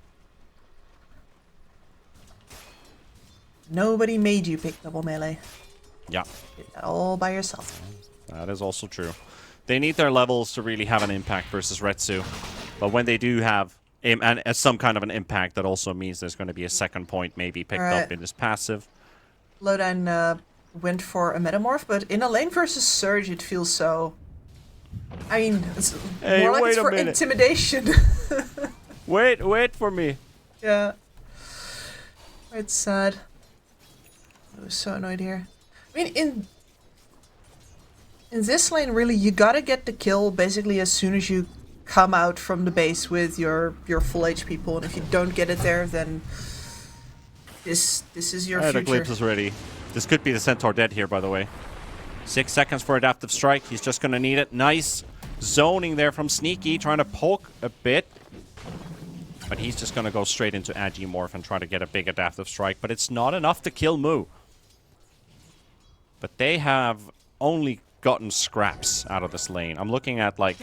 Nobody made you pick double melee. Yeah. Did that all by yourself. That is also true. They need their levels to really have an impact versus Retsu. But when they do have some kind of an impact, that also means there's going to be a second point maybe picked up in his passive. Lowdown went for a Metamorph, but in a lane versus Surge, it feels so... I mean, it's more like it's for intimidation. Wait for me. Yeah. It's sad. I was so annoyed here. I mean, in this lane, really, you gotta get the kill basically as soon as you come out from the base with your full HP pool, and if you don't get it there, then this is your future. The Glimpse is ready. This could be the Centaur dead here, by the way. 6 seconds for Adaptive Strike. He's just gonna need it. Nice zoning there from Sneaky, trying to poke a bit. But he's just gonna go straight into Agimorph and try to get a big Adaptive Strike. But it's not enough to kill Moo. But they have only gotten scraps out of this lane. I'm looking at like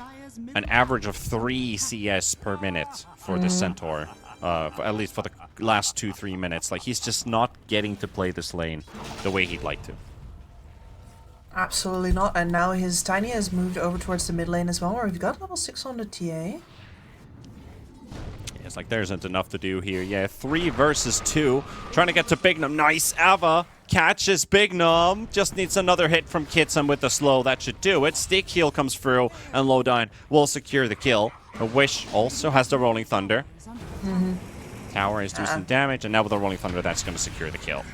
an average of 3 CS per minute for the Centaur. At least for the last 2-3 minutes. Like, he's just not getting to play this lane the way he'd like to. Absolutely not. And now his Tiny has moved over towards the mid lane as well, where we've got level 6 on the TA. It's like there isn't enough to do here. Yeah, 3 versus 2. Trying to get to Bignum. Nice. Ava catches Bignum. Just needs another hit from Kitson with the slow. That should do it. Stick heal comes through, and Lowdown will secure the kill. A Wish also has the Rolling Thunder. Tower is doing some damage, and now with the Rolling Thunder, that's going to secure the kill.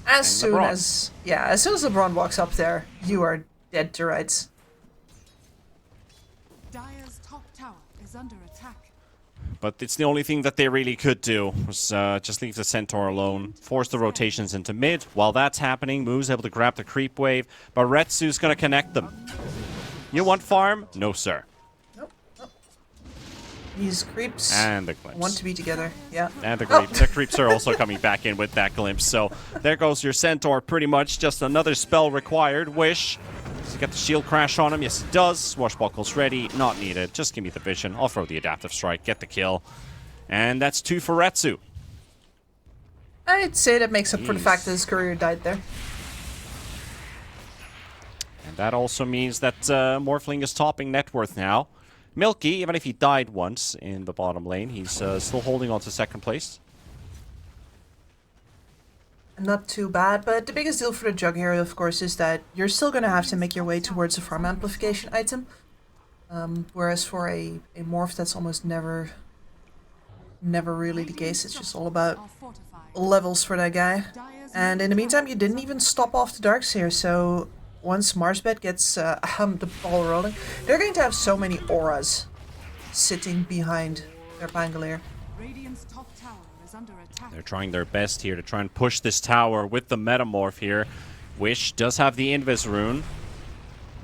As soon as LeBron walks up there, you are dead to rights. Dire's top tower is under attack. But it's the only thing that they really could do, was just leave the Centaur alone, force the rotations into mid. While that's happening, Moo's able to grab the creep wave, but Retsu's going to connect them. You want farm? No, sir. Nope. These creeps and the Glimpse want to be together, yeah. And the creeps are also coming back in with that Glimpse. So there goes your Centaur, pretty much just another spell required. Wish. Does he get the shield crash on him? Yes, he does. Swashbuckle's ready. Not needed. Just give me the vision. I'll throw the Adaptive Strike. Get the kill. And that's 2 for Retsu. I'd say that makes up for the fact that his courier died there. And that also means that Morphling is topping net worth now. Milky, even if he died once in the bottom lane, he's still holding on to second place. Not too bad, but the biggest deal for the Jug here, of course, is that you're still going to have to make your way towards a farm amplification item. Whereas for a morph, that's almost never really the case. It's just all about levels for that guy. And in the meantime, you didn't even stop off the Darks here, so once MarsBet gets the ball rolling, they're going to have so many auras sitting behind their Pangolier. Radiant's top tower is under attack. They're trying their best here to try and push this tower with the Metamorph here. Wish does have the Invis rune.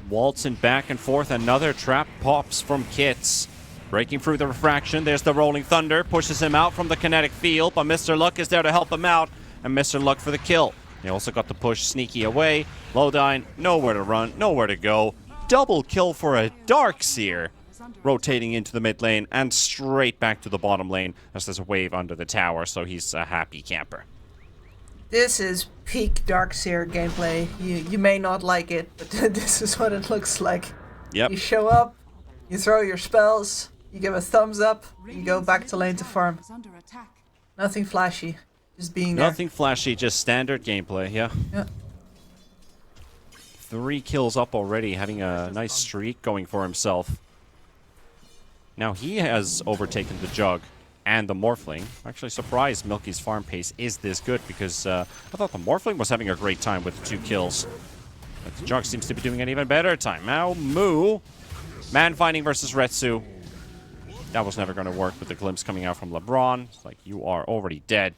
waltzing back and forth. Another trap pops from Kits. Breaking through the refraction. There's the Rolling Thunder. Pushes him out from the kinetic field. But Mr. Luck is there to help him out. And Mr. Luck for the kill. They also got the push Sneaky away. Lowdyne, nowhere to run, nowhere to go. Double kill for a Darkseer. Rotating into the mid lane and straight back to the bottom lane as there's a wave under the tower. So he's a happy camper. This is peak Darkseer gameplay. You may not like it, but this is what it looks like. Yep. You show up, you throw your spells, you give a thumbs up, you go back to lane to farm. Nothing flashy, just being there. Nothing flashy, just standard gameplay, yeah. 3 kills up already, having a nice streak going for himself. Now he has overtaken the Jug and the Morphling. Actually surprised Milky's farm pace is this good because I thought the Morphling was having a great time with the 2 kills. But the Jug seems to be doing an even better time. Now Moo, man fighting versus Retsu. That was never going to work with the glimpse coming out from LeBron. It's like, you are already dead.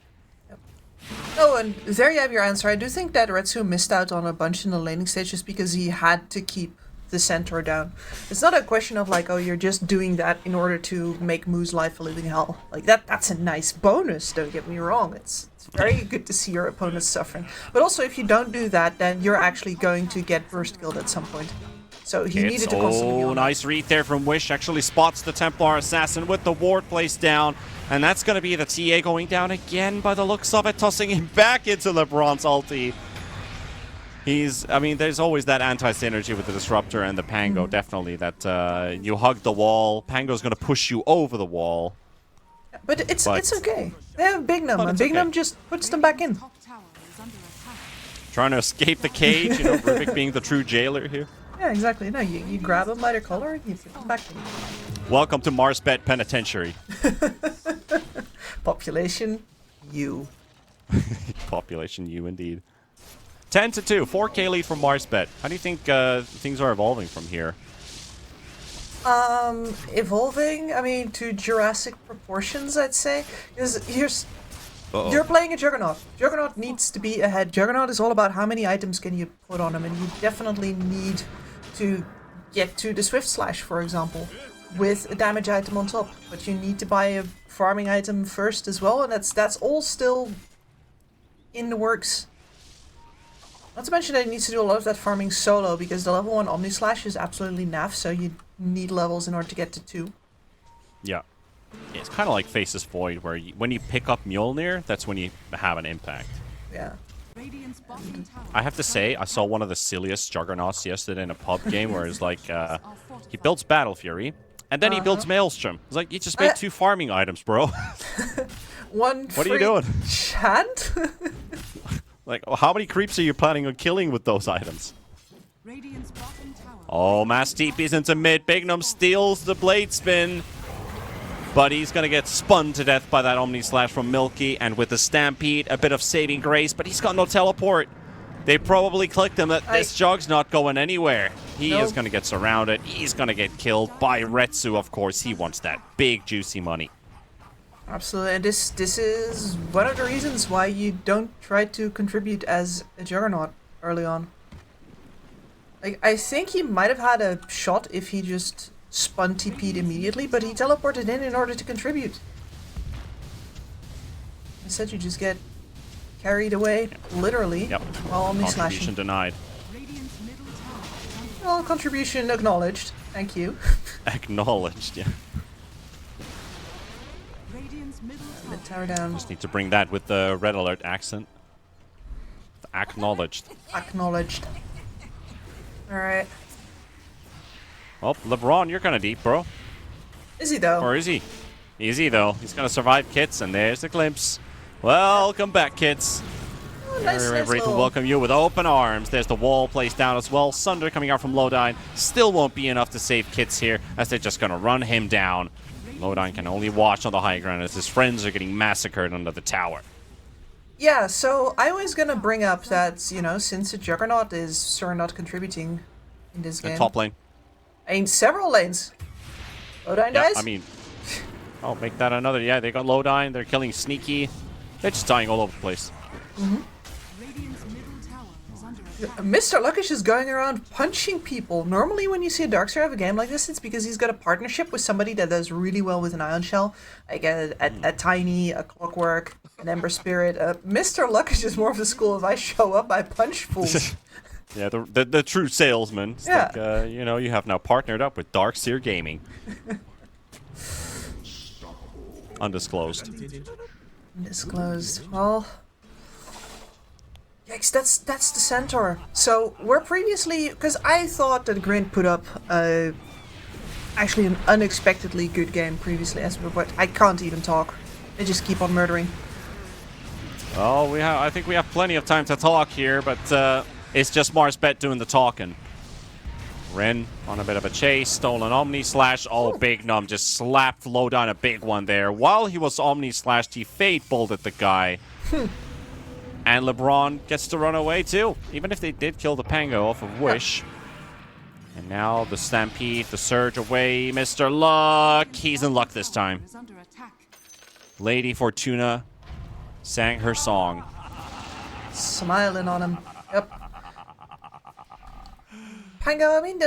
Oh, and there you have your answer. I do think that Retsu missed out on a bunch in the laning stage just because he had to keep the centaur down. It's not a question of like, oh, you're just doing that in order to make Moo's life a living hell. Like that's a nice bonus, don't get me wrong. It's very good to see your opponents suffering. But also if you don't do that, then you're actually going to get burst killed at some point. So he needed to constantly be on that. Nice read there from Wish. Actually spots the Templar Assassin with the ward placed down. And that's going to be the TA going down again by the looks of it, tossing him back into LeBron's ulti. I mean, there's always that anti-synergy with the Disruptor and the Pango, definitely, that you hug the wall, Pango's going to push you over the wall. But it's okay. They have Big Num, and Big Num just puts them back in. Trying to escape the cage, you know, Rubik being the true jailer here. Yeah, exactly. No, you grab them by their collar and you put them back in. Welcome to MarsBet Penitentiary. Population U. Population U, indeed. 10-2, 4K lead from MarsBet. How do you think things are evolving from here? Evolving, I mean, to Jurassic proportions, I'd say. Because you're playing a Juggernaut. Juggernaut needs to be ahead. Juggernaut is all about how many items can you put on him, and you definitely need to get to the Swift Slash, for example, with a damage item on top. But you need to buy a farming item first as well, and that's all still in the works. Not to mention that he needs to do a lot of that farming solo, because the level 1 Omni Slash is absolutely naff, so you need levels in order to get to 2. Yeah. It's kind of like Faces Void, where when you pick up Mjolnir, that's when you have an impact. Yeah. I have to say, I saw one of the silliest Juggernauts yesterday in a pub game, where it's like, he builds Battle Fury, and then he builds Maelstrom. It's like, you just made 2 farming items, bro. What are you doing? Chant? Like, how many creeps are you planning on killing with those items? Oh, Mass TP's into mid. Bignum steals the Blade Spin. But he's going to get spun to death by that Omni Slash from Milky. And with the Stampede, a bit of saving grace. But he's got no teleport. They probably clicked him that this Jug's not going anywhere. He is going to get surrounded. He's going to get killed by Retsu, of course. He wants that big, juicy money. Absolutely, and this is one of the reasons why you don't try to contribute as a Juggernaut early on. Like, I think he might have had a shot if he just spun TP'd immediately, but he teleported in order to contribute. Instead, you just get carried away, literally, while only slashing. Contribution denied. Well, contribution acknowledged. Thank you. Acknowledged, yeah. Mid tower down. Just need to bring that with the red alert accent. Acknowledged. Acknowledged. Alright. Well, LeBron, you're kind of deep, bro. Is he, though? Or is he? Is he, though? He's going to survive Kits, and there's the glimpse. Welcome back, Kits. Oh, nice, We're ready to little... welcome you with open arms. There's the wall placed down as well. Sunder coming out from Lowdyne. Still won't be enough to save Kits here, as they're just going to run him down. Lowdyne can only watch on the high ground as his friends are getting massacred under the tower. Yeah, so I was gonna bring up that, you know, since the Juggernaut is sure not contributing in this game. Top lane. In several lanes. Lowdyne dies? I mean, oh, make that another. Yeah, they got Lowdyne. They're killing Sneaky. They're just dying all over the place. Mr. Luck is just going around punching people. Normally when you see a Darkseer have a game like this, it's because he's got a partnership with somebody that does really well with an Ion Shell. Like a Tiny, a Clockwork, an Ember Spirit. Mr. Luck is just more of the school, if I show up, I punch fools. Yeah, the true salesman. It's Yeah. like, you know, you have now partnered up with Darkseer Gaming. Undisclosed. Undisclosed. Well... Yikes, that's the Centaur. So, we're previously... Because I thought that Grin put up actually an unexpectedly good game previously, but I can't even talk. They just keep on murdering. Oh, I think we have plenty of time to talk here, but it's just MarsBet doing the talking. Ren on a bit of a chase, stolen Omni Slash. Oh, Big Num just slapped low down a big one there. While he was Omni Slashed, he Fate bolted the guy. And LeBron gets to run away too, even if they did kill the Pango off of Wish. And now the Stampede, the Surge away. Mr. Luck, he's in luck this time. Lady Fortuna sang her song. Smiling on him. Yep. Pango, I mean,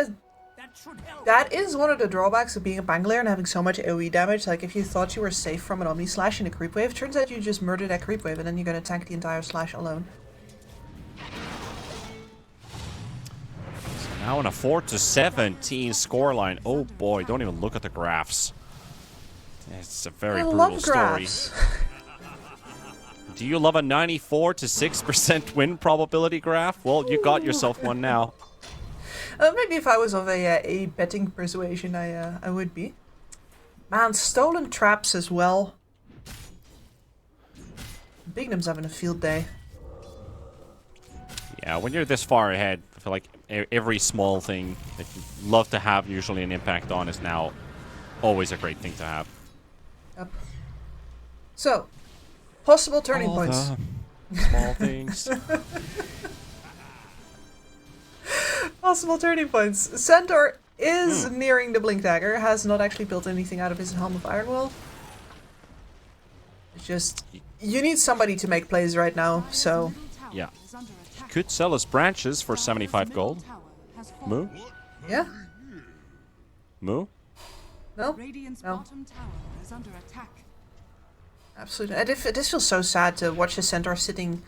that is one of the drawbacks of being a Banglair and having so much AoE damage. Like, if you thought you were safe from an Omni Slash in a creep wave, turns out you just murdered that creep wave and then you're going to tank the entire slash alone. So now in a 4-17 scoreline. Oh boy, don't even look at the graphs. It's a very brutal story. Do you love a 94 to 6% win probability graph? Well, you got yourself one now. Maybe if I was of a betting persuasion, I would be. Man, stolen traps as well. Bignum's having a field day. Yeah, when you're this far ahead, I feel like every small thing that you love to have usually an impact on is now always a great thing to have. Yep. So, possible turning points. Small things. Possible turning points. Centaur is nearing the Blink Dagger, has not actually built anything out of his Helm of Iron Will. It's just, you need somebody to make plays right now, so... Yeah. He could sell his branches for 75 gold. Moo? Yeah? Moo? No? No. Absolutely. And this feels so sad to watch the Centaur sitting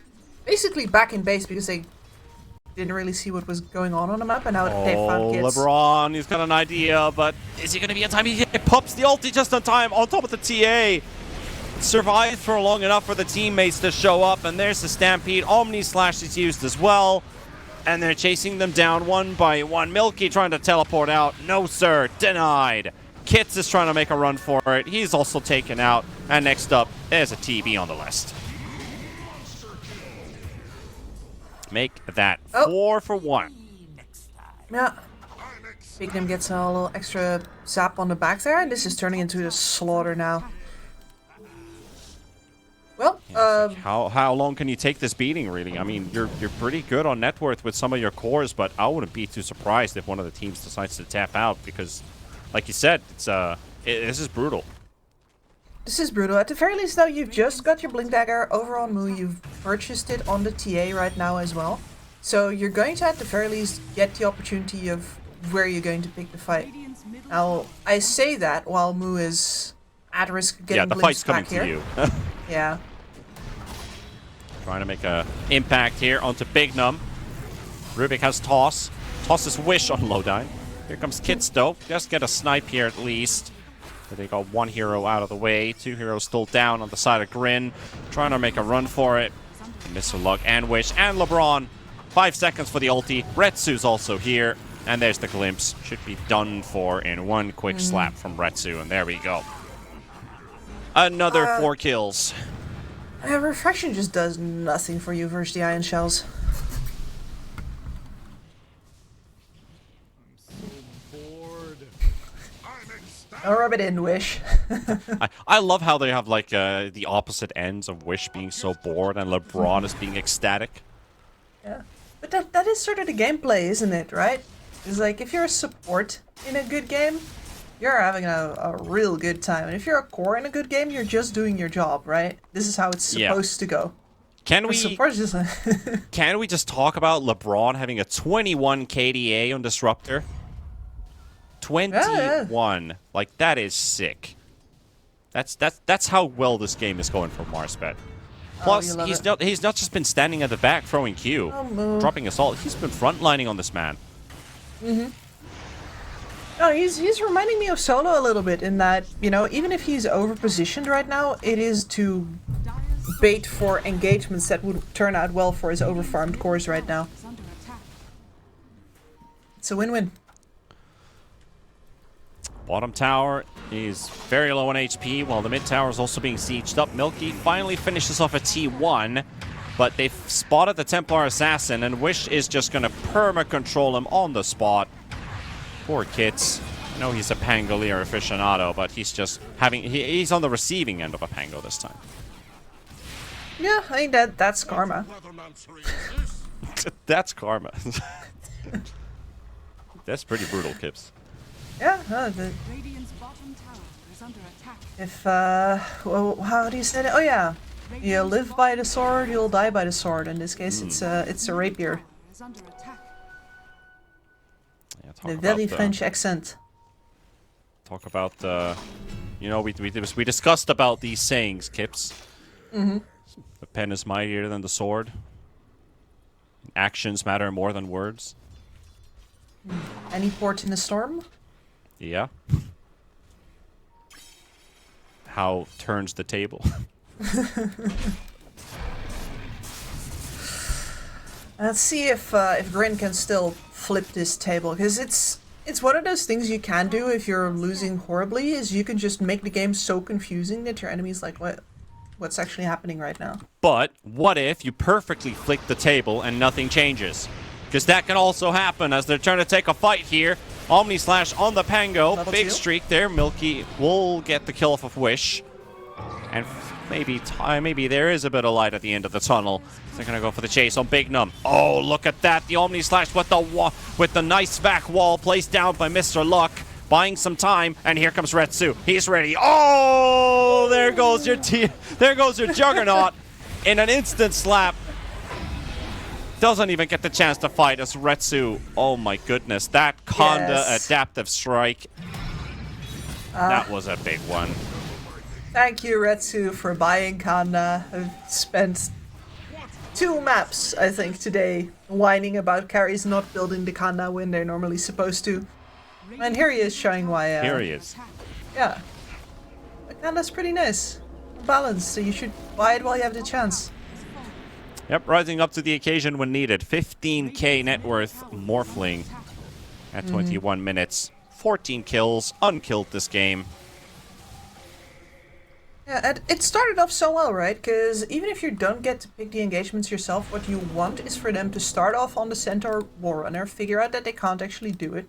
basically back in base because they didn't really see what was going on the map, and now they found kits. LeBron, he's got an idea, but is he going to be in time? He pops the ulti just in time on top of the TA. Survived for long enough for the teammates to show up, and there's the Stampede. Omni Slash is used as well, and they're chasing them down one by one. Milky trying to teleport out. No, sir. Denied. Kits is trying to make a run for it. He's also taken out. And next up, there's a TB on the list. Make that 4 for 1. Yeah. Bignum gets a little extra zap on the back there, and this is turning into a slaughter now. Well, like how long can you take this beating, really? I mean, you're pretty good on net worth with some of your cores, but I wouldn't be too surprised if one of the teams decides to tap out because, like you said, it's this is brutal. This is brutal. At the very least, though, you've just got your Blink Dagger over on Moo. You've purchased it on the TA right now as well. So you're going to, at the very least, get the opportunity of where you're going to pick the fight. Now, I say that while Moo is at risk of getting the fight's coming here. to you. Yeah. Trying to make an impact here onto Big Num. Rubik has Toss. Tosses Wish on Lowdown. Here comes Kits, though. Just get a snipe here at least. So they got one hero out of the way. 2 heroes still down on the side of Grin. Trying to make a run for it. Mr. Luck and Wish and LeBron. 5 seconds for the ulti. Retsu's also here. And there's the glimpse. Should be done for in one quick slap from Retsu. And there we go. Another 4 kills. Refraction just does nothing for you versus the Ion Shells. I'll rub it in, Wish. I love how they have like the opposite ends of Wish being so bored and LeBron is being ecstatic. Yeah, but that is sort of the gameplay, isn't it? Right? It's like if you're a support in a good game, you're having a real good time, and if you're a core in a good game, you're just doing your job, right? This is how it's supposed to go. Can we Support just can we just talk about LeBron having a 21 KDA on Disruptor? 21. Like, that is sick. That's how well this game is going for MarsBet. Plus, he's not just been standing at the back throwing Q, dropping assault. He's been frontlining on this man. No, he's reminding me of Solo a little bit in that, you know, even if he's overpositioned right now, it is to bait for engagements that would turn out well for his overfarmed cores right now. It's a win-win. Bottom tower is very low on HP, while the mid tower is also being sieged up. Milky finally finishes off a T1, but they've spotted the Templar Assassin, and Wish is just going to perma-control him on the spot. Poor Kits. I know he's a Pangolier aficionado, but he's just having... He's on the receiving end of a Pango this time. Yeah, I think that's karma. That's karma. That's pretty brutal, Kips. Yeah, well, how do you say it? Oh yeah, you live by the sword, you'll die by the sword. In this case, it's a rapier. The very French accent. Talk about you know, we discussed about these sayings, Kips. The pen is mightier than the sword. Actions matter more than words. Any port in a storm? Yeah. How turns the table. Let's see if Grin can still flip this table, because it's one of those things you can do if you're losing horribly, is you can just make the game so confusing that your enemy's like, what's actually happening right now? But what if you perfectly flick the table and nothing changes? Because that can also happen as they're trying to take a fight here. Omni Slash on the Pango. Level Big 2. streak there. Milky will get the kill off of Wish. And maybe there is a bit of light at the end of the tunnel. They're going to go for the chase on Big Num. Oh, look at that. The Omni Slash with the nice back wall placed down by Mr. Luck. Buying some time, and here comes Retsu. He's ready. Oh, there goes your Juggernaut in an instant slap. Doesn't even get the chance to fight as Retsu. Oh my goodness, that Conda adaptive strike. That was a big one. Thank you, Retsu, for buying Kanda. I've spent 2 maps, I think, today whining about carries not building the Kanda when they're normally supposed to. And here he is showing why. Here he is. Yeah. The Kanda's pretty nice. Balanced, so you should buy it while you have the chance. Yep, rising up to the occasion when needed. 15k net worth Morphling at 21 minutes. 14 kills, unkilled this game. Yeah, and it started off so well, right? Because even if you don't get to pick the engagements yourself, what you want is for them to start off on the Centaur Warrunner, figure out that they can't actually do it,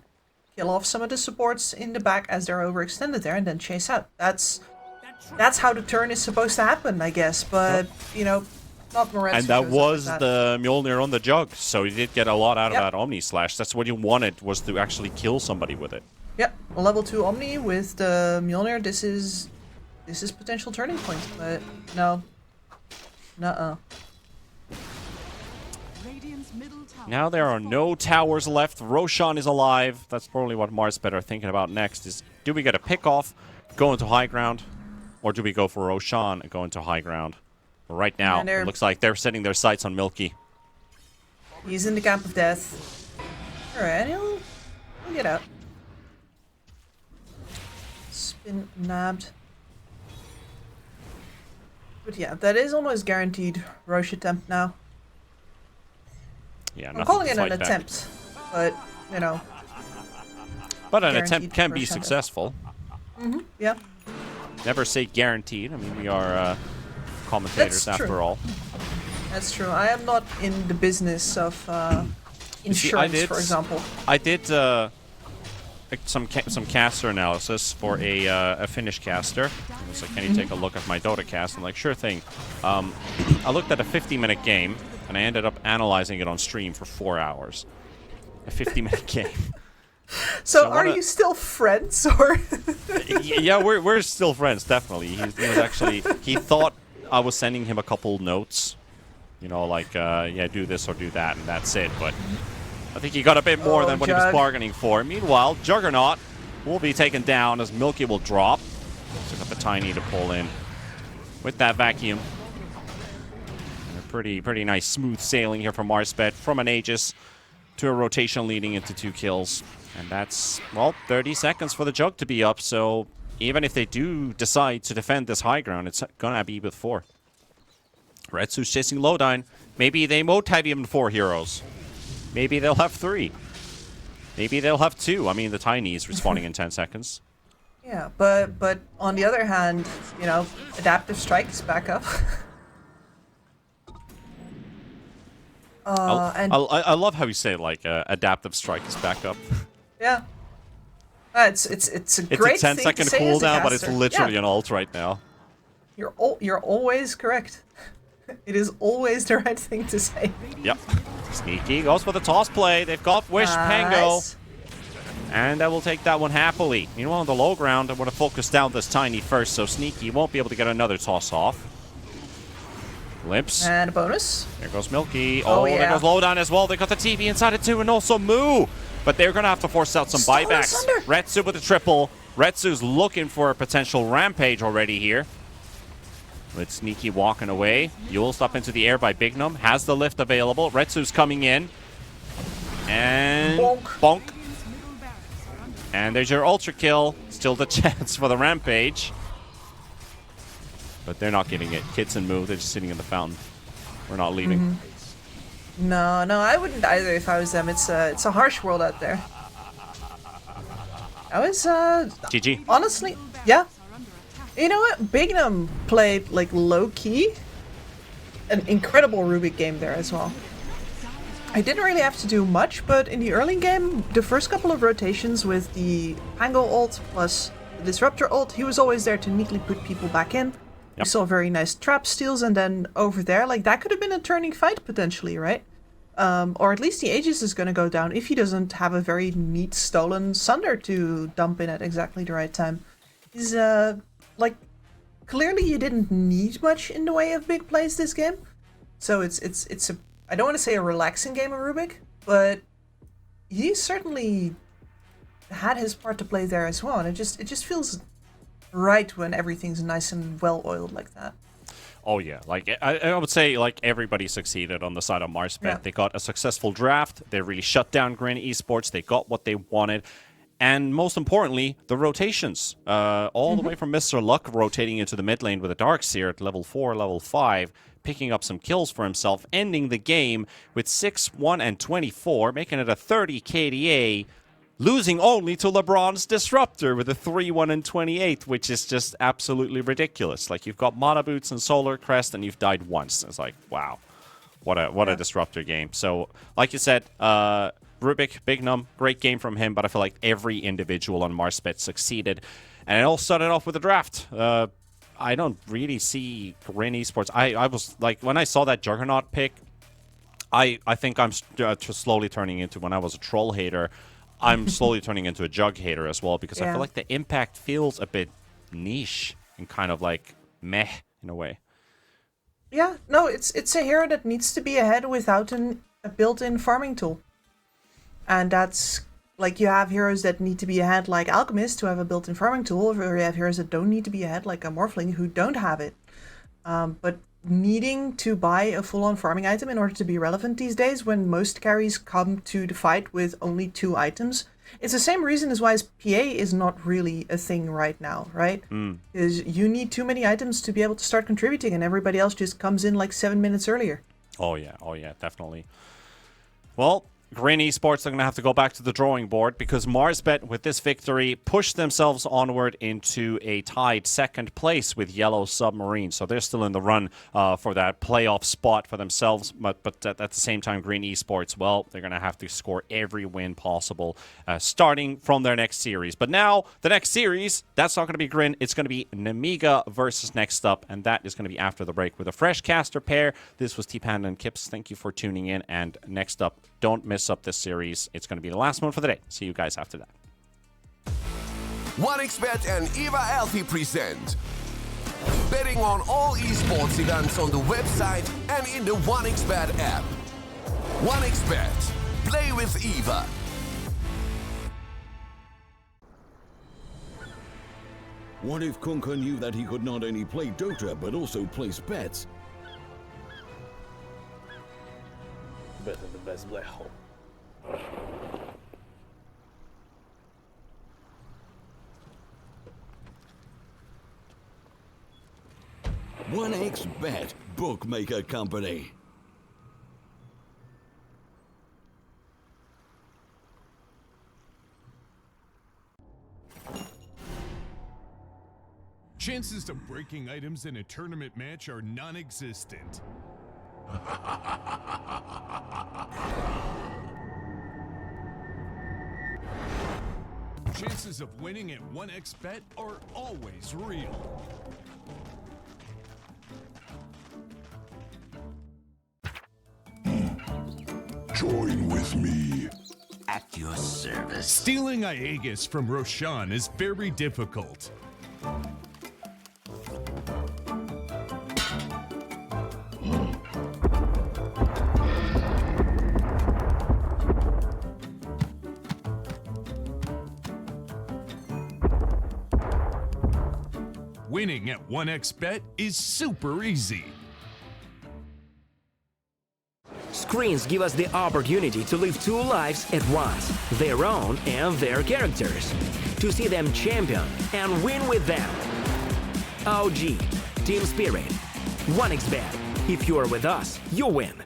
kill off some of the supports in the back as they're overextended there, and then chase out. That's how the turn is supposed to happen, I guess. But, you know, not Moretz. And that was the Mjolnir on the jug, so you did get a lot out of that Omni Slash. That's what you wanted, was to actually kill somebody with it. Yep, a level 2 Omni with the Mjolnir, this is potential turning point, but no. Nuh-uh. Now there are no towers left. Roshan is alive. That's probably what MarsBet are thinking about next, is do we get a pick off, go into high ground, or do we go for Roshan and go into high ground? Right now, it looks like they're setting their sights on Milky. He's in the camp of death. Alright, he'll get out. Spin nabbed. But yeah, that is almost guaranteed Roche attempt now. Yeah, I'm calling it an attempt, but, you know. But an attempt can be successful. Yeah. Never say guaranteed. I mean, we are commentators after all. That's true. I am not in the business of insurance, for example. I did some caster analysis for a Finnish caster. He was like, can you take a look at my Dota cast? I'm like, sure thing. I looked at a 50-minute game, and I ended up analyzing it on stream for 4 hours. A 50-minute game. So are you still friends, or? Yeah, we're still friends, definitely. He thought I was sending him a couple notes You know, like, yeah, do this or do that, and that's it. But I think he got a bit more than what he was bargaining for. Meanwhile, Juggernaut will be taken down as Milky will drop. So got the Tiny to pull in with that vacuum. And a pretty nice smooth sailing here from MarsBet from an Aegis to a rotation leading into 2 kills. And that's, well, 30 seconds for the Jug to be up. So even if they do decide to defend this high ground, it's gonna be with 4. Retsu's chasing Lowdyne. Maybe they won't have even 4 heroes. Maybe they'll have 3. Maybe they'll have 2. I mean, the Tiny is respawning in 10 seconds. Yeah, but on the other hand, you know, Adaptive Strike is back up. I love how you say, like, Adaptive Strike is back up. Yeah. It's a great thing to say as a cooldown, but it's caster. literally an ult right now. You're always correct. It is always the right thing to say. Yep. Sneaky goes for the toss play. They've got Wish Pango. And I will take that one happily. Meanwhile, on the low ground, I want to focus down this Tiny first, so Sneaky won't be able to get another toss off. Limps. And a bonus. There goes Milky. Yeah. There goes Lowdown as well. They got the TV inside it too, and also Moo. But they're going to have to force out some buybacks. Retsu with a triple. Retsu's looking for a potential rampage already here. With Sneaky walking away. Yule's up into the air by Bignum. Has the lift available. Retsu's coming in. And bonk. And there's your ultra kill. Still the chance for the rampage. But they're not getting it. Kids and Moo, they're just sitting in the fountain. We're not leaving. No, I wouldn't either if I was them. It's a harsh world out there. I was GG. Honestly, yeah. You know what? Bignum played like low key. An incredible Rubik game there as well. I didn't really have to do much, but in the early game, the first couple of rotations with the Pango ult plus the Disruptor ult, he was always there to neatly put people back in. We saw very nice trap steals, and then over there, like, that could have been a turning fight potentially, right? Or at least the Aegis is going to go down if he doesn't have a very neat stolen Sunder to dump in at exactly the right time. He's, like, clearly you didn't need much in the way of big plays this game. So it's a, I don't want to say a relaxing game of Rubik, but he certainly had his part to play there as well, and it just feels right when everything's nice and well oiled like that. Oh yeah, like I would say, like, everybody succeeded on the side of MarsBet. Yeah. They got a successful draft. They really shut down Grin Esports. They got what they wanted. And most importantly, the rotations. All the way from Mr. Luck rotating into the mid lane with a Darkseer at level 4, level 5, picking up some kills for himself, ending the game with 6, 1, and 24, making it a 30 KDA, losing only to LeBron's Disruptor with a 3, 1, and 28, which is just absolutely ridiculous. Like, you've got Mana Boots and Solar Crest, and you've died once. It's like, wow, what a Disruptor game. So, like you said, Rubik, Bignum, great game from him, but I feel like every individual on MarsBet succeeded. And it all started off with a draft. I don't really see Grin Esports. I was like, when I saw that Juggernaut pick, I think I'm slowly turning into, when I was a troll hater, I'm slowly turning into a Jug hater as well, because I feel like the impact feels a bit niche and kind of like meh in a way. Yeah, no, it's a hero that needs to be ahead without a built-in farming tool. And that's, like, you have heroes that need to be ahead, like Alchemist, who have a built-in farming tool, or you have heroes that don't need to be ahead, like a Morphling, who don't have it. But needing to buy a full-on farming item in order to be relevant these days, when most carries come to the fight with only 2 items, it's the same reason as why PA is not really a thing right now, right? Because you need too many items to be able to start contributing, and everybody else just comes in like 7 minutes earlier. Oh yeah, definitely. Well, Grin Esports are going to have to go back to the drawing board, because MarsBet, with this victory, pushed themselves onward into a tied second place with Yellow Submarine. So they're still in the run for that playoff spot for themselves. But at the same time, Grin Esports, well, they're going to have to score every win possible starting from their next series. But now, the next series, that's not going to be Grin. It's going to be Nemiga versus Next Up, and that is going to be after the break with a fresh caster pair. This was T-Panda and Kips. Thank you for tuning in, and Next Up, don't miss up this series. It's going to be the last one for the day. See you guys after that. 1xBet and Eva Alfie present Betting on all esports events on the website and in the 1xBet app. 1xBet. Play with Eva. What if Kunka knew that he could not only play Dota but also place bets? Better the best black hole. One XBet Bookmaker Company. Chances of breaking items in a tournament match are non-existent. Chances of winning at 1xBet are always real. Join with me. At your service. Stealing Aegis from Roshan is very difficult. Winning at 1xBet is super easy. Screens give us the opportunity to live two lives at once, their own and their characters, to see them champion and win with them. OG, Team Spirit, 1xBet. If you're with us, you win.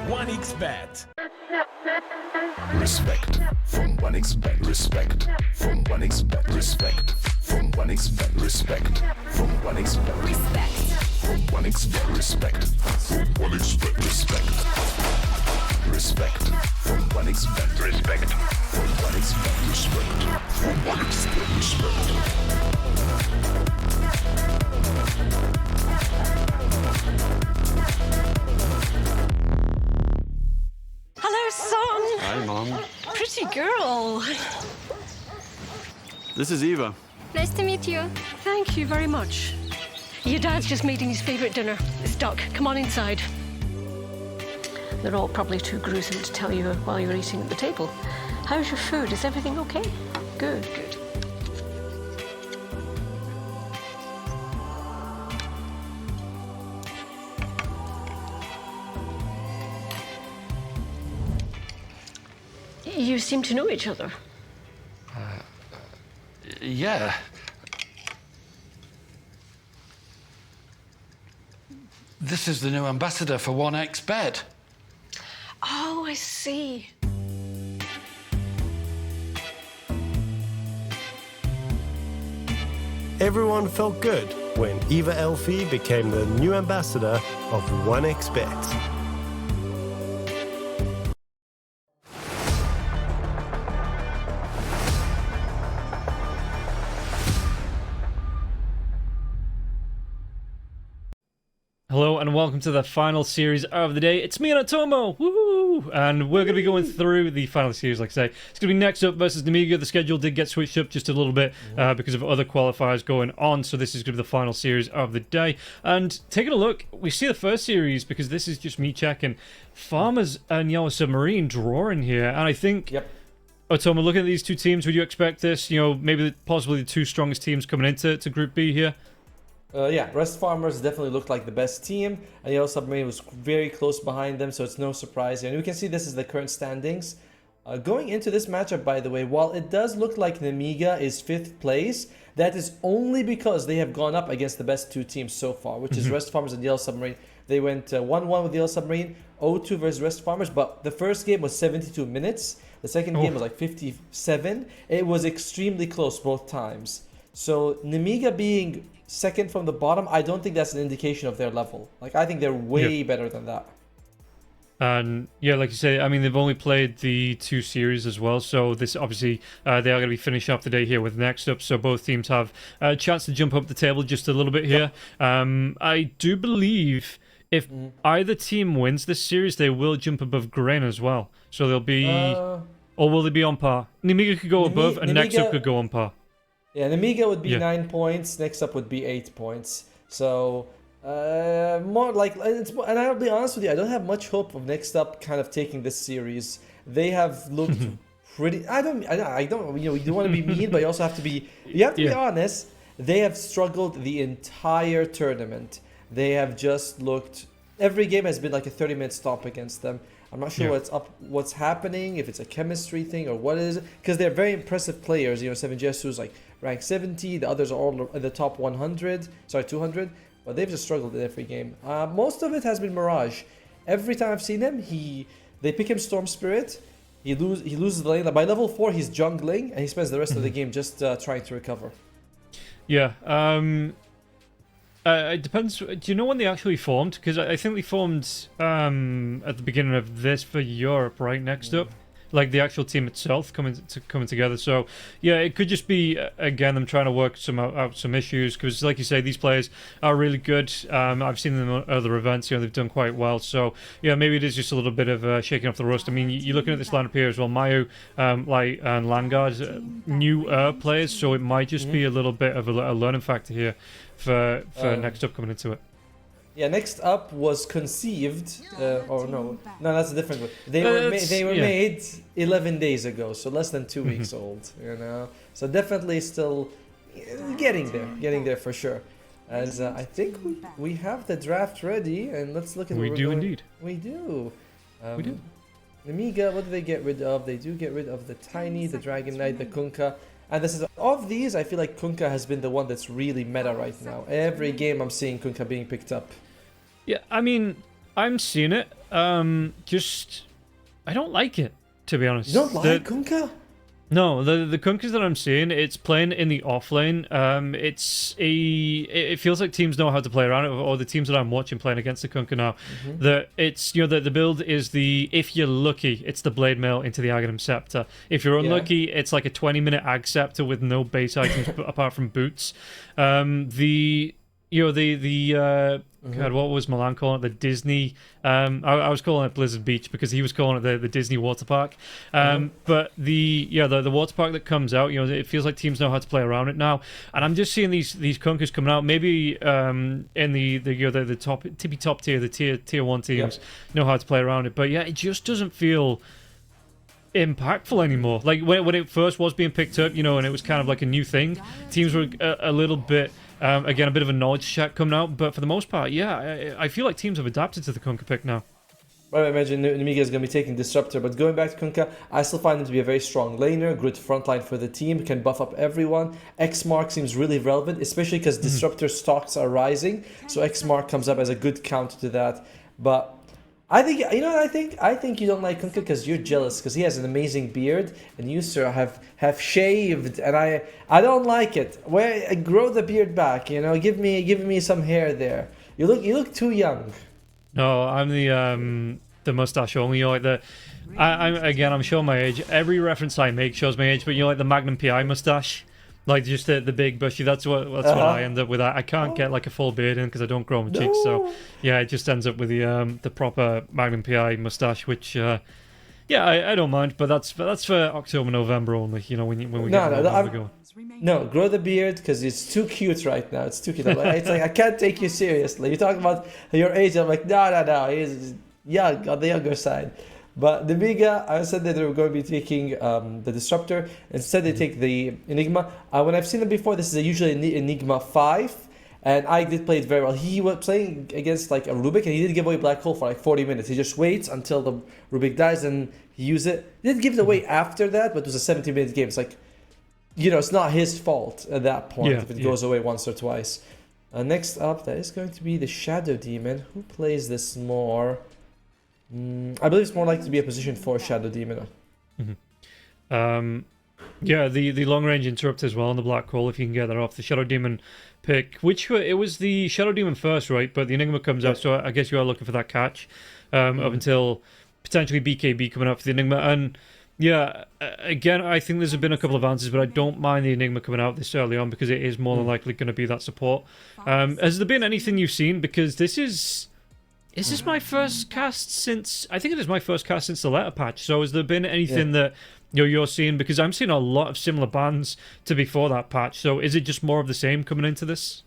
1xBet. Respect from 1xBet. Respect from 1xBet. Respect from 1xBet. Respect from 1xBet. Respect from 1xBet. Respect from 1xBet. Respect. Respect from 1xBet. Respect from 1xBet. Respect from 1xBet. Respect. Hello, son. Hi, Mom. Pretty girl. This is Eva. Nice to meet you. Thank you very much. Your dad's just making his favorite dinner. It's duck. Come on inside. They're all probably too gruesome to tell you while you're eating at the table. How's your food? Is everything okay? Good, good. You seem to know each other. Yeah. This is the new ambassador for 1xBet. Oh, I see. Everyone felt good when Eva Elfie became the new ambassador of 1xBet. Hello and welcome to the final series of the day. It's me and Atomo, woo! And we're going to be going through the final series, like I say. It's going to be next up versus Nemiga. The schedule did get switched up just a little bit because of other qualifiers going on. So this is going to be the final series of the day. And taking a look, we see the first series because this is just me checking. Farmers and Yellow Submarine drawing here, and I think. Yep. Atomo, looking at these two teams, would you expect this? You know, maybe possibly the two strongest teams coming into Group B here. Yeah, Rest Farmers definitely looked like the best team, and Yellow Submarine was very close behind them, so it's no surprise. And we can see this is the current standings. Going into this matchup, by the way, while it does look like Nemiga is 5th place, that is only because they have gone up against the best two teams so far, which is Rest Farmers and Yellow Submarine. They went 1-1 with Yellow Submarine, 0-2 versus Rest Farmers, but the first game was 72 minutes. The second game was like 57. It was extremely close both times. So Nemiga being second from the bottom, I don't think that's an indication of their level. Like, I think they're way better than that. And yeah, like you say, I mean, they've only played the two series as well, so this obviously they are going to be finishing off the day here with next up, so both teams have a chance to jump up the table just a little bit here. I do believe if either team wins this series, they will jump above Grain as well, so they'll be... or will they be on par? Nemiga could go above, and next up could go on par. Yeah, Nemiga would be 9 points, next up would be 8 points. So, more like, and I'll be honest with you, I don't have much hope of next up kind of taking this series. They have looked pretty, I don't, you know, you don't want to be mean, but you also have to be, be honest. They have struggled the entire tournament. They have just looked, every game has been like a 30-minute stop against them. I'm not sure what's happening, if it's a chemistry thing or what is it, because they're very impressive players. You know, 7Jesu's like rank 70, the others are all in the top 100, sorry, 200, but they've just struggled in every game. Most of it has been Mirage. Every time I've seen him, they pick him Storm Spirit, he loses the lane. By level 4, he's jungling, and he spends the rest of the game just trying to recover. Yeah, it depends. Do you know when they actually formed? Because I think they formed at the beginning of this for Europe, right? Next up, like the actual team itself coming together. So yeah, it could just be again them trying to work out some issues. Because like you say, these players are really good. I've seen them at other events. You know, they've done quite well. So yeah, maybe it is just a little bit of shaking off the rust. I mean, you're looking at this lineup here as well. Mayu, like and Langard, new players. So it might just be a little bit of a learning factor here for next up coming into it. Yeah, next up was conceived. No, that's a different one. They were made 11 days ago, so less than 2 weeks old. You know, so definitely still getting there for sure. As I think we have the draft ready, and let's look at. We do indeed. We do. We do. Nemiga, what do they get rid of? They do get rid of the Tiny, the Dragon Knight, the Kunkka. And this is, of these, I feel like Kunkka has been the one that's really meta right now. Every game I'm seeing Kunkka being picked up. Yeah, I mean, I'm seeing it. just I don't like it, to be honest. You don't like Kunkka? No, the Kunkkas that I'm seeing, it's playing in the off lane. It feels like teams know how to play around it, or the teams that I'm watching playing against the Kunkka now. That it's the build is if you're lucky, it's the Blade Mail into the Aghanim Scepter. If you're unlucky, it's like a 20-minute Ag Scepter with no base items apart from boots. God, what was Milan calling it? The Disney. I was calling it Blizzard Beach because he was calling it the Disney water park. But the water park that comes out, it feels like teams know how to play around it now. And I'm just seeing these Kunkkas coming out. Maybe in the top tier, the tier 1 teams know how to play around it. But yeah, it just doesn't feel impactful anymore. Like when it first was being picked up, and it was kind of like a new thing. Teams were a little bit. Again, a bit of a knowledge check coming out, but for the most part, yeah, I feel like teams have adapted to the Kunkka pick now. Well, I imagine Nemiga is going to be taking Disruptor, but going back to Kunkka, I still find him to be a very strong laner, good frontline for the team, can buff up everyone. X-Mark seems really relevant, especially because Disruptor stocks are rising, so X-Mark comes up as a good counter to that. But I think, I think you don't like Kunkka because you're jealous, because he has an amazing beard, and you, sir, have shaved, and I don't like it. Grow the beard back, give me some hair there. You look too young. No, I'm the mustache only. I'm showing my age. Every reference I make shows my age, but like the Magnum PI mustache. Like just the big bushy, that's what I end up with. I can't get like a full beard in because I don't grow my cheeks. So yeah, it just ends up with the proper Magnum PI mustache, which I don't mind. But that's for October, November only. When we get November going. No, grow the beard because it's too cute right now. It's too cute. It's like I can't take you seriously. You talk about your age. I'm like no. He's young on the younger side. But the Miga, I said that they were going to be taking the Disruptor. Instead, they take the Enigma. When I've seen them before, this is usually Enigma 5. And I did play it very well. He was playing against like a Rubik, and he did give away Black Hole for like 40 minutes. He just waits until the Rubik dies and he uses it. He did give it away after that, but it was a 70-minute game. It's like, it's not his fault at that point if it goes away once or twice. Next up, that is going to be the Shadow Demon. Who plays this more? I believe it's more likely to be a position for Shadow Demon. The long range interrupt as well on the Black Hole if you can get that off. The Shadow Demon pick, it was the Shadow Demon first, right? But the Enigma comes out, so I guess you are looking for that catch up until potentially BKB coming up for the Enigma. And yeah, again, I think there's been a couple of answers, but I don't mind the Enigma coming out this early on because it is more than likely going to be that support. Has there been anything you've seen? Because this is this my first cast since... I think it is my first cast since the letter patch. So has there been anything that you're seeing? Because I'm seeing a lot of similar bans to before that patch. So is it just more of the same coming into this?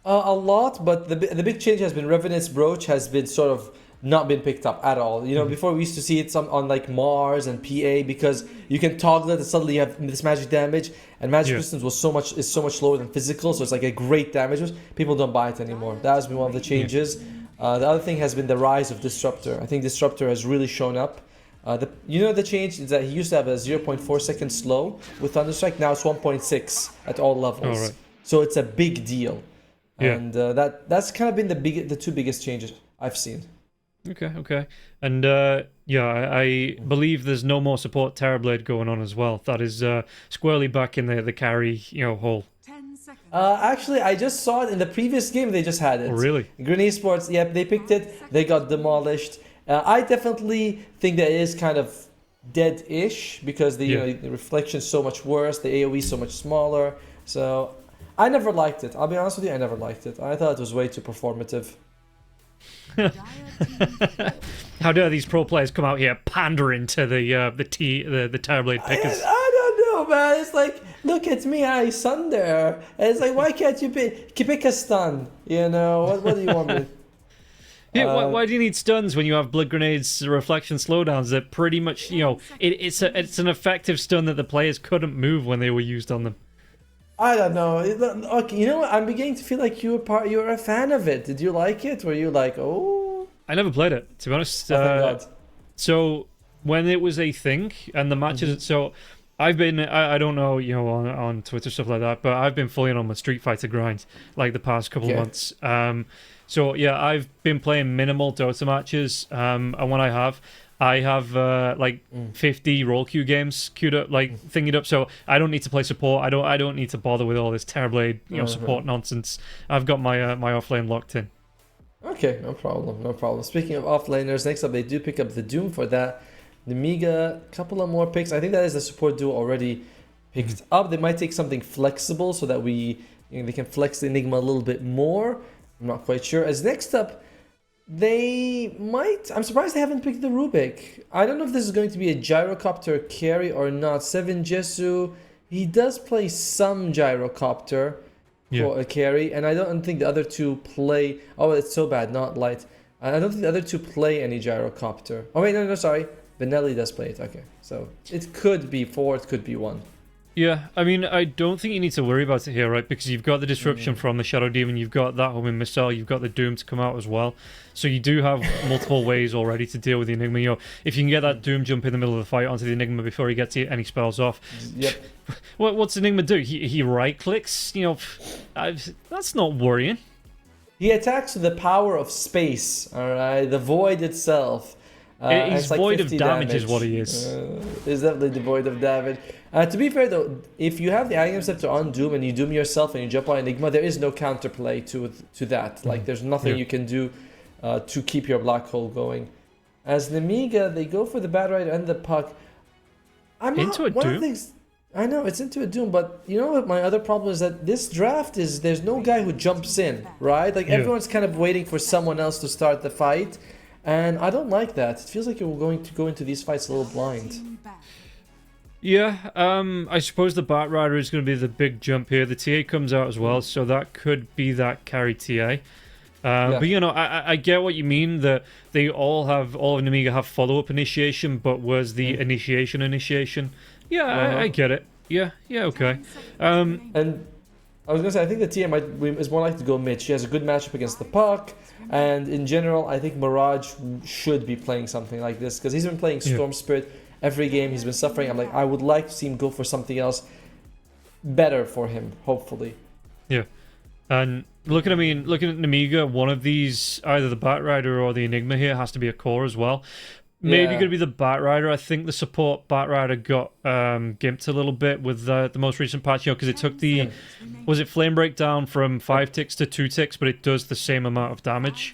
A lot, but the big change has been Revenant's Brooch has been sort of not been picked up at all. Before we used to see it on like Mars and PA because you can toggle it and suddenly you have this magic damage, and magic resistance is so much lower than physical, so it's like a great damage. People don't buy it anymore. That has been one of the changes. The other thing has been the rise of Disruptor. I think Disruptor has really shown up. The change is that he used to have a 0.4 second slow with Thunderstrike. Now it's 1.6 at all levels. Oh, right. So it's a big deal. And that's kind of been the two biggest changes I've seen. Okay. And I believe there's no more support Terrorblade going on as well. That is squarely back in the carry hole. Actually, I just saw it in the previous game. They just had it. Oh, really? Green Esports, yep, they picked it. They got demolished. I definitely think that it is kind of dead-ish because the reflection is so much worse. The AoE is so much smaller. So I never liked it. I'll be honest with you, I never liked it. I thought it was way too performative. How dare these pro players come out here pandering to the Terrorblade pickers? I don't know, man. It's like, look at me, I Sunder. And it's like, why can't you pick a stun? What do you want me? Yeah, why do you need stuns when you have Blood Grenade's reflection slowdowns that pretty much, it's an effective stun that the players couldn't move when they were used on them? I don't know. Okay, you know what? I'm beginning to feel like you were a fan of it. Did you like it? Were you like, oh? I never played it, to be honest. So when it was a thing and the matches, so I've been, I don't know, on Twitter, stuff like that, but I've been fully on my Street Fighter grind, like the past couple of months. So yeah, I've been playing minimal Dota matches, and when I have like 50 roll queue games queued up, like thingied up, so I don't need to play support. I don't need to bother with all this Terrorblade, support nonsense. I've got my my offlane locked in. Okay, no problem, no problem. Speaking of offlaners, next up they do pick up the Doom for that. The Miga, couple of more picks. I think that is the support duo already picked up. They might take something flexible so that they can flex the Enigma a little bit more. I'm not quite sure. As next up, they might... I'm surprised they haven't picked the Rubik. I don't know if this is going to be a gyrocopter carry or not. Seven Jesu, he does play some gyrocopter for a carry, and I don't think the other two play... Oh, it's so bad, not light. I don't think the other two play any gyrocopter. Oh wait, no, sorry. Benelli does play it, okay. So it could be 4, it could be 1. Yeah, I mean, I don't think you need to worry about it here, right? Because you've got the disruption from the Shadow Demon, you've got that homing missile, you've got the Doom to come out as well. So you do have multiple ways already to deal with the Enigma. If you can get that Doom jump in the middle of the fight onto the Enigma before he gets any spells off. Yep. What's Enigma do? He right clicks. That's not worrying. He attacks with the power of space. All right, the void itself. He's like void of damage is what he is. He's definitely devoid of damage. To be fair though, if you have the Aghanim Scepter on Doom and you Doom yourself and you jump on Enigma, there is no counterplay to that. Like there's nothing you can do to keep your black hole going. As Nemiga, they go for the Bat Rider and the Puck. Into a Doom? I know, it's into a Doom, but you know what my other problem is that this draft is, there's no guy who jumps in, right? Like everyone's kind of waiting for someone else to start the fight. And I don't like that. It feels like you're going to go into these fights a little blind. Yeah, I suppose the Bat Rider is going to be the big jump here. The TA comes out as well, so that could be that carry TA. But I get what you mean, that they all of Nemiga have follow-up initiation, but was the initiation? Yeah, I get it. Yeah, okay. And I was going to say, I think the TA is more likely to go mid. She has a good matchup against the Puck. And in general, I think Mirage should be playing something like this, because he's been playing Storm Spirit every game. He's been suffering. I'm like, I would like to see him go for something else better for him, hopefully. Yeah. And looking at Nemiga, one of these, either the Bat Rider or the Enigma here, has to be a core as well. Maybe going to be the Bat Rider. I think the support Bat Rider got gimped a little bit with the most recent patch, because it took the, was it Flame Break down from 5 ticks to 2 ticks, but it does the same amount of damage.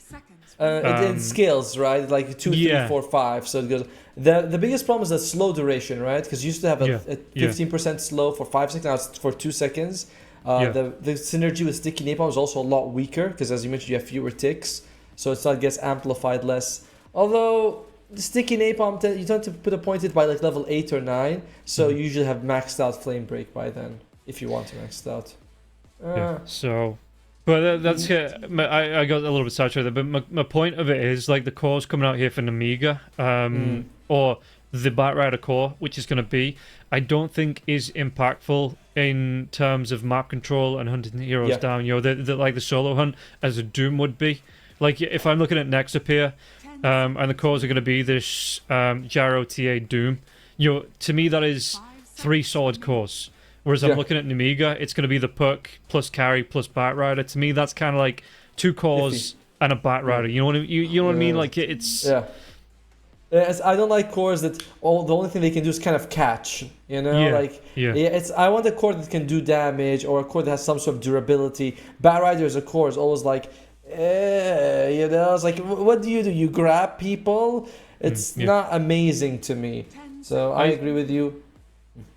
It scales, right? Like 2, 3, 4, 5. So it goes. The biggest problem is the slow duration, right? Because you used to have a 15% slow for 5 seconds, now it's for 2 seconds. The synergy with Sticky Napalm is also a lot weaker, because as you mentioned, you have fewer ticks, so it gets amplified less. Although the Sticky Napalm, you tend to put a point it by like level 8 or 9, so you usually have maxed out Flame Break by then, if you want to max it out. So, but that's I got a little bit sidetracked there, but my point of it is, like, the core's coming out here for Nemiga, or the Bat Rider core, which is going to be, I don't think is impactful in terms of map control and hunting heroes down. Like the solo hunt as a Doom would be. Like, if I'm looking at next up here, and the cores are going to be this Gyro TA Doom, to me that is 3 solid cores. Whereas I'm looking at Nemiga, it's going to be the Puck plus carry plus Bat Rider. To me, that's kind of like 2 cores and a Bat Rider. You know what I mean? Like, it's... I don't like cores that the only thing they can do is kind of catch, I want a core that can do damage, or a core that has some sort of durability. Bat Rider as a core is always like, it's like, what do? You grab people? It's not amazing to me. So I agree with you.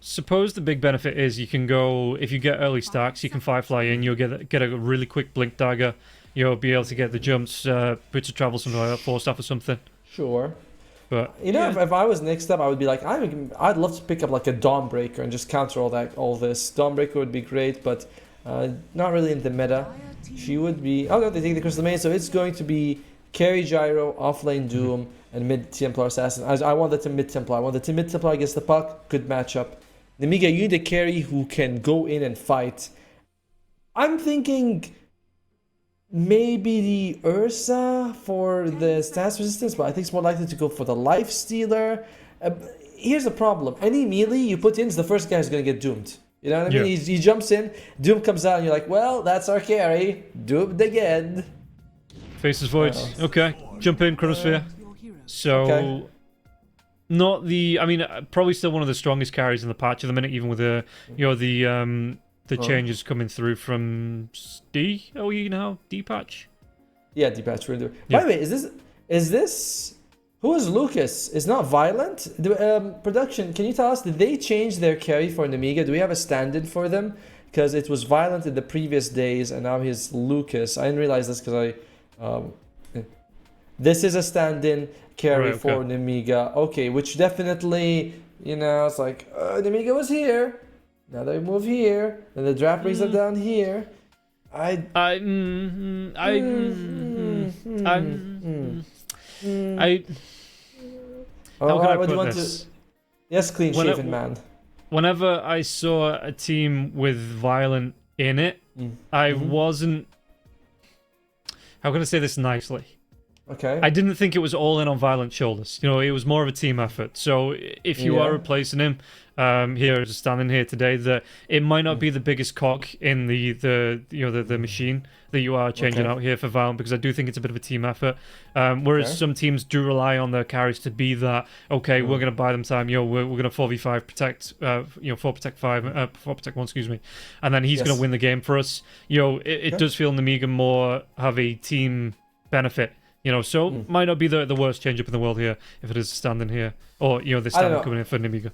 Suppose the big benefit is you can go, if you get early stacks, you can fly in, you'll get a really quick blink dagger, you'll be able to get the jumps, boots of travel, something like that, 4 stuff or something. Sure. But if I was next up, I would be like, I'd love to pick up like a Dawnbreaker and just counter all this. Dawnbreaker would be great, but not really in the meta. She would be... Oh no, they take the Crystal Main, so it's going to be carry Gyro, offlane Doom, and mid Templar Assassin. I want that to mid Templar. I want that to mid Templar against the Puck. Good matchup. Nemiga, you need a carry who can go in and fight. I'm thinking maybe the Ursa for the stats resistance, but I think it's more likely to go for the Life Stealer. Here's the problem. Any melee you put in is the first guy who's going to get doomed. You know what I mean? He jumps in, Doom comes out, and you're like, well, that's our carry. Doomed again. Faces Void. Okay. Jump in, Chronosphere. So, not the... I mean, probably still one of the strongest carries in the patch at the minute, even with the, the changes coming through from D. Oh, you know, D patch. Yeah, D patch. By the way, is this? Who is Lucas? Is not Violent? Production, can you tell us, did they change their carry for Nemiga? Do we have a stand-in for them? Because it was Violent in the previous days, and now he's Lucas. I didn't realize this because this is a stand-in carry for Nemiga. Okay, which definitely, you know, it's like, Nemiga was here. Now they move here. Then the draft brings them down here. How can I put this? Yes, clean shaven man. Whenever I saw a team with Violent in it, I wasn't... How can I say this nicely? Okay. I didn't think it was all in on Violent shoulders. You know, it was more of a team effort. So if you are replacing him here, just standing here today, that it might not be the biggest cock in the machine that you are changing out here for Violent, because I do think it's a bit of a team effort. Whereas some teams do rely on their carries to be that, we're going to buy them time, we're going to 4v5 protect, 4 protect 5, 4 protect 1, excuse me, and then he's going to win the game for us. It does feel Nemiga more have a team benefit. So might not be the worst change up in the world here if it is standing here, or this stand coming in for Nemiga.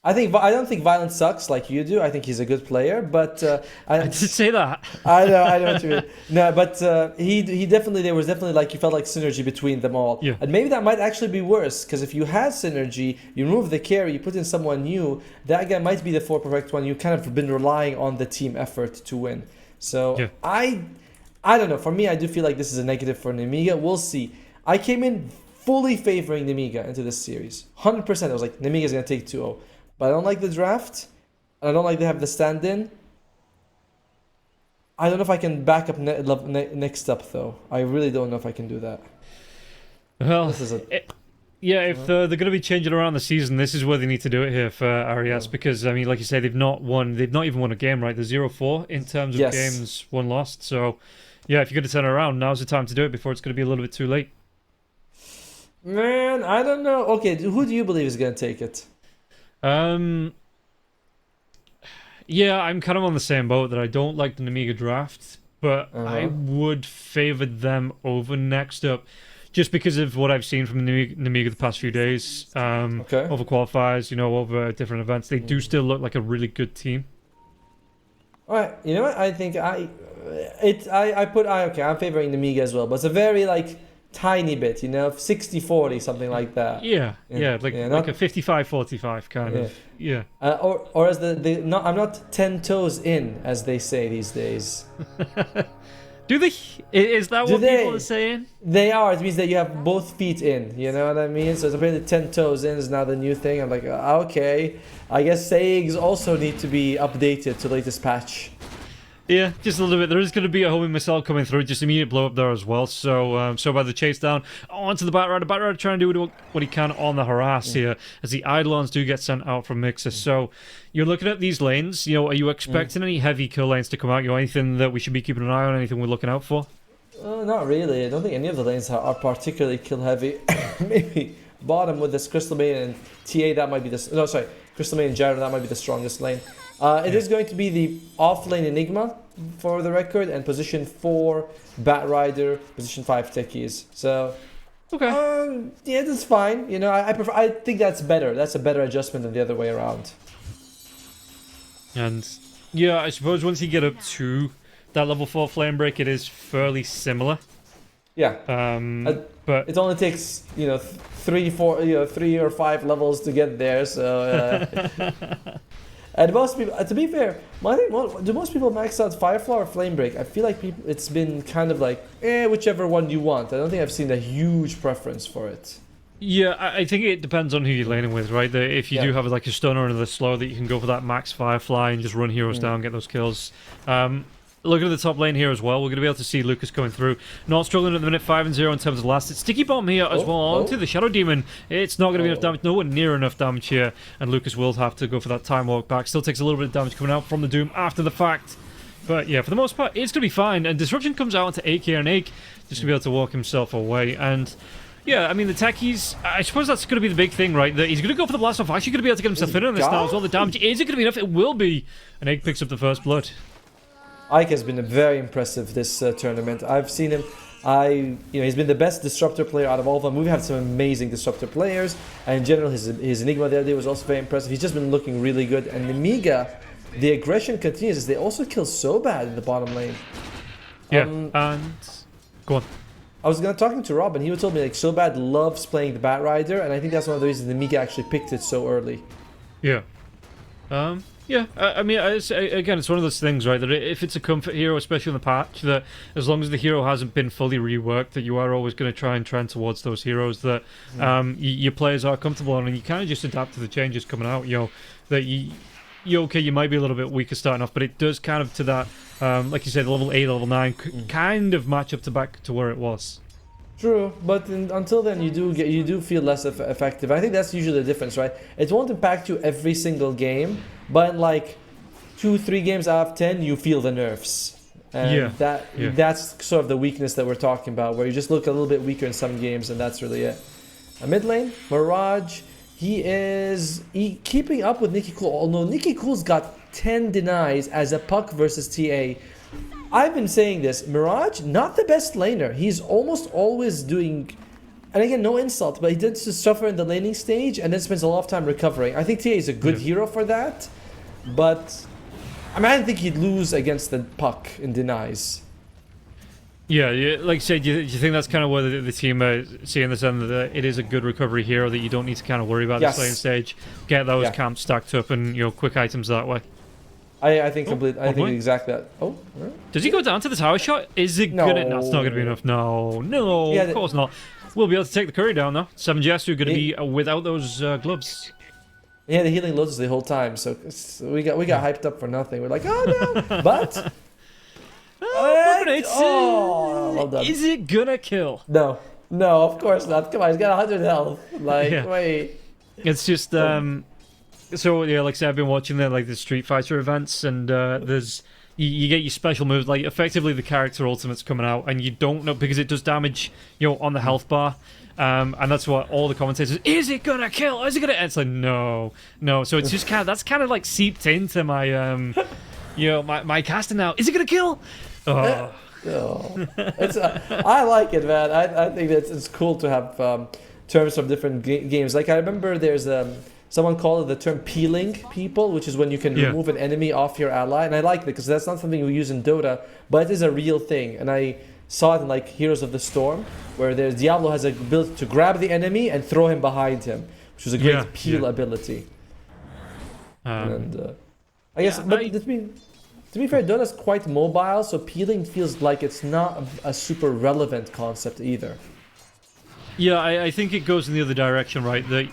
I don't think Violent sucks like you do. I think he's a good player, but I did say that. I know what you mean. No, but there was definitely like, you felt like synergy between them all. Yeah. And maybe that might actually be worse, because if you had synergy, you remove the carry, you put in someone new, that guy might be the 4 perfect one. You kind of been relying on the team effort to win. So I don't know. For me, I do feel like this is a negative for Nemiga. We'll see. I came in fully favoring Nemiga into this series. 100%. I was like, Nemiga's going to take 2-0. But I don't like the draft. I don't like they have the stand-in. I don't know if I can back up next up, though. I really don't know if I can do that. Well, if they're going to be changing around the season, this is where they need to do it here for RES, because, I mean, like you say, they've not even won a game, right? They're 0-4 in terms of games won lost. So, yeah, if you're going to turn it around, now's the time to do it before it's going to be a little bit too late. Man, I don't know. Okay, who do you believe is going to take it? Yeah, I'm kind of on the same boat that I don't like the Nemiga draft, but I would favor them over next up, just because of what I've seen from Nemiga the past few days. Over qualifiers, over different events, they do still look like a really good team. All right, you know what? I think I'm favoring Nemiga as well, but it's a very tiny bit, 60-40, something like that. Like a 55-45 kind of. Yeah. Or as I'm not 10 toes in, as they say these days. Do they? Is that what people are saying? They are. It means that you have both feet in. You know what I mean? So it's apparently 10 toes in is now the new thing. I'm like, okay. I guess sayings also need to be updated to the latest patch. Yeah, just a little bit. There is going to be a homing missile coming through, just immediate blow up there as well. So by the chase down onto the Batrider. Batrider trying to do what he can on the harass here, as the Eidolons do get sent out from Mixer. So you're looking at these lanes. Are you expecting any heavy kill lanes to come out? Anything that we should be keeping an eye on? Anything we're looking out for? Not really. I don't think any of the lanes are particularly kill heavy. Maybe bottom with this Crystal Main and TA, that might be the... No, sorry. Crystal Main and Gyro, that might be the strongest lane. It is going to be the off-lane Enigma, for the record, and position 4 Batrider, position 5 Techies. So, yeah, that's fine. I think that's better. That's a better adjustment than the other way around. And yeah, I suppose once you get up to that level 4 flame break, it is fairly similar. Yeah. But it only takes 3 or 5 levels to get there. So. And most people, to be fair, do most people max out Firefly or Flame Break? I feel like it's been kind of like, whichever one you want. I don't think I've seen a huge preference for it. Yeah, I think it depends on who you're laning with, right? If you do have a stunner and the slow, that you can go for that max Firefly and just run heroes down, get those kills. looking at the top lane here as well, we're going to be able to see Lucas coming through. Not struggling at the minute, 5-0 in terms of last. It's sticky bomb here as well onto the Shadow Demon. It's not going to be enough damage, nowhere near enough damage here, and Lucas will have to go for that time walk back. Still takes a little bit of damage coming out from the Doom after the fact. But yeah, for the most part, it's going to be fine. And Disruption comes out into Ake here, and Ake just going to be able to walk himself away. And yeah, I mean, the techies, I suppose that's going to be the big thing, right? That he's going to go for the blast off. Actually going to be able to get himself in on this now as well. The damage, is it going to be enough? It will be. And Ake picks up the first blood. Ike has been very impressive this tournament. I've seen him. He's been the best disruptor player out of all of them. We've had some amazing disruptor players, and in general, his Enigma the other day was also very impressive. He's just been looking really good. And Nemiga, the aggression continues as they also kill so bad in the bottom lane. Yeah, and go on. I was talking to Rob, and he told me like so bad loves playing the Bat Rider, and I think that's one of the reasons Nemiga actually picked it so early. Yeah. Yeah, I mean, again, it's one of those things, right, that if it's a comfort hero, especially in the patch, that as long as the hero hasn't been fully reworked, that you are always going to try and trend towards those heroes that your players are comfortable on, and you kind of just adapt to the changes coming out, that you might be a little bit weaker starting off, but it does kind of to that, like you said, level 8, level 9, kind of match up to back to where it was. True, but until then, you do feel less effective. I think that's usually the difference, right? It won't impact you every single game, but in like 2-3 games out of 10, you feel the nerfs, and that's sort of the weakness that we're talking about, where you just look a little bit weaker in some games, and that's really it. A mid lane, Mirage, he is keeping up with Nicky Cool. Although Nicky Cool's got 10 denies as a puck versus TA. I've been saying this, Mirage, not the best laner. He's almost always doing, and again, no insult, but he tends to suffer in the laning stage and then spends a lot of time recovering. I think TA is a good hero for that, but I mean, I don't think he'd lose against the puck in denies. Yeah, like I said, you think that's kind of where the team are seeing this, and that it is a good recovery hero that you don't need to kind of worry about this lane stage. Get those camps stacked up and quick items that way. I think I think exactly that. Oh, does he go down to the tower shot? Is it gonna? That's not gonna be enough. No, of course not. We'll be able to take the curry down though. 7 Jesu gonna be without those gloves. Yeah, the healing loads the whole time, so we got hyped up for nothing. We're like, oh no, but. Well done. Is it gonna kill? No, of course not. Come on, he's got 100 health. Wait. It's just So yeah, like I said, I've been watching the Street Fighter events, and there's you get your special moves, like effectively the character ultimate's coming out, and you don't know because it does damage, on the health bar, and that's what all the commentators. Is it gonna kill? Is it gonna? And it's like no. So it's just that's kind of like seeped into my my casting now. Is it gonna kill? Oh. I like it, man. I think that it's cool to have terms from different games. Like I remember there's someone called it the term peeling people, which is when you can remove an enemy off your ally, and I like that because that's not something we use in Dota, but it is a real thing. And I saw it in like Heroes of the Storm, where Diablo has a ability to grab the enemy and throw him behind him, which was a great peel ability. And I guess, but to be fair, Dota's quite mobile, so peeling feels like it's not a super relevant concept either. Yeah, I think it goes in the other direction, right? That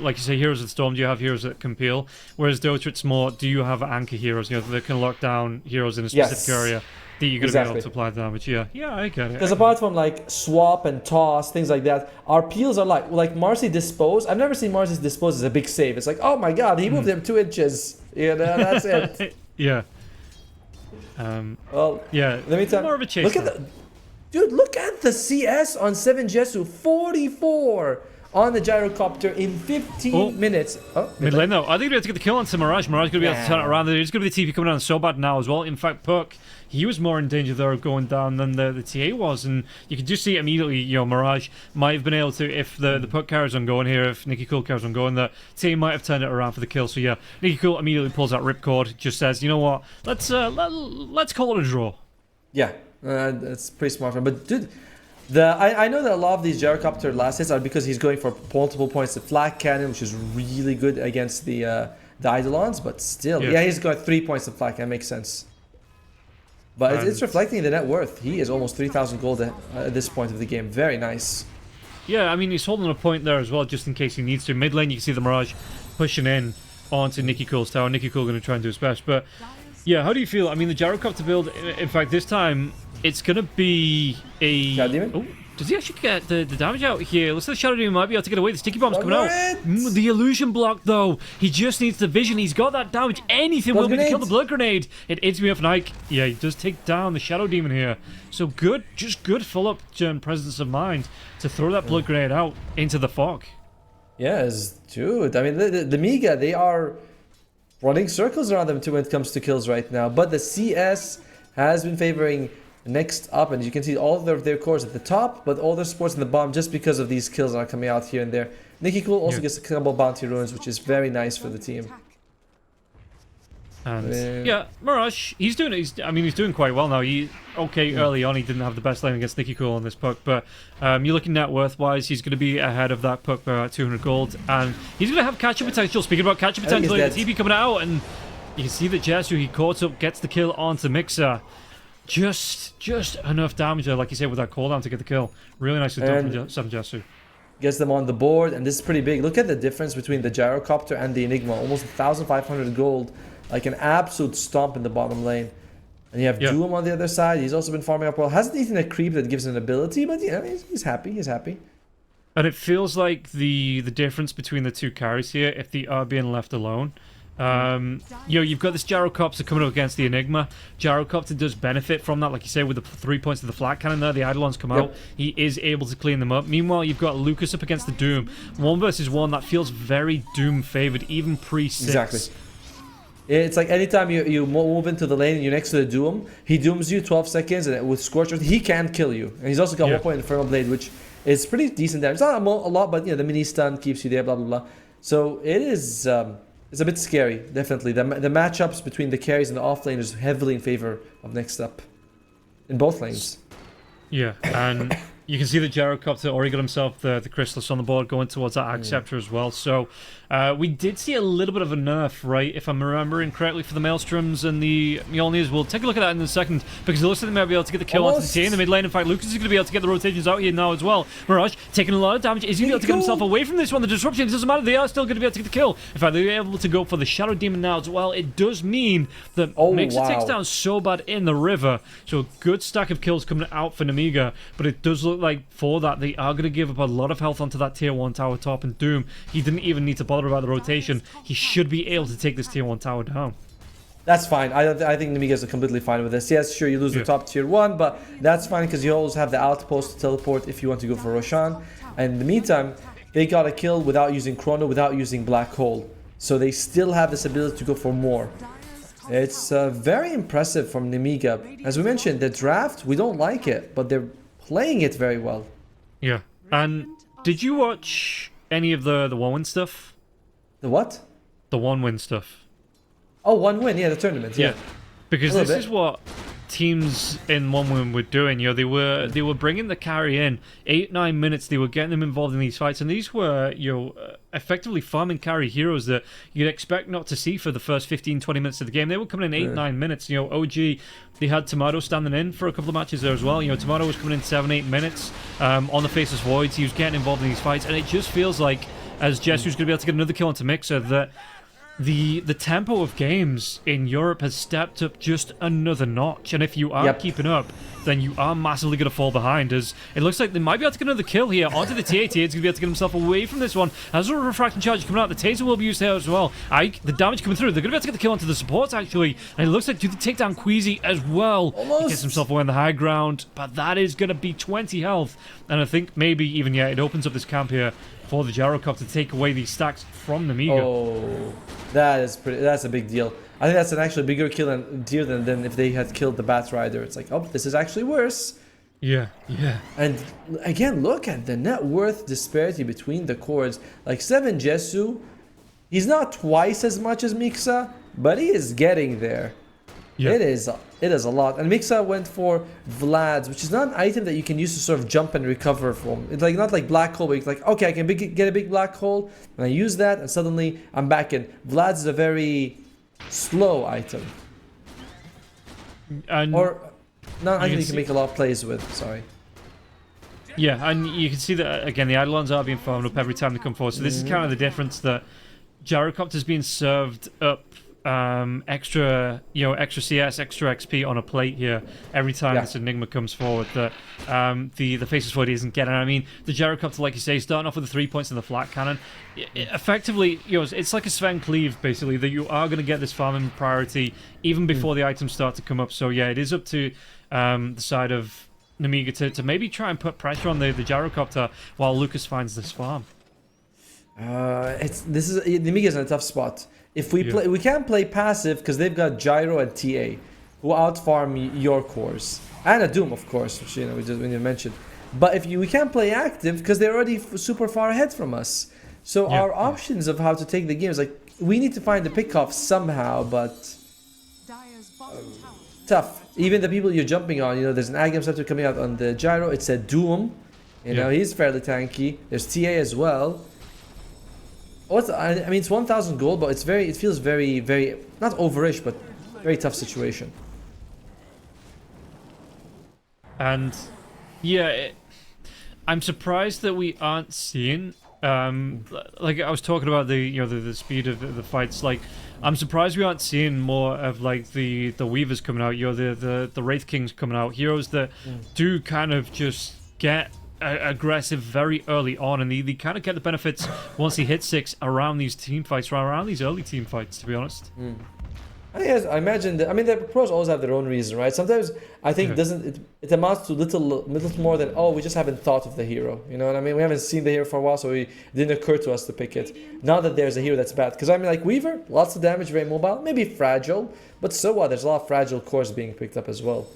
like you say, Heroes of the Storm, do you have heroes that can peel? Whereas Dota, it's more, do you have anchor heroes, that can lock down heroes in a specific area that you're going to be able to apply damage? Yeah, I get it. Because apart from like swap and toss, things like that, our peels are like Marcy Dispose. I've never seen Marcy's Dispose as a big save. It's like, oh my god, he moved him 2 inches. That's it. Yeah. Well, let me tell you. More of a chase. Look at the CS on 7 Jesu, 44 on the gyrocopter in 15 minutes. Mid lane though. I think we're going to get the kill on Mirage. Mirage going to be able to turn it around. There's going to be the TP coming down so bad now as well. In fact, Puck, he was more in danger there of going down than the TA was, and you can just see immediately, Mirage might have been able to, if the Puck carries on going here, if Nicky Cool carries on going, the TA might have turned it around for the kill. So yeah, Nicky Cool immediately pulls out Ripcord, just says, you know what, let's call it a draw. Yeah. That's pretty smart. But dude, I know that a lot of these gyrocopter last hits are because he's going for multiple points. The flag cannon, which is really good against the Eidolons, but still, he's got 3 points of flag cannon. Makes sense. But it's reflecting the net worth. He is almost 3,000 gold at this point of the game. Very nice. Yeah, I mean, he's holding a point there as well, just in case he needs to. Mid lane, you can see the Mirage pushing in onto Nicky Cool's tower. Nicky Cool going to try and do his best, but Yeah, how do you feel? I mean, the gyrocopter build, in fact, this time, it's going to be a... Shadow Demon? Oh, does he actually get the damage out here? Looks like the Shadow Demon might be able to get away. The sticky bomb's coming out. The illusion block, though. He just needs the vision. He's got that damage. Anything will be to kill the blood grenade. It is me off Nike. Yeah, he does take down the Shadow Demon here. So good, just good full-up presence of mind to throw that blood grenade out into the fog. Yes, dude. I mean, the Miga, they are running circles around them too when it comes to kills right now. But the CS has been favoring next up, and you can see all of their cores at the top, but all their supports in the bottom just because of these kills that are coming out here and there. Nicky Cool also gets a couple bounty ruins, which is very nice for the team. And yeah, Mirage, he's doing quite well now. Early on he didn't have the best lane against Nicky Cool on this puck, but you're looking net worth wise, he's going to be ahead of that puck by about 200 gold, and he's going to have catcher potential. Speaking about catcher potential, the TP coming out, and you can see that Jesu, he caught up, gets the kill onto Mixer. Just enough damage there, like you said, with that cooldown to get the kill. Really nicely done from Seven Jesu. Gets them on the board, and this is pretty big. Look at the difference between the gyrocopter and the Enigma. Almost 1,500 gold. Like an absolute stomp in the bottom lane. And you have Doom on the other side. He's also been farming up well. Hasn't eaten a creep that gives him an ability, but yeah, he's happy. He's happy. And it feels like the difference between the two carries here, if they are being left alone. You've got this Gyrocopter coming up against the Enigma. Gyrocopter does benefit from that, like you say, with the 3 points of the flat cannon there. The Eidolons come out. He is able to clean them up. Meanwhile, you've got Lucas up against the Doom. 1 versus 1, that feels very Doom favored, even pre-6. Exactly. It's like anytime you move into the lane and you're next to the Doom, he dooms you 12 seconds, and with Scorch Earth, he can kill you. And he's also got 1 point Infernal Blade, which is pretty decent damage. It's not a lot, but the mini stun keeps you there, blah, blah, blah. So it is... it's a bit scary, definitely. The matchups between the carries and the off lane is heavily in favor of next up. In both lanes. Yeah, and you can see that Gyrocopter already got himself the Chrysalis on the board going towards that Acceptor as well. So we did see a little bit of a nerf, right, if I'm remembering correctly, for the Maelstroms and the Mjolnirs. We'll take a look at that in a second, because it looks like they might be able to get the kill onto the T in the mid lane. In fact, Lucas is going to be able to get the rotations out here now as well. Mirage taking a lot of damage. Is he going to be able to get himself away from this one? The disruption, it doesn't matter. They are still going to be able to get the kill. In fact, they're able to go for the Shadow Demon now as well. It does mean that Mixer takes down so bad in the river. So a good stack of kills coming out for Nemiga, but it does look like for that, they are going to give up a lot of health onto that tier 1 tower top, and Doom, he didn't even need to bother about the rotation. He should be able to take this tier 1 tower down. That's fine. I think Nemigas are completely fine with this. Yes, sure, you lose the top tier 1, but that's fine because you always have the outpost to teleport if you want to go for Roshan. And in the meantime, they got a kill without using Chrono, without using Black Hole. So they still have this ability to go for more. It's very impressive from Nemiga. As we mentioned, the draft, we don't like it, but they're playing it very well. Yeah. And did you watch any of the 1-win stuff? The what? The 1-win stuff. Oh, 1-win, yeah, the tournament. Yeah. Because this is what teams in 1-win were doing. They were bringing the carry in 8-9 minutes. They were getting them involved in these fights, and these were effectively farming carry heroes that you'd expect not to see for the first 15-20 minutes of the game. They were coming in 8-9 minutes. OG, they had Tomato standing in for a couple of matches there as well. Tomato was coming in 7-8 minutes on the Faceless Voids. He was getting involved in these fights, and it just feels like, as Jesu's going to be able to get another kill onto Mixer, that the tempo of games in Europe has stepped up just another notch, and if you are keeping up, then you are massively going to fall behind, as it looks like they might be able to get another kill here onto the TA. He's going to be able to get himself away from this one. As a refraction charge coming out, the Taser will be used here as well. The damage coming through, they're going to be able to get the kill onto the supports actually, and it looks like do they take down Queasy as well. He gets himself away on the high ground, but that is going to be 20 health, and I think maybe even, it opens up this camp here for the Gyrocopter to take away these stacks from Nemiga. Oh, that's a big deal. I think that's an actually bigger kill than if they had killed the Bat Rider. It's like, oh, this is actually worse. Yeah. And again, look at the net worth disparity between the cores. Like 7 Jesu, he's not twice as much as Mixa, but he is getting there. Yeah. It is a lot. And Mixa went for Vlad's, which is not an item that you can use to sort of jump and recover from. It's like not like Black Hole, where you're like, okay, I can get a big Black Hole, and I use that, and suddenly I'm back in. Vlad's is a very slow item. Or not an item you can make a lot of plays with, sorry. Yeah, and you can see that, again, the Eidolons are being farmed up every time they come forward. So this is kind of the difference, that Gyrocopter's being served up extra CS, extra XP on a plate here every time this Enigma comes forward that the Faceless Void isn't getting. I mean, the Gyrocopter, like you say, starting off with the 3 points in the flat cannon, effectively, it's like a Sven Cleave, basically, that you are going to get this farming priority even before the items start to come up. So yeah, it is up to the side of Nemiga to maybe try and put pressure on the Gyrocopter while Lucas finds this farm. Nemiga's in a tough spot. If we play, we can't play passive because they've got Gyro and TA, who outfarm your cores, and a Doom, of course, which we just mentioned. But we can't play active because they're already super far ahead from us. So our options of how to take the game is like we need to find the pick-off somehow, but tough. Even the people you're jumping on, there's an Agam Scepter coming out on the Gyro. It's a Doom, he's fairly tanky. There's TA as well. I mean, it's 1,000 gold, but it feels very, very, not overish, but very tough situation. And yeah, I'm surprised that we aren't seeing, like I was talking about the speed of the fights. Like, I'm surprised we aren't seeing more of like the Weavers coming out, the Wraith Kings coming out, heroes that do kind of just get aggressive very early on, and they kind of get the benefits once he hits 6 around these team fights, around these early team fights, to be honest. I imagine that. I mean, the pros always have their own reason, right? Sometimes I think it amounts to little more than, we just haven't thought of the hero. You know what I mean? We haven't seen the hero for a while, so it didn't occur to us to pick it. Not that there's a hero that's bad, because I mean, like Weaver, lots of damage, very mobile, maybe fragile, but so what? There's a lot of fragile cores being picked up as well.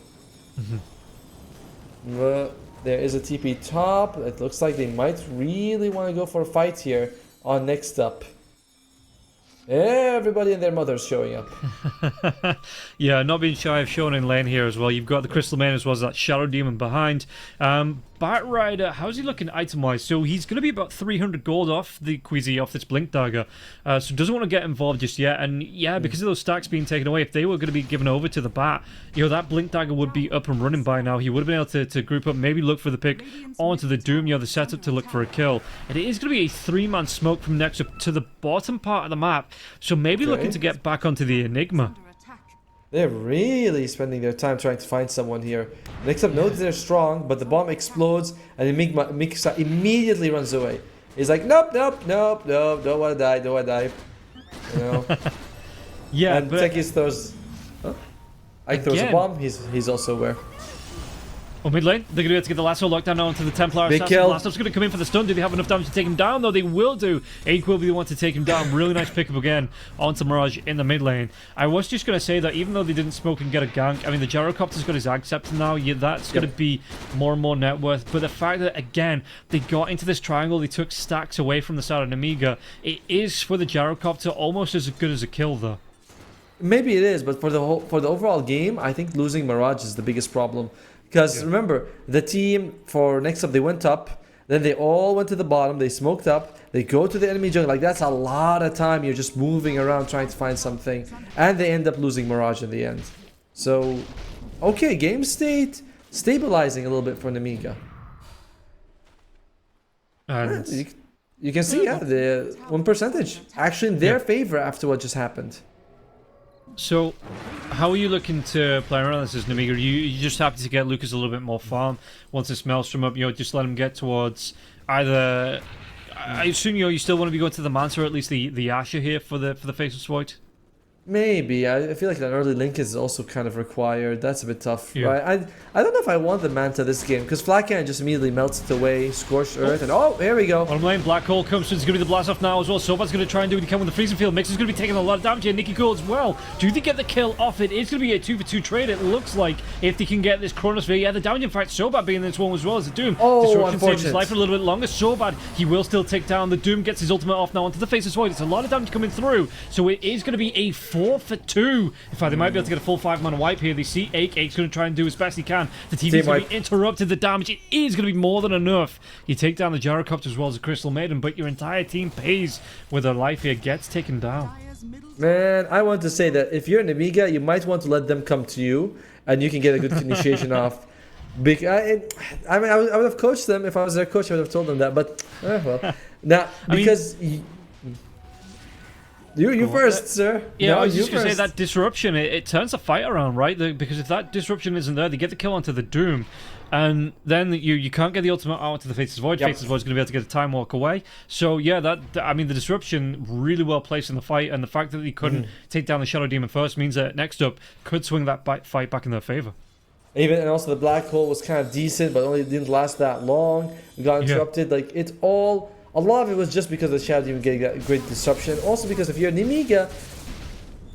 There is a TP top. It looks like they might really want to go for a fight here on next up. Everybody and their mother's showing up. Yeah, not being shy of showing in lane here as well. You've got the Crystal Main as well as that Shadow Demon behind. Bat Rider, how's he looking item-wise? So he's going to be about 300 gold off the Queasy, off this Blink Dagger. So doesn't want to get involved just yet. And yeah, because of those stacks being taken away, if they were going to be given over to the Bat, that Blink Dagger would be up and running by now. He would have been able to group up, maybe look for the pick onto the Doom, the setup to look for a kill. And it is going to be a 3-man smoke from next up to the bottom part of the map. So maybe looking to get back onto the Enigma. They're really spending their time trying to find someone here. Next up knows they're strong, but the bomb explodes and Enigma immediately runs away. He's like, nope, don't want to die. Yeah, and Tekis throws... throws a bomb, he's also aware. On mid lane, they're going to be able to get the lasso locked down onto the Templar Big assassin. kill. The lasso's going to come in for the stun. Do they have enough damage to take him down? Though they will do. Ake will be the one to take him down. Really nice pickup again onto Mirage in the mid lane. I was just going to say that even though they didn't smoke and get a gank, I mean, the Gyrocopter's got his Ag Scepter now. Yeah, that's going to be more and more net worth. But the fact that, again, they got into this triangle, they took stacks away from the side of Nemiga, it is for the Gyrocopter almost as good as a kill, though. Maybe it is, but for the overall game, I think losing Mirage is the biggest problem. Because remember, the team for next up, they went up, then they all went to the bottom, they smoked up, they go to the enemy jungle. Like, that's a lot of time you're just moving around trying to find something, and they end up losing Mirage in the end. So, okay, game state stabilizing a little bit for Nemiga. And you can see, the win percentage actually in their favor after what just happened. So, how are you looking to play around this as Nemiga? Are you just happy to get Lucas a little bit more farm once this Maelstrom up? Just let him get towards either. I assume you still want to be going to the Manta or at least the Asher here for the Faceless Void. Maybe. I feel like an early link is also kind of required. That's a bit tough, right? I don't know if I want the Manta this game, because Flatcan just immediately melts it away, Scorched Earth, and here we go. Bottom lane, Black Hole comes, so it's going to be the blast off now as well. Sobat's going to try and do what he can with the Freezing Field. Mix is going to be taking a lot of damage here. Nicky Cool as well. Do they get the kill off it? It's going to be a 2-for-2 trade, it looks like, if they can get this Chronosphere. Yeah, the damage in fact, Sobat being in this one as well as the Doom. Destruction saves his life for a little bit longer. Sobat, he will still take down the Doom, gets his ultimate off now onto the Faceless Void. It's a lot of damage coming through, so it is going to be a 4-for-2. In fact, they might be able to get a full 5-man wipe here. They see Ake. Ake's going to try and do as best he can. The team is going to be interrupted. The damage, it is going to be more than enough. You take down the Gyrocopter as well as the Crystal Maiden, but your entire team pays with their life here. Gets taken down. Man, I want to say that if you're an Amiga, you might want to let them come to you, and you can get a good initiation off. I would have coached them. If I was their coach, I would have told them that. But, well. Now, because... You first, sir. Yeah, no, I was you just going to say first. that disruption, it turns the fight around, right? Because if that disruption isn't there, they get the kill onto the Doom. And then you can't get the ultimate out to the Faceless Void. Yep. Faceless Void's going to be able to get a time walk away. So yeah, I mean the disruption really well placed in the fight, and the fact that he couldn't take down the Shadow Demon first means that next up could swing that fight back in their favor. And also the black hole was kind of decent, but only didn't last that long. We got interrupted. Like a lot of it was just because of the Shadow Demon getting that great disruption. Also because if you're Nemiga,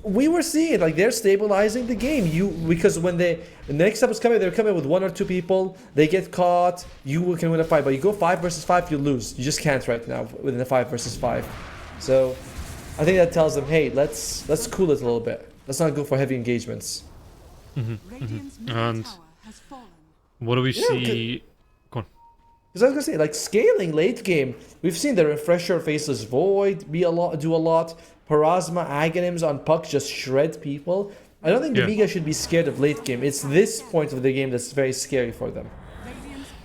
we were seeing like they're stabilizing the game. Because when the next up is coming, they're coming with 1 or 2 people. They get caught. You can win a fight, but you go 5 versus 5, you lose. You just can't right now within a 5 versus 5. So I think that tells them, hey, let's cool it a little bit. Let's not go for heavy engagements. And what do we see? Go on. Because I was gonna say, like scaling late game, we've seen the Refresher, Faceless Void do a lot. Parasma, Aghanims on puck just shred people. I don't think the Nemiga should be scared of late game. It's this point of the game that's very scary for them.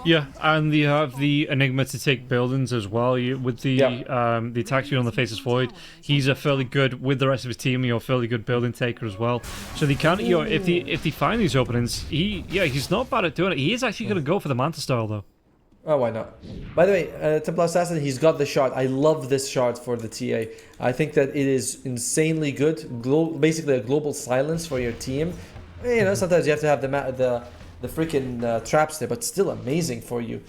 Yeah, and you have the Enigma to take buildings as well. With the attack speed on the Faceless Void, he's a fairly good, with the rest of his team, fairly good building taker as well. So they can, if they find these openings, he's not bad at doing it. He is actually going to go for the Manta style though. Oh, why not? By the way, Templar Assassin, he's got the shot. I love this shot for the TA. I think that it is insanely good. Basically a global silence for your team. Sometimes you have to have the freaking traps there, but still amazing for you.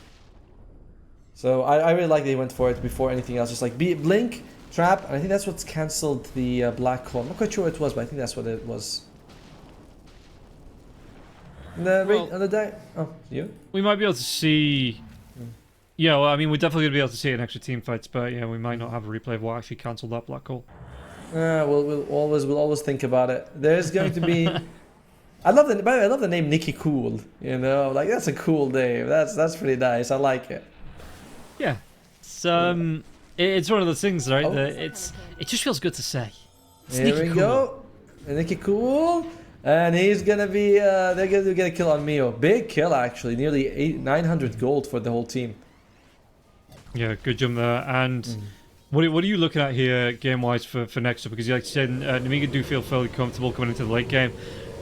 So I really like they went for it before anything else. Just like blink, trap, and I think that's what's cancelled the black hole. I'm not quite sure what it was, but I think that's what it was. We might be able to see. Yeah, well, I mean, we're definitely going to be able to see it in extra team fights, but yeah, we might not have a replay of what actually cancelled that black hole. We'll always think about it. There's going to be. By the way, I love the name Nikki Cool. Like that's a cool name. That's pretty nice. I like it. Yeah, it's one of those things, right? That it just feels good to say. Here we go, Nikki Cool, and he's gonna be. They're gonna get a kill on Mio. Big kill actually, nearly 900 gold for the whole team. Yeah, good jump there. And what are you looking at here game-wise for next up? Because like you said, Nemiga do feel fairly comfortable coming into the late game.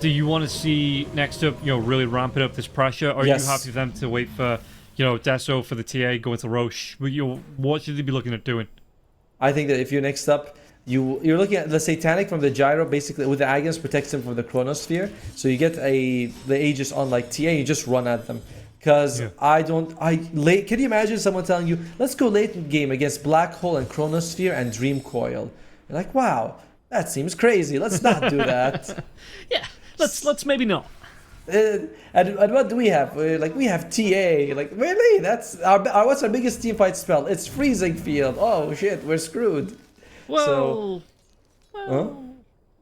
Do you want to see next up, really ramping up this pressure? Or are you happy for them to wait for, Deso for the TA, go into Roche? What should they be looking at doing? I think that if you're next up, you're looking at the Satanic from the Gyro, basically, with the Agnes protects him from the Chronosphere. So you get the Aegis on like TA, you just run at them. Because can you imagine someone telling you, let's go late in game against Black Hole and Chronosphere and Dream Coil? You're like, wow, that seems crazy. Let's not do that. Yeah, let's maybe not. And what do we have? We have TA. Like, really? That's what's our biggest team fight spell? It's Freezing Field. Oh shit, we're screwed. Well,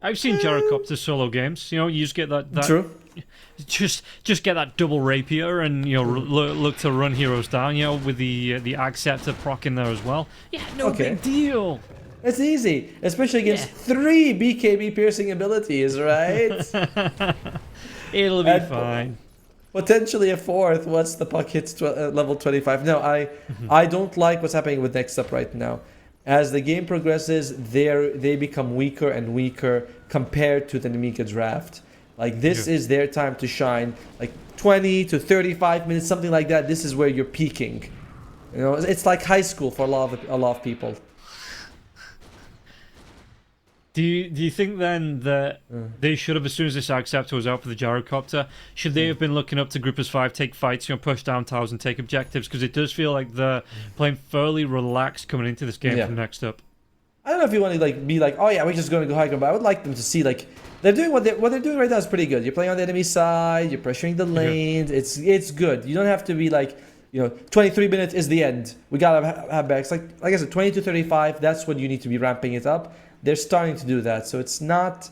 I've seen Gyrocopter solo games. You just get that. True. Just get that double rapier and look to run heroes down. With the Ag Scepter proc in there as well. Yeah, big deal. It's easy, especially against 3 BKB piercing abilities, right? It'll be fine. Potentially a 4th once the puck hits level 25. No, I don't like what's happening with Next Up right now. As the game progresses, they become weaker and weaker compared to the Nemiga draft. Like this is their time to shine. Like 20 to 35 minutes, something like that. This is where you're peaking. It's like high school for a lot of people. Do you think then that they should have, as soon as this Acceptor was out for the Gyrocopter, should they have been looking up to Group as 5, take fights, push down towers and take objectives? Because it does feel like they're playing fairly relaxed coming into this game from Next Up. I don't know if you want to be like, oh yeah, we're just going to go high ground, but I would like them to see they're doing what they're doing right now is pretty good. You're playing on the enemy side, you're pressuring the lanes. It's good. You don't have to be like, 23 minutes is the end. We gotta have backs. Like I said, 20 to 35. That's when you need to be ramping it up. They're starting to do that, so it's not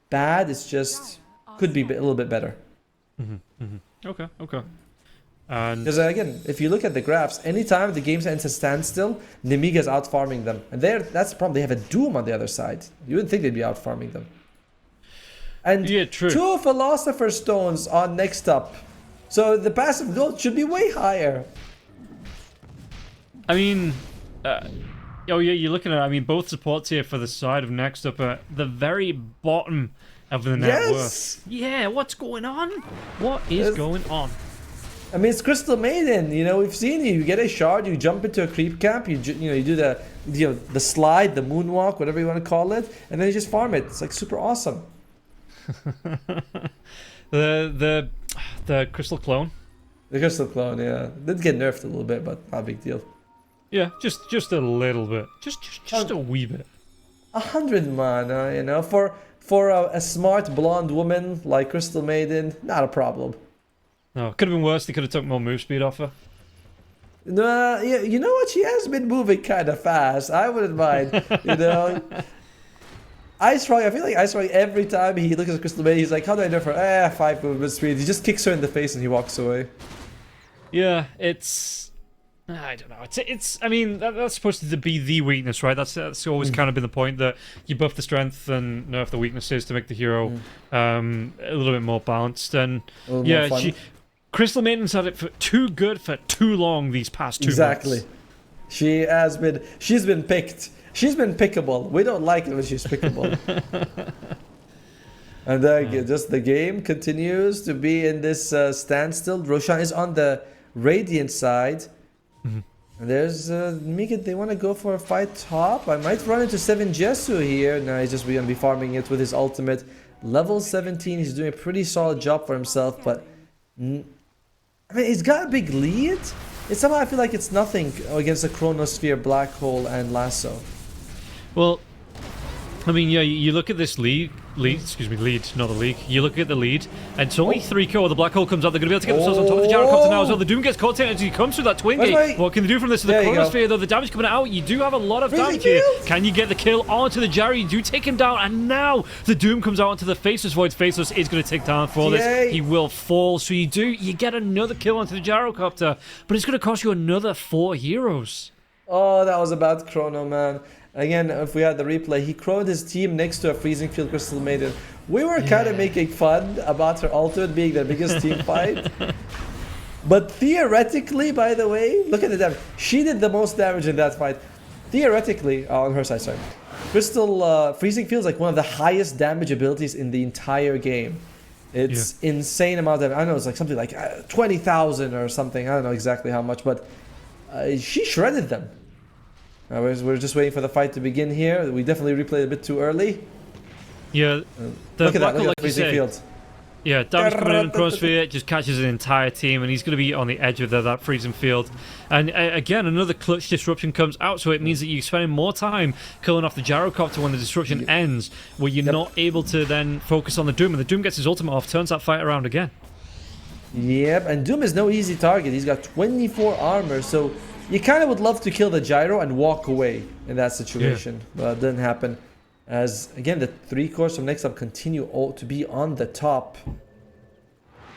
bad. It's just could be a little bit better. Okay. Because again, if you look at the graphs, anytime the game ends at standstill, Nemiga's out farming them, and that's the problem. They have a Doom on the other side. You wouldn't think they'd be out farming them. And 2 Philosopher Stones on Next Up, so the passive gold should be way higher. I mean, Oh yeah, you're looking at. I mean, both supports here for the side of Next Up at the very bottom of the net worth. Yeah, what's going on? What is going on? I mean, it's Crystal Maiden. You know, we've seen you. You get a shard, you jump into a creep camp, you do the slide, the moonwalk, whatever you want to call it, and then you just farm it. It's like super awesome. the crystal clone. The crystal clone, yeah, did get nerfed a little bit, but not a big deal. Yeah, just a little bit, just a wee bit. 100 mana, you know, for a smart blonde woman like Crystal Maiden, not a problem. No, could have been worse. They could have took more move speed off her. No, yeah, you know what? She has been moving kind of fast. I wouldn't mind, you know. Ice Frog, I feel like Ice Frog, every time he looks at Crystal Maiden, he's like, how do I nerf her? 5 movement speed. He just kicks her in the face and he walks away. Yeah, it's... I don't know. It's. I mean, that's supposed to be the weakness, right? That's always kind of been the point, that you buff the strength and nerf the weaknesses to make the hero a little bit more balanced. And yeah, Crystal Maiden's had it for too good for too long these past 2 months. Exactly. She's been picked. She's been pickable. We don't like it when she's pickable. And just the game continues to be in this standstill. Roshan is on the Radiant side. And there's Mika, they want to go for a fight top. I might run into 7 Jesu here. No, he's just going to be farming it with his ultimate. Level 17, he's doing a pretty solid job for himself, but... I mean, he's got a big lead. It's somehow I feel like it's nothing against the Chronosphere, Black Hole, and Lasso. Well, I mean, yeah, you look at this lead, not the league. You look at the lead, and it's only 3-0. The Black Hole comes out. They're going to be able to get themselves on top of the Gyrocopter now as well. The Doom gets caught in as he comes through that twin gate. What can they do from this? The Chronosphere, though, the damage coming out. You do have a lot of damage here. Can you get the kill onto the Gyro? You do take him down, and now the Doom comes out onto the Faceless Void. Faceless is going to take down for this. He will fall, so you get another kill onto the Gyrocopter, but it's going to cost you another 4 heroes. Oh, that was a bad Chrono, man. Again, if we had the replay, he crowed his team next to a Freezing Field Crystal Maiden. We were kind of making fun about her ultimate being the biggest team fight. But theoretically, by the way, look at the damage. She did the most damage in that fight. Theoretically, on her side, sorry. Crystal Freezing Field is like one of the highest damage abilities in the entire game. It's insane amount of, I don't know, it's like something like 20,000 or something. I don't know exactly how much, but she shredded them. We're just waiting for the fight to begin here. We definitely replayed a bit too early. Yeah, look at that, look at the Freezing Field. Yeah, damage coming in Chronosphere just catches an entire team, and he's going to be on the edge of that freezing field. And again, another clutch disruption comes out, so it means that you're spending more time killing off the Gyrocopter when the disruption ends, where you're not able to then focus on the Doom, and the Doom gets his ultimate off, turns that fight around again. Yep, and Doom is no easy target. He's got 24 armor, so you kind of would love to kill the Gyro and walk away in that situation, but it didn't happen. As, again, the 3 cores from Next Up continue to be on the top.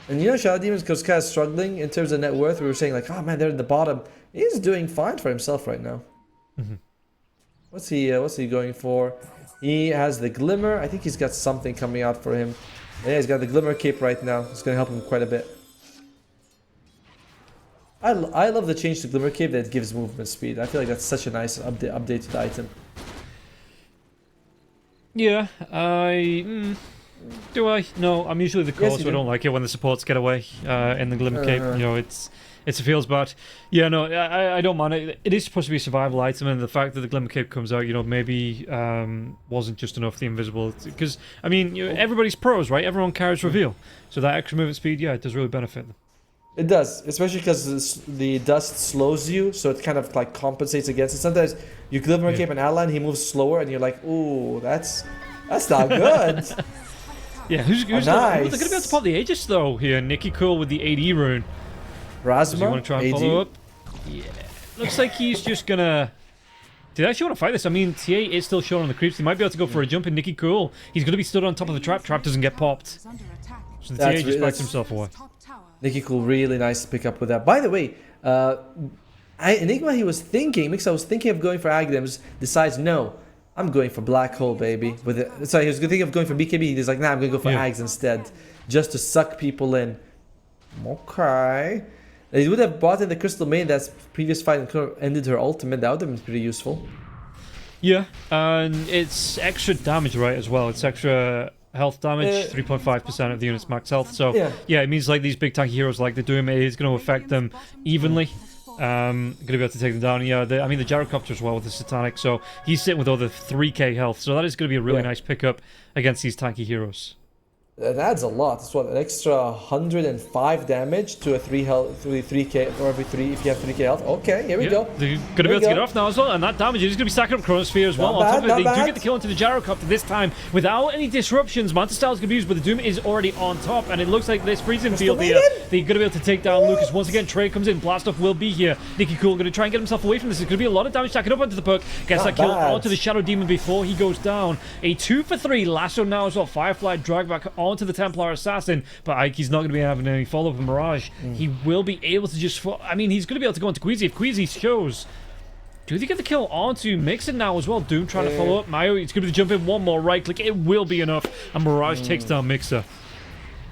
And you know, Shadow Demon's because kind of struggling in terms of net worth. We were saying like, oh man, they're in the bottom. He's doing fine for himself right now. What's he going for? He has the Glimmer. I think he's got something coming out for him. Yeah, he's got the Glimmer Cape right now. It's going to help him quite a bit. I love the change to Glimmer Cape that gives movement speed. I feel like that's such a nice update to the item. Yeah, do I? No, I'm usually the core, so I don't like it when the supports get away in the Glimmer Cape. You know, it feels bad. Yeah, no, I don't mind it. It is supposed to be a survival item, and the fact that the Glimmer Cape comes out, you know, maybe wasn't just enough, the invisible. Because, I mean, everybody's pros, right? Everyone carries reveal. So that extra movement speed, yeah, it does really benefit them. It does, especially because the dust slows you, so it kind of like compensates against it. Sometimes you Glimmer Cape an ally, he moves slower, and you're like, ooh, that's not good. Yeah, who's nice. They're going to be able to pop the Aegis though here. Nikki Cool with the AD rune. Rasma, you want to try and follow up? Yeah, looks like he's just gonna. Do they actually want to fight this? I mean, TA is still showing on the creeps. He might be able to go for a jump in Nikki Cool. He's going to be stood on top of the trap. Trap doesn't get popped. So the TA just backs himself away. Nikki Cool, really nice to pick up with that. By the way, Enigma, he was thinking, Mixa was thinking of going for Agdams, decides, no, I'm going for Black Hole, baby. Sorry, he was thinking of going for BKB, he's like, nah, I'm going to go for Ags instead, just to suck people in. Okay. He would have bought in the Crystal Main, that's previous fight, and ended her ultimate, that would have been pretty useful. Yeah, and it's extra damage, right, as well. It's extra health damage, 3.5% of the unit's max health. So, yeah, it means like these big tanky heroes like the Doom is going to affect them evenly. Going to be able to take them down. Yeah, I mean, the Gyrocopter as well with the Satanic. So he's sitting with over 3k health. So that is going to be a really nice pickup against these tanky heroes. That adds a lot. It's what, an extra 105 damage to a 3k or every 3 if you have 3k health. Okay, here we go. They're going to be able to get off now as well, and that damage is going to be stacking up Chronosphere as well. On top of it, they do get the kill into the Gyrocopter this time without any disruptions. Manta Style is going to be used, but the Doom is already on top, and it looks like this freezing field here. They're going to be able to take down Lucas once again. Trey comes in, Blast Off will be here. Nicky Cool going to try and get himself away from this. There's going to be a lot of damage stacking up onto the puck. Gets that kill onto the Shadow Demon before he goes down. A 2 for 3 lasso now as well. Firefly drag back onto the Templar Assassin, but Ikey's not going to be having any follow-up from Mirage. He will be able to just... I mean, he's going to be able to go into Queasy if Queasy shows. Do they get the kill onto Mixon now as well? Doom trying to follow up. Mayo, it's going to be the jump in. One more right click. It will be enough. And Mirage takes down Mixer.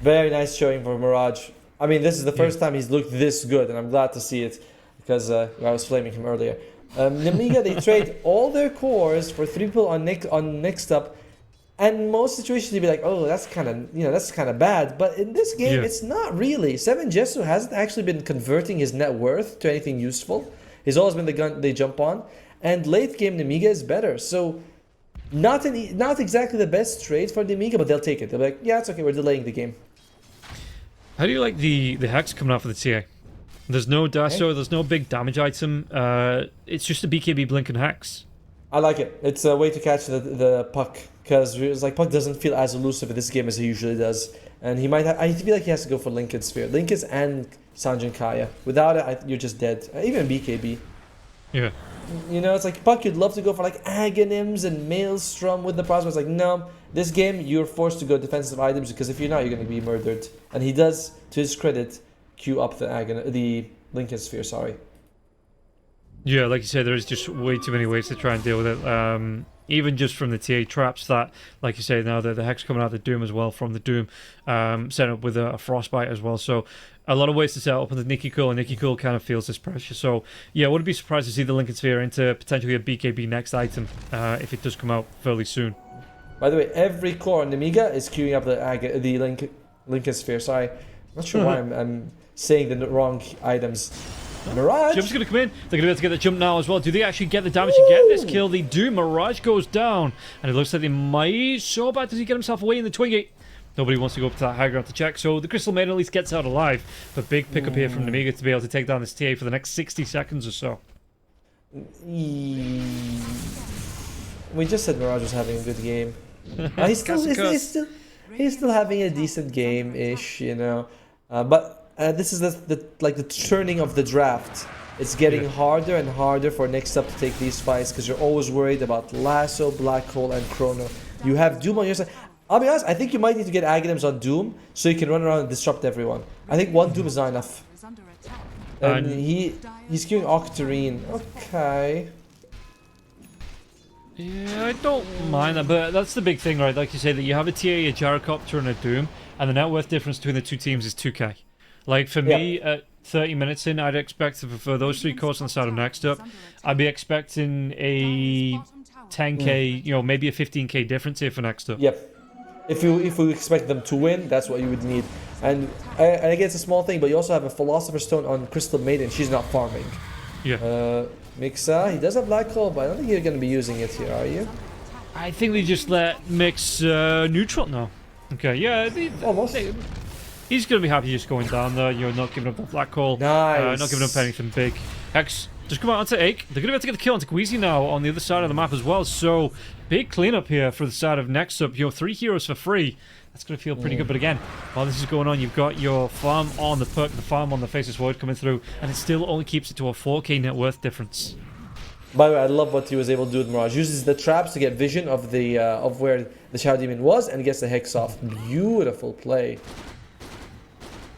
Very nice showing for Mirage. I mean, this is the first time he's looked this good, and I'm glad to see it because I was flaming him earlier. Nemiga, they trade all their cores for 3 people on next up. And most situations you'd be like, oh, that's kind of bad. But in this game, it's not really. 7 Jesu hasn't actually been converting his net worth to anything useful. He's always been the gun they jump on. And late game, Nemiga is better. So not exactly the best trade for Nemiga, but they'll take it. They'll be like, yeah, it's okay, we're delaying the game. How do you like the Hex coming off of the TA? There's no Dasso, there's no big damage item. It's just a BKB Blink and Hex. I like it. It's a way to catch the puck. Because it's like puck doesn't feel as elusive in this game as he usually does, and he might. I feel like he has to go for Lincoln Sphere, Lincoln's and Sanjin Kaya. Without it, you're just dead. Even BKB. Yeah. You know, it's like puck. You'd love to go for like Aghanims and Maelstrom with the prospects. Like no, this game you're forced to go defensive items because if you're not, you're going to be murdered. And he does, to his credit, queue up the Lincoln Sphere. Sorry. Yeah, like you said, there's just way too many ways to try and deal with it. Even just from the TA traps that, like you say, now the Hex coming out of the Doom as well from the Doom, set up with a Frostbite as well. So a lot of ways to set up with Nicky Cool, and Nicky Cool kind of feels this pressure. So yeah, I wouldn't be surprised to see the Lincoln Sphere into potentially a BKB next item if it does come out fairly soon. By the way, every core on Nemiga is queuing up the Lincoln Sphere. Sorry, I'm not sure why I'm saying the wrong items. Mirage! Jump's going to come in. They're going to be able to get the jump now as well. Do they actually get the damage to get this kill? They do. Mirage goes down. And it looks like they might... So bad. Does he get himself away in the Twinkie? Nobody wants to go up to that high ground to check. So the Crystal Maiden at least gets out alive. But big pickup here from Nemiga to be able to take down this TA for the next 60 seconds or so. We just said Mirage was having a good game. He's still having a decent game-ish, you know. But... this is the turning of the draft. It's getting harder and harder for next up to take these fights because you're always worried about Lasso, Black Hole, and Chrono. You have Doom on your side. I'll be honest, I think you might need to get Aghanims on Doom so you can run around and disrupt everyone. I think one Doom is not enough. And he's queuing Octarine. Okay. Yeah, I don't mind that, but that's the big thing, right? Like you say, that you have a TA, a Gyrocopter, and a Doom, and the net worth difference between the two teams is 2k. Like, for me, at 30 minutes in, I'd expect for those 3 cores on the side of next up, I'd be expecting a 10k, you know, maybe a 15k difference here for next up. Yep. If you expect them to win, that's what you would need. And again, it's a small thing, but you also have a Philosopher's Stone on Crystal Maiden. She's not farming. Yeah. Mixa, he does have Black Hole, but I don't think you're going to be using it here, are you? I think they just let Mix neutral now. Okay, yeah. Almost. He's going to be happy just going down there, you know, not giving up the Black Hole. Nice. Not giving up anything big. Hex, just come out onto Ake. They're going to be able to get the kill onto Queasy now on the other side of the map as well. So, big cleanup here for the side of next up. You know, 3 heroes for free. That's going to feel pretty good. But again, while this is going on, you've got your farm on the perk, the farm on the Faceless Void coming through, and it still only keeps it to a 4k net worth difference. By the way, I love what he was able to do with Mirage. Uses the traps to get vision of the of where the Shadow Demon was and gets the Hex off. Beautiful play.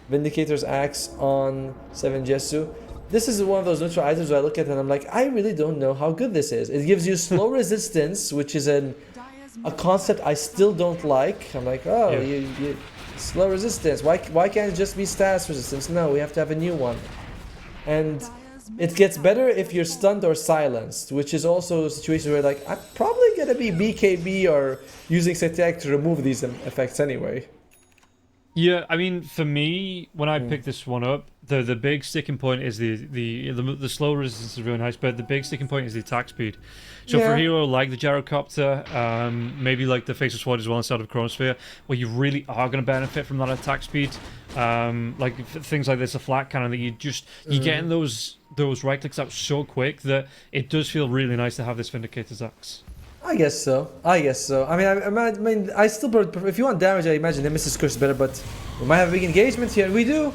Vindicator's Axe on 7 Jesu. This is one of those neutral items where I look at it and I'm like, I really don't know how good this is. It gives you slow resistance, which is a concept I still don't like. I'm like, oh, you slow resistance. Why can't it just be status resistance? No, we have to have a new one. And it gets better if you're stunned or silenced, which is also a situation where like I'm probably gonna be BKB or using Setiac to remove these effects anyway. Yeah, I mean, for me, when I picked this one up, the big sticking point is the slow resistance is really nice, but the big sticking point is the attack speed. So for a hero like the Gyrocopter, maybe like the Faceless Sword as well instead of Chronosphere, where you really are going to benefit from that attack speed, like things like this, a flat cannon that you're getting those right clicks out so quick that it does feel really nice to have this Vindicator's Axe. I guess so. I mean, I still prefer, if you want damage, I imagine Nemesis Curse is better, but we might have a big engagement here, and we do.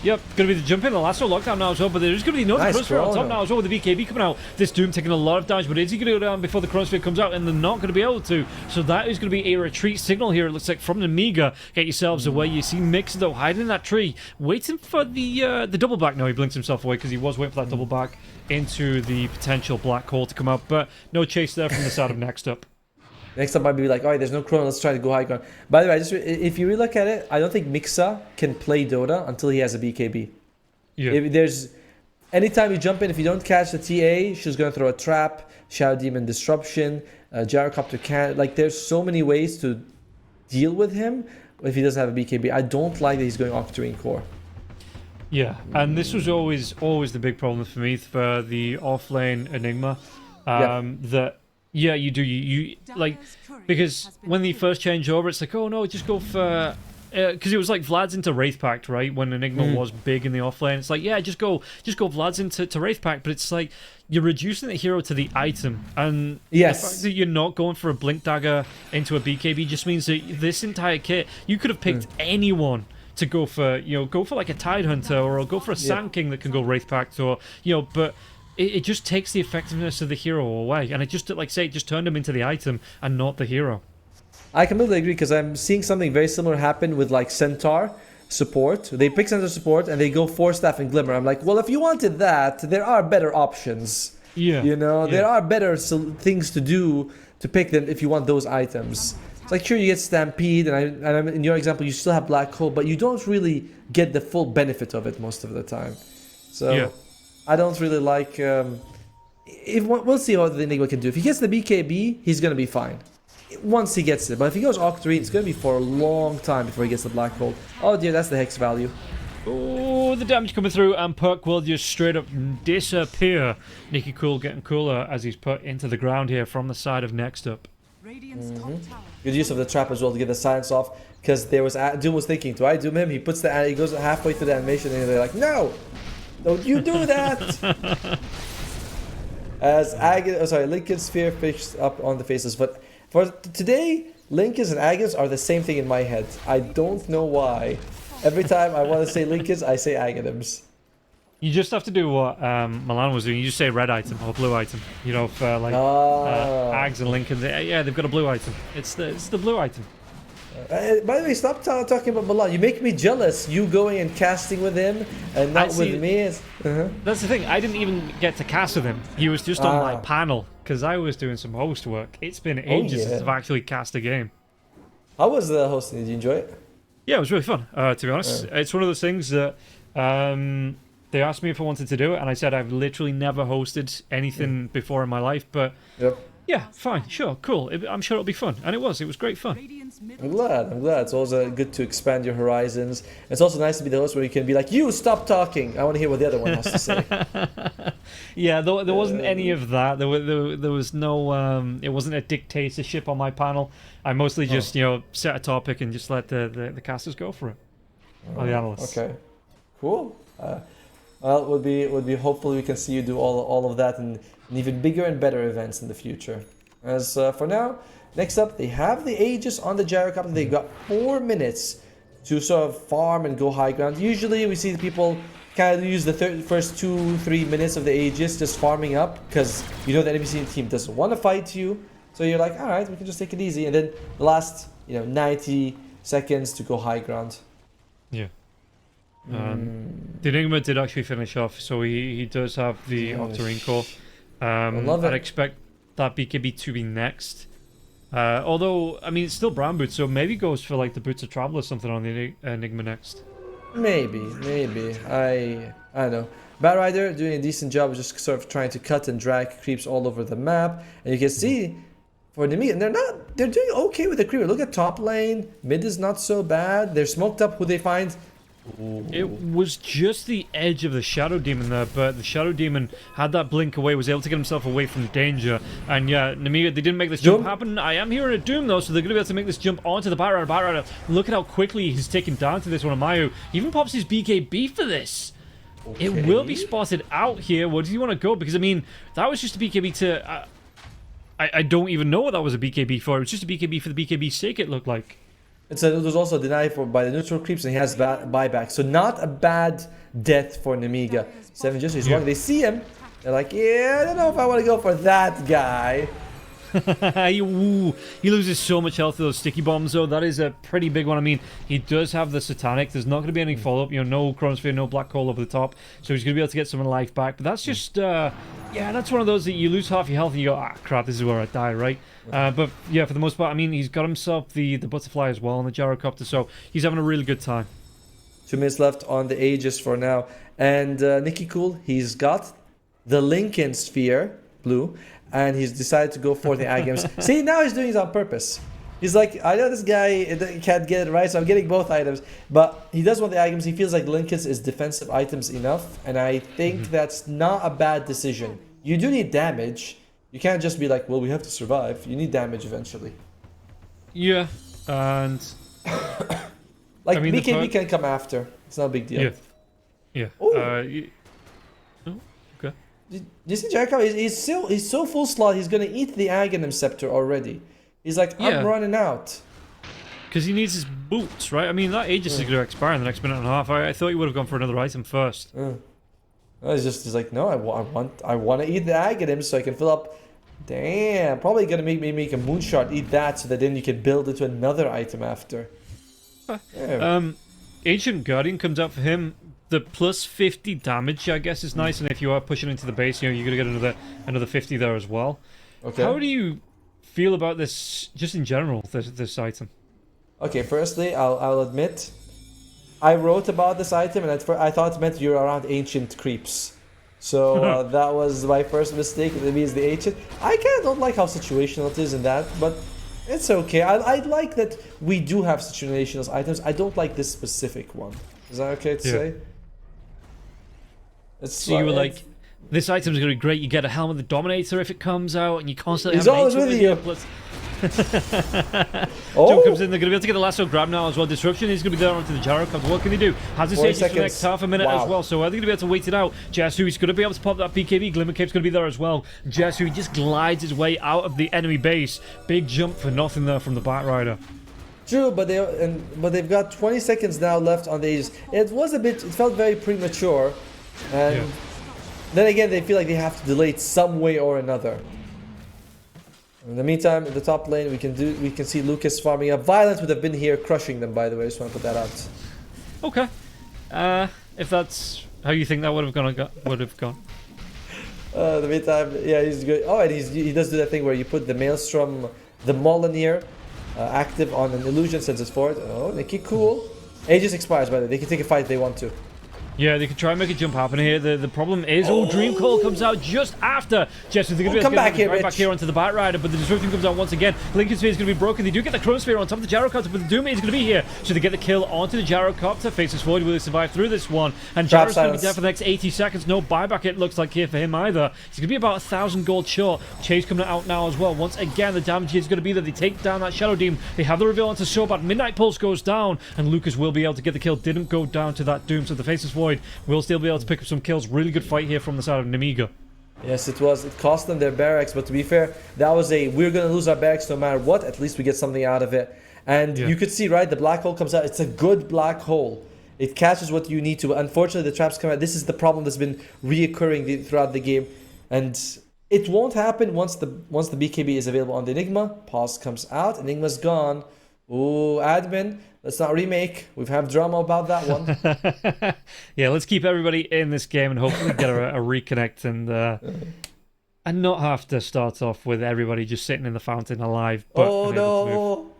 Yep, going to be the jump in, the lasso lockdown now as well, but there's going to be no Chronosphere on top now as well with the BKB coming out. This Doom taking a lot of damage, but is he going to go down before the Chronosphere comes out? And they're not going to be able to. So that is going to be a retreat signal here, it looks like, from the Amiga. Get yourselves away. You see Mix, though, hiding in that tree, waiting for the double back. No, he blinks himself away because he was waiting for that double back into the potential black hole to come out, but no chase there from the side of Next Up. Next up might be like, alright, there's no Chrono, let's try to go high ground. By the way, if you really look at it, I don't think Mixa can play Dota until he has a BKB. Yeah. Anytime you jump in, if you don't catch the TA, she's going to throw a trap, Shadow Demon Disruption, Gyrocopter can't. Like, there's so many ways to deal with him if he doesn't have a BKB. I don't like that he's going Octarine Core. Yeah, and this was always the big problem for me for the offlane Enigma. You do. You like, because when they first changed over, it's like, oh no, just go for. Because it was like Vlad's into Wraith Pact, right? When Enigma was big in the offlane, it's like, yeah, just go Vlad's into Wraith Pact. But it's like you're reducing the hero to the item, and the fact that you're not going for a Blink Dagger into a BKB just means that this entire kit, you could have picked anyone to go for, go for like a Tide Hunter or go for a Sand King that can go Wraith Pact, or but. It just takes the effectiveness of the hero away, and it just, like say, it just turned him into the item and not the hero. I completely agree, because I'm seeing something very similar happen with like Centaur support. They pick Centaur support and they go Force Staff and Glimmer. I'm like, well, if you wanted that, there are better options. Yeah. There are better things to do to pick them if you want those items. It's like, sure, you get Stampede, and in your example, you still have Black Hole, but you don't really get the full benefit of it most of the time. So I don't really like. We'll see what the Enigma can do. If he gets the BKB, he's gonna be fine. Once he gets it, but if he goes Octarine, it's gonna be for a long time before he gets the Black Hole. Oh dear, that's the Hex value. Oh, the damage coming through, and Puck will just straight up disappear. Nicky Cool getting cooler as he's put into the ground here from the side of Next Up. Good use of the trap as well to get the silence off, because there was Doom was thinking, do I doom him? He goes halfway through the animation, and they're like, no, don't you do that. As Lincoln's Sphere fixed up on the faces, but for today, Lincoln's and Agons are the same thing in my head. I don't know why. Every time I want to say Lincoln's, I say Agonyms. You just have to do what Milan was doing. You just say red item or blue item. For Ags and Lincoln. Yeah, they've got a blue item. It's the blue item. By the way, stop talking about Milan. You make me jealous. You going and casting with him and not with me. That's the thing. I didn't even get to cast with him. He was just on my panel because I was doing some host work. It's been ages since I've actually cast a game. How was the hosting? Did you enjoy it? Yeah, it was really fun. To be honest, it's one of those things that they asked me if I wanted to do it, and I said I've literally never hosted anything before in my life. But yeah, fine, sure, cool. I'm sure it'll be fun, and it was great fun. I'm glad. It's also good to expand your horizons. It's also nice to be the host where you can be like, you stop talking. I want to hear what the other one has to say. Yeah, there wasn't any of that. There was no. It wasn't a dictatorship on my panel. I mostly just set a topic and just let the casters go for it, or the analysts. Okay, cool. Well, would be hopefully we can see you do all of that and even bigger and better events in the future. As for now, next up they have the Aegis on the Gyrocopter. They've got 4 minutes to sort of farm and go high ground. Usually we see the people kind of use the first 2-3 minutes of the Aegis just farming up, because the enemy team doesn't want to fight you. So you're like, all right, we can just take it easy, and then the last 90 seconds to go high ground. Yeah. The Enigma did actually finish off, so he does have the Octarine Core. I'd expect that BKB to be next. Although, I mean, it's still brown boots, so maybe goes for like the Boots of Travel or something on the Enigma next. Maybe. I don't know. Bat Rider doing a decent job of just sort of trying to cut and drag creeps all over the map. And you can see for Nemiga, they're doing okay with the creeper. Look at top lane. Mid is not so bad. They're smoked up who they find. Ooh. It was just the edge of the Shadow Demon there, but the Shadow Demon had that blink away, was able to get himself away from danger. And yeah, Nemiga, they didn't make this jump happen. I am hearing a Doom though, so they're going to be able to make this jump onto the Bat Rider. Look at how quickly he's taken down to this one. Mayu even pops his BKB for this. Okay. It will be spotted out here. Where do you want to go? Because I mean, that was just a BKB to... I don't even know what that was a BKB for. It was just a BKB for the BKB's sake, it looked like. It was also denied by the neutral creeps, and he has buyback. So not a bad death for Nemiga. 7 just is wrong. They see him. They're like, yeah, I don't know if I want to go for that guy. He loses so much health to those sticky bombs, though. That is a pretty big one. I mean, he does have the Satanic. There's not going to be any follow-up. You know, no Chronosphere, no Black Hole over the top. So he's going to be able to get some life back. But that's just, yeah, that's one of those that you lose half your health and you go, ah, crap, this is where I die, right? But yeah, for the most part, I mean, he's got himself the butterfly as well on the gyrocopter, so he's having a really good time. 2 minutes left on the Aegis for now. And Nicky Cool, he's got the Lincoln Sphere, blue, and he's decided to go for the items. See, now he's doing it on purpose. He's like, I know this guy can't get it right, so I'm getting both items. But he does want the items. He feels like Lincoln's is defensive items enough, and I think that's not a bad decision. You do need damage. You can't just be like, well, we have to survive. You need damage eventually. Yeah, and... like, I mean, BKB can come after. It's not a big deal. Yeah. Okay. Do you see Jacob? He's so full slot, he's going to eat the Aghanim Scepter already. He's like, I'm running out. Because he needs his boots, right? I mean, that Aegis is going to expire in the next minute and a half. I thought he would have gone for another item first. He's like, no, I want to eat the Aghanim so I can fill up. Damn, probably going to make me make a Moonshot, eat that, so that then you can build into another item after. Ancient Guardian comes out for him. The plus 50 damage, I guess, is nice, and if you are pushing into the base, you know, you're going to get another 50 there as well. Okay. How do you feel about this, just in general, this item? Okay, firstly, I'll admit, I wrote about this item, and I thought it meant you're around ancient creeps. So that was my first mistake. It means the ancient. I kind of don't like how situational it is in that, but it's okay. I like that we do have situational items. I don't like this specific one. Is that okay to say? So you were like, this item's going to be great. You get a Helmet of the Dominator if it comes out, and you constantly He's have an always angel with you. Jump comes in. They're going to be able to get the lasso grab now as well. Disruption is going to be there onto the gyrocopter. What can they do? Has this Aegis for the next half a minute as well. So are they going to be able to wait it out? Jesu is going to be able to pop that BKB. Glimmer Cape's going to be there as well. Jesu just glides his way out of the enemy base. Big jump for nothing there from the Bat Rider. True, but they've got 20 seconds now left on the Aegis. It felt very premature, and then again they feel like they have to delay it some way or another. In the meantime, in the top lane, we can see Lucas farming up. Violence would have been here crushing them, by the way. I just want to put that out. Okay, if that's how you think that would have gone. In the meantime, yeah, he's good. Oh, and he does do that thing where you put the Maelstrom, the Molyneux, active on an illusion, sends it forward. Oh, Nicky, cool. Aegis expires, by the way. They can take a fight if they want to. Yeah, they can try and make a jump happen here. The problem is, Dream Call comes out just after Jester. They're going to come back here, back here onto the Bat Rider, but the Disruption comes out once again. Lincoln Sphere is going to be broken. They do get the Chronosphere on top of the Gyrocopter, but the Doom is going to be here. So they get the kill onto the Gyrocopter. Faces forward. Will he survive through this one? And Gyro's going to be dead for the next 80 seconds. No buyback, it looks like, here for him either. He's going to be about 1,000 gold short. Chase coming out now as well. Once again, the damage is going to be there. They take down that Shadow Demon. They have the reveal onto Sobat. Midnight Pulse goes down, and Lucas will be able to get the kill. Didn't go down to that Doom, so the Faces Void will still be able to pick up some kills. Really good fight here from the side of Nemiga. Yes, it was. It cost them their barracks, but to be fair, that was we're going to lose our barracks no matter what. At least we get something out of it. And you could see, right, the black hole comes out. It's a good black hole. It catches what you need to. Unfortunately, the traps come out. This is the problem that's been reoccurring throughout the game. And it won't happen once the BKB is available on the Enigma. Pause comes out. Enigma's gone. Ooh, admin. Let's not remake. We've had drama about that one. Yeah, let's keep everybody in this game and hopefully get a reconnect and not have to start off with everybody just sitting in the fountain alive. But oh no!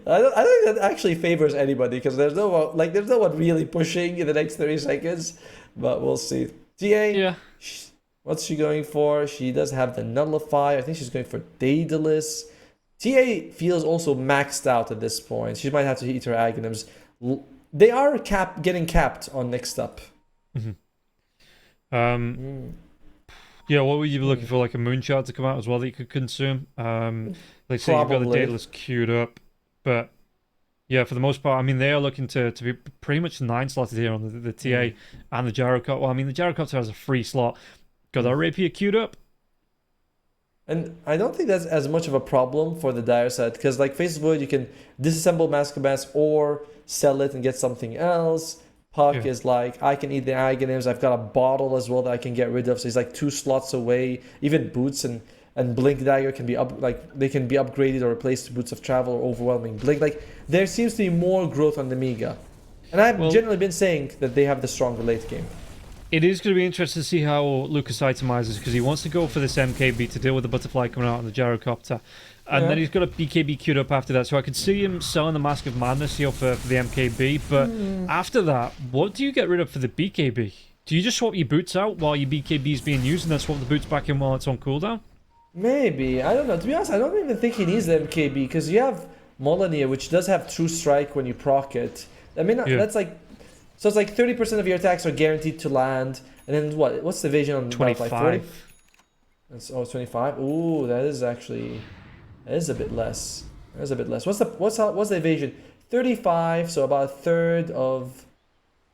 I don't think that actually favors anybody because there's no one really pushing in the next 30 seconds. But we'll see. TA. Yeah. What's she going for? She does have the Nullify. I think she's going for Daedalus. TA feels also maxed out at this point. She might have to eat her Aghanims. They are getting capped on next up. Yeah, what would you be looking for? Like a moonshot to come out as well that you could consume? Like say you've got the Daedalus queued up, but yeah, for the most part, I mean they are looking to be pretty much 9 slotted here on the TA and the Gyrocopter. Well, I mean the Gyrocopter has a free slot. Got that Rapier queued up. And I don't think that's as much of a problem for the Dire set, because like Face Void, you can disassemble Mask of Mass or sell it and get something else. Puck is like, I can eat the Aghanims. I've got a bottle as well that I can get rid of. So he's like 2 slots away. Even Boots and Blink Dagger can be they can be upgraded or replaced to Boots of Travel or Overwhelming Blink. Like there seems to be more growth on the Mega. And I've generally been saying that they have the stronger late game. It is going to be interesting to see how Lucas itemizes, because he wants to go for this MKB to deal with the Butterfly coming out on the Gyrocopter. And then he's got a BKB queued up after that. So I could see him selling the Mask of Madness here for the MKB. But after that, what do you get rid of for the BKB? Do you just swap your boots out while your BKB is being used and then swap the boots back in while it's on cooldown? Maybe. I don't know. To be honest, I don't even think he needs the MKB, because you have Molineer, which does have True Strike when you proc it. I mean, that's like... So it's like 30% of your attacks are guaranteed to land. And then what? What's the evasion on 25? Like 40? Oh, 25? Ooh, that is actually... That is a bit less. That is a bit less. What's the evasion? 35, so about a third of...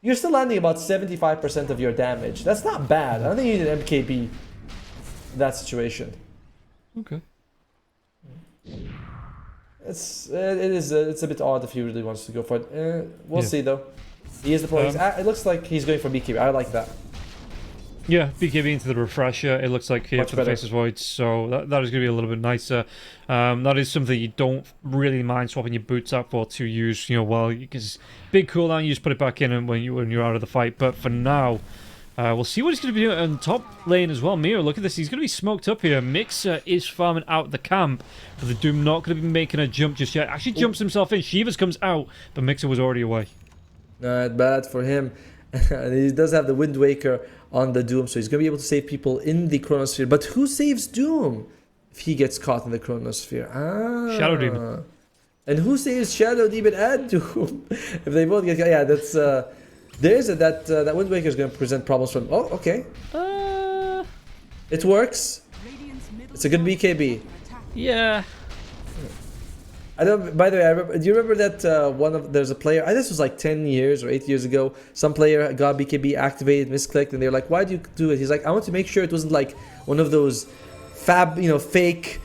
You're still landing about 75% of your damage. That's not bad. I don't think you need an MKB in that situation. Okay. It's a bit odd if he really wants to go for it. We'll see though. He is the player. It looks like he's going for BKB. I like that. Yeah, BKB into the Refresher. It looks like here for the Faceless Void, so that is going to be a little bit nicer. That is something you don't really mind swapping your boots out for to use, because big cooldown, you just put it back in when you're out of the fight. But for now, we'll see what he's going to be doing on top lane as well. Mira, look at this. He's going to be smoked up here. Mixer is farming out the camp, but the Doom not going to be making a jump just yet. Actually jumps himself in. Shivas comes out, but Mixer was already away. Not bad for him. And he does have the Wind Waker on the Doom, so he's going to be able to save people in the Chronosphere. But who saves Doom if he gets caught in the Chronosphere? Shadow Demon. And who saves Shadow Demon and Doom if they both get... Yeah, that's... that Wind Waker is going to present problems from... Oh, okay. It works. It's a good BKB. Yeah. I don't. By the way, do you remember that there's a player? This was like 10 years or 8 years ago. Some player got BKB activated, misclicked, and they're like, "Why do you do it?" He's like, "I want to make sure it wasn't like one of those fake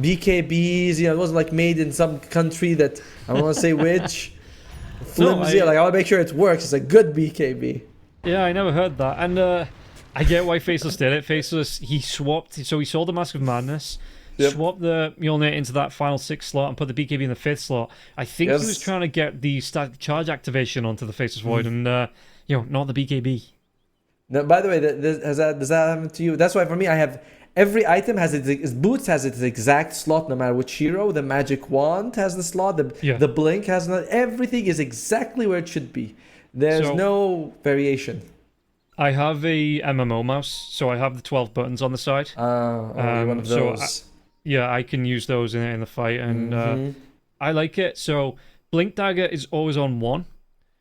BKBs. It wasn't like made in some country that I don't want to say which flimsy. I want to make sure it works. It's a good BKB." Yeah, I never heard that, and I get why Faceless did it. Faceless, he swapped, so he sold the Mask of Madness. Yep. Swap the Mjolnir into that final 6 slot and put the BKB in the 5th slot. I think he was trying to get the static charge activation onto the Faceless Void and, not the BKB. Now, by the way, does that happen to you? That's why for me, I have every item has its boots has its exact slot no matter which hero. The magic wand has the slot. The blink has not. Everything is exactly where it should be. There's no variation. I have a MMO mouse, so I have the 12 buttons on the side. You're one of those. Yeah, I can use those in the fight, and I like it. So, Blink Dagger is always on 1.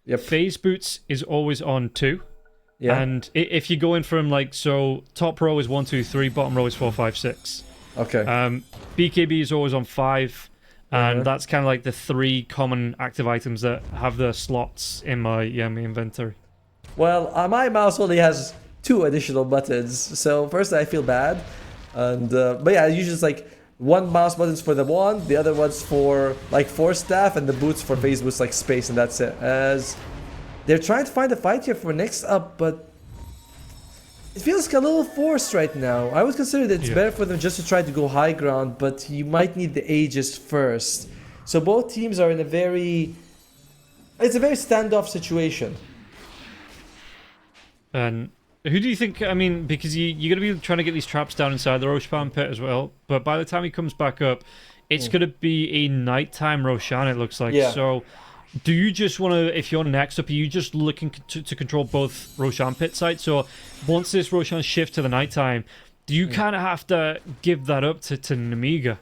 Yep. Phase Boots is always on 2. Yeah. And if you're going from, top row is 1, 2, 3, bottom row is 4, 5, 6. Okay. BKB is always on 5, and that's kind of like the 3 common active items that have the slots in my inventory. Well, my mouse only has 2 additional buttons, so first I feel bad. And but yeah, usually it's like 1 mouse button's for the wand, the other one's for force staff, and the boots for phase boots space, and that's it. As they're trying to find a fight here for next up, but it feels a little forced right now. I would consider that it's better for them just to try to go high ground, but you might need the Aegis first. So both teams are in it's a very standoff situation. And who do you think, because you're going to be trying to get these traps down inside the Roche Palm pit as well, but by the time he comes back up, it's going to be a nighttime Roshan, it looks like. Yeah. So, do you just want to, if you're next up, are you just looking to control both Roshan pit sites? So, once this Roshan shifts to the nighttime, do you kind of have to give that up to Nemiga?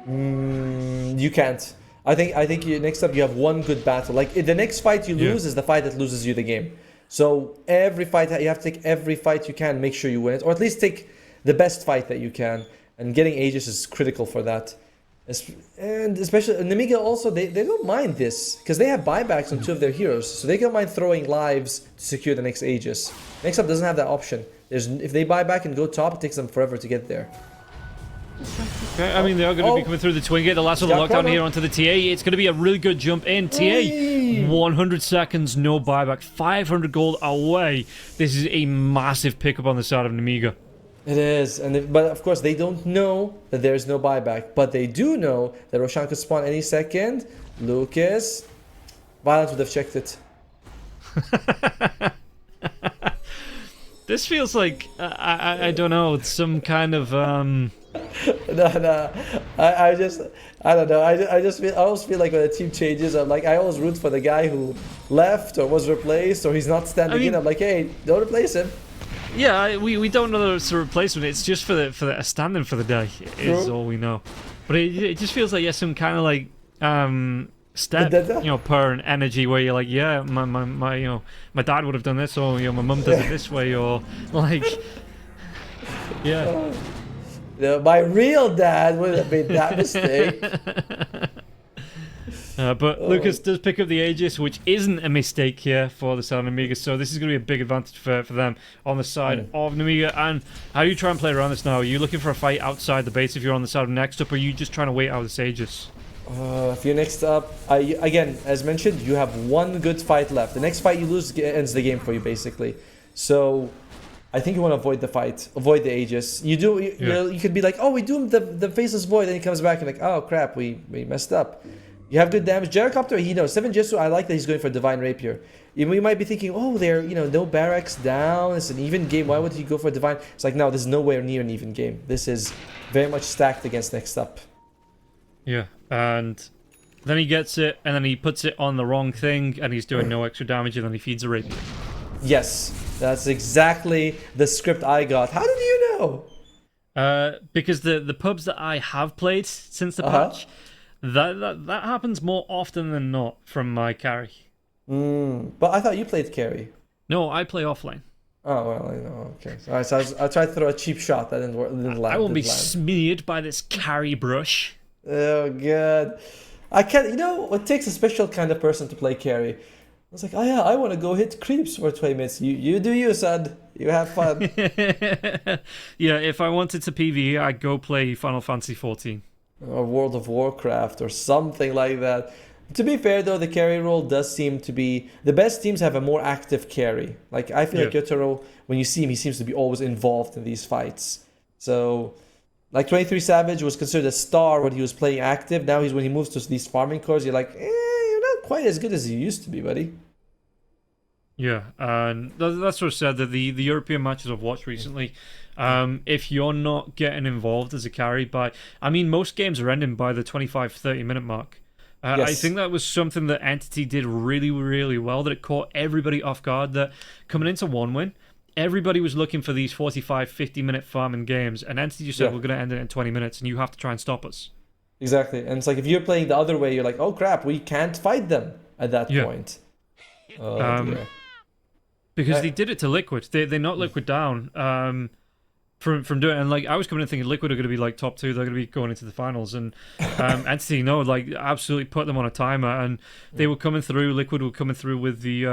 You can't. I think next up you have one good battle. Like the next fight you lose is the fight that loses you the game. So every fight you have to take every fight you can, make sure you win it, or at least take the best fight that you can. And getting Aegis is critical for that. And especially Nemiga also they don't mind this because they have buybacks on 2 of their heroes, so they don't mind throwing lives to secure the next Aegis. Next up doesn't have that option. If they buy back and go top, it takes them forever to get there. Okay, I mean, they are going to be coming through the twin gate. The last of the lockdown here onto the TA. It's going to be a really good jump in. TA, 100 seconds, no buyback, 500 gold away. This is a massive pickup on the side of Nemiga. It is, but of course they don't know that there's no buyback. But they do know that Roshan could spawn any second. Lucas, Violence would have checked it. This feels like, I don't know, it's some kind of... No. I don't know. I always feel like when a team changes, I always root for the guy who left or was replaced or he's not standing in. I'm like, hey, don't replace him. Yeah, we don't know that it's a replacement. It's just for a stand-in for the day. Is all we know. But it just feels like some kind of like step, per an energy where you're like, yeah, my dad would have done this, or my mum does it this way, or like, yeah. My real dad would have made that mistake. But Lucas does pick up the Aegis, which isn't a mistake here for the side of Nemiga, so this is going to be a big advantage for them on the side of Nemiga. And how do you try and play around this now? Are you looking for a fight outside the base if you're on the side of next up, or are you just trying to wait out this Aegis? If you're next up, again, as mentioned, you have one good fight left. The next fight you lose ends the game for you, basically. So I think you want to avoid the fight, avoid the Aegis. You could be like, oh, we do the Faceless Void, and he comes back and like, oh crap, we messed up. You have good damage. Gyrocopter, he knows. 7 Jitsu, I like that he's going for Divine Rapier. You might be thinking, oh, they're, no barracks down. It's an even game. Why would he go for Divine? It's like, no, this is nowhere near an even game. This is very much stacked against next up. Yeah, and then he gets it, and then he puts it on the wrong thing, and he's doing no extra damage, and then he feeds a Rapier. Yes, that's exactly the script I got. How did you know? Because the pubs that I have played since the patch, that happens more often than not from my carry. But I thought you played carry. No, I play offlane. Oh, well, okay. Alright, so I tried to throw a cheap shot. That didn't land. I won't be smeared by this carry brush. Oh, God. I can't, it takes a special kind of person to play carry. I was like, oh yeah, I want to go hit creeps for 20 minutes. You do you, son. You have fun. Yeah, if I wanted to PvE, I'd go play Final Fantasy 14. Or World of Warcraft or something like that. To be fair, though, the carry role does seem to be... The best teams have a more active carry. Like, I feel like Yotaro, when you see him, he seems to be always involved in these fights. So, like, 23 Savage was considered a star when he was playing active. Now, when he moves to these farming cores, you're like, you're not quite as good as you used to be, buddy. Yeah, and that's what I said, that the European matches I've watched recently, if you're not getting involved as a carry most games are ending by the 25-30 minute mark. I think that was something that Entity did really, really well, that it caught everybody off guard, that coming into one win, everybody was looking for these 45-50 minute farming games, and Entity just said, we're going to end it in 20 minutes, and you have to try and stop us. Exactly, and it's like, if you're playing the other way, you're like, oh crap, we can't fight them at that point. Because they did it to Liquid. They knocked Liquid down from doing it. And I was coming in thinking Liquid are going to be top 2. They're going to be going into the finals. And Entity, absolutely put them on a timer. And they were coming through. Liquid were coming through with the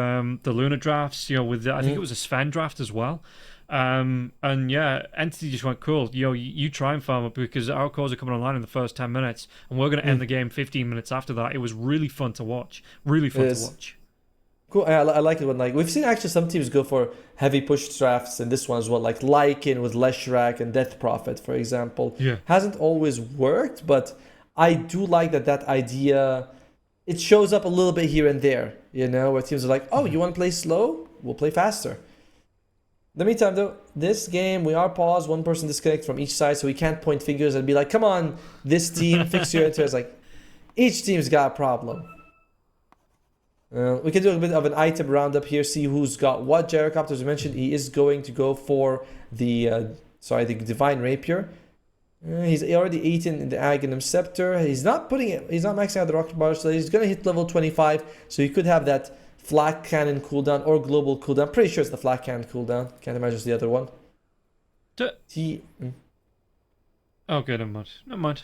Luna drafts. With I think it was a Sven draft as well. And yeah, Entity just went, cool. You try and farm up because our cores are coming online in the first 10 minutes, and we're going to end the game 15 minutes after that. It was really fun to watch. Really fun to watch. Cool. I like it when we've seen actually some teams go for heavy push drafts in this one as well, like Lycan with Leshrac and Death Prophet, for example. Yeah. Hasn't always worked, but I do like that idea. It shows up a little bit here and there, where teams are like, oh, you want to play slow? We'll play faster. In the meantime, though, this game, we are paused. One person disconnect from each side, so we can't point fingers and be like, come on, this team, fix your interest. Like, each team's got a problem. We can do a bit of an item roundup here, see who's got what. Gyrocopter, as we mentioned, he is going to go for the Divine Rapier. He's already eaten in the Aghanim Scepter. He's not maxing out the Rocket Bar, so he's going to hit level 25, so he could have that Flak Cannon cooldown or Global cooldown. Pretty sure it's the Flak Cannon cooldown. Can't imagine it's the other one. Okay, never mind.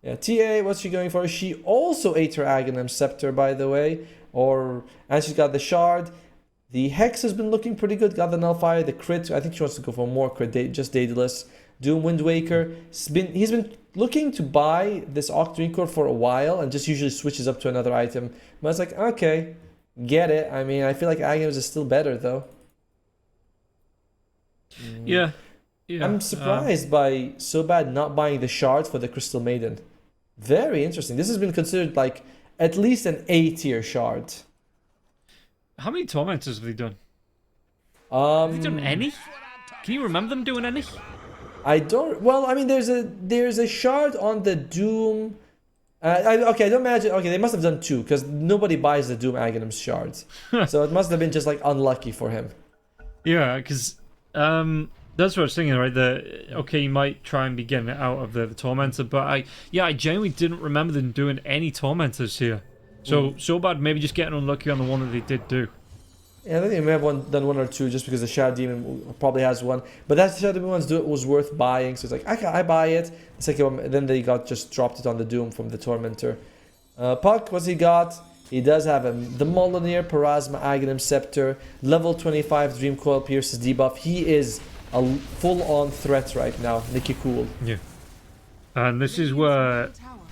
Yeah, TA, what's she going for? She also ate her Aghanim Scepter, by the way. And she's got the Shard. The Hex has been looking pretty good. Got the Nullfire, the crit. I think she wants to go for more crit, just Daedalus. Doom Wind Waker. He's been looking to buy this Octarine Core for a while and just usually switches up to another item. But it's like, okay, get it. I mean, I feel like Aghanim's is still better, though. Yeah. I'm surprised by Sobad not buying the Shard for the Crystal Maiden. Very interesting. This has been considered like at least an A-tier Shard. How many Tormentors have they done? Have they done any? Can you remember them doing any? I don't. Well, I mean, there's a Shard on the Doom. I don't imagine. Okay, they must have done 2 because nobody buys the Doom Aghanim shards, so it must have been just like unlucky for him. Yeah, because that's what I was thinking, right? Okay, you might try and be getting it out of the Tormentor, but I genuinely didn't remember them doing any Tormentors here. So bad, maybe just getting unlucky on the one that they did do. Yeah, I think they may have done 1 or 2 just because the Shadow Demon probably has 1. But that Shadow Demon was worth buying, so it's like, I buy it. The second one, then they just dropped it on the Doom from the Tormentor. Puck, what's he got? He does have the Molineer, Parasma, Aghanim Scepter, level 25 Dream Coil Pierce's debuff. He is a full-on threat right now, Nicky Cool. Yeah. And this is where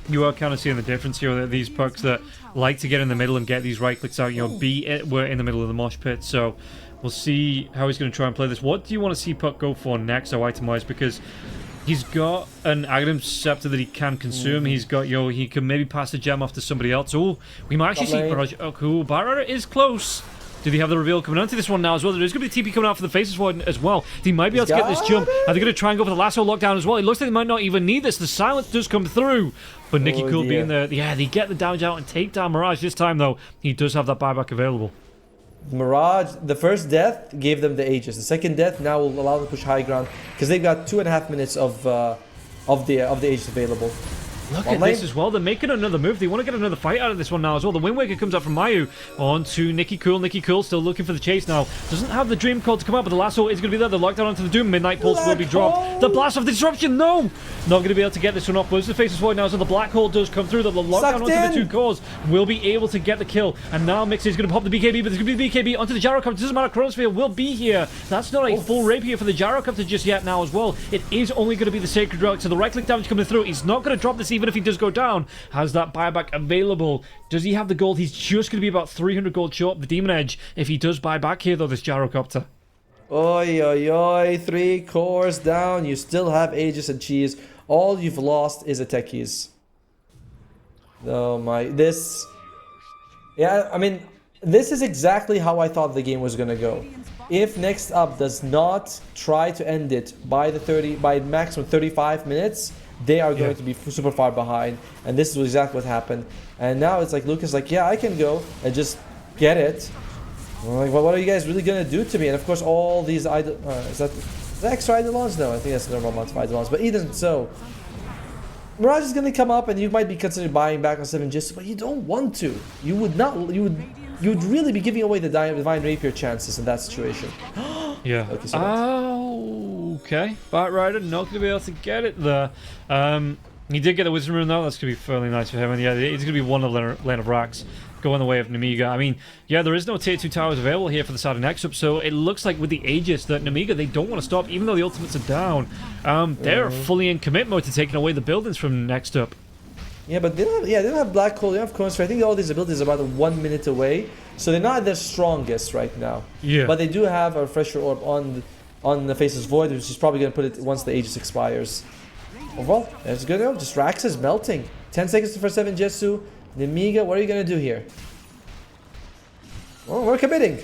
you are kind of seeing the difference here. That these pucks that like to get in the middle and get these right clicks out, we're in the middle of the mosh pit, so we'll see how he's going to try and play this. What do you want to see Puck go for next, so item-wise? Because he's got an Aghanim Scepter that he can consume. He's got, he can maybe pass the gem off to somebody else. Oh, we might actually see Barrage. Oh, cool. Barrage is close. Do they have the reveal coming onto this one now as well? There's going to be TP coming out for the Faces Void as well. They might be able to get this jump. Are they going to try and go for the lasso lockdown as well? It looks like they might not even need this. The silence does come through. But Nicky Cool being there, they get the damage out and take down Mirage. This time, though, he does have that buyback available. Mirage, the first death gave them the Aegis. The second death now will allow them to push high ground because they've got 2.5 minutes of the Aegis available. Look at this as well. They're making another move. They want to get another fight out of this one now as well. The Wind Waker comes out from Mayu on to Nicky Cool. Nicky Cool still looking for the chase now. Doesn't have the Dream Call to come out, but the lasso is going to be there. The lockdown onto the Doom. Midnight Pulse will be dropped. The Blast of Disruption, no! Not going to be able to get this one off. Blows the Faces Void now, so the Black Hole does come through. The lockdown onto the 2 cores will be able to get the kill. And now Mixie is going to pop the BKB, but there's going to be BKB onto the Gyrocopter. It doesn't matter. Chronosphere will be here. That's not a full rapier for the Gyrocopter just yet now as well. It is only going to be the Sacred Relic, so the right click damage coming through. He's not going to drop this even if he does go down. Has that buyback available? Does he have the gold? He's just going to be about 300 gold short of the Demon Edge if he does buy back here, though, this Gyrocopter. Oi, oi, oi. 3 cores down. You still have Aegis and Cheese. All you've lost is a Techies. Oh my. Yeah, I mean, this is exactly how I thought the game was going to go. If Next Up does not try to end it by maximum 35 minutes, they are going to be super far behind, and this is exactly what happened. And now it's like Lucas, like, yeah, I can go and just get it. I'm like, well, what are you guys really gonna do to me? And of course, all these is that extra Eidolons? No, I think that's the normal amount of Eidolons. But even so, Mirage is gonna come up, and you might be considering buying back on 7 Jitsu, but you don't want to. You would not. You would really be giving away the Divine Rapier chances in that situation. Yeah. Okay. Batrider not going to be able to get it there. He did get the Wisdom Rune though. That's going to be fairly nice for him. And yeah, it's going to be one of Lane of Racks going the way of Nemiga. I mean, yeah, there is no tier 2 towers available here for the side of next up, so it looks like with the Aegis that Nemiga, they don't want to stop, even though the ultimates are down. They're fully in commit mode to taking away the buildings from next up. Yeah, but they don't have Black Hole, they don't have Chronosphere. I think all these abilities are about 1 minute away, so they're not their strongest right now. Yeah. But they do have a Refresher Orb on the Faces Void, which is probably going to put it once the Aegis expires. Overall, that's good. Just Rax is melting. 10 seconds for 7 Jetsu. Nemiga, what are you going to do here? Oh, we're committing.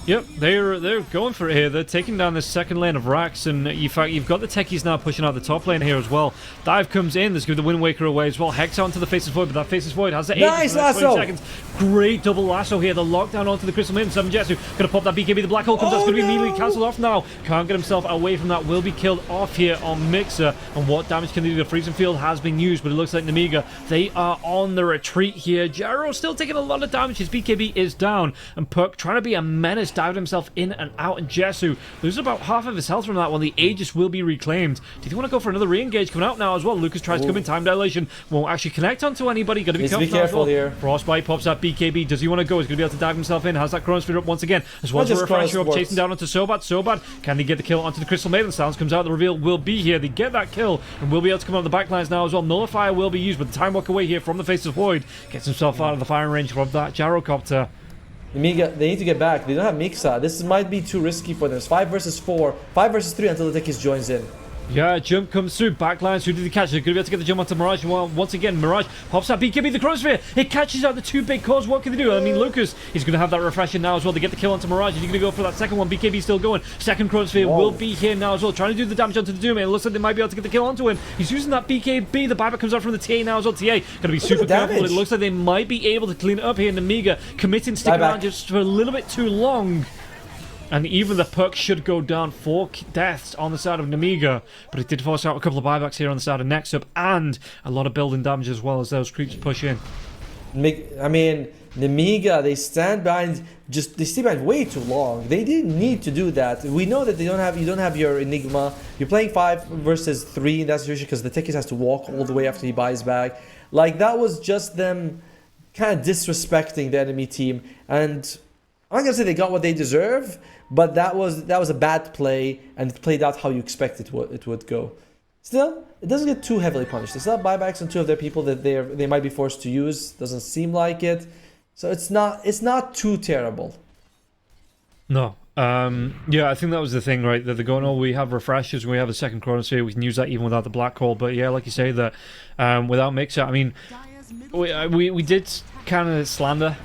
Yep, they're going for it here. They're taking down the second lane of racks, and in fact, you've got the techies now pushing out the top lane here as well. Dive comes in. There's going to be the Wind Waker away as well. Hex onto the Faceless Void, but that Faceless Void has the nice lasso. 20 seconds. Great double lasso here. The lockdown onto the Crystal Maiden. 7Jetsu going to pop that BKB. The Black Hole comes. That's going to be immediately cancelled off now. Can't get himself away from that. Will be killed off here on Mixer. And what damage can they do? The Freezing Field has been used, but it looks like Nemiga, they are on the retreat here. Jaro still taking a lot of damage. His BKB is down, and Puck trying to be a menace, diving himself in and out, and Jesu loses about half of his health from that one. The Aegis will be reclaimed. Do you want to go for another re-engage coming out now as well? Lucas tries to come in. Time dilation won't actually connect onto anybody. Got to be careful here. Frostbite pops that BKB. Does he want to go? He's going to be able to dive himself in. Has that Chronosphere up once again, as well as a Refresher up, chasing down onto Sobat. Sobat, can they get the kill onto the Crystal Maiden? Sounds comes out. The reveal will be here. They get that kill and will be able to come on the backlines now as well. Nullifier will be used, but the Time Walk away here from the Faceless Void gets himself out of the firing range from that Gyrocopter. Amiga, they need to get back. They don't have Mixa. This might be too risky for them. It's 5 versus 4, 5 versus 3 until the Techies joins in. Yeah, jump comes through, backlines. Who did he catch? They're going to be able to get the jump onto Mirage. Well, once again, Mirage pops that BKB, the Chronosphere. It catches out the two big cores. What can they do? I mean, Lucas, he's going to have that refresher now as well. They get the kill onto Mirage. He's going to go for that second one. BKB still going. Second Chronosphere will be here now as well, trying to do the damage onto the Doom. It looks like they might be able to get the kill onto him. He's using that BKB. The buyback comes out from the TA now as well. TA going to be super careful. It looks like they might be able to clean it up here. Nemiga committing, sticking around just for a little bit too long. And even the Puck should go down. 4 deaths on the side of Nemiga, but it did force out a couple of buybacks here on the side of Next Up, and a lot of building damage as well as those creeps push in. I mean, Nemiga, they stand behind, they stay behind way too long. They didn't need to do that. We know that you don't have your Enigma. You're playing 5 versus 3 in that situation because the Techies has to walk all the way after he buys back. Like, that was just them kind of disrespecting the enemy team, and I'm not gonna say they got what they deserve, but that was a bad play, and it played out how you expected it would go. Still, it doesn't get too heavily punished. There's not buybacks on 2 of their people that they might be forced to use. Doesn't seem like it, so it's not too terrible. No. Yeah, I think that was the thing, right? That they're going, oh, we have refreshers, we have a second Chronosphere, we can use that even without the black hole. But yeah, like you say, that without Mixer, I mean, we did kind of slander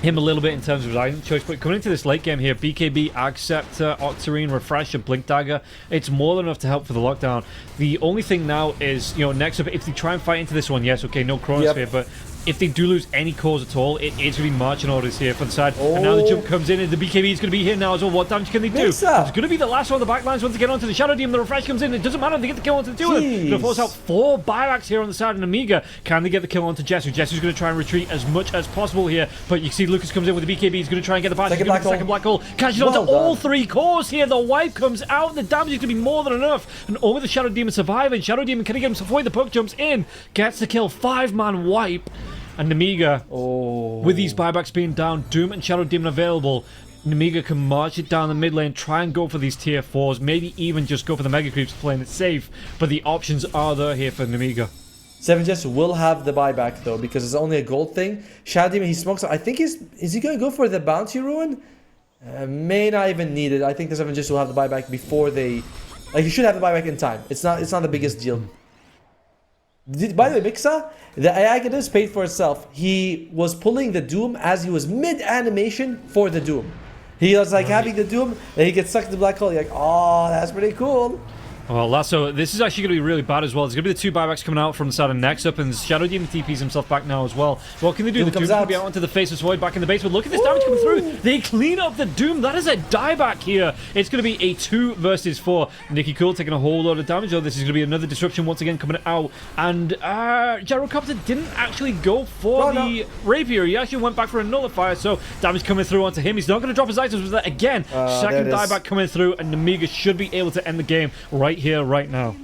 him a little bit in terms of his item choice, but coming into this late game here, BKB, Acceptor, Octarine, Refresher, Blink Dagger, it's more than enough to help for the lockdown. The only thing now is, next up, if they try and fight into this one, yes, okay, no Chronosphere, but if they do lose any cores at all, it's going to be marching orders here for the side. And now the jump comes in, and the BKB is going to be here now as well. What damage can they do? It's going to be the last one on the backlines once they get onto the Shadow Demon. The refresh comes in. It doesn't matter if they get the kill onto the 2 of them. Going to force out 4 buybacks here on the side of Amiga. Can they get the kill onto Jesu? Jesu's going to try and retreat as much as possible here. But you see Lucas comes in with the BKB. He's going to try and get the badge. Second black hole. Catches onto all 3 cores here. The wipe comes out. The damage is going to be more than enough. And only the Shadow Demon surviving. Shadow Demon, can he get himself away? The Puck jumps in. Gets the kill. 5-man wipe. And Nemiga, with these buybacks being down, Doom and Shadow Demon available, Nemiga can march it down the mid lane, try and go for these tier 4s, maybe even just go for the Mega Creeps playing it safe, but the options are there here for Nemiga. 7Jetsu will have the buyback though, because it's only a gold thing. Shadow Demon, he smokes. I think is he going to go for the Bounty Ruin? May not even need it. I think the 7Jetsu will have the buyback before they... Like, he should have the buyback in time. It's not the biggest deal. By the way, Mixa, the Iagadus paid for itself. He was pulling the Doom as he was mid-animation for the Doom. He was like having the Doom, then he gets sucked in the black hole. You're like, oh, that's pretty cool. Well, Lasso, this is actually going to be really bad as well. There's going to be the 2 buybacks coming out from the side of Next Up, and Shadow Demon TPs himself back now as well. What can they do? The Doom's going to be out onto the Faceless Void back in the base, but look at this damage coming through. They clean up the Doom. That is a dieback here. It's going to be a 2 versus 4. Nicky Cool taking a whole lot of damage. Oh, this is going to be another disruption once again coming out. And Gyrocopter didn't actually go for the Rapier. He actually went back for a Nullifier, so damage coming through onto him. He's not going to drop his items with that again. Second dieback coming through, and Nemiga should be able to end the game right here, right now.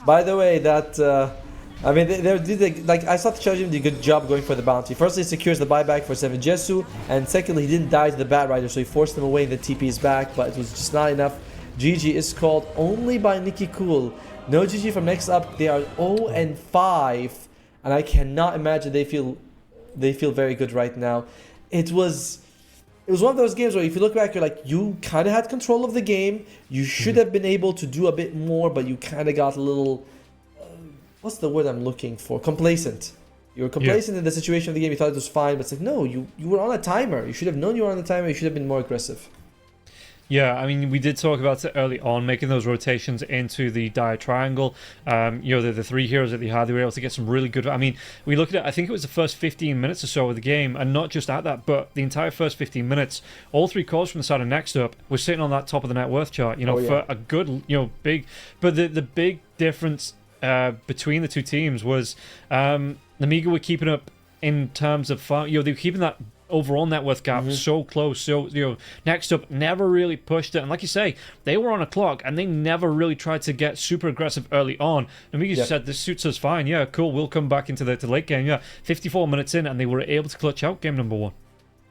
By the way, that I mean, I thought Chojin did a good job going for the bounty. Firstly, he secures the buyback for 7Jetsu, and secondly, he didn't die to the Bat Rider, so he forced him away and the TP is back, but it was just not enough. GG is called only by Nicky Cool. No GG from Next Up. They are 0-5, and I cannot imagine they feel very good right now. It was one of those games where if you look back, you're like, you kind of had control of the game. You should have been able to do a bit more, but you kind of got a little... what's the word I'm looking for? Complacent. You were complacent in the situation of the game. You thought it was fine, but it's like, no, you were on a timer. You should have known you were on the timer. You should have been more aggressive. Yeah, I mean, we did talk about it early on, making those rotations into the dire triangle. The three heroes that they had, they were able to get some really good... I mean, we looked at, I think it was the first 15 minutes or so of the game, and not just at that, but the entire first 15 minutes, all three cores from the side of Next Up were sitting on that top of the net worth chart, for a good, big... But the big difference between the two teams was Namiga were keeping up in terms of farm. They were keeping that overall net worth gap so close. So Next Up never really pushed it, and like you say, they were on a clock and they never really tried to get super aggressive early on. Namiga said, this suits us fine. Yeah, cool, we'll come back into the late game. Yeah, 54 minutes in, and they were able to clutch out game number 1.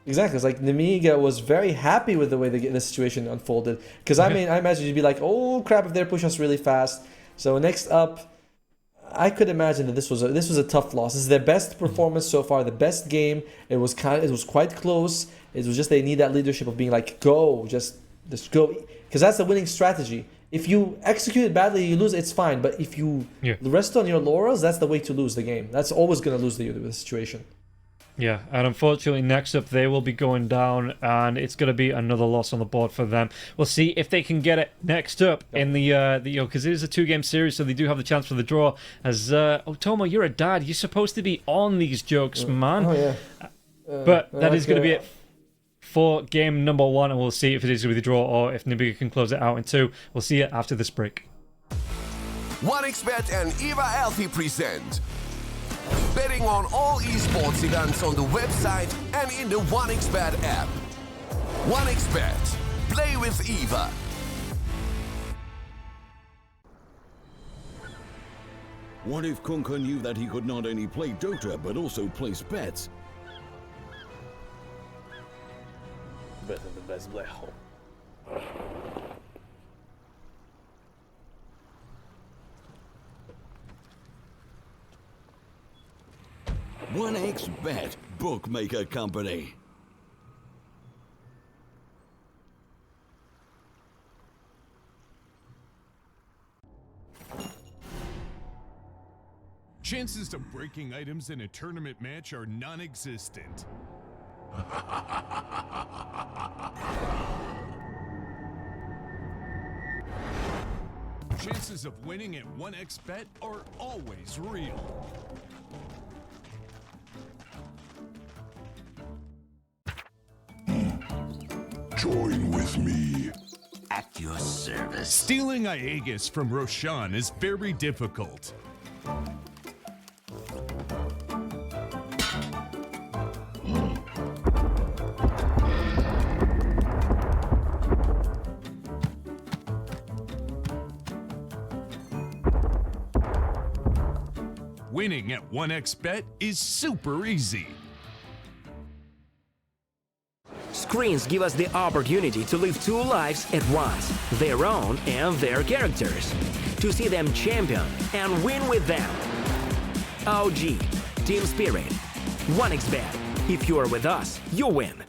Exactly. It's like Namiga was very happy with the way the situation unfolded, because I imagine you'd be like, oh crap, if they push us really fast. So Next Up, I could imagine that this was a tough loss. This is their best performance so far, the best game. It was quite close. It was just they need that leadership of being like, go, just go, because that's the winning strategy. If you execute it badly, you lose. It's fine, but if you rest on your laurels, that's the way to lose the game. That's always going to lose the situation. Yeah, and unfortunately, Next Up, they will be going down, and it's going to be another loss on the board for them. We'll see if they can get it next up in the because it is a 2-game series, so they do have the chance for the draw. As Tomo, you're a dad. You're supposed to be on these jokes, man. Oh yeah. But that is going to be it for game number 1, and we'll see if it is going to be the draw or if Namiga can close it out in 2. We'll see it after this break. 1xBet and Eva Alfie present betting on all esports events on the website and in the 1xBet app. 1xBet. Play with Eva. What if Kunka knew that he could not only play Dota but also place bets? Better the best black hole. 1xBet, bookmaker company. Chances of breaking items in a tournament match are non-existent. Chances of winning at 1xBet are always real. Join with me. At your service. Stealing Aegis from Roshan is very difficult. Winning at 1xBet is super easy. Screens give us the opportunity to live 2 lives at once, their own and their characters, to see them champion and win with them. OG, Team Spirit, 1xBet. If you are with us, you win.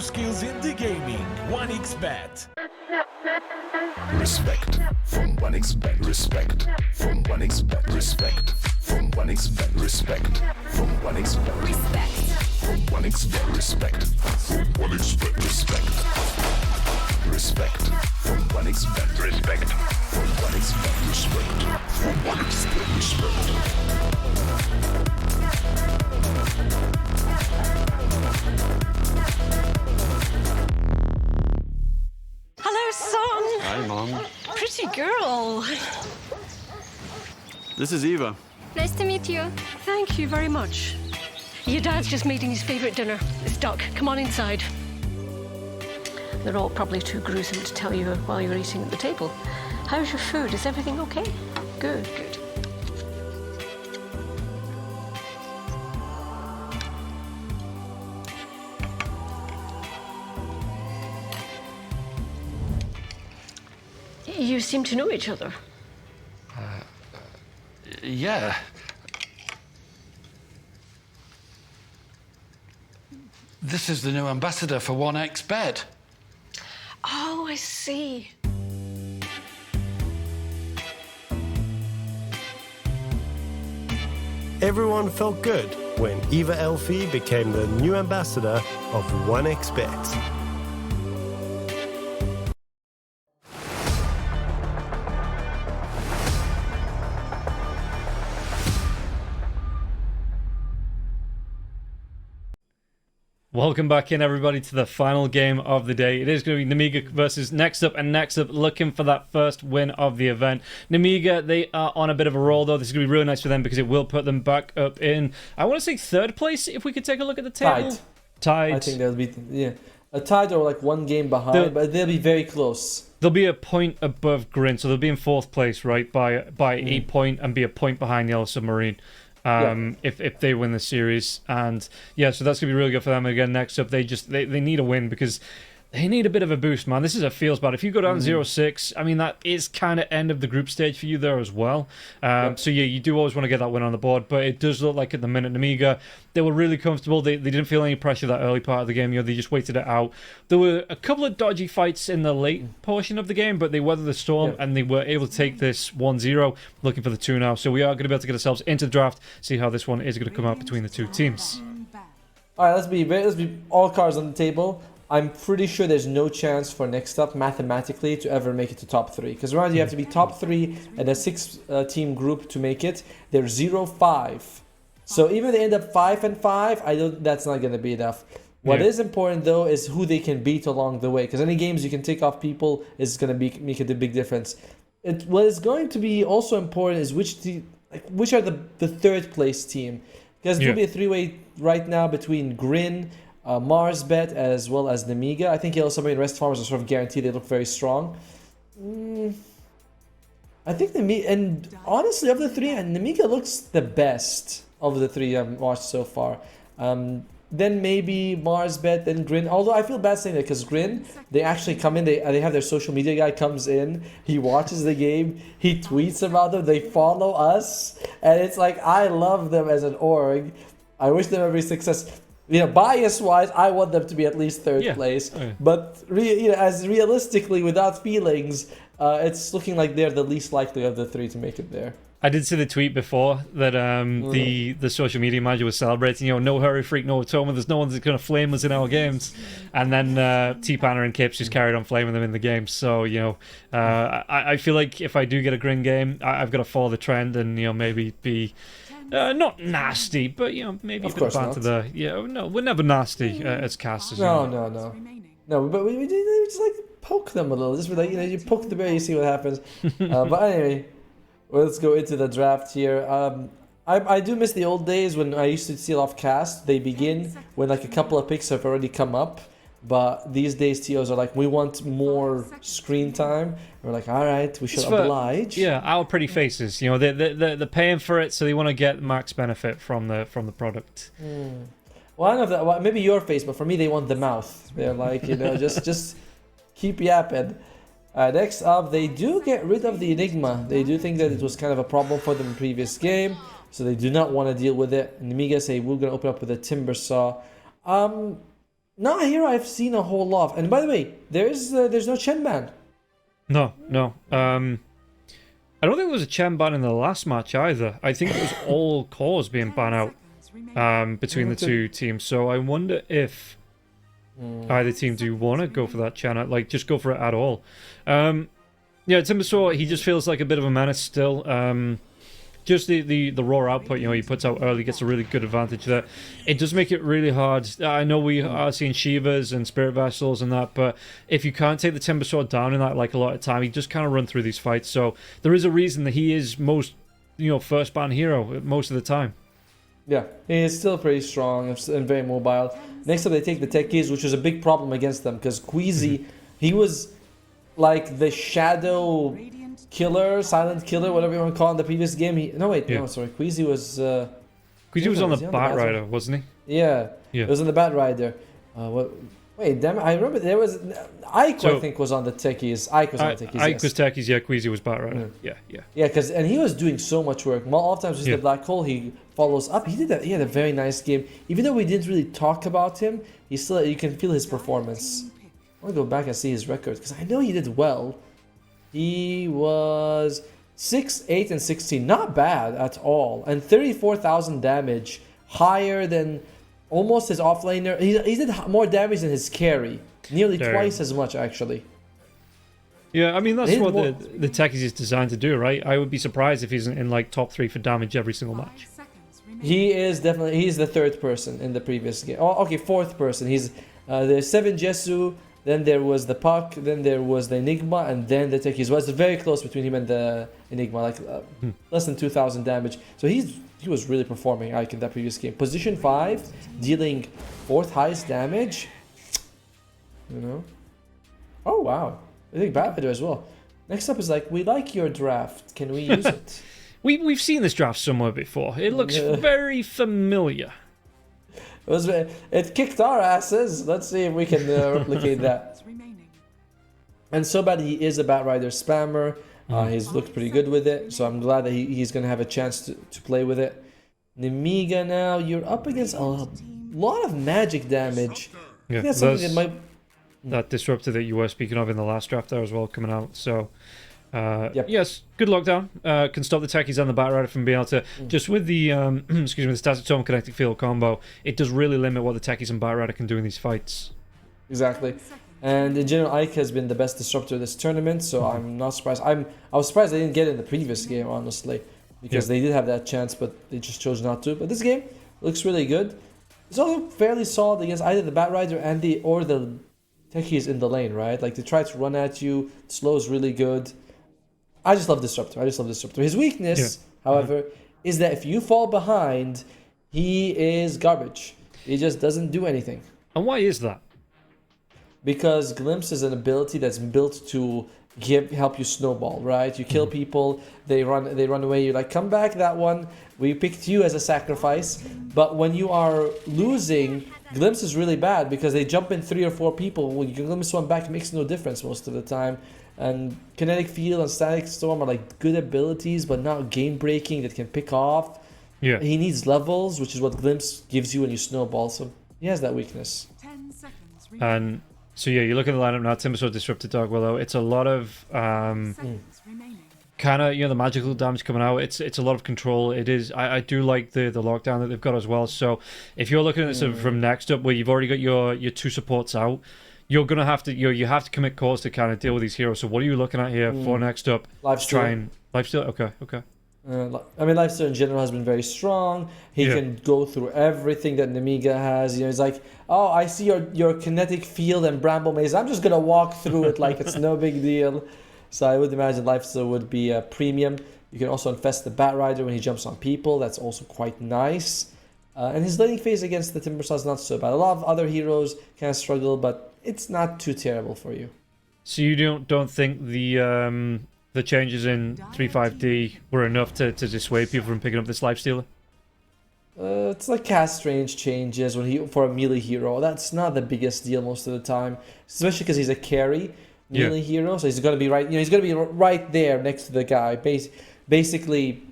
skills in the gaming. 1xBet. Respect from 1xBet. Respect from 1xBet. Respect from 1xBet. Respect from 1xBet. Respect from 1xBet. Respect from 1xBet. Respect. Respect from 1xBet. Respect from 1xBet. Respect from 1xBet. Respect. Hello, son. Hi, Mom. Pretty girl. This is Eva. Nice to meet you. Thank you very much. Your dad's just making his favorite dinner. It's duck. Come on inside. They're all probably too gruesome to tell you while you're eating at the table. How's your food? Is everything okay? Good, good. You seem to know each other. Yeah. This is the new ambassador for 1xBet. Oh, I see. Everyone felt good when Eva Elfie became the new ambassador of 1xBet. Welcome back in, everybody, to the final game of the day. It is going to be Nemiga versus Next Up, and Next Up looking for that first win of the event. Nemiga, they are on a bit of a roll, though. This is going to be really nice for them because it will put them back up in, I want to say, third place, if we could take a look at the table. Tied. I think they'll be, yeah. A tied or like one game behind, but they'll be very close. They'll be a point above Grin, so they'll be in fourth place, right, by a point, and be a point behind Yellow Submarine. If they win the series. And yeah, so that's gonna be really good for them. Again, Next Up, they need a win because they need a bit of a boost, man. This is a feels bad. If you go down 0-6, I mean, that is kind of end of the group stage for you there as well. So yeah, you do always want to get that win on the board, but it does look like at the minute, Nemiga, they were really comfortable. They didn't feel any pressure that early part of the game. You know, they just waited it out. There were a couple of dodgy fights in the late portion of the game, but they weathered the storm and they were able to take this 1-0, looking for the 2 now. So we are going to be able to get ourselves into the draft, see how this one is going to come out between the two teams. All right, let's be all cards on the table. I'm pretty sure there's no chance for Next Up mathematically to ever make it to top 3. Because remember, you have to be top 3 in a 6-team group to make it. They're 0-5. So even if they end up 5-5, that's not going to be enough. What is important, though, is who they can beat along the way. Because any games you can take off people is going to make a big difference. What is going to be also important is which are the third place team. Because it will be a 3-way right now between Grin, MarsBet, as well as Nemiga. I think Yellow Submarine and Rest Farmers are sort of guaranteed. They look very strong. I think Nemiga, and honestly, of the three, Nemiga looks the best of the three I've watched so far. Then maybe MarsBet, then Grin. Although I feel bad saying that because Grin, they actually come in, they have their social media guy comes in, he watches the game, he tweets about them, they follow us, and it's like, I love them as an org. I wish them every success. You know, bias-wise, I want them to be at least third place. But as realistically, without feelings, it's looking like they're the least likely of the three to make it there. I did see the tweet before that the social media manager was celebrating, no hurry, freak, no atonement. There's no one that's going to flame us in our games. And then T-Panner and Kips just carried on flaming them in the game. So, I feel like if I do get a Grin game, I've got to follow the trend and, maybe be... not nasty, but maybe a bit of banter there. No, we're never nasty as casters. No, but we just like poke them a little. Just like you poke the bear, you see what happens. But anyway, let's go into the draft here. I do miss the old days when I used to seal off cast. They begin when like a couple of picks have already come up. But these days, TOs are like, we want more screen time. We're like, all right, we should oblige. Yeah, our pretty faces. They're paying for it, so they want to get max benefit from the product. Well, I don't know if that. Well, maybe your face, but for me, they want the mouth. They're like, just keep yapping. Next up, they do get rid of the Enigma. They do think that it was kind of a problem for them in the previous game, so they do not want to deal with it. And Nemiga say, we're going to open up with a Timber Saw. Not a hero I've seen a whole lot. And by the way, there's no Chen ban. No. I don't think there was a Chen ban in the last match either. I think it was all cores being banned out between the two teams. So I wonder if either team do want to go for that Chen, like just go for it at all. Yeah, Timbersaw, he just feels like a bit of a menace still. Just the raw output, he puts out early, gets a really good advantage there. It does make it really hard. I know we are seeing Shivas and Spirit Vessels and that, but if you can't take the Timbersaw down in that like a lot of time, he just kind of run through these fights. So there is a reason that he is most, first ban hero most of the time. Yeah, he is still pretty strong and very mobile. Next up, they take the Techies, which was a big problem against them because Queasy, he was like the shadow killer, silent killer, whatever you want to call it in the previous game. Queasy was... Queasy was on the Bat Rider, wasn't he? Yeah, yeah. It was on the Bat Rider. Wait, damn it, I remember there was... Ike, I think, was on the Techies. Ike was on the Techies, Ike was Techies, yeah, Queasy was Bat Rider. Yeah. Yeah, and he was doing so much work. Oftentimes with the Black Hole, he follows up. He had a very nice game. Even though we didn't really talk about him, you can feel his performance. I want to go back and see his record, because I know he did well. He was 6, 8, and 16. Not bad at all. And 34,000 damage. Higher than almost his offlaner. He did more damage than his carry. Nearly twice as much, actually. Yeah, I mean, that's what the Techies is designed to do, right? I would be surprised if he's in like top 3 for damage every single match. He is definitely... He's the third person in the previous game. Oh, okay, fourth person. He's there's 7 Jesu... Then there was the Puck, then there was the Enigma, and then the Techies. Well, it's very close between him and the Enigma, like less than 2,000 damage. So he was really performing, Ike, in that previous game. Position 5, dealing 4th highest damage. Oh, wow. I think Batman as well. Next up is we like your draft. Can we use it? We've seen this draft somewhere before. It looks very familiar. It kicked our asses. Let's see if we can replicate that. And so bad he is a Bat Rider spammer. He's looked pretty good with it, so I'm glad that he's going to have a chance to play with it. Nemiga now, you're up against a lot of magic damage. Yeah, that's something that might... That disruptor that you were speaking of in the last draft there as well coming out, so... Yes, good lockdown. Can stop the Techies and the Bat Rider from being able to... Just with the, excuse me, the Static Tome Kinetic Field combo, it does really limit what the Techies and Bat Rider can do in these fights. Exactly. And in general, Ike has been the best disruptor this tournament, so I'm not surprised. I was surprised they didn't get it in the previous game, honestly, because they did have that chance, but they just chose not to. But this game looks really good. It's also fairly solid against either the Bat Rider or the Techies in the lane, right? Like, they try to run at you. Slow is really good. I just love Disruptor. His weakness, however, is that if you fall behind, he is garbage. He just doesn't do anything. And why is that? Because Glimpse is an ability that's built to help you snowball, right? You kill people, they run away. You're like, come back, that one. We picked you as a sacrifice. But when you are losing, Glimpse is really bad because they jump in 3 or 4 people. When you can glimpse one back, it makes no difference most of the time. And Kinetic Field and Static Storm are like good abilities, but not game breaking that can pick off. Yeah. He needs levels, which is what Glimpse gives you when you snowball. So he has that weakness. And so yeah, you look at the lineup now. Timbersaw, Disruptor, Dark Willow. It's a lot of kind of the magical damage coming out. It's a lot of control. It is. I do like the lockdown that they've got as well. So if you're looking at it from next up, where you've already got your 2 supports out. You're gonna have to you have to commit cores to kind of deal with these heroes. So what are you looking at here for next up? Lifesteal. Lifesteal. Okay. I mean, Lifesteal in general has been very strong. He can go through everything that Nemiga has. He's like, oh, I see your kinetic field and bramble maze. I'm just gonna walk through it like it's no big deal. So I would imagine Lifesteal would be a premium. You can also infest the Bat Rider when he jumps on people. That's also quite nice. And his laning phase against the Timbersaw is not so bad. A lot of other heroes kind of struggle, but it's not too terrible for you. So you don't think the changes in 3.5D were enough to dissuade people from picking up this Lifestealer? It's like cast range changes for a melee hero. That's not the biggest deal most of the time, especially because he's a carry melee hero. So he's gonna be right. He's gonna be right there next to the guy. Basically,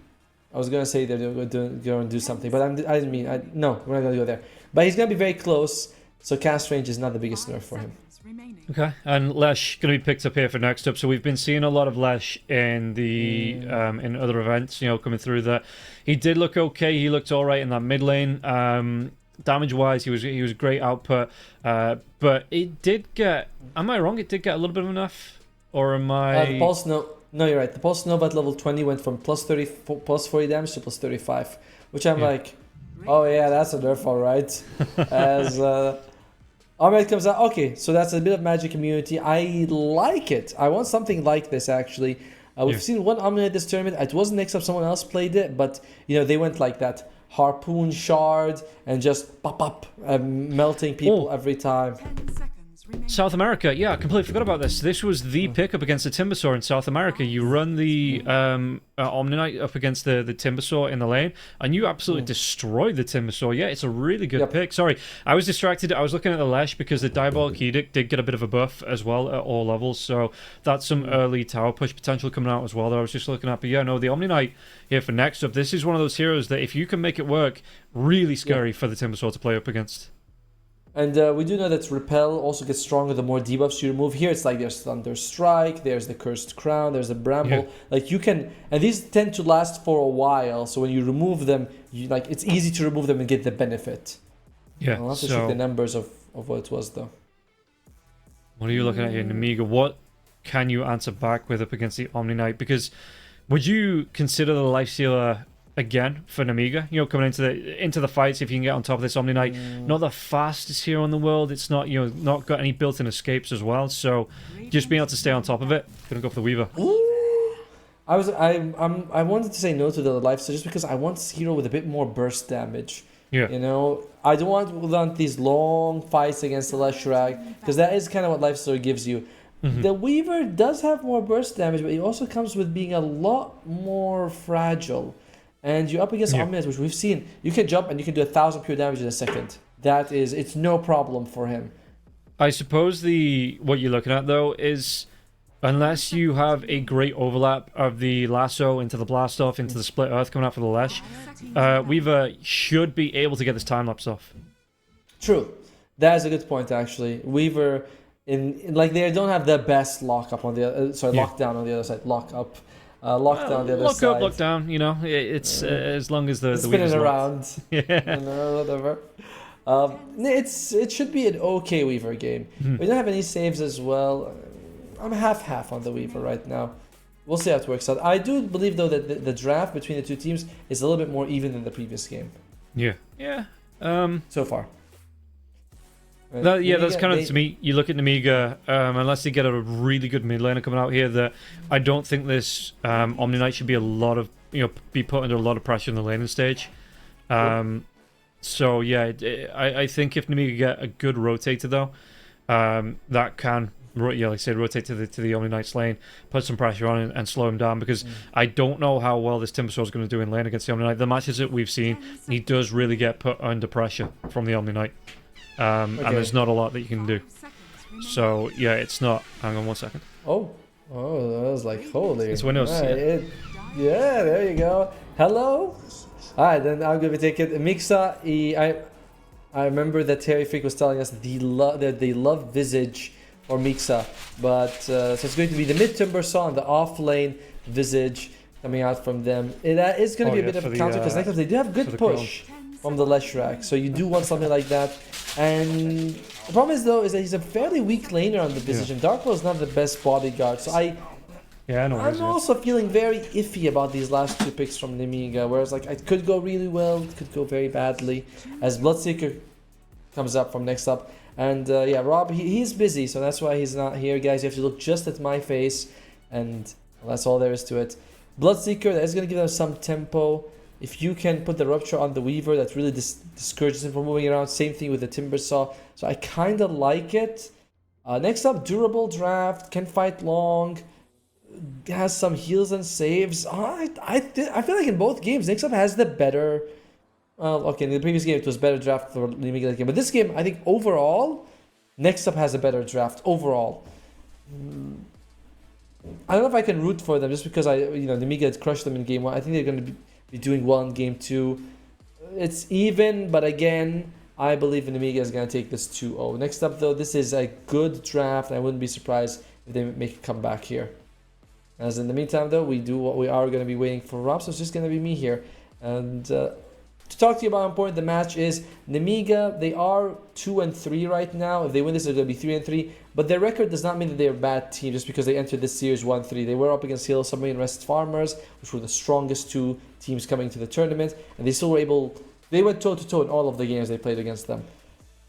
I was gonna say they're going to do something, but I didn't mean. No, we're not gonna go there. But he's gonna be very close. So cast range is not the biggest nerf for him. Okay, and Lesh going to be picked up here for next up. So we've been seeing a lot of Lesh in the in other events, coming through that. He did look okay. He looked all right in that mid lane. Damage-wise, he was great output, but it did get. Am I wrong? It did get a little bit of enough, or am I? The Pulse no, you're right. The Pulse Nova at level 20 went from plus 40 damage to plus 35, which I'm like, oh yeah, that's a nerf, all right. As Armlet comes out, okay, so that's a bit of magic immunity. I like it. I want something like this actually. We've seen one Armlet this tournament. It wasn't next up, someone else played it, but they went like that. Harpoon shard and just pop, melting people every time. South America, yeah, I completely forgot about this. This was the pickup against the Timbersaw in South America. You run the Omni Knight up against the Timbersaw in the lane, and you absolutely destroyed the Timbersaw. Yeah, it's a really good pick. Sorry, I was distracted. I was looking at the Lesh because the Diabolic Edict did get a bit of a buff as well at all levels, so that's some early tower push potential coming out as well that I was just looking at. But yeah, no, the Omni Knight here for next up. This is one of those heroes that if you can make it work, really scary for the Timbersaw to play up against. And we do know that Repel also gets stronger the more debuffs you remove. Here it's like there's Thunder Strike, there's the Cursed Crown, there's the Bramble. Like you can, and these tend to last for a while. So when you remove them, it's easy to remove them and get the benefit. Yeah. I'll have to check the numbers of what it was though. What are you looking at here, Nemiga? What can you answer back with up against the Omni Knight? Because would you consider the Lifestealer again for Nemiga, coming into the fights if you can get on top of this Omni Knight? Not the fastest hero in the world. It's not not got any built-in escapes as well. So just being able to stay on top of it, gonna go for the Weaver. I wanted to say no to the Lifestealer just because I want this hero with a bit more burst damage. Yeah. I don't want these long fights against the Leshrac because that is kind of what Lifestealer gives you. The Weaver does have more burst damage, but it also comes with being a lot more fragile. And you're up against Omni, which we've seen. You can jump and you can do 1,000 pure damage in a second. It's no problem for him. I suppose what you're looking at though is, unless you have a great overlap of the lasso into the blast off into the split earth coming out for the Lesh, Weaver should be able to get this time lapse off. True, that is a good point actually. Weaver, they don't have the best lockup on the lockdown on the other side. Lockdown on the other side. Lock up, lock down. It's as long as the spinning around. Yeah. Whatever. It should be an okay Weaver game. We don't have any saves as well. I'm half on the Weaver right now. We'll see how it works out. I do believe though that the draft between the two teams is a little bit more even than the previous game. Yeah. So far. Right. That's kind of to me. You look at Nemiga, unless they get a really good mid laner coming out here, that I don't think this Omni Knight should be be put under a lot of pressure in the laning stage. So yeah, I think if Nemiga get a good rotator though, that can like I said, rotate to the Omni Knight's lane, put some pressure on and slow him down, because I don't know how well this Timbersaw is going to do in lane against the Omni Knight. The matches that we've seen, he does really get put under pressure from the Omni Knight. And there's not a lot that you can do. So yeah, it's not. Hang on 1 second. Oh, that was like holy. It's Windows. Right, yeah, there you go. Hello. All right, then I'm gonna take it. Mixa, I remember that Terry Freak was telling us that they love Visage or Mixa, but so it's going to be the mid Timbersaw and the off lane Visage coming out from them. That is going to be a bit of a counter because next time they do have good push from the Leshrac, so you do want something like that. And the problem is though is that he's a fairly weak laner on the Visage, and Darkrow is not the best bodyguard. So I'm also feeling very iffy about these last two picks from Nemiga, whereas it could go really well, it could go very badly, as Bloodseeker comes up from next up. And Rob, he's busy, so that's why he's not here, guys. You have to look just at my face, and that's all there is to it. Bloodseeker, that is going to give them some tempo. If you can put the Rupture on the Weaver, that really discourages him from moving around. Same thing with the Timbersaw. So I kind of like it. Next up, durable draft, can fight long, has some heals and saves. I feel like in both games, Next up has the better. Okay, in the previous game it was better draft for Nemiga game, but this game I think overall, Next up has a better draft overall. I don't know if I can root for them just because Nemiga had crushed them in game 1. I think they're going to be doing well in game 2. It's even, but again, I believe Nemiga is going to take this 2-0. Next up, though, this is a good draft. I wouldn't be surprised if they make a comeback here. As in the meantime, though, we are going to be waiting for Rob, so it's just going to be me here. And to talk to you about how important the match is, Nemiga, they are 2-3 right now. If they win this, they're going to be 3-3. But their record does not mean that they're a bad team just because they entered this series 1-3. They were up against Halo Submarine and Rest Farmers, which were the strongest two teams coming to the tournament. And they still were able... They went toe-to-toe in all of the games they played against them.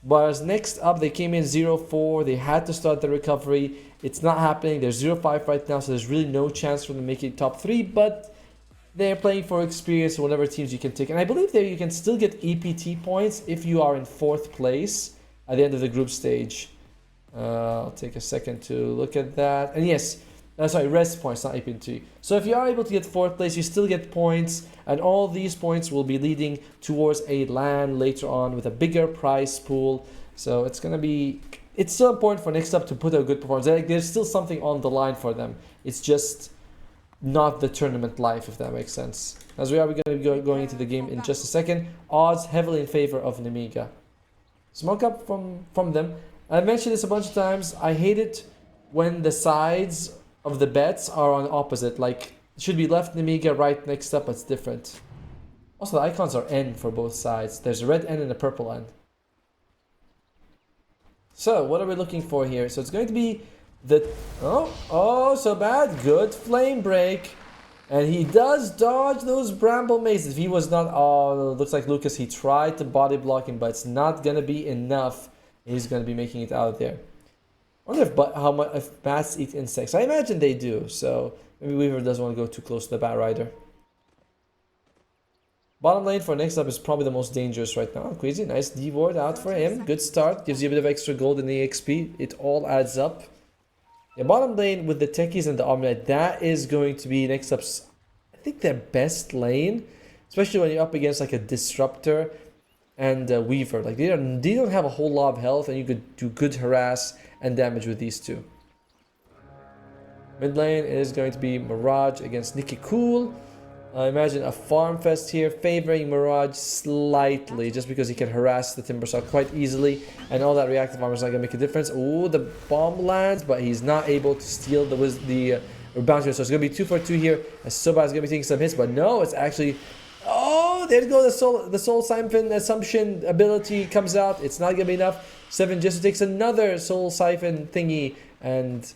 Whereas next up, they came in 0-4. They had to start the recovery. It's not happening. They're 0-5 right now, so there's really no chance for them to make it top 3. But they're playing for experience and whatever teams you can take. And I believe that you can still get EPT points if you are in 4th place at the end of the group stage. I'll take a second to look at that. And yes, sorry, rest points, not EPT. So if you are able to get 4th place, you still get points. And all these points will be leading towards a LAN later on with a bigger prize pool. So it's going to be... It's still important for next up to put a good performance. There's still something on the line for them. It's just not the tournament life, if that makes sense. As we are going to be going into the game in just a second. Odds heavily in favor of Nemiga. Smoke up from them. I mentioned this a bunch of times. I hate it when the sides of the bets are on opposite. Like, it should be left Nemiga, right next up, but it's different. Also, the icons are N for both sides. There's a red N and a purple N. So, what are we looking for here? So, it's going to be the... Oh, so bad. Good flame break. And he does dodge those bramble mazes. If he was not... Oh, looks like Lucas, he tried to body block him, but it's not going to be enough. He's going to be making it out there. I wonder if bats eat insects. I imagine they do. So, maybe Weaver doesn't want to go too close to the Bat Rider. Bottom lane for next up is probably the most dangerous right now. Queasy, nice D-ward out for him. Good start. Gives you a bit of extra gold in the EXP. It all adds up. Yeah, bottom lane with the Techies and the Omnite, that is going to be next up, I think, their best lane. Especially when you're up against like a Disruptor and a Weaver. Like they don't have a whole lot of health, and you could do good harass and damage with these two. Mid lane is going to be Mirage against Nikki Cool. I imagine a farm fest here, favoring Mirage slightly, just because he can harass the Timbersaw quite easily, and all that reactive armor is not going to make a difference. Ooh, the bomb lands, but he's not able to steal the bounty. So it's going to be 2 for 2 here, as Soba is going to be taking some hits, but no, it's actually... Oh, there you go, the Soul Siphon Assumption ability comes out. It's not going to be enough. 7 just takes another Soul Siphon thingy, and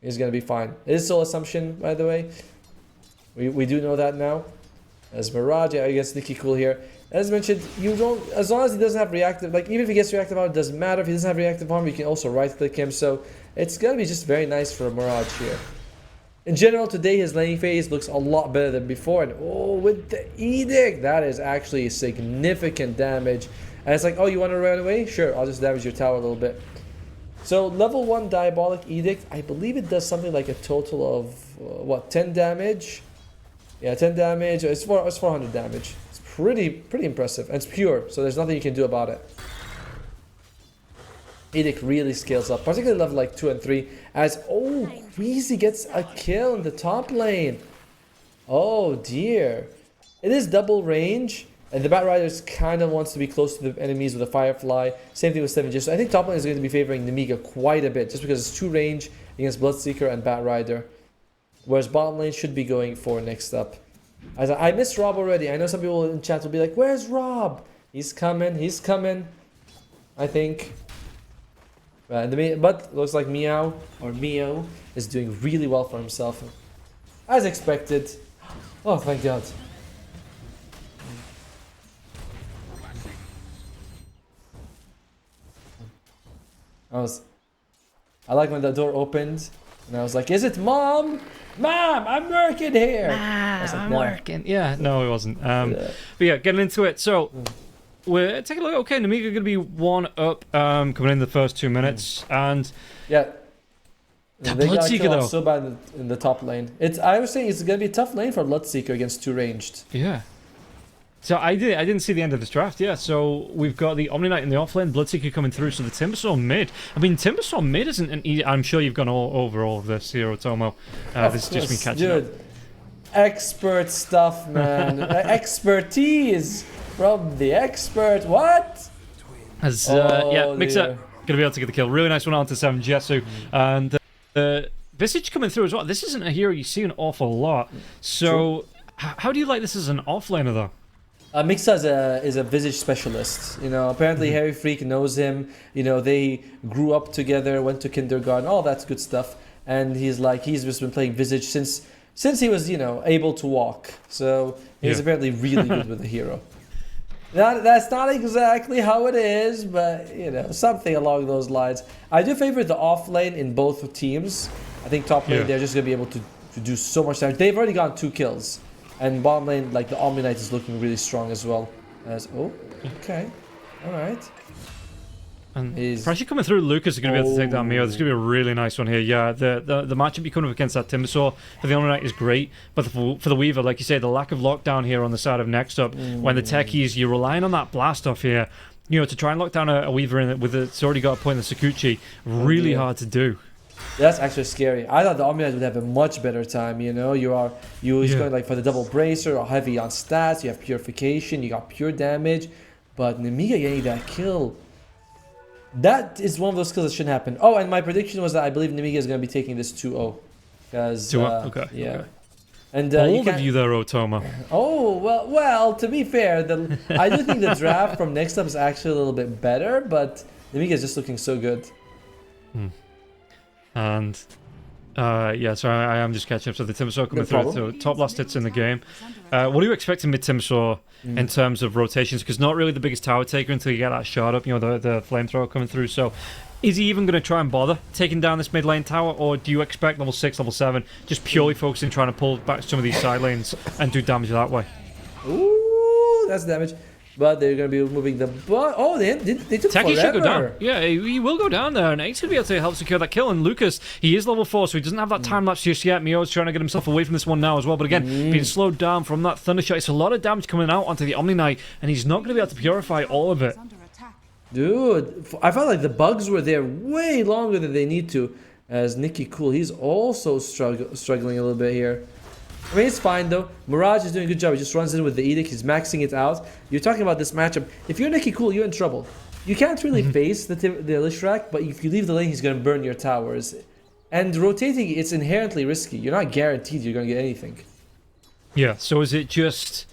he's going to be fine. It is Soul Assumption, by the way. We do know that now. As Mirage against Nikki Cool here. As mentioned, you don't, as long as he doesn't have reactive, like even if he gets reactive armor, it doesn't matter. If he doesn't have reactive armor, you can also right click him. So it's gonna be just very nice for Mirage here. In general, today his laning phase looks a lot better than before. And oh, with the Edict, that is actually significant damage. And it's like, oh, you want to run away? Sure, I'll just damage your tower a little bit. So level 1 Diabolic Edict, I believe it does something like a total of what, 10 damage. Yeah, 10 damage. It's 400 damage. It's pretty impressive. And it's pure, so there's nothing you can do about it. Edict really scales up, particularly level like 2 and 3. As, oh, Queasy gets a kill in the top lane. Oh dear. It is double range, and the Bat Rider kind of wants to be close to the enemies with a Firefly. Same thing with 7 Just. So I think top lane is going to be favoring Nemiga quite a bit, just because it's 2 range against Bloodseeker and Bat Rider. Whereas bottom lane should be going for next up. As I missed Rob already. I know some people in chat will be like, where's Rob? He's coming. I think. But looks like Meow, or Mio, is doing really well for himself. As expected. Oh, thank God. I like when the door opened, and I was like, is it Mom? Mom, I'm working here. I'm working. Yeah, no, it wasn't. But yeah, getting into it. So we're taking a look. Okay, Nemiga going to be 1 up coming in the first 2 minutes, and yeah, that they got Bloodseeker though so bad in the top lane. I was saying it's going to be a tough lane for Bloodseeker against 2 ranged. Yeah. So I didn't see the end of this draft, yeah. So we've got the Omni Knight in the offlane, Bloodseeker coming through, so the Timbersaw mid. I mean, Timbersaw mid isn't an easy... I'm sure you've gone over all of this here, Otomo. This is just me catching up. Expert stuff, man. Expertise from the expert. What? As Oh, yeah, Mixer dear. gonna be able to get the kill. Really nice one onto 7 Jesu, and Visage coming through as well. This isn't a hero you see an awful lot. So how do you like this as an offlaner though? Mixa is a Visage specialist. You know, apparently Harry Freak knows him. You know, they grew up together, went to kindergarten, all that good stuff. And he's just been playing Visage since he was, you know, able to walk. So he's apparently really good with the hero. That's not exactly how it is, but, you know, something along those lines. I do favor the off lane in both teams. I think top lane, they're just going to be able to do so much damage. They've already gotten 2 kills. And bottom lane, like, the Omni Knight is looking really strong as well. Okay. Alright. And pressure coming through, Lucas is going to be able to take down Mio. This is going to be a really nice one here. Yeah, the matchup you come up against that Timbersaw for the Omni Knight is great, but for the Weaver, like you say, the lack of lockdown here on the side of next up, when the techies, you're relying on that blast off here, you know, to try and lock down a Weaver in it with it's already got a point in the Sakuchi, really hard to do. That's actually scary. I thought the Omni Knight would have a much better time, you know. He's going like for the double bracer or heavy on stats, you have purification, you got pure damage, but Nemiga getting that kill. That is one of those kills that shouldn't happen. Oh, and my prediction was that I believe Nemiga is going to be taking this 2-0. Because, okay. Yeah. And Bold of you there, Otoma. Oh, well, to be fair, I do think the draft from next up is actually a little bit better, but Nemiga is just looking so good. And yeah, so I am just catching up to the Timbersaw coming through. So top last hits in the game. What are you expecting mid Timbersaw in terms of rotations? Because not really the biggest tower taker until you get that shot up, you know, the flamethrower coming through. So is he even going to try and bother taking down this mid lane tower, or do you expect level 6, level 7, just purely focusing trying to pull back some of these side lanes and do damage that way? Ooh, that's damage. But they're going to be moving the butt. Oh, they took Techie forever. should go down. Yeah, he will go down there, and he's going to be able to help secure that kill. And Lucas, he is level 4, so he doesn't have that time lapse just yet. Mio's trying to get himself away from this one now as well. But again, being slowed down from that Thunder Shot, it's a lot of damage coming out onto the Omni Knight, and he's not going to be able to purify all of it. Dude, I felt like the bugs were there way longer than they need to. As Nicky Cool, he's also struggling a little bit here. I mean, it's fine though. Mirage is doing a good job. He just runs in with the Edict. He's maxing it out. You're talking about this matchup. If you're Nicky Cool, you're in trouble. You can't really face the Lishrak, but if you leave the lane, he's going to burn your towers. And rotating, it's inherently risky. You're not guaranteed you're going to get anything. Yeah, so is it just...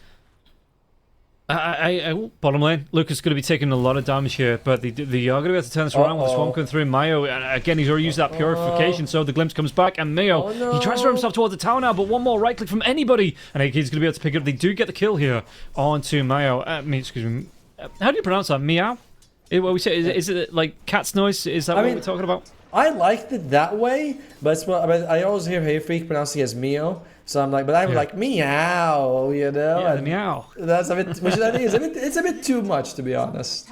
bottom lane, Lucas is going to be taking a lot of damage here, but they are going to be able to turn this around with the Swarm coming through. Mayo, and again, he's already used that purification, so the glimpse comes back, and Mayo, he transfers himself towards the tower now, but one more right click from anybody, and he's going to be able to pick it up. They do get the kill here onto Mayo. Excuse me, how do you pronounce that? Meow? What we say? Is it like cat's noise? Is that what we're talking about? I liked it that way, but I always hear Hey Freak pronouncing it as Mio. So I'm like, but I'm like meow, you know. Yeah, and meow. That's a bit, which I think is it's a bit too much, to be honest.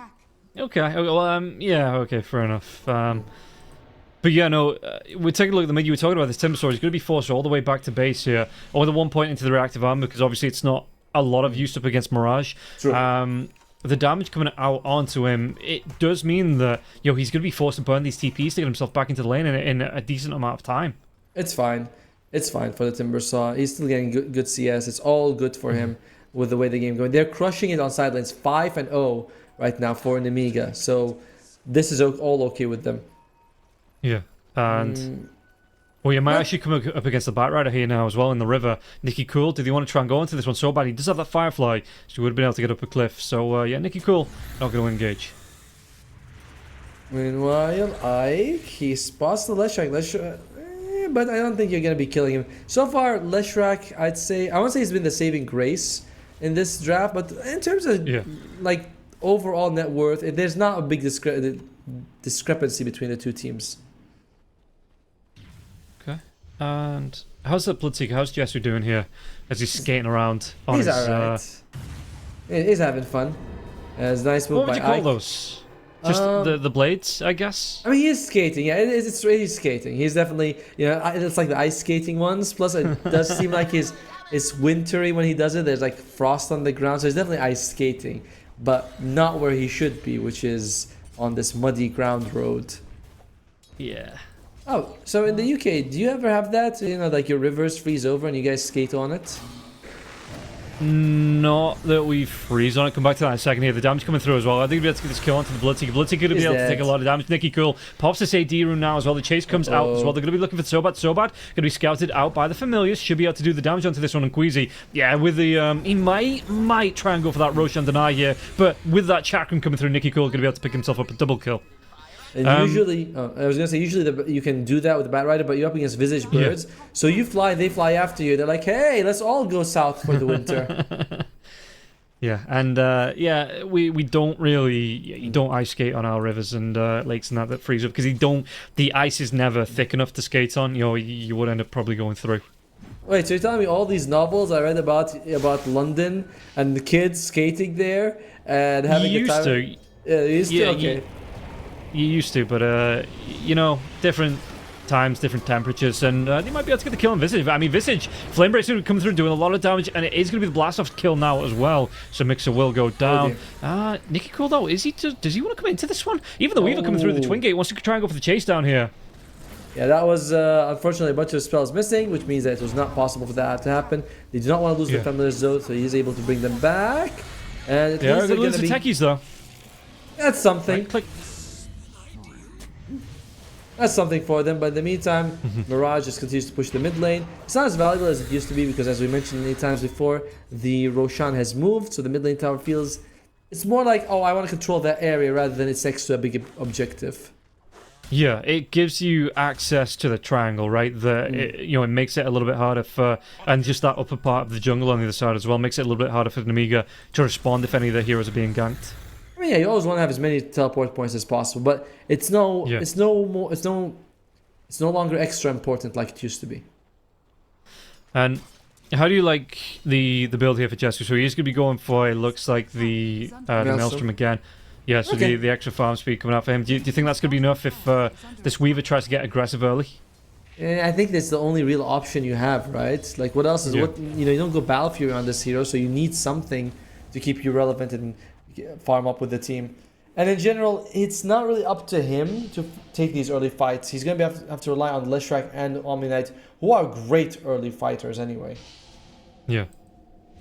Okay, well, yeah, okay, fair enough. But yeah, no, we're taking a look at the mid. You were talking about this Timbersaw. He's going to be forced all the way back to base here, or the 1 point into the reactive armor, because obviously it's not a lot of use up against Mirage. True. The damage coming out onto him, it does mean that he's going to be forced to burn these TPs to get himself back into the lane in a decent amount of time. It's fine. It's fine for the Timbersaw. He's still getting good CS. It's all good for him with the way the game going. They're crushing it on side lanes, 5-0 right now for Nemiga. So this is all okay with them. Yeah, and well, you might actually come up against the Batrider here now as well in the river. Nicky Cool, did he want to try and go into this one so bad? He does have that Firefly, so he would have been able to get up a cliff. So yeah, Nicky Cool not going to engage. Meanwhile, Ike, he spots the Leshrac. But I don't think you're going to be killing him. So far, Leshrac, I won't say he's been the saving grace in this draft, but in terms of like overall net worth, there's not a big discrepancy between the two teams. Okay. And how's the Bloodseeker? How's Jesu doing here as he's skating around on he's his... alright. He's having fun. It's a nice move by Ike. What would you call those? Just the blades, I guess? I mean, he's skating. Yeah, it's really skating. He's definitely, it's like the ice skating ones. Plus, it does seem like it's wintry when he does it. There's like frost on the ground. So he's definitely ice skating. But not where he should be, which is on this muddy ground road. Yeah. Oh, so in the UK, do you ever have that? Like your rivers freeze over and you guys skate on it? Not that we freeze on it. Come back to that in a second here. The damage coming through as well. I think we'll be able to get this kill onto the Bloodseeker. Bloodseeker going to be able to take a lot of damage. Nicky Cool pops this AD rune now as well. The chase comes out as well. They're going to be looking for Sobat. Sobat going to be scouted out by the Familiars. Should be able to do the damage onto this one. And Queasy, yeah, with the he might try and go for that Roshan deny here, but with that chakram coming through, Nicky Cool going to be able to pick himself up a double kill. And usually, I was gonna say usually you can do that with the Bat Rider, but you're up against Visage birds. Yeah. So you fly, they fly after you. They're like, hey, let's all go south for the winter. Yeah, and yeah, we don't really you don't ice skate on our rivers and lakes and that freeze up because the ice is never thick enough to skate on. You know, you would end up probably going through. Wait, so you're telling me all these novels I read about London and the kids skating there and having a time? Yeah, you used to. Okay. You used to, but you know, different times, different temperatures, and they might be able to get the kill on Visage. I mean, Visage, Flame Break's going to come through doing a lot of damage, and it is going to be the blast off kill now as well. So Mixer will go down. Nicky Cool though, does he want to come into this one? Even the Weaver coming through the Twin Gate wants to try and go for the chase down here. Yeah, that was unfortunately a bunch of spells missing, which means that it was not possible for that to happen. They do not want to lose the Familiars though, so he's able to bring them back. And they are going to lose the techies though. That's something. Right, click. That's something for them, but in the meantime, Mirage just continues to push the mid lane. It's not as valuable as it used to be because, as we mentioned many times before, the Roshan has moved, so the mid lane tower feels... It's more like, oh, I want to control that area rather than it's next to a big objective. Yeah, it gives you access to the triangle, right? It makes it a little bit harder for... And just that upper part of the jungle on the other side as well makes it a little bit harder for Nemiga to respond if any of the heroes are being ganked. I mean, yeah, you always want to have as many teleport points as possible, but it's no longer extra important like it used to be. And how do you like the build here for Jesu? So he's going to be going for, it looks like the Maelstrom again. Yeah, so the extra farm speed coming out for him. Do you think that's going to be enough if this Weaver tries to get aggressive early? Yeah, I think that's the only real option you have, right? Like, what else is you don't go Battle Fury on this hero, so you need something to keep you relevant and farm up with the team. And in general, it's not really up to him to take these early fights. He's going to have to rely on Leshrac and Omni Knight, who are great early fighters anyway. Yeah.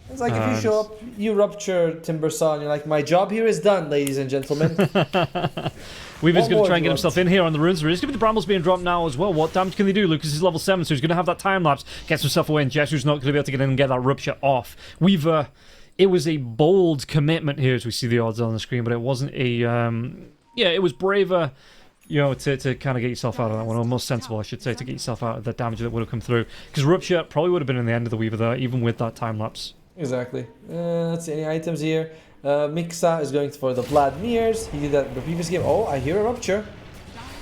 It's like if you show up, you rupture Timbersaw, and you're like, my job here is done, ladies and gentlemen. Weaver's going to try and get himself in here on the runes. There's going to be the Brambles being dropped now as well. What damage can they do? Lucas is level 7, so he's going to have that time lapse. Gets himself away, and Jesu's not going to be able to get in and get that rupture off. Weaver... It was a bold commitment here as we see the odds on the screen, but it wasn't a... it was braver, to kind of get yourself out of that one, or more sensible, I should say, to get yourself out of the damage that would have come through. Because Rupture probably would have been in the end of the Weaver there, even with that time lapse. Exactly. Let's see, any items here? Mixa is going for the Vladimirs. He did that in the previous game. Oh, I hear a Rupture.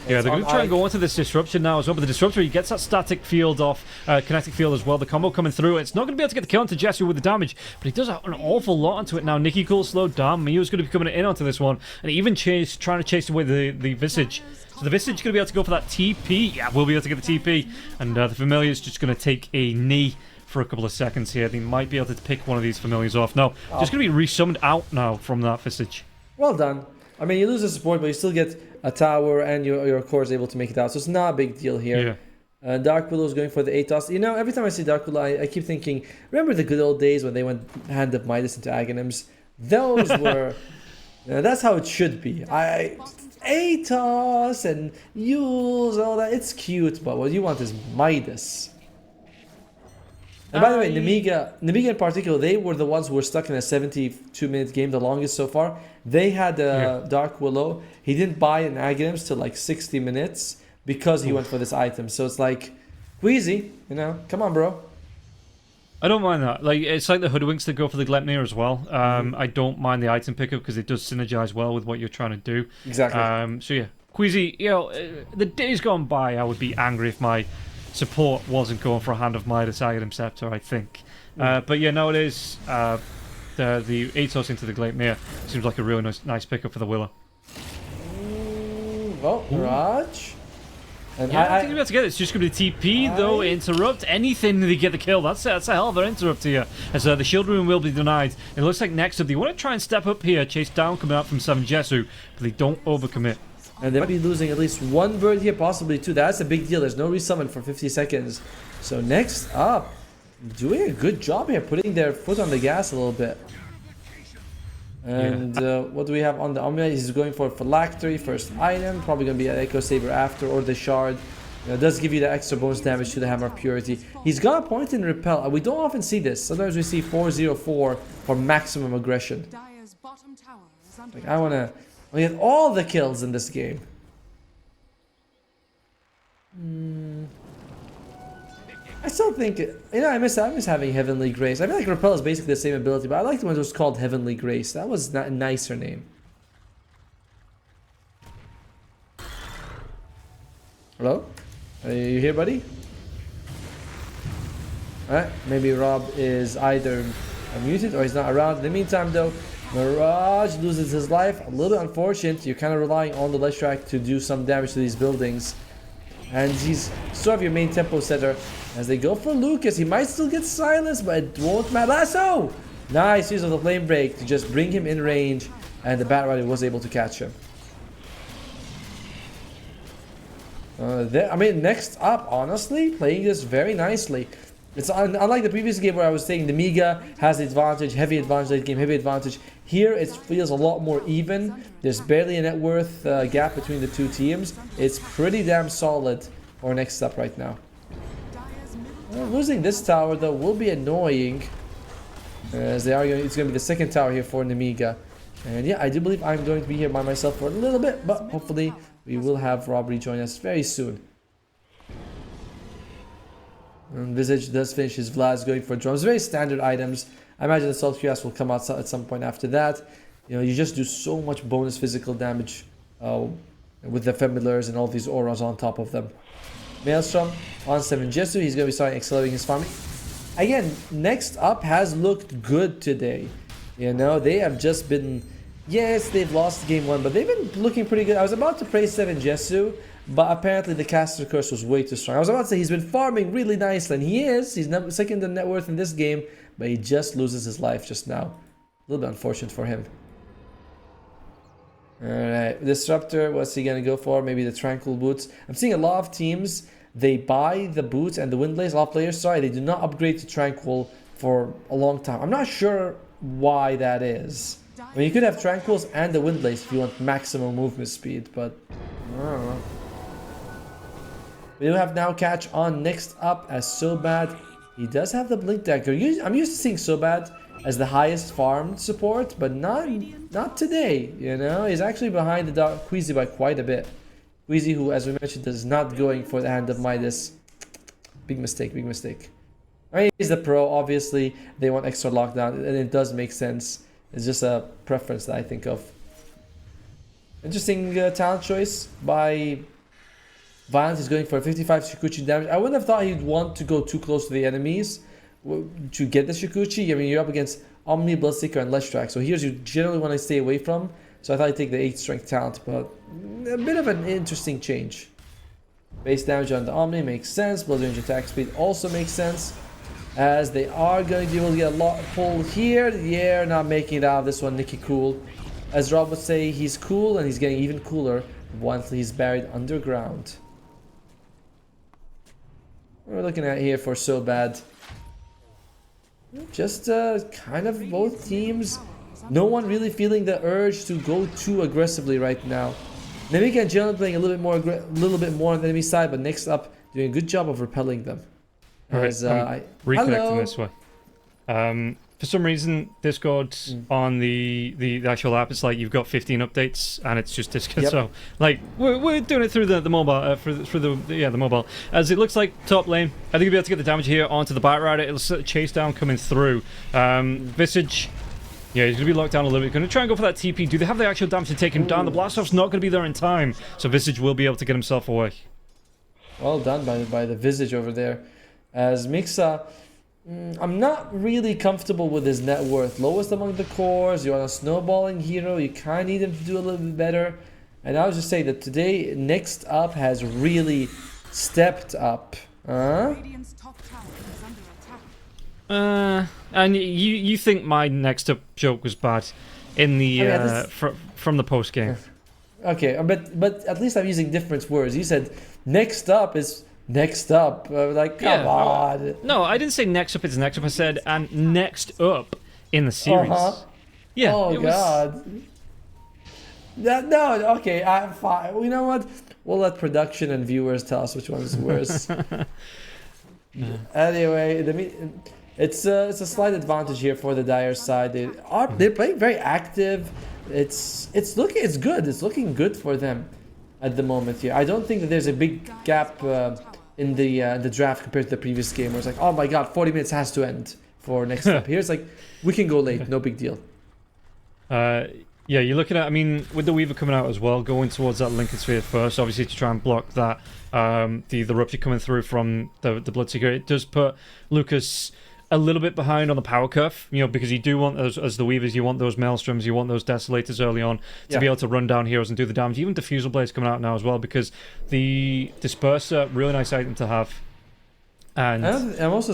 Yeah, they're going to try and go into this Disruption now as well, but the Disruptor, he gets that static field off, kinetic field as well, the combo coming through. It's not going to be able to get the kill onto Jesu with the damage, but he does an awful lot onto it now. Nicky Cool slowed down, Mio's going to be coming in onto this one, and even trying to chase away the Visage. So the Visage is going to be able to go for that TP. Yeah, we'll be able to get the TP, and the Familiar is just going to take a knee for a couple of seconds here. They might be able to pick one of these Familiars off. No, just going to be resummoned out now from that Visage. Well done. I mean, you lose the support, but you still get a tower, and your core is able to make it out. So it's not a big deal here. Yeah. Dark Willow is going for the Atos. You know, every time I see Dark Willow, I keep thinking, remember the good old days when they went Hand of Midas into Aghanims? Those were... that's how it should be. Atos and Yules, all that, it's cute, but what you want is Midas. And by the way, Nemiga in particular, they were the ones who were stuck in a 72-minute game, the longest so far. They had Dark Willow. He didn't buy an Aghanims till like 60 minutes because he went for this item. So it's like, Queasy, come on, bro. I don't mind that. Like, it's like the Hoodwinks that go for the Gleipnir as well. I don't mind the item pickup because it does synergize well with what you're trying to do. Exactly. So yeah, Queasy, the days gone by, I would be angry if my support wasn't going for a Hand of Midas Aghanim Scepter, I think. But yeah, nowadays, the Atos into the Gleipnir seems like a really nice pickup for the Willow. Well, Raj. And yeah, I think we're about to get it. It's just going to be TP, though. Interrupt. Anything to get the kill. That's a hell of an interrupt here. As the shield rune will be denied. It looks like next up, they want to try and step up here. Chase down coming out from 7 Jesu. But they don't overcommit. And they might be losing at least one bird here, possibly two. That's a big deal. There's no resummon for 50 seconds. So next up, doing a good job here, putting their foot on the gas a little bit. And what do we have on the Omnia? He's going for Phylactery, first item. Probably going to be an Echo Saber after, or the Shard. It does give you the extra bonus damage to the Hammer of Purity. He's got a point in Repel. We don't often see this. Sometimes we see 404 for maximum aggression. Like, I want to get all the kills in this game. I still think, I miss having Heavenly Grace. I feel like Repel is basically the same ability, but I like the one that was called Heavenly Grace. That was a nicer name. Hello? Are you here, buddy? Alright, maybe Rob is either muted or he's not around. In the meantime, though, Mirage loses his life. A little bit unfortunate. You're kind of relying on the Leshrac to do some damage to these buildings. And he's sort of your main tempo setter. As they go for Lucas, he might still get silenced, but it won't matter. Lasso! Nice use of the flame break to just bring him in range, and the Bat Rider was able to catch him. Next up, honestly, playing this very nicely. It's unlike the previous game where I was saying the Miga has the advantage, heavy advantage, late game, heavy advantage. Here it feels a lot more even. There's barely a net worth gap between the two teams. It's pretty damn solid for next up right now. Losing this tower though will be annoying, as it's going to be the second tower here for Nemiga. And yeah, I do believe I'm going to be here by myself for a little bit, but hopefully we will have Rob rejoin us very soon. And Visage does finish his Vlad's going for drums. Very standard items. I imagine the Salt Curious will come out at some point after that. You just do so much bonus physical damage with the Femilers and all these auras on top of them. Maelstrom on 7 Jesu. He's going to be starting accelerating his farming. Again, next up has looked good today. They have just been... Yes, they've lost game 1, but they've been looking pretty good. I was about to praise 7 Jesu, but apparently the caster curse was way too strong. I was about to say he's been farming really nicely, and he is. He's second in net worth in this game, but he just loses his life just now. A little bit unfortunate for him. Alright, Disruptor, what's he gonna go for? Maybe the Tranquil Boots. I'm seeing a lot of teams, they buy the boots and the Windblaze. A lot of players, sorry, they do not upgrade to Tranquil for a long time. I'm not sure why that is. I mean, you could have Tranquils and the Windblaze if you want maximum movement speed, but I don't know. We do have now catch on next up as Sobad. He does have the Blink Dagger. I'm used to seeing Sobad as the highest farmed support, but not today, He's actually behind the Dark Queasy by quite a bit. Queasy, who, as we mentioned, is not going for the Hand of Midas. Big mistake, big mistake. I mean, he's the pro, obviously. They want extra lockdown, and it does make sense. It's just a preference that I think of. Interesting talent choice by Violence. Is going for 55 Shikuchi damage. I wouldn't have thought he'd want to go too close to the enemies to get the Shikuchi. I mean, you're up against Omni, Bloodseeker, and Leshrac. So here's you generally want to stay away from. So I thought I'd take the 8 strength talent, but a bit of an interesting change. Base damage on the Omni makes sense. Blood range attack speed also makes sense. As they are going to be able to get a lot pull here. Yeah, not making it out of this one. Nicky Cool. As Rob would say, he's cool, and he's getting even cooler once he's buried underground. What we're looking at here for Sobad. Just kind of both teams. No one really feeling the urge to go too aggressively right now. Nemiga and Jalen playing a little bit more on the enemy side, but next up doing a good job of repelling them. Alright, reconnecting this way. For some reason, Discord on the actual app, it's like you've got 15 updates and it's just Discord. Yep. So like we're doing it through the mobile, through the mobile. As it looks like top lane, I think you'll be able to get the damage here onto the Bat Rider. It'll sort of chase down coming through. Visage. Yeah, he's going to be locked down a little bit. Going to try and go for that TP. Do they have the actual damage to take him down? The Blast Off's not going to be there in time, so Visage will be able to get himself away. Well done by the Visage over there. As Mixa, I'm not really comfortable with his net worth. Lowest among the cores, you're on a snowballing hero, you kind of need him to do a little bit better. And I would just say that today, next up has really stepped up. And you think my next up joke was bad in the from the post game? Okay, but at least I'm using different words. You said next up is next up. Like, come on. No, I didn't say next up is next up. I said, and next up in the series. Yeah. Oh, God. No, okay, I'm fine. You know what? We'll let production and viewers tell us which one is worse. Anyway, it's a slight advantage here for the Dire side. They're playing very active. It's good. It's looking good for them at the moment here. I don't think that there's a big gap in the draft compared to the previous game where it's like, oh my god, 40 minutes has to end for next up. Here it's like, we can go late, no big deal. Yeah, you're looking at, I mean, with the Weaver coming out as well, going towards that Lincoln Sphere first, obviously to try and block that, the rupture coming through from the Bloodseeker. It does put Lucas a little bit behind on the power curve, you know, because you do want, as the Weavers, you want those Maelstroms, you want those Desolators early on to be able to run down heroes and do the damage. Even Diffusal Blades coming out now as well, because the Disperser, really nice item to have. And I'm also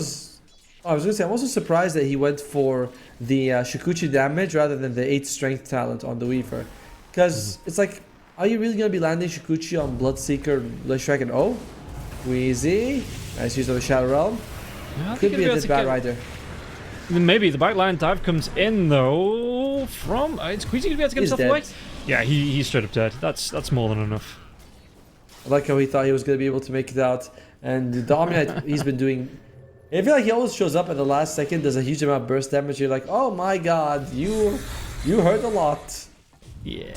surprised that he went for the Shikuchi damage rather than the 8 strength talent on the Weaver. Because it's like, are you really going to be landing Shikuchi on Bloodseeker, Dragon? Oh, Wheezy. Nice use of the Shadow Realm. Yeah, could be a bit bad rider. Maybe the backline dive comes in though from is Queasy gonna be able to get himself away? Yeah, he's straight up dead. That's more than enough. I like how he thought he was gonna be able to make it out, and the Dominate he's been doing. I feel like he always shows up at the last second, does a huge amount of burst damage. You're like, oh my god, you hurt a lot. Yeah.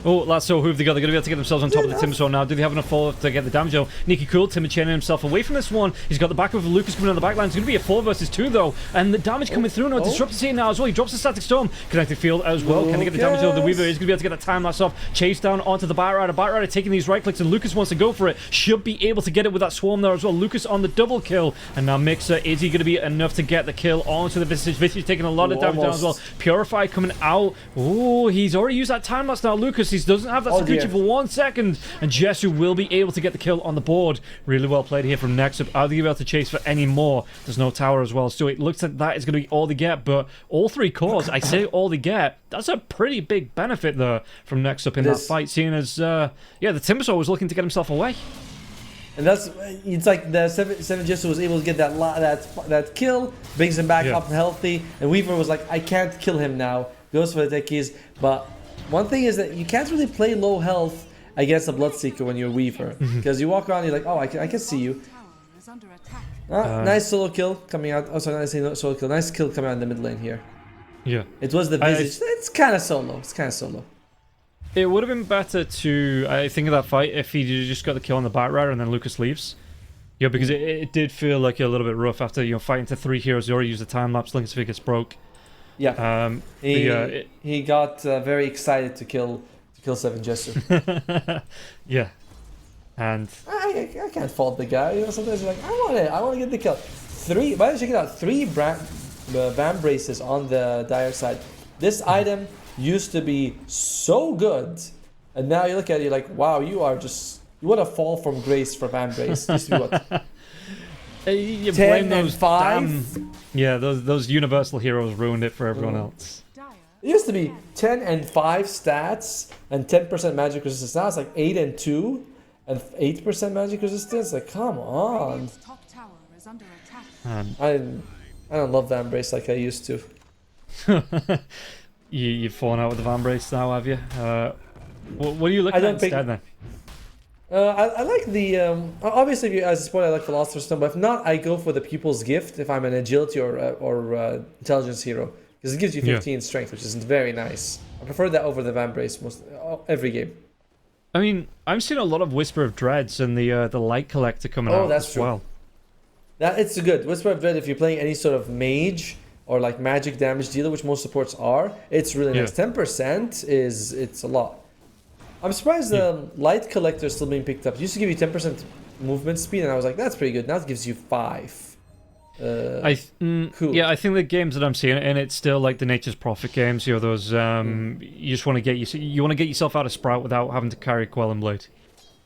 Oh, that's so who have they got? They're going to be able to get themselves on top of the Timber Sword now. Do they have enough follow-up to get the damage though? Nikki Cool, Timber chaining himself away from this one. He's got the back of Lucas coming on the back line. It's going to be a 4 versus 2 though. And the damage coming through now. Disruptor's here now as well. He drops the Static Storm. Connected Field as well. Can they get the damage though? The Weaver is going to be able to get that time lapse off. Chase down onto the Bat Rider. Bat Rider taking these right clicks and Lucas wants to go for it. Should be able to get it with that Swarm there as well. Lucas on the double kill. And now Mixer, is he going to be enough to get the kill onto the Visage? Visage taking a lot of damage down as well. Purify coming out. Oh, he's already used that time lapse now. Lucas, he doesn't have that Sakuchi for 1 second, and Jesu will be able to get the kill on the board. Really well played here from Next Up. Are they able to chase for any more? There's no tower as well, so it looks like that is going to be all they get, but all 3 cores, I say all they get, that's a pretty big benefit there from Next Up in that fight, seeing as, yeah, the Timbersaw was looking to get himself away. And it's like the seven Jesu was able to get that kill, brings him back up healthy, and Weaver was like, I can't kill him now, goes for the tech keys, but one thing is that you can't really play low health against a Bloodseeker when you're Weaver. Because you walk around, you're like, oh, I can see you. Nice solo kill coming out. Oh, sorry, nice solo kill. Nice kill coming out in the mid lane here. Yeah. It was the Visage. It's kind of solo. It would have been better to, I think, of that fight if he just got the kill on the Bat Rider and then Lucas leaves. Yeah, because it did feel like a little bit rough after, fighting to 3 heroes. He already used the time lapse. Lincoln's Figure broke. Yeah. He got very excited to kill 7 Jesu. Yeah. And I can't fault the guy. Sometimes you're like, I want to get the kill. 3. By the way, check it out. 3 Vam Braces on the Dire side. This item used to be so good, and now you look at it, you're like, wow, you want to fall from grace for Vam Brace. Used to be what? You 10 blame those and 5. Yeah, those universal heroes ruined it for everyone else. It used to be 10 and 5 stats and 10% magic resistance. Now it's like 8 and 2 and 8% magic resistance. Like, come on. I don't love the Embrace like I used to. You've fallen out with the Embrace now, have you? What are you looking at instead then? I like the obviously as a sport I like Philosopher's Stone, but if not, I go for the Pupil's Gift if I'm an agility or intelligence hero, because it gives you 15 strength, which is very nice. I prefer that over the Vambrace every game. I mean, I'm seeing a lot of Whisper of Dreads and the Light Collector coming out as well. It's good. Whisper of Dread, if you're playing any sort of mage or like magic damage dealer, which most supports are, it's really nice. 10% it's a lot. I'm surprised the Light Collector is still being picked up. It used to give you 10% movement speed, and I was like, that's pretty good. Now it gives you 5. Cool. Yeah, I think the games that I'm seeing, and it's still like the Nature's Prophet games. Those you just want to get yourself out of Sprout without having to carry Quelling Blade.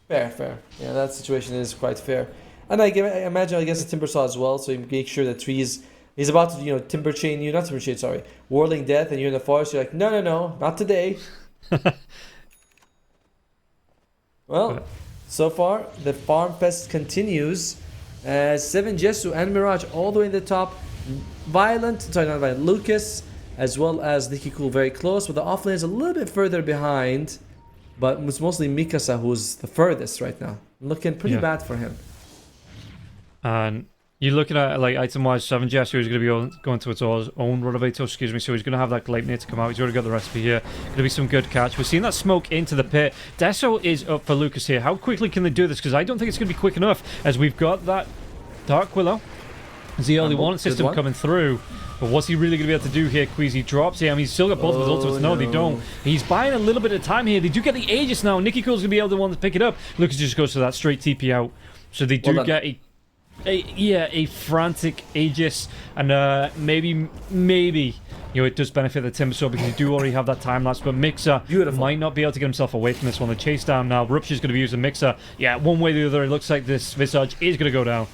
Fair. Yeah, that situation is quite fair. And I imagine, I guess, a Timbersaw as well. So you make sure that he's about to, Timber Chain you, not Timber Chain, sorry, Whirling Death, and you're in the forest. You're like, no, not today. Well, So far, the farm fest continues. 7 Jesu and Mirage all the way in the top. Lucas as well as Nicky Cool very close, but the offlane is a little bit further behind. But it's mostly Mikasa who's the furthest right now. Looking pretty bad for him. And you're looking at, like, item-wise, 7 Jesu is going to be going to its own Rotovator, excuse me, so he's going to have that Gleipnir to come out. He's already got the recipe here. Going to be some good catch. We're seeing that smoke into the pit. Deso is up for Lucas here. How quickly can they do this? Because I don't think it's going to be quick enough, as we've got that Dark Willow. As the early warning system coming through. But what's he really going to be able to do here? Queasy drops here. I mean, he's still got both of his ultimates. No, they don't. He's buying a little bit of time here. They do get the Aegis now. Nicky Cool's going to be able to want to pick it up. Lucas just goes to that straight TP out. So they do get a frantic Aegis. And maybe, you know, it does benefit the Timbersaw because you do already have that time lapse. But Mixer might not be able to get himself away from this one. The chase down now. Rupture's going to be using Mixer. Yeah, one way or the other, it looks like this Visage is going to go down.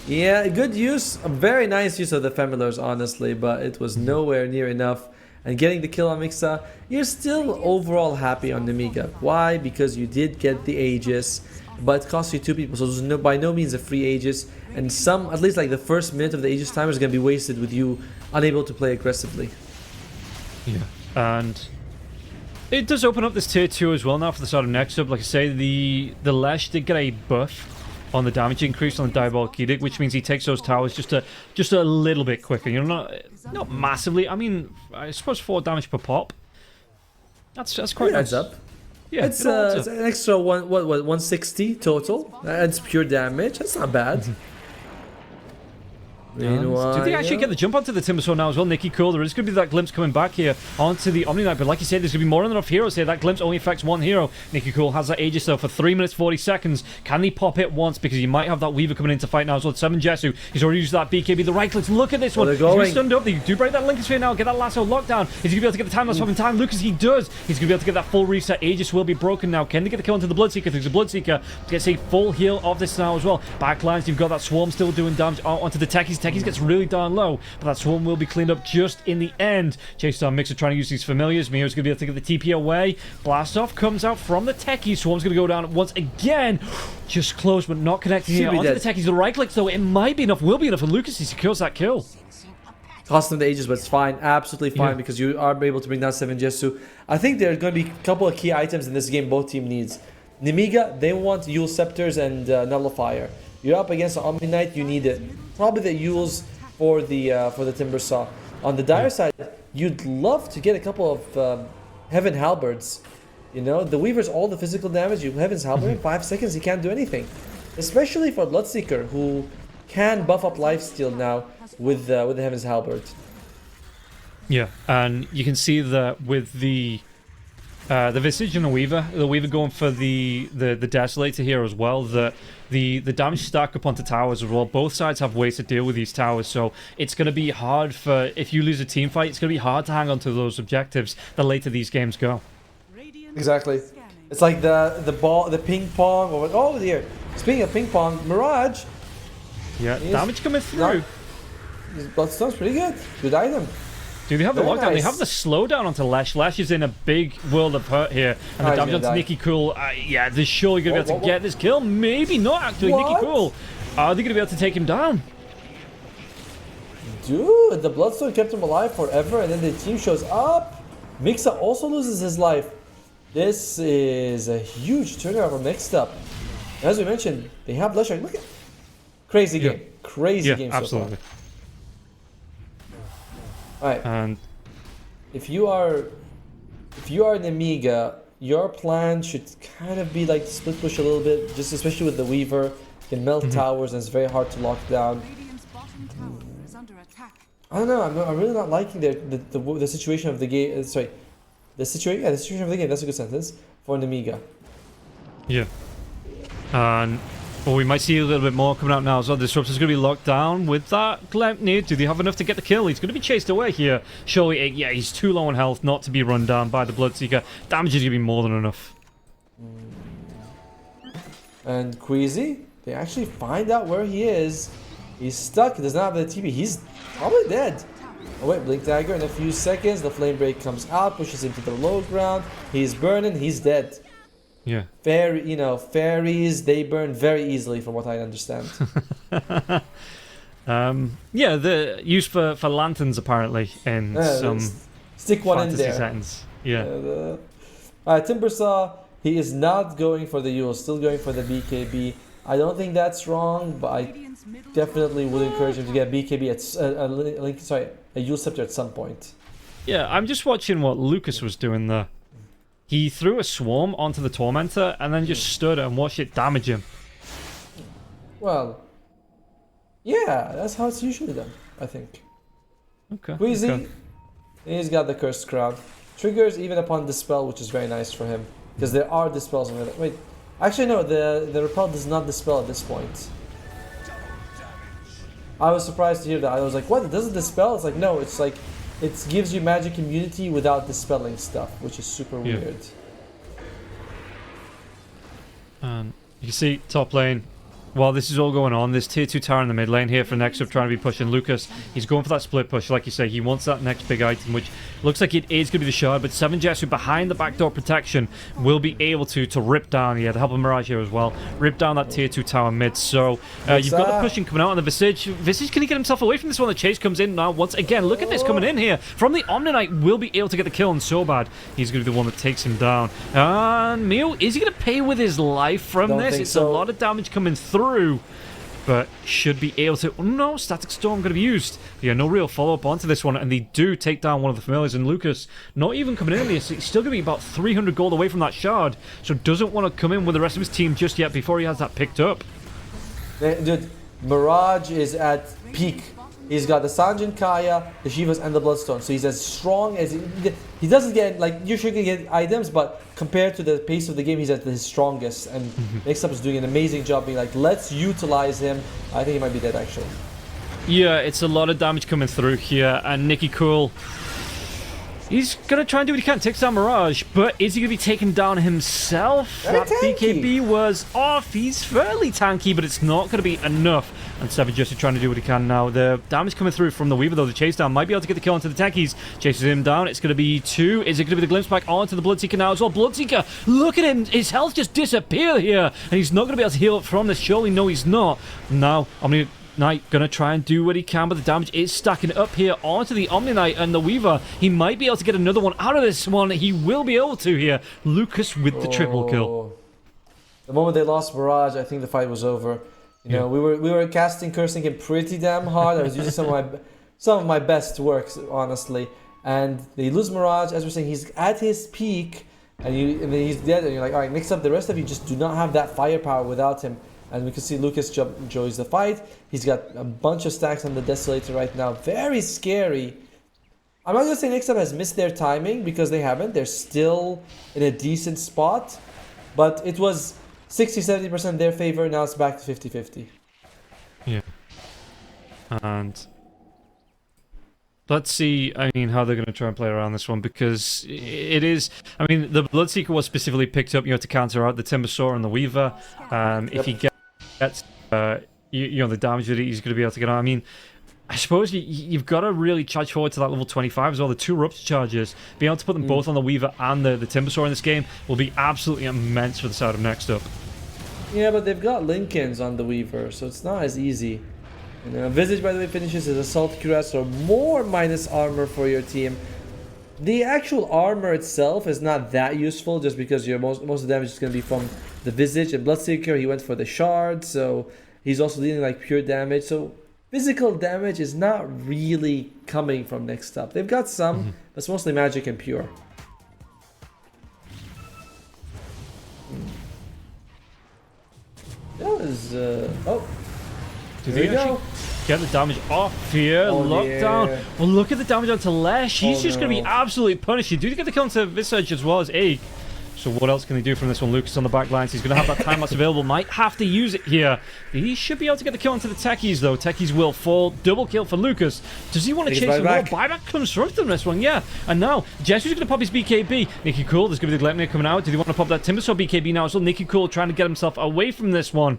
Yeah, good use, a very nice use of the Femilers, honestly, but it was nowhere near enough. And getting the kill on Mixa, you're still overall happy on Nemiga. Why? Because you did get the Aegis, but it cost you 2 people, so there's by no means a free Aegis. And at least like the first minute of the Aegis timer is going to be wasted with you unable to play aggressively. Yeah, and it does open up this tier 2 as well now for the start of next up. Like I say, the Lesh did get a buff on the damage increase on the Diabolic Edict, which means he takes those towers just a little bit quicker. You know, not massively. I mean, I suppose 4 damage per pop. That's quite nice. Adds up. Yeah, it's an extra 160 total. That's pure damage. That's not bad. Do they actually get the jump onto the Timbersaw now as well? Nicky Cool, there is going to be that glimpse coming back here onto the Omni Knight, but like you said, there's going to be more than enough heroes here. That glimpse only affects 1 hero. Nicky Cool has that Aegis though for 3 minutes 40 seconds. Can they pop it once? Because you might have that Weaver coming in to fight now as well. 7 Jesu, he's already used that BKB. The right clicks, look at this one. He's going to be stunned up. They do break that Lincoln Sphere now, get that lasso locked down. Is he going to be able to get the time lapse off in time? Lucas, he does. He's going to be able to get that full reset. Aegis will be broken now. Can they get the kill onto the Bloodseeker? There's a Bloodseeker. Gets a full heal of this now as well. Backlines, you've got that Swarm still doing damage onto the Techies. Techies gets really down low, but that Swarm will be cleaned up just in the end. Chase down Mixer trying to use these familiars. Mio's going to be able to get the TP away. Blast off comes out from the Techies. Swarm's going to go down once again. Just close, but not connecting here. Onto the Techies. The right click, though, it might be enough, will be enough, and Lucas, he secures that kill. Cost them the Aegis, but it's fine, absolutely fine, because you are able to bring down 7 Jesu. I think there are going to be a couple of key items in this game both team needs. Nemiga, they want Yule Scepters and Nullifier. You're up against the Omni Knight, you need it. Probably the Yules for the Timbersaw. On the Dire side, you'd love to get a couple of Heaven Halberds. You know, the Weaver's all the physical damage. You Heaven's Halberd in 5 seconds, he can't do anything. Especially for Bloodseeker, who can buff up lifesteal now with the Heaven's Halberd. Yeah, and you can see that with the Visage and the Weaver going for the Desolator here as well, that the damage stack up onto towers as well. Both sides have ways to deal with these towers, so it's going to be hard for, if you lose a team fight, it's going to be hard to hang on to those objectives the later these games go. Exactly. It's like the ping pong, or oh dear. Speaking of ping pong, Mirage. Yeah, damage coming through. His Bloodstone's pretty good. Good item. Do they have the lockdown? Nice. They have the slowdown onto Lesh. Lesh is in a big world of hurt here. And the damage onto Nicky Cool. Yeah, they're surely going to be able to get this kill. Maybe not, actually. Nicky Cool. Are they going to be able to take him down? Dude, the Bloodstone kept him alive forever, and then the team shows up. Mixa also loses his life. This is a huge turnaround from next up. As we mentioned, they have Lesh. Look at crazy game. Crazy game so absolutely. far. Alright, and if you are an Amiga, your plan should kind of be like split push a little bit, just especially with the Weaver. You can melt towers and it's very hard to lock down. I don't know, I'm really not liking the situation of the game. Sorry, the situation of the game. That's a good sentence for an Amiga. Yeah, and well, we might see a little bit more coming out now as well. Disruptor's going to be locked down with that Gleipnir. Do they have enough to get the kill? He's going to be chased away here. Surely, yeah, he's too low on health not to be run down by the Bloodseeker. Damage is going to be more than enough. And Queasy, they actually find out where he is. He's stuck. He does not have the TP. He's probably dead. Oh wait, Blink Dagger in a few seconds. The Flame Break comes out, pushes him to the low ground. He's burning. He's dead. Yeah. Fairies, they burn very easily from what I understand. Yeah, the use for lanterns apparently in some stick one fantasy in there. settings. Yeah. Alright, Timbersaw, he is not going for the Yule, still going for the BKB. I don't think that's wrong, but I definitely would encourage him to get BKB at a Yule Scepter at some point. Yeah, I'm just watching what Lucas was doing there. He threw a swarm onto the Tormentor and then just stood and watched it damage him. Well, yeah, that's how it's usually done, I think. Okay. Queasy, okay. He's got the Cursed Crown. Triggers even upon Dispel, which is very nice for him. Because there are Dispels on it. Wait, actually no, the Repel does not Dispel at this point. I was surprised to hear that. I was like, what, it doesn't Dispel? It's like, no, it's like, it gives you magic immunity without dispelling stuff, which is super weird. You can see top lane. While this is all going on, there's tier 2 tower in the mid lane here for next up trying to be pushing Lucas. He's going for that split push, like you say. He wants that next big item, which looks like it is going to be the shard, but 7 Jessu behind the backdoor protection will be able to rip down, the help of Mirage here as well, rip down that tier 2 tower mid. So you've got the pushing coming out on the Visage. Visage, can he get himself away from this one? The chase comes in now once again. Look at this coming in here from the Omni Knight. Will be able to get the kill on so bad. He's going to be the one that takes him down. And Mio, is he going to pay with his life from this? It's a lot of damage coming through. But should be able to... Oh, no, Static Storm going to be used. Yeah, no real follow-up onto this one, and they do take down one of the familiars. And Lucas, not even coming in earlier, so he's still going to be about 300 gold away from that shard, so doesn't want to come in with the rest of his team just yet before he has that picked up. Dude, Mirage is at peak. He's got the Sanjin Kaya, the Shivas, and the Bloodstone. So he's as strong as... He doesn't get, like, usually can get items, but compared to the pace of the game, he's at his strongest. And Next Up is doing an amazing job being like, let's utilize him. I think he might be dead, actually. Yeah, it's a lot of damage coming through here. And Nicky Cool... He's going to try and do what he can, takes down Mirage, but is he going to be taken down himself? That BKB was off. He's fairly tanky, but it's not going to be enough. And Seven just trying to do what he can now. The damage coming through from the Weaver, though. The chase down might be able to get the kill onto the techies. Chases him down. It's going to be 2. Is it going to be the glimpse back onto the Bloodseeker now as well? Bloodseeker, look at him. His health just disappeared here. And he's not going to be able to heal up from this. Surely, no, he's not. Now, Omni Knight gonna try and do what he can, but the damage is stacking up here onto the Omni Knight and the Weaver. He might be able to get another one out of this one. He will be able to here. Lucas with the triple kill. The moment they lost Mirage, I think the fight was over. You know, we were cursing him pretty damn hard. I was using some of my best works, honestly. And they lose Mirage, as we're saying, he's at his peak, and then he's dead. And you're like, all right, next up, the rest of you just do not have that firepower without him. And we can see Lucas enjoys the fight. He's got a bunch of stacks on the Desolator right now. Very scary. I'm not going to say Next Up has missed their timing, because they haven't. They're still in a decent spot. But it was 60-70% their favor. Now it's back to 50-50. Yeah. And let's see, I mean, how they're going to try and play around this one, because it is... I mean, the Bloodseeker was specifically picked up, to counter out the Timbersaw and the Weaver. If he gets, the damage that he's going to be able to get on. I mean, I suppose you've got to really charge forward to that level 25 as well. The 2 Rupture charges, being able to put them both on the Weaver and the Timbersaw in this game will be absolutely immense for the side of Next Up. Yeah, but they've got Lincolns on the Weaver, so it's not as easy. Visage, by the way, finishes his Assault Cuirass, so more minus armor for your team. The actual armor itself is not that useful, just because your most of the damage is going to be from the Visage. And Bloodseeker, he went for the Shard, so he's also dealing like pure damage. So physical damage is not really coming from Next Up. They've got some, but it's mostly magic and pure. That was, oh. Do they actually get the damage off here? Lockdown. Well, look at the damage onto Lesh. He's just going to be absolutely punished. You do get the kill onto Visage as well as Aig. So what else can they do from this one? Lucas on the back lines. He's going to have that time lapse available. Might have to use it here. He should be able to get the kill onto the Techies, though. Techies will fall. Double kill for Lucas. Does he want to chase him more? Buyback comes through from this one, yeah. And now, Jessu's going to pop his BKB. Nicky Cool, there's going to be the Gleipnir coming out. Do they want to pop that Timbersaw BKB now as well? Nicky Cool trying to get himself away from this one.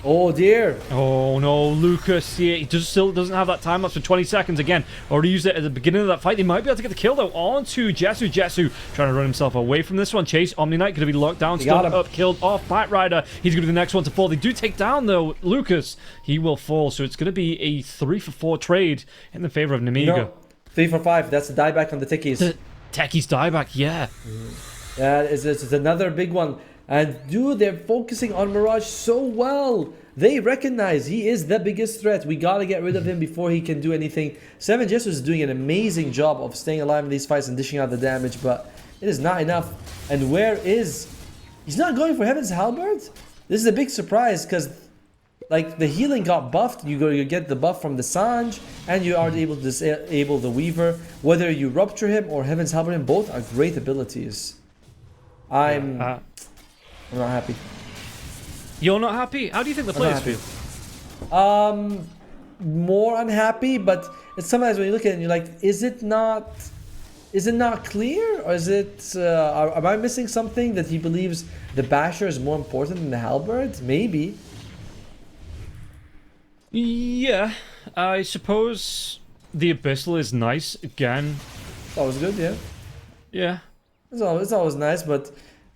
Oh dear. Oh no, Lucas, yeah, he still doesn't have that time lapse for 20 seconds again. Already used it at the beginning of that fight. They might be able to get the kill though onto Jesu. Jesu trying to run himself away from this one. Chase, Omni Knight going to be locked down, still up, killed off. Batrider, he's going to be the next one to fall. They do take down though Lucas. He will fall, so it's going to be a 3-for-4 trade in the favor of Nemiga. No, 3 for 5. That's the dieback on the Techies. The Techies dieback, yeah. Yeah, it's another big one. And dude, they're focusing on Mirage so well. They recognize he is the biggest threat. We gotta get rid of him before he can do anything. Seven Jesus is doing an amazing job of staying alive in these fights and dishing out the damage, but it is not enough. And where is... He's not going for Heaven's Halberd? This is a big surprise, because like the healing got buffed. You get the buff from the Sange, and you are able to disable the Weaver. Whether you Rupture him or Heaven's Halberd him, both are great abilities. I'm not happy. You're not happy? How do you think the players feel? More unhappy, but it's sometimes when you look at it and you're like, is it not clear? Or is it, am I missing something that he believes the Basher is more important than the Halberd? Maybe. Yeah, I suppose the Abyssal is nice, again. It's always good, yeah. Yeah. It's always nice, but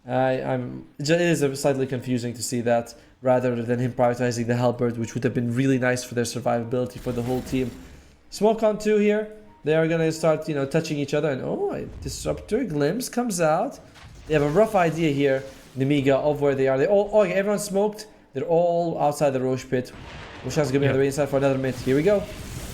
it is slightly confusing to see that rather than him prioritizing the Halberd, which would have been really nice for their survivability for the whole team. Smoke on 2 here. They are going to start, touching each other, and a Disruptor glimpse comes out. They have a rough idea here, Nemiga, of where they are. Everyone's smoked. They're all outside the Roche pit. Roshan's going to be on the way inside for another mid. Here we go.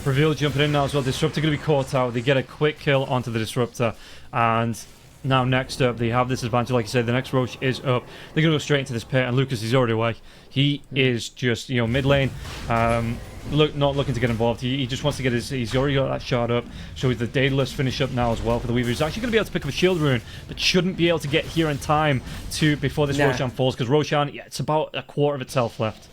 Reveal jumping in now as well. Disruptor going to be caught out. They get a quick kill onto the Disruptor, and now next up they have this advantage. Like I said, the next Roche is up. They're going to go straight into this pit, and Lucas is already away. He is just mid lane, not looking to get involved. He just wants to get he's already got that shard up, so with the Daedalus finish up now as well for the Weaver. He's actually going to be able to pick up a shield rune, but shouldn't be able to get here in time before this Roshan falls, because Roshan, it's about a quarter of its health left.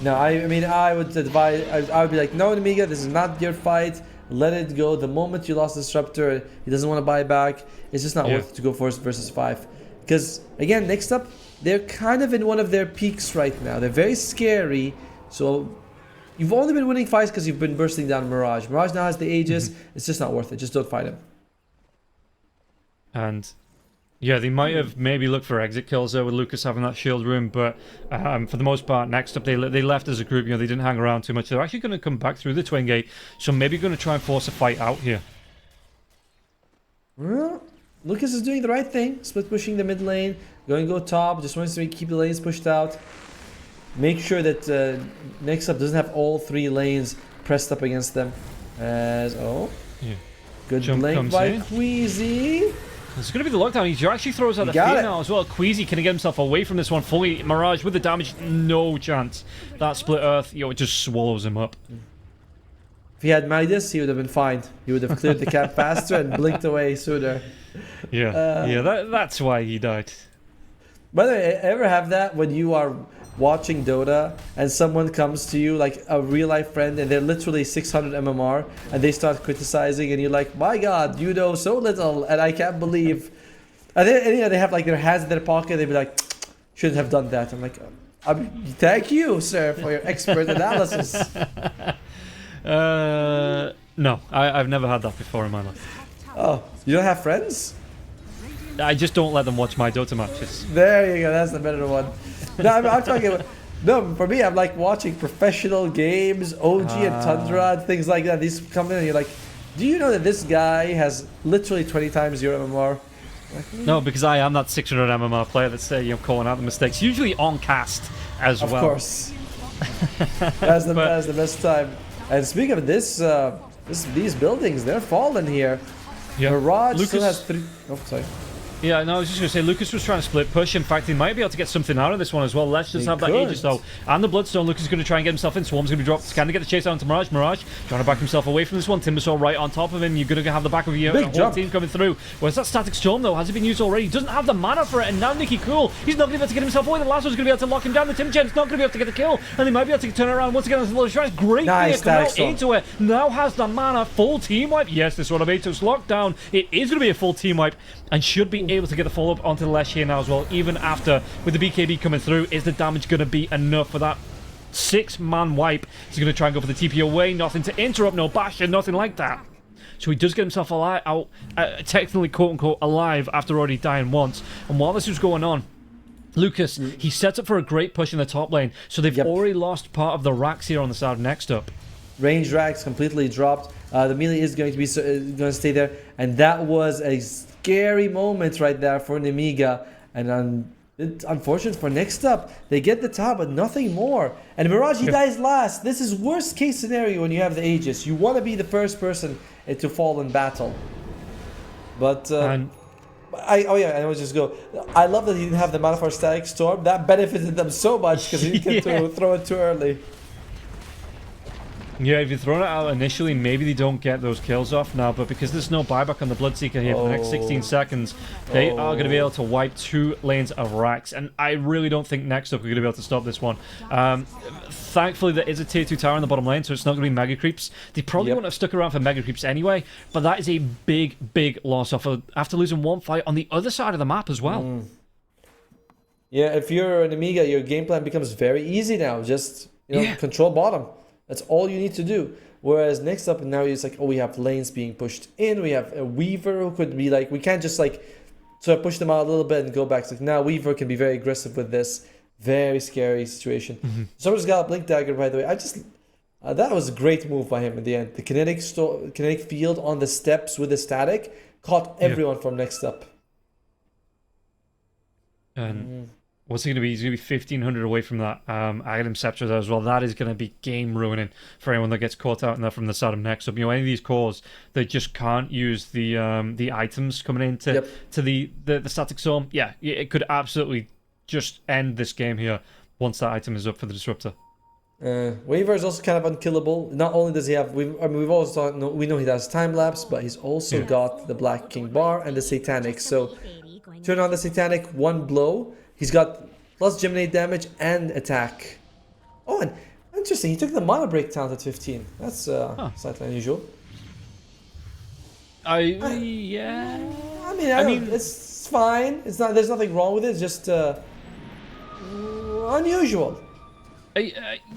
No, I mean, I would advise, I would be like, no, Nemiga, this is not your fight. Let it go. The moment you lost Disruptor, he doesn't want to buy back. It's just not worth it to go 4 versus 5. Because, again, next up, they're kind of in one of their peaks right now. They're very scary. So, you've only been winning fights because you've been bursting down Mirage. Mirage now has the Aegis. It's just not worth it. Just don't fight him. And... yeah, they might have maybe looked for exit kills there with Lucas having that shield room, but for the most part, next up they left as a group. They didn't hang around too much. They're actually going to come back through the Twin Gate, so maybe going to try and force a fight out here. Well, Lucas is doing the right thing. Split pushing the mid lane, going to go top. Just wants to keep the lanes pushed out. Make sure that next up doesn't have all 3 lanes pressed up against them. Good blink by Queasy. It's going to be the lockdown. He actually throws out the fear now as well. Queasy can get himself away from this one fully. Mirage with the damage, no chance. That split earth, it just swallows him up. If he had Midas, he would have been fine. He would have cleared the cap faster and blinked away sooner. Yeah, that's why he died. By the way, ever have that when you are watching Dota and someone comes to you, like a real life friend, and they're literally 600 MMR and they start criticizing and you're like, my god, you know so little and I can't believe. And then they have like their hands in their pocket, they'd be like, shouldn't have done that. I'm like, thank you, sir, for your expert analysis. No, I've never had that before in my life. Oh, you don't have friends? I just don't let them watch my Dota matches. There you go, that's the better one. No, I'm talking about... No, for me, I'm like watching professional games, OG and Tundra, and things like that. These come in and you're like, do you know that this guy has literally 20 times your MMR? No, because I am that 600 MMR player that's calling out the mistakes, usually on cast as well. Of course. That's the best time. And speaking of this, these buildings, they're falling here. Yeah. Mirage still has 3... Oh, sorry. Yeah, no, I was just going to say, Lucas was trying to split push. In fact, he might be able to get something out of this one as well. Let's just have that Aegis, though. And the Bloodstone, Lucas is going to try and get himself in. Swarm's going to be dropped. Can they get the chase out into Mirage? Mirage trying to back himself away from this one. Timbersaw right on top of him. You're going to have the back of your whole team coming through. Where's that Static Storm, though? Has it been used already? He doesn't have the mana for it. And now Nicky Cool, he's not going to be able to get himself away. The last one's going to be able to lock him down. The Timchen's not going to be able to get the kill. And they might be able to turn it around once again. Great nice, come out into it. Now has the mana. Full team wipe. Yes, this one of Atos locked down. It is going to be a full team wipe. And should be able to get the follow-up onto the Lesh here now as well, even after with the BKB coming through. Is the damage going to be enough for that 6-man wipe. He's going to try and go for the TP away. Nothing to interrupt, no Bastion, nothing like that. So he does get himself out, technically quote-unquote alive after already dying once. And while this was going on, Lucas, he sets up for a great push in the top lane. So they've already lost part of the racks here on the side of next up. Range racks completely dropped. The melee is going to be going to stay there. And that was a scary moment right there for Nemiga. And it's unfortunate for next up. They get the top, but nothing more. And Mirage, he dies last. This is worst case scenario when you have the Aegis. You want to be the first person to fall in battle. But I was just go. I love that he didn't have the mana for Static Storm. That benefited them so much because he didn't throw it too early. Yeah, if you throw it out initially, maybe they don't get those kills off now, but because there's no buyback on the Bloodseeker here for the next 16 seconds, they are going to be able to wipe 2 lanes of racks, and I really don't think next up we're going to be able to stop this one. Thankfully, there is a tier 2 tower in the bottom lane, so it's not going to be Mega Creeps. They probably wouldn't have stuck around for Mega Creeps anyway, but that is a big, big loss after losing one fight on the other side of the map as well. Yeah, if you're an Amiga, your game plan becomes very easy now. Just control bottom. That's all you need to do. Whereas next up now it's like, oh, we have lanes being pushed in. We have a Weaver who could be like, we can't just like sort of push them out a little bit and go back. It's like now Weaver can be very aggressive with this. Very scary situation. Someone's got a Blink Dagger, by the way. I just that was a great move by him in the end. The kinetic field on the steps with the static caught everyone from next up. And what's he going to be? He's going to be 1,500 away from that Item Scepter there as well. That is going to be game ruining for anyone that gets caught out in there from the side of next up. You know, any of these cores, they just can't use the items coming into to the static storm. Yeah, it could absolutely just end this game here once that item is up for the Disruptor. Weaver is also kind of unkillable. Not only does he have, we know he has time lapse, but he's also got the Black King bar and the Satanic. So turn on the Satanic, one blow. He's got plus Geminate damage and attack. Oh, and interesting, he took the mana break talent at 15. That's slightly unusual. I mean, it's fine. It's not. There's nothing wrong with it. It's just unusual.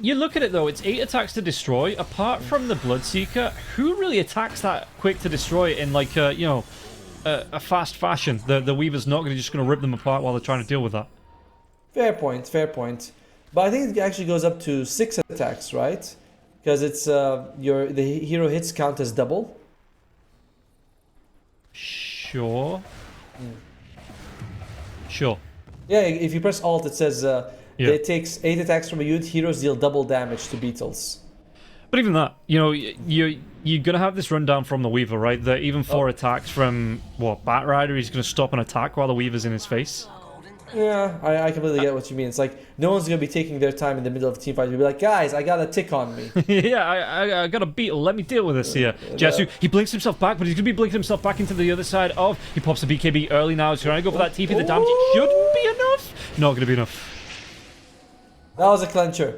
You look at it though, it's 8 attacks to destroy. Apart from the Bloodseeker, who really attacks that quick to destroy in like a fast fashion? The Weaver's not just going to rip them apart while they're trying to deal with that. Fair point. But I think it actually goes up to 6 attacks, right? Because it's the hero hits count as double. Sure. Yeah, if you press Alt, it says it takes 8 attacks from a unit. Heroes deal double damage to Beetles. But even that, you're gonna have this rundown from the Weaver, right? That even 4 attacks from Batrider, he's gonna stop an attack while the Weaver's in his face. Yeah, I completely get what you mean. It's like no one's gonna be taking their time in the middle of a team fight. You'll be like, guys, I got a tick on me. Yeah, I got a Beetle. Let me deal with this here. Jesu, he blinks himself back, but he's gonna be blinking himself back into the other side of. He pops the BKB early now. He's trying to go for that TP. The damage shouldn't be enough. Not gonna be enough. That was a clencher.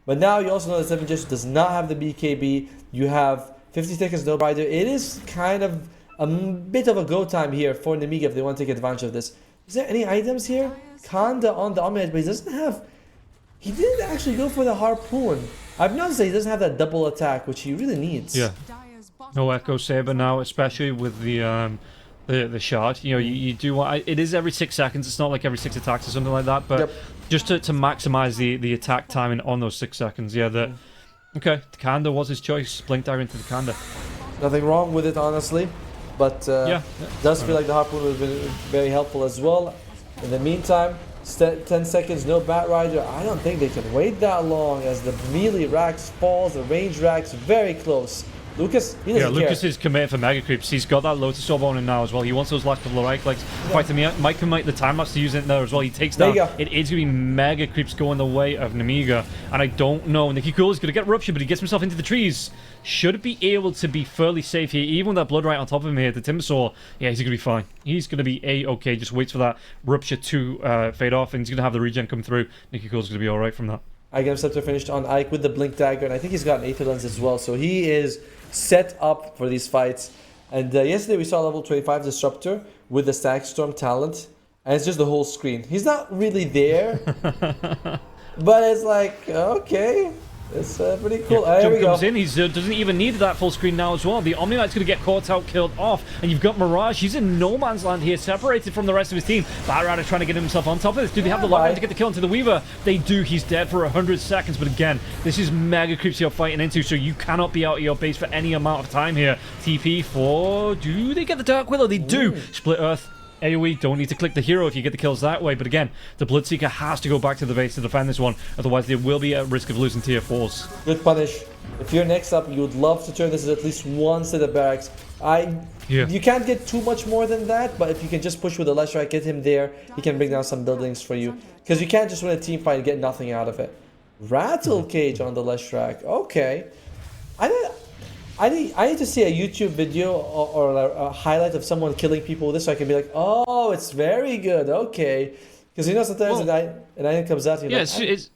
But now you also know that 7 Jesu does not have the BKB. You have 50 seconds no rider. It is kind of a bit of a go time here for Nemiga if they want to take advantage of this. Is there any items here? Kanda on the Omni, but he doesn't have... He didn't actually go for the Harpoon. I've noticed that he doesn't have that double attack, which he really needs. Yeah. No Echo Saber now, especially with the shard. You do want... It is every 6 seconds. It's not like every 6 attacks or something like that, but just to maximize the attack timing on those 6 seconds. Yeah, okay, the Kanda was his choice. Blink Dagger into the Kanda. Nothing wrong with it, honestly. But does feel like the Harpoon would have been very helpful as well. In the meantime, 10 seconds, no Batrider. I don't think they can wait that long as the melee racks falls, the range racks very close. Lucas, he doesn't care. Lucas is committed for Mega Creeps. He's got that Lotus Orb on him now as well. He wants those last couple of right clicks. Fight him, Mike can make the time lapse to use it there as well. He takes down. It is going to be Mega Creeps going the way of Nemiga. And I don't know. Nicky Cool is going to get Rupture, but he gets himself into the trees. Should be able to be fairly safe here. Even with that Blood right on top of him here, the Timbersaw, yeah, he's going to be fine. He's going to be A-okay. Just waits for that Rupture to fade off, and he's going to have the regen come through. Nicky Cool's going to be alright from that. Item Scepter finished on Ike with the Blink Dagger, and I think he's got an Aether Lens as well, so he is set up for these fights. And yesterday we saw level 25 Disruptor with the Static Storm talent, and it's just the whole screen. He's not really there. But it's like, okay. It's pretty cool. Yeah, Here we Jump go. comes in. He doesn't even need that full screen now as well. The Omni-Knight's going to get caught out, killed off. And you've got Mirage. He's in no man's land here, separated from the rest of his team. Batrider trying to get himself on top of this. Do they have the lockdown to get the kill into the Weaver? They do. He's dead for 100 seconds. But again, this is mega creeps you're fighting into, so you cannot be out of your base for any amount of time here. TP for... Do they get the Dark Willow? They do. Split Earth. AoE, don't need to click the hero if you get the kills that way, but again, the Bloodseeker has to go back to the base to defend this one, otherwise they will be at risk of losing tier 4s. Good punish. If you're next up, you would love to turn this as at least one set of barracks. You can't get too much more than that, but if you can just push with the Leshrac, get him there, he can bring down some buildings for you. Because you can't just win a team fight and get nothing out of it. Rattle Cage on the Leshrac. Okay. I need to see a YouTube video or a highlight of someone killing people with this so I can be like, oh, it's very good, okay. Because you know sometimes an item comes out and you're like...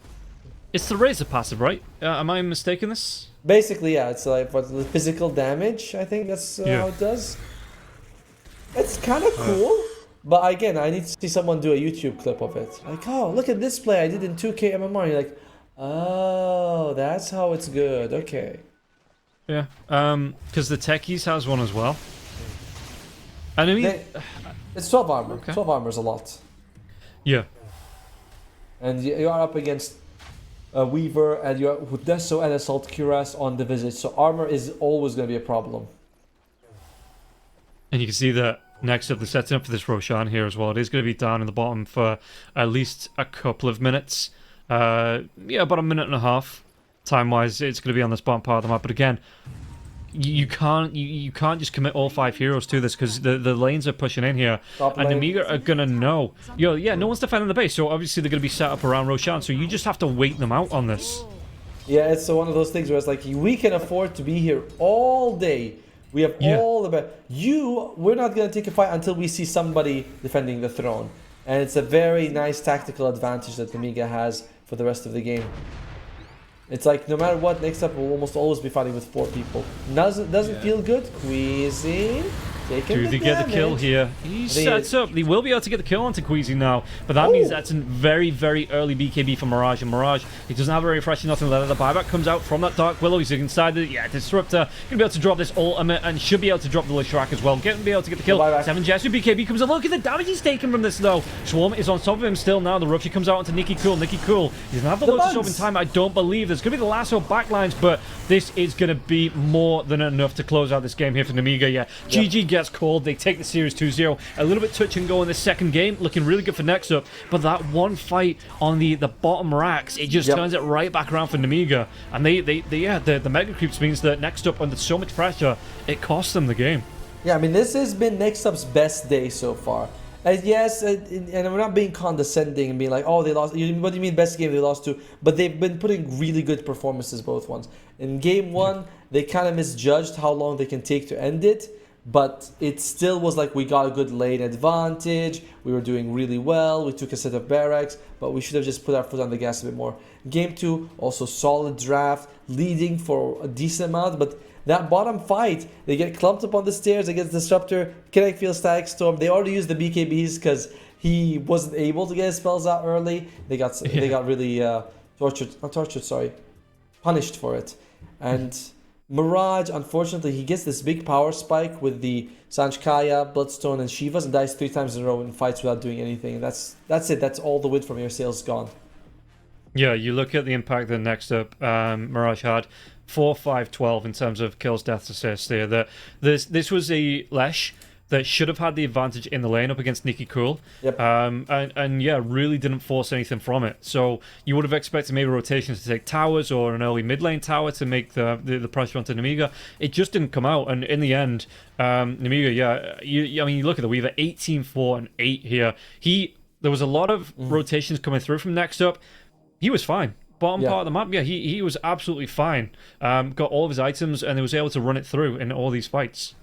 It's the Razor passive, right? Am I mistaken this? Basically, yeah, it's like what, physical damage, I think that's how it does. It's kind of cool, but again, I need to see someone do a YouTube clip of it. Like, oh, look at this play I did in 2K MMR. And you're like, oh, that's how it's good, okay. Yeah, because the Techies has one as well. And I mean... it's 12 armor. Okay. 12 armor is a lot. Yeah. And you are up against a Weaver and you are Hudesso and Assault Cuirass on the Visage, so armor is always going to be a problem. And you can see that next up, they're setting up for this Roshan here as well. It is going to be down in the bottom for at least a couple of minutes. Yeah, about a minute and a half. Time-wise, it's going to be on this bottom part of the map. But again, you can't just commit all 5 heroes to this because the lanes are pushing in here. And Amiga are going to know. Yeah, no one's defending the base, so obviously they're going to be set up around Roshan, so you just have to wait them out on this. Yeah, it's one of those things where it's like, we can afford to be here all day. We have all the... We're not going to take a fight until we see somebody defending the throne. And it's a very nice tactical advantage that Amiga has for the rest of the game. It's like, no matter what, next up we'll almost always be fighting with 4 people. Doesn't feel good. Queasy. Do they get the kill here? He sets up. They will be able to get the kill onto Queasy now, but that means that's a very, very early BKB for Mirage. And Mirage, he doesn't have a very refreshing nothing. The buyback comes out from that Dark Willow. He's inside the Disruptor. Going to be able to drop this ultimate and should be able to drop the Leshrac as well. Be able to get the kill. 7 Jesu BKB comes in. Look at the damage he's taken from this though. Swarm is on top of him still now. The Rupture comes out onto Nicky Cool. Nicky Cool. He's going to have the Lotus Orb in time. I don't believe there's going to be the lasso backlines, but this is going to be more than enough to close out this game here for Namiga. Yeah, GG gets called. They take the series 2-0. A little bit touch and go in the second game, looking really good for next up, but that one fight on the bottom racks, it just turns it right back around for Namiga, and the mega creeps means that next up under so much pressure, it costs them the game. Yeah, I mean, this has been next up's best day so far. Yes, and we're not being condescending and being like, oh, they lost. What do you mean best game they lost to? But they've been putting really good performances, both ones. In game 1, they kind of misjudged how long they can take to end it. But it still was like we got a good lane advantage. We were doing really well. We took a set of barracks, but we should have just put our foot on the gas a bit more. Game 2, also solid draft, leading for a decent amount. But that bottom fight, they get clumped up on the stairs against Disruptor, Kinetic Field, Static Storm. They already used the BKBs because he wasn't able to get his spells out early. They got really punished for it. And Mirage, unfortunately, he gets this big power spike with the Sanchkaya, Bloodstone, and Shivas and dies 3 times in a row in fights without doing anything. That's it. That's all the wit from your sales gone. Yeah, you look at the impact that next up Mirage had. 4, 5, 12 in terms of kills, deaths, assists there. This was a Lesh that should have had the advantage in the lane up against Nicky Cool. Yep. And yeah, really didn't force anything from it. So you would have expected maybe rotations to take towers or an early mid lane tower to make the pressure onto Namiga. It just didn't come out, and in the end, Namiga, you look at the Weaver, 18, 4, and 8 here. There was a lot of rotations coming through from next up. He was fine. Bottom part of the map, he was absolutely fine. Got all of his items, and he was able to run it through in all these fights.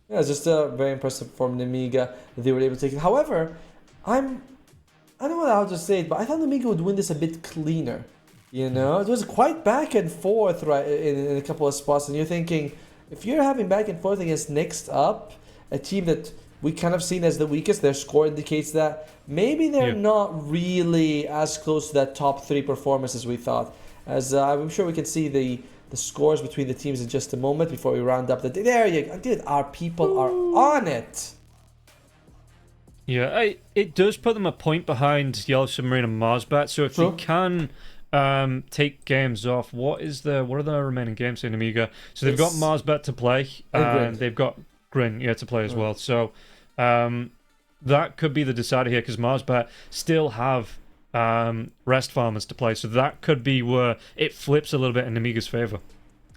Yeah, it's just a very impressive from Namiga that they were able to take it. However, I don't know how to say it, but I thought Namiga would win this a bit cleaner. You know, it was quite back and forth in a couple of spots, and you're thinking, if you're having back and forth against next up, a team that we kind of seen as the weakest. Their score indicates that. Maybe they're not really as close to that top 3 performance as we thought. As I'm sure we can see the scores between the teams in just a moment before we round up the day. There you go. Dude, our people are on it. Yeah, it does put them a point behind Yellow Submarine and MarsBet. So if you can take games off, what are the remaining games in Amiga? So they've got MarsBet to play, and they've got Grin to play as well. So that could be the decider here, because MarsBet still have Rest Farmers to play. So that could be where it flips a little bit in Amiga's favor.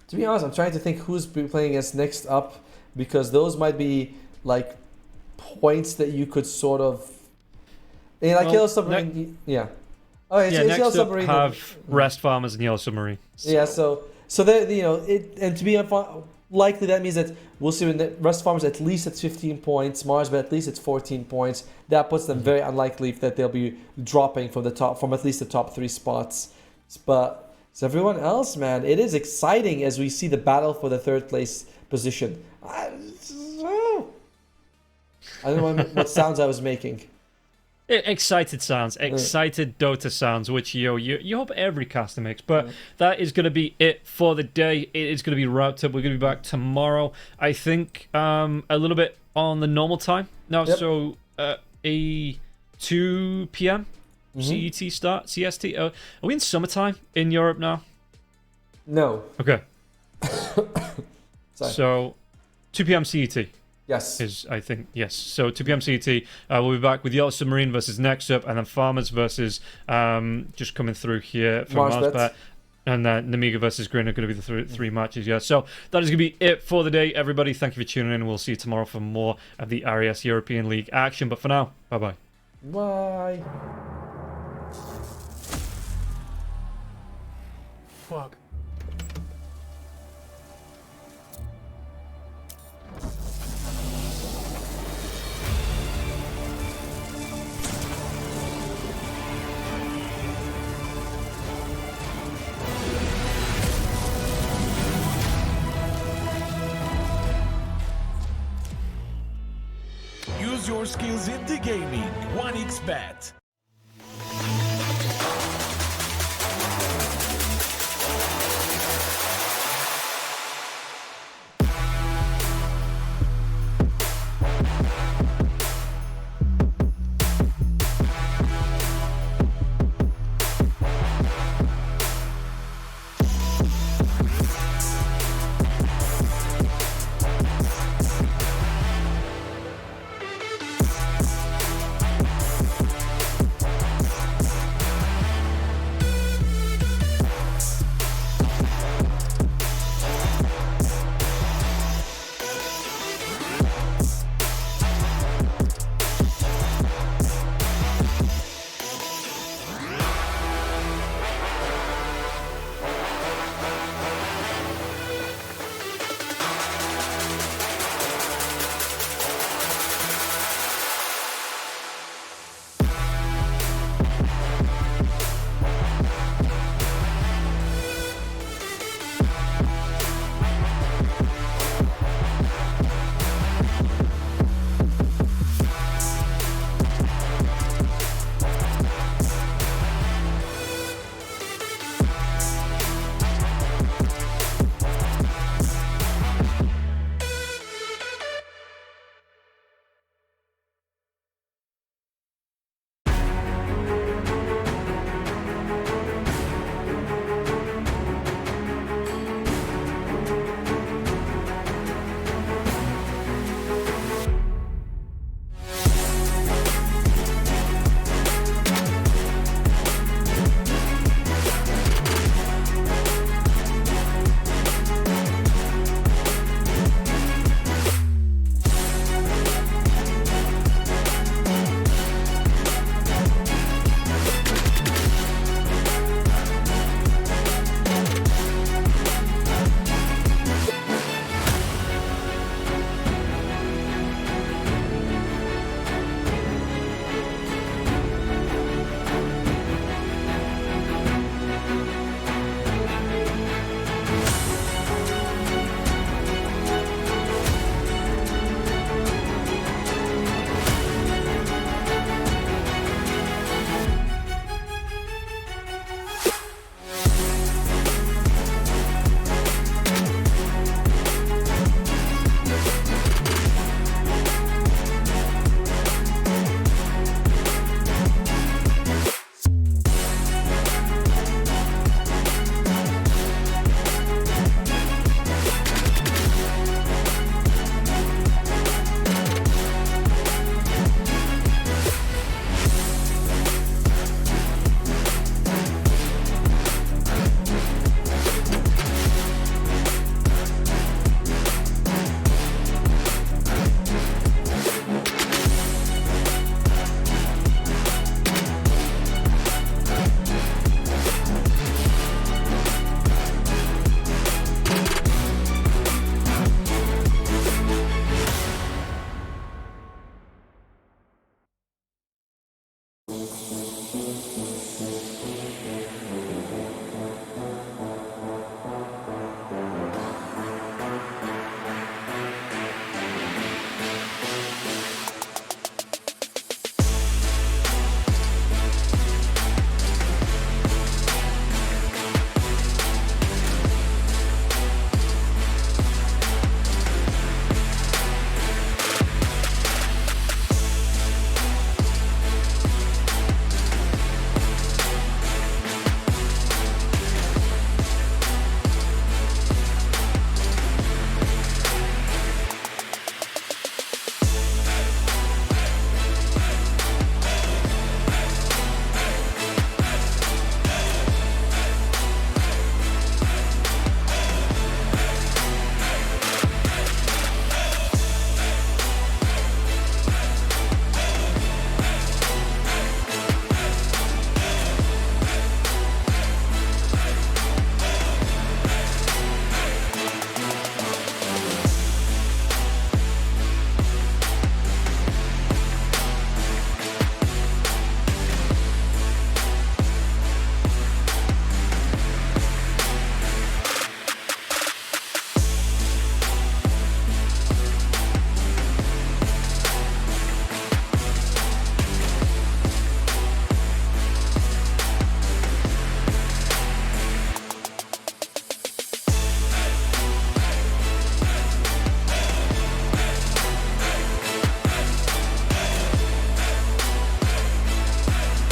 To be honest, I'm trying to think who's playing us next up, because those might be like points that you could sort of... like Yellow Submarine, yeah. Oh, it's next Yellow up Submarine. Have Rest Farmers and Yellow Submarine. Yeah, so and to be likely that means that we'll see when the Rest Farmers at least at 15 points, MarsBet at least at 14 points. That puts them very unlikely that they'll be dropping from at least the top 3 spots. But so everyone else, man, it is exciting as we see the battle for the 3rd place position. I don't know what sounds I was making. Excited sounds, excited Dota sounds, which you hope every caster makes. But that is going to be it for the day. It is going to be wrapped up. We're going to be back tomorrow, I think, a little bit on the normal time now. So a 2 p.m. CET start, CST. Are we in summertime in Europe now? No. Okay. So 2 p.m. CET. Yes. I think, yes. So 2 p.m. CET, we'll be back with Yellow Submarine versus Next Up, and then Farmers versus just coming through here from MarsBet. And then Namiga versus Grin are going to be the three matches, yeah. So that is going to be it for the day, everybody. Thank you for tuning in. We'll see you tomorrow for more of the RES European League action. But for now, bye-bye. Bye. Fuck. Use your skills in the gaming. 1xBet.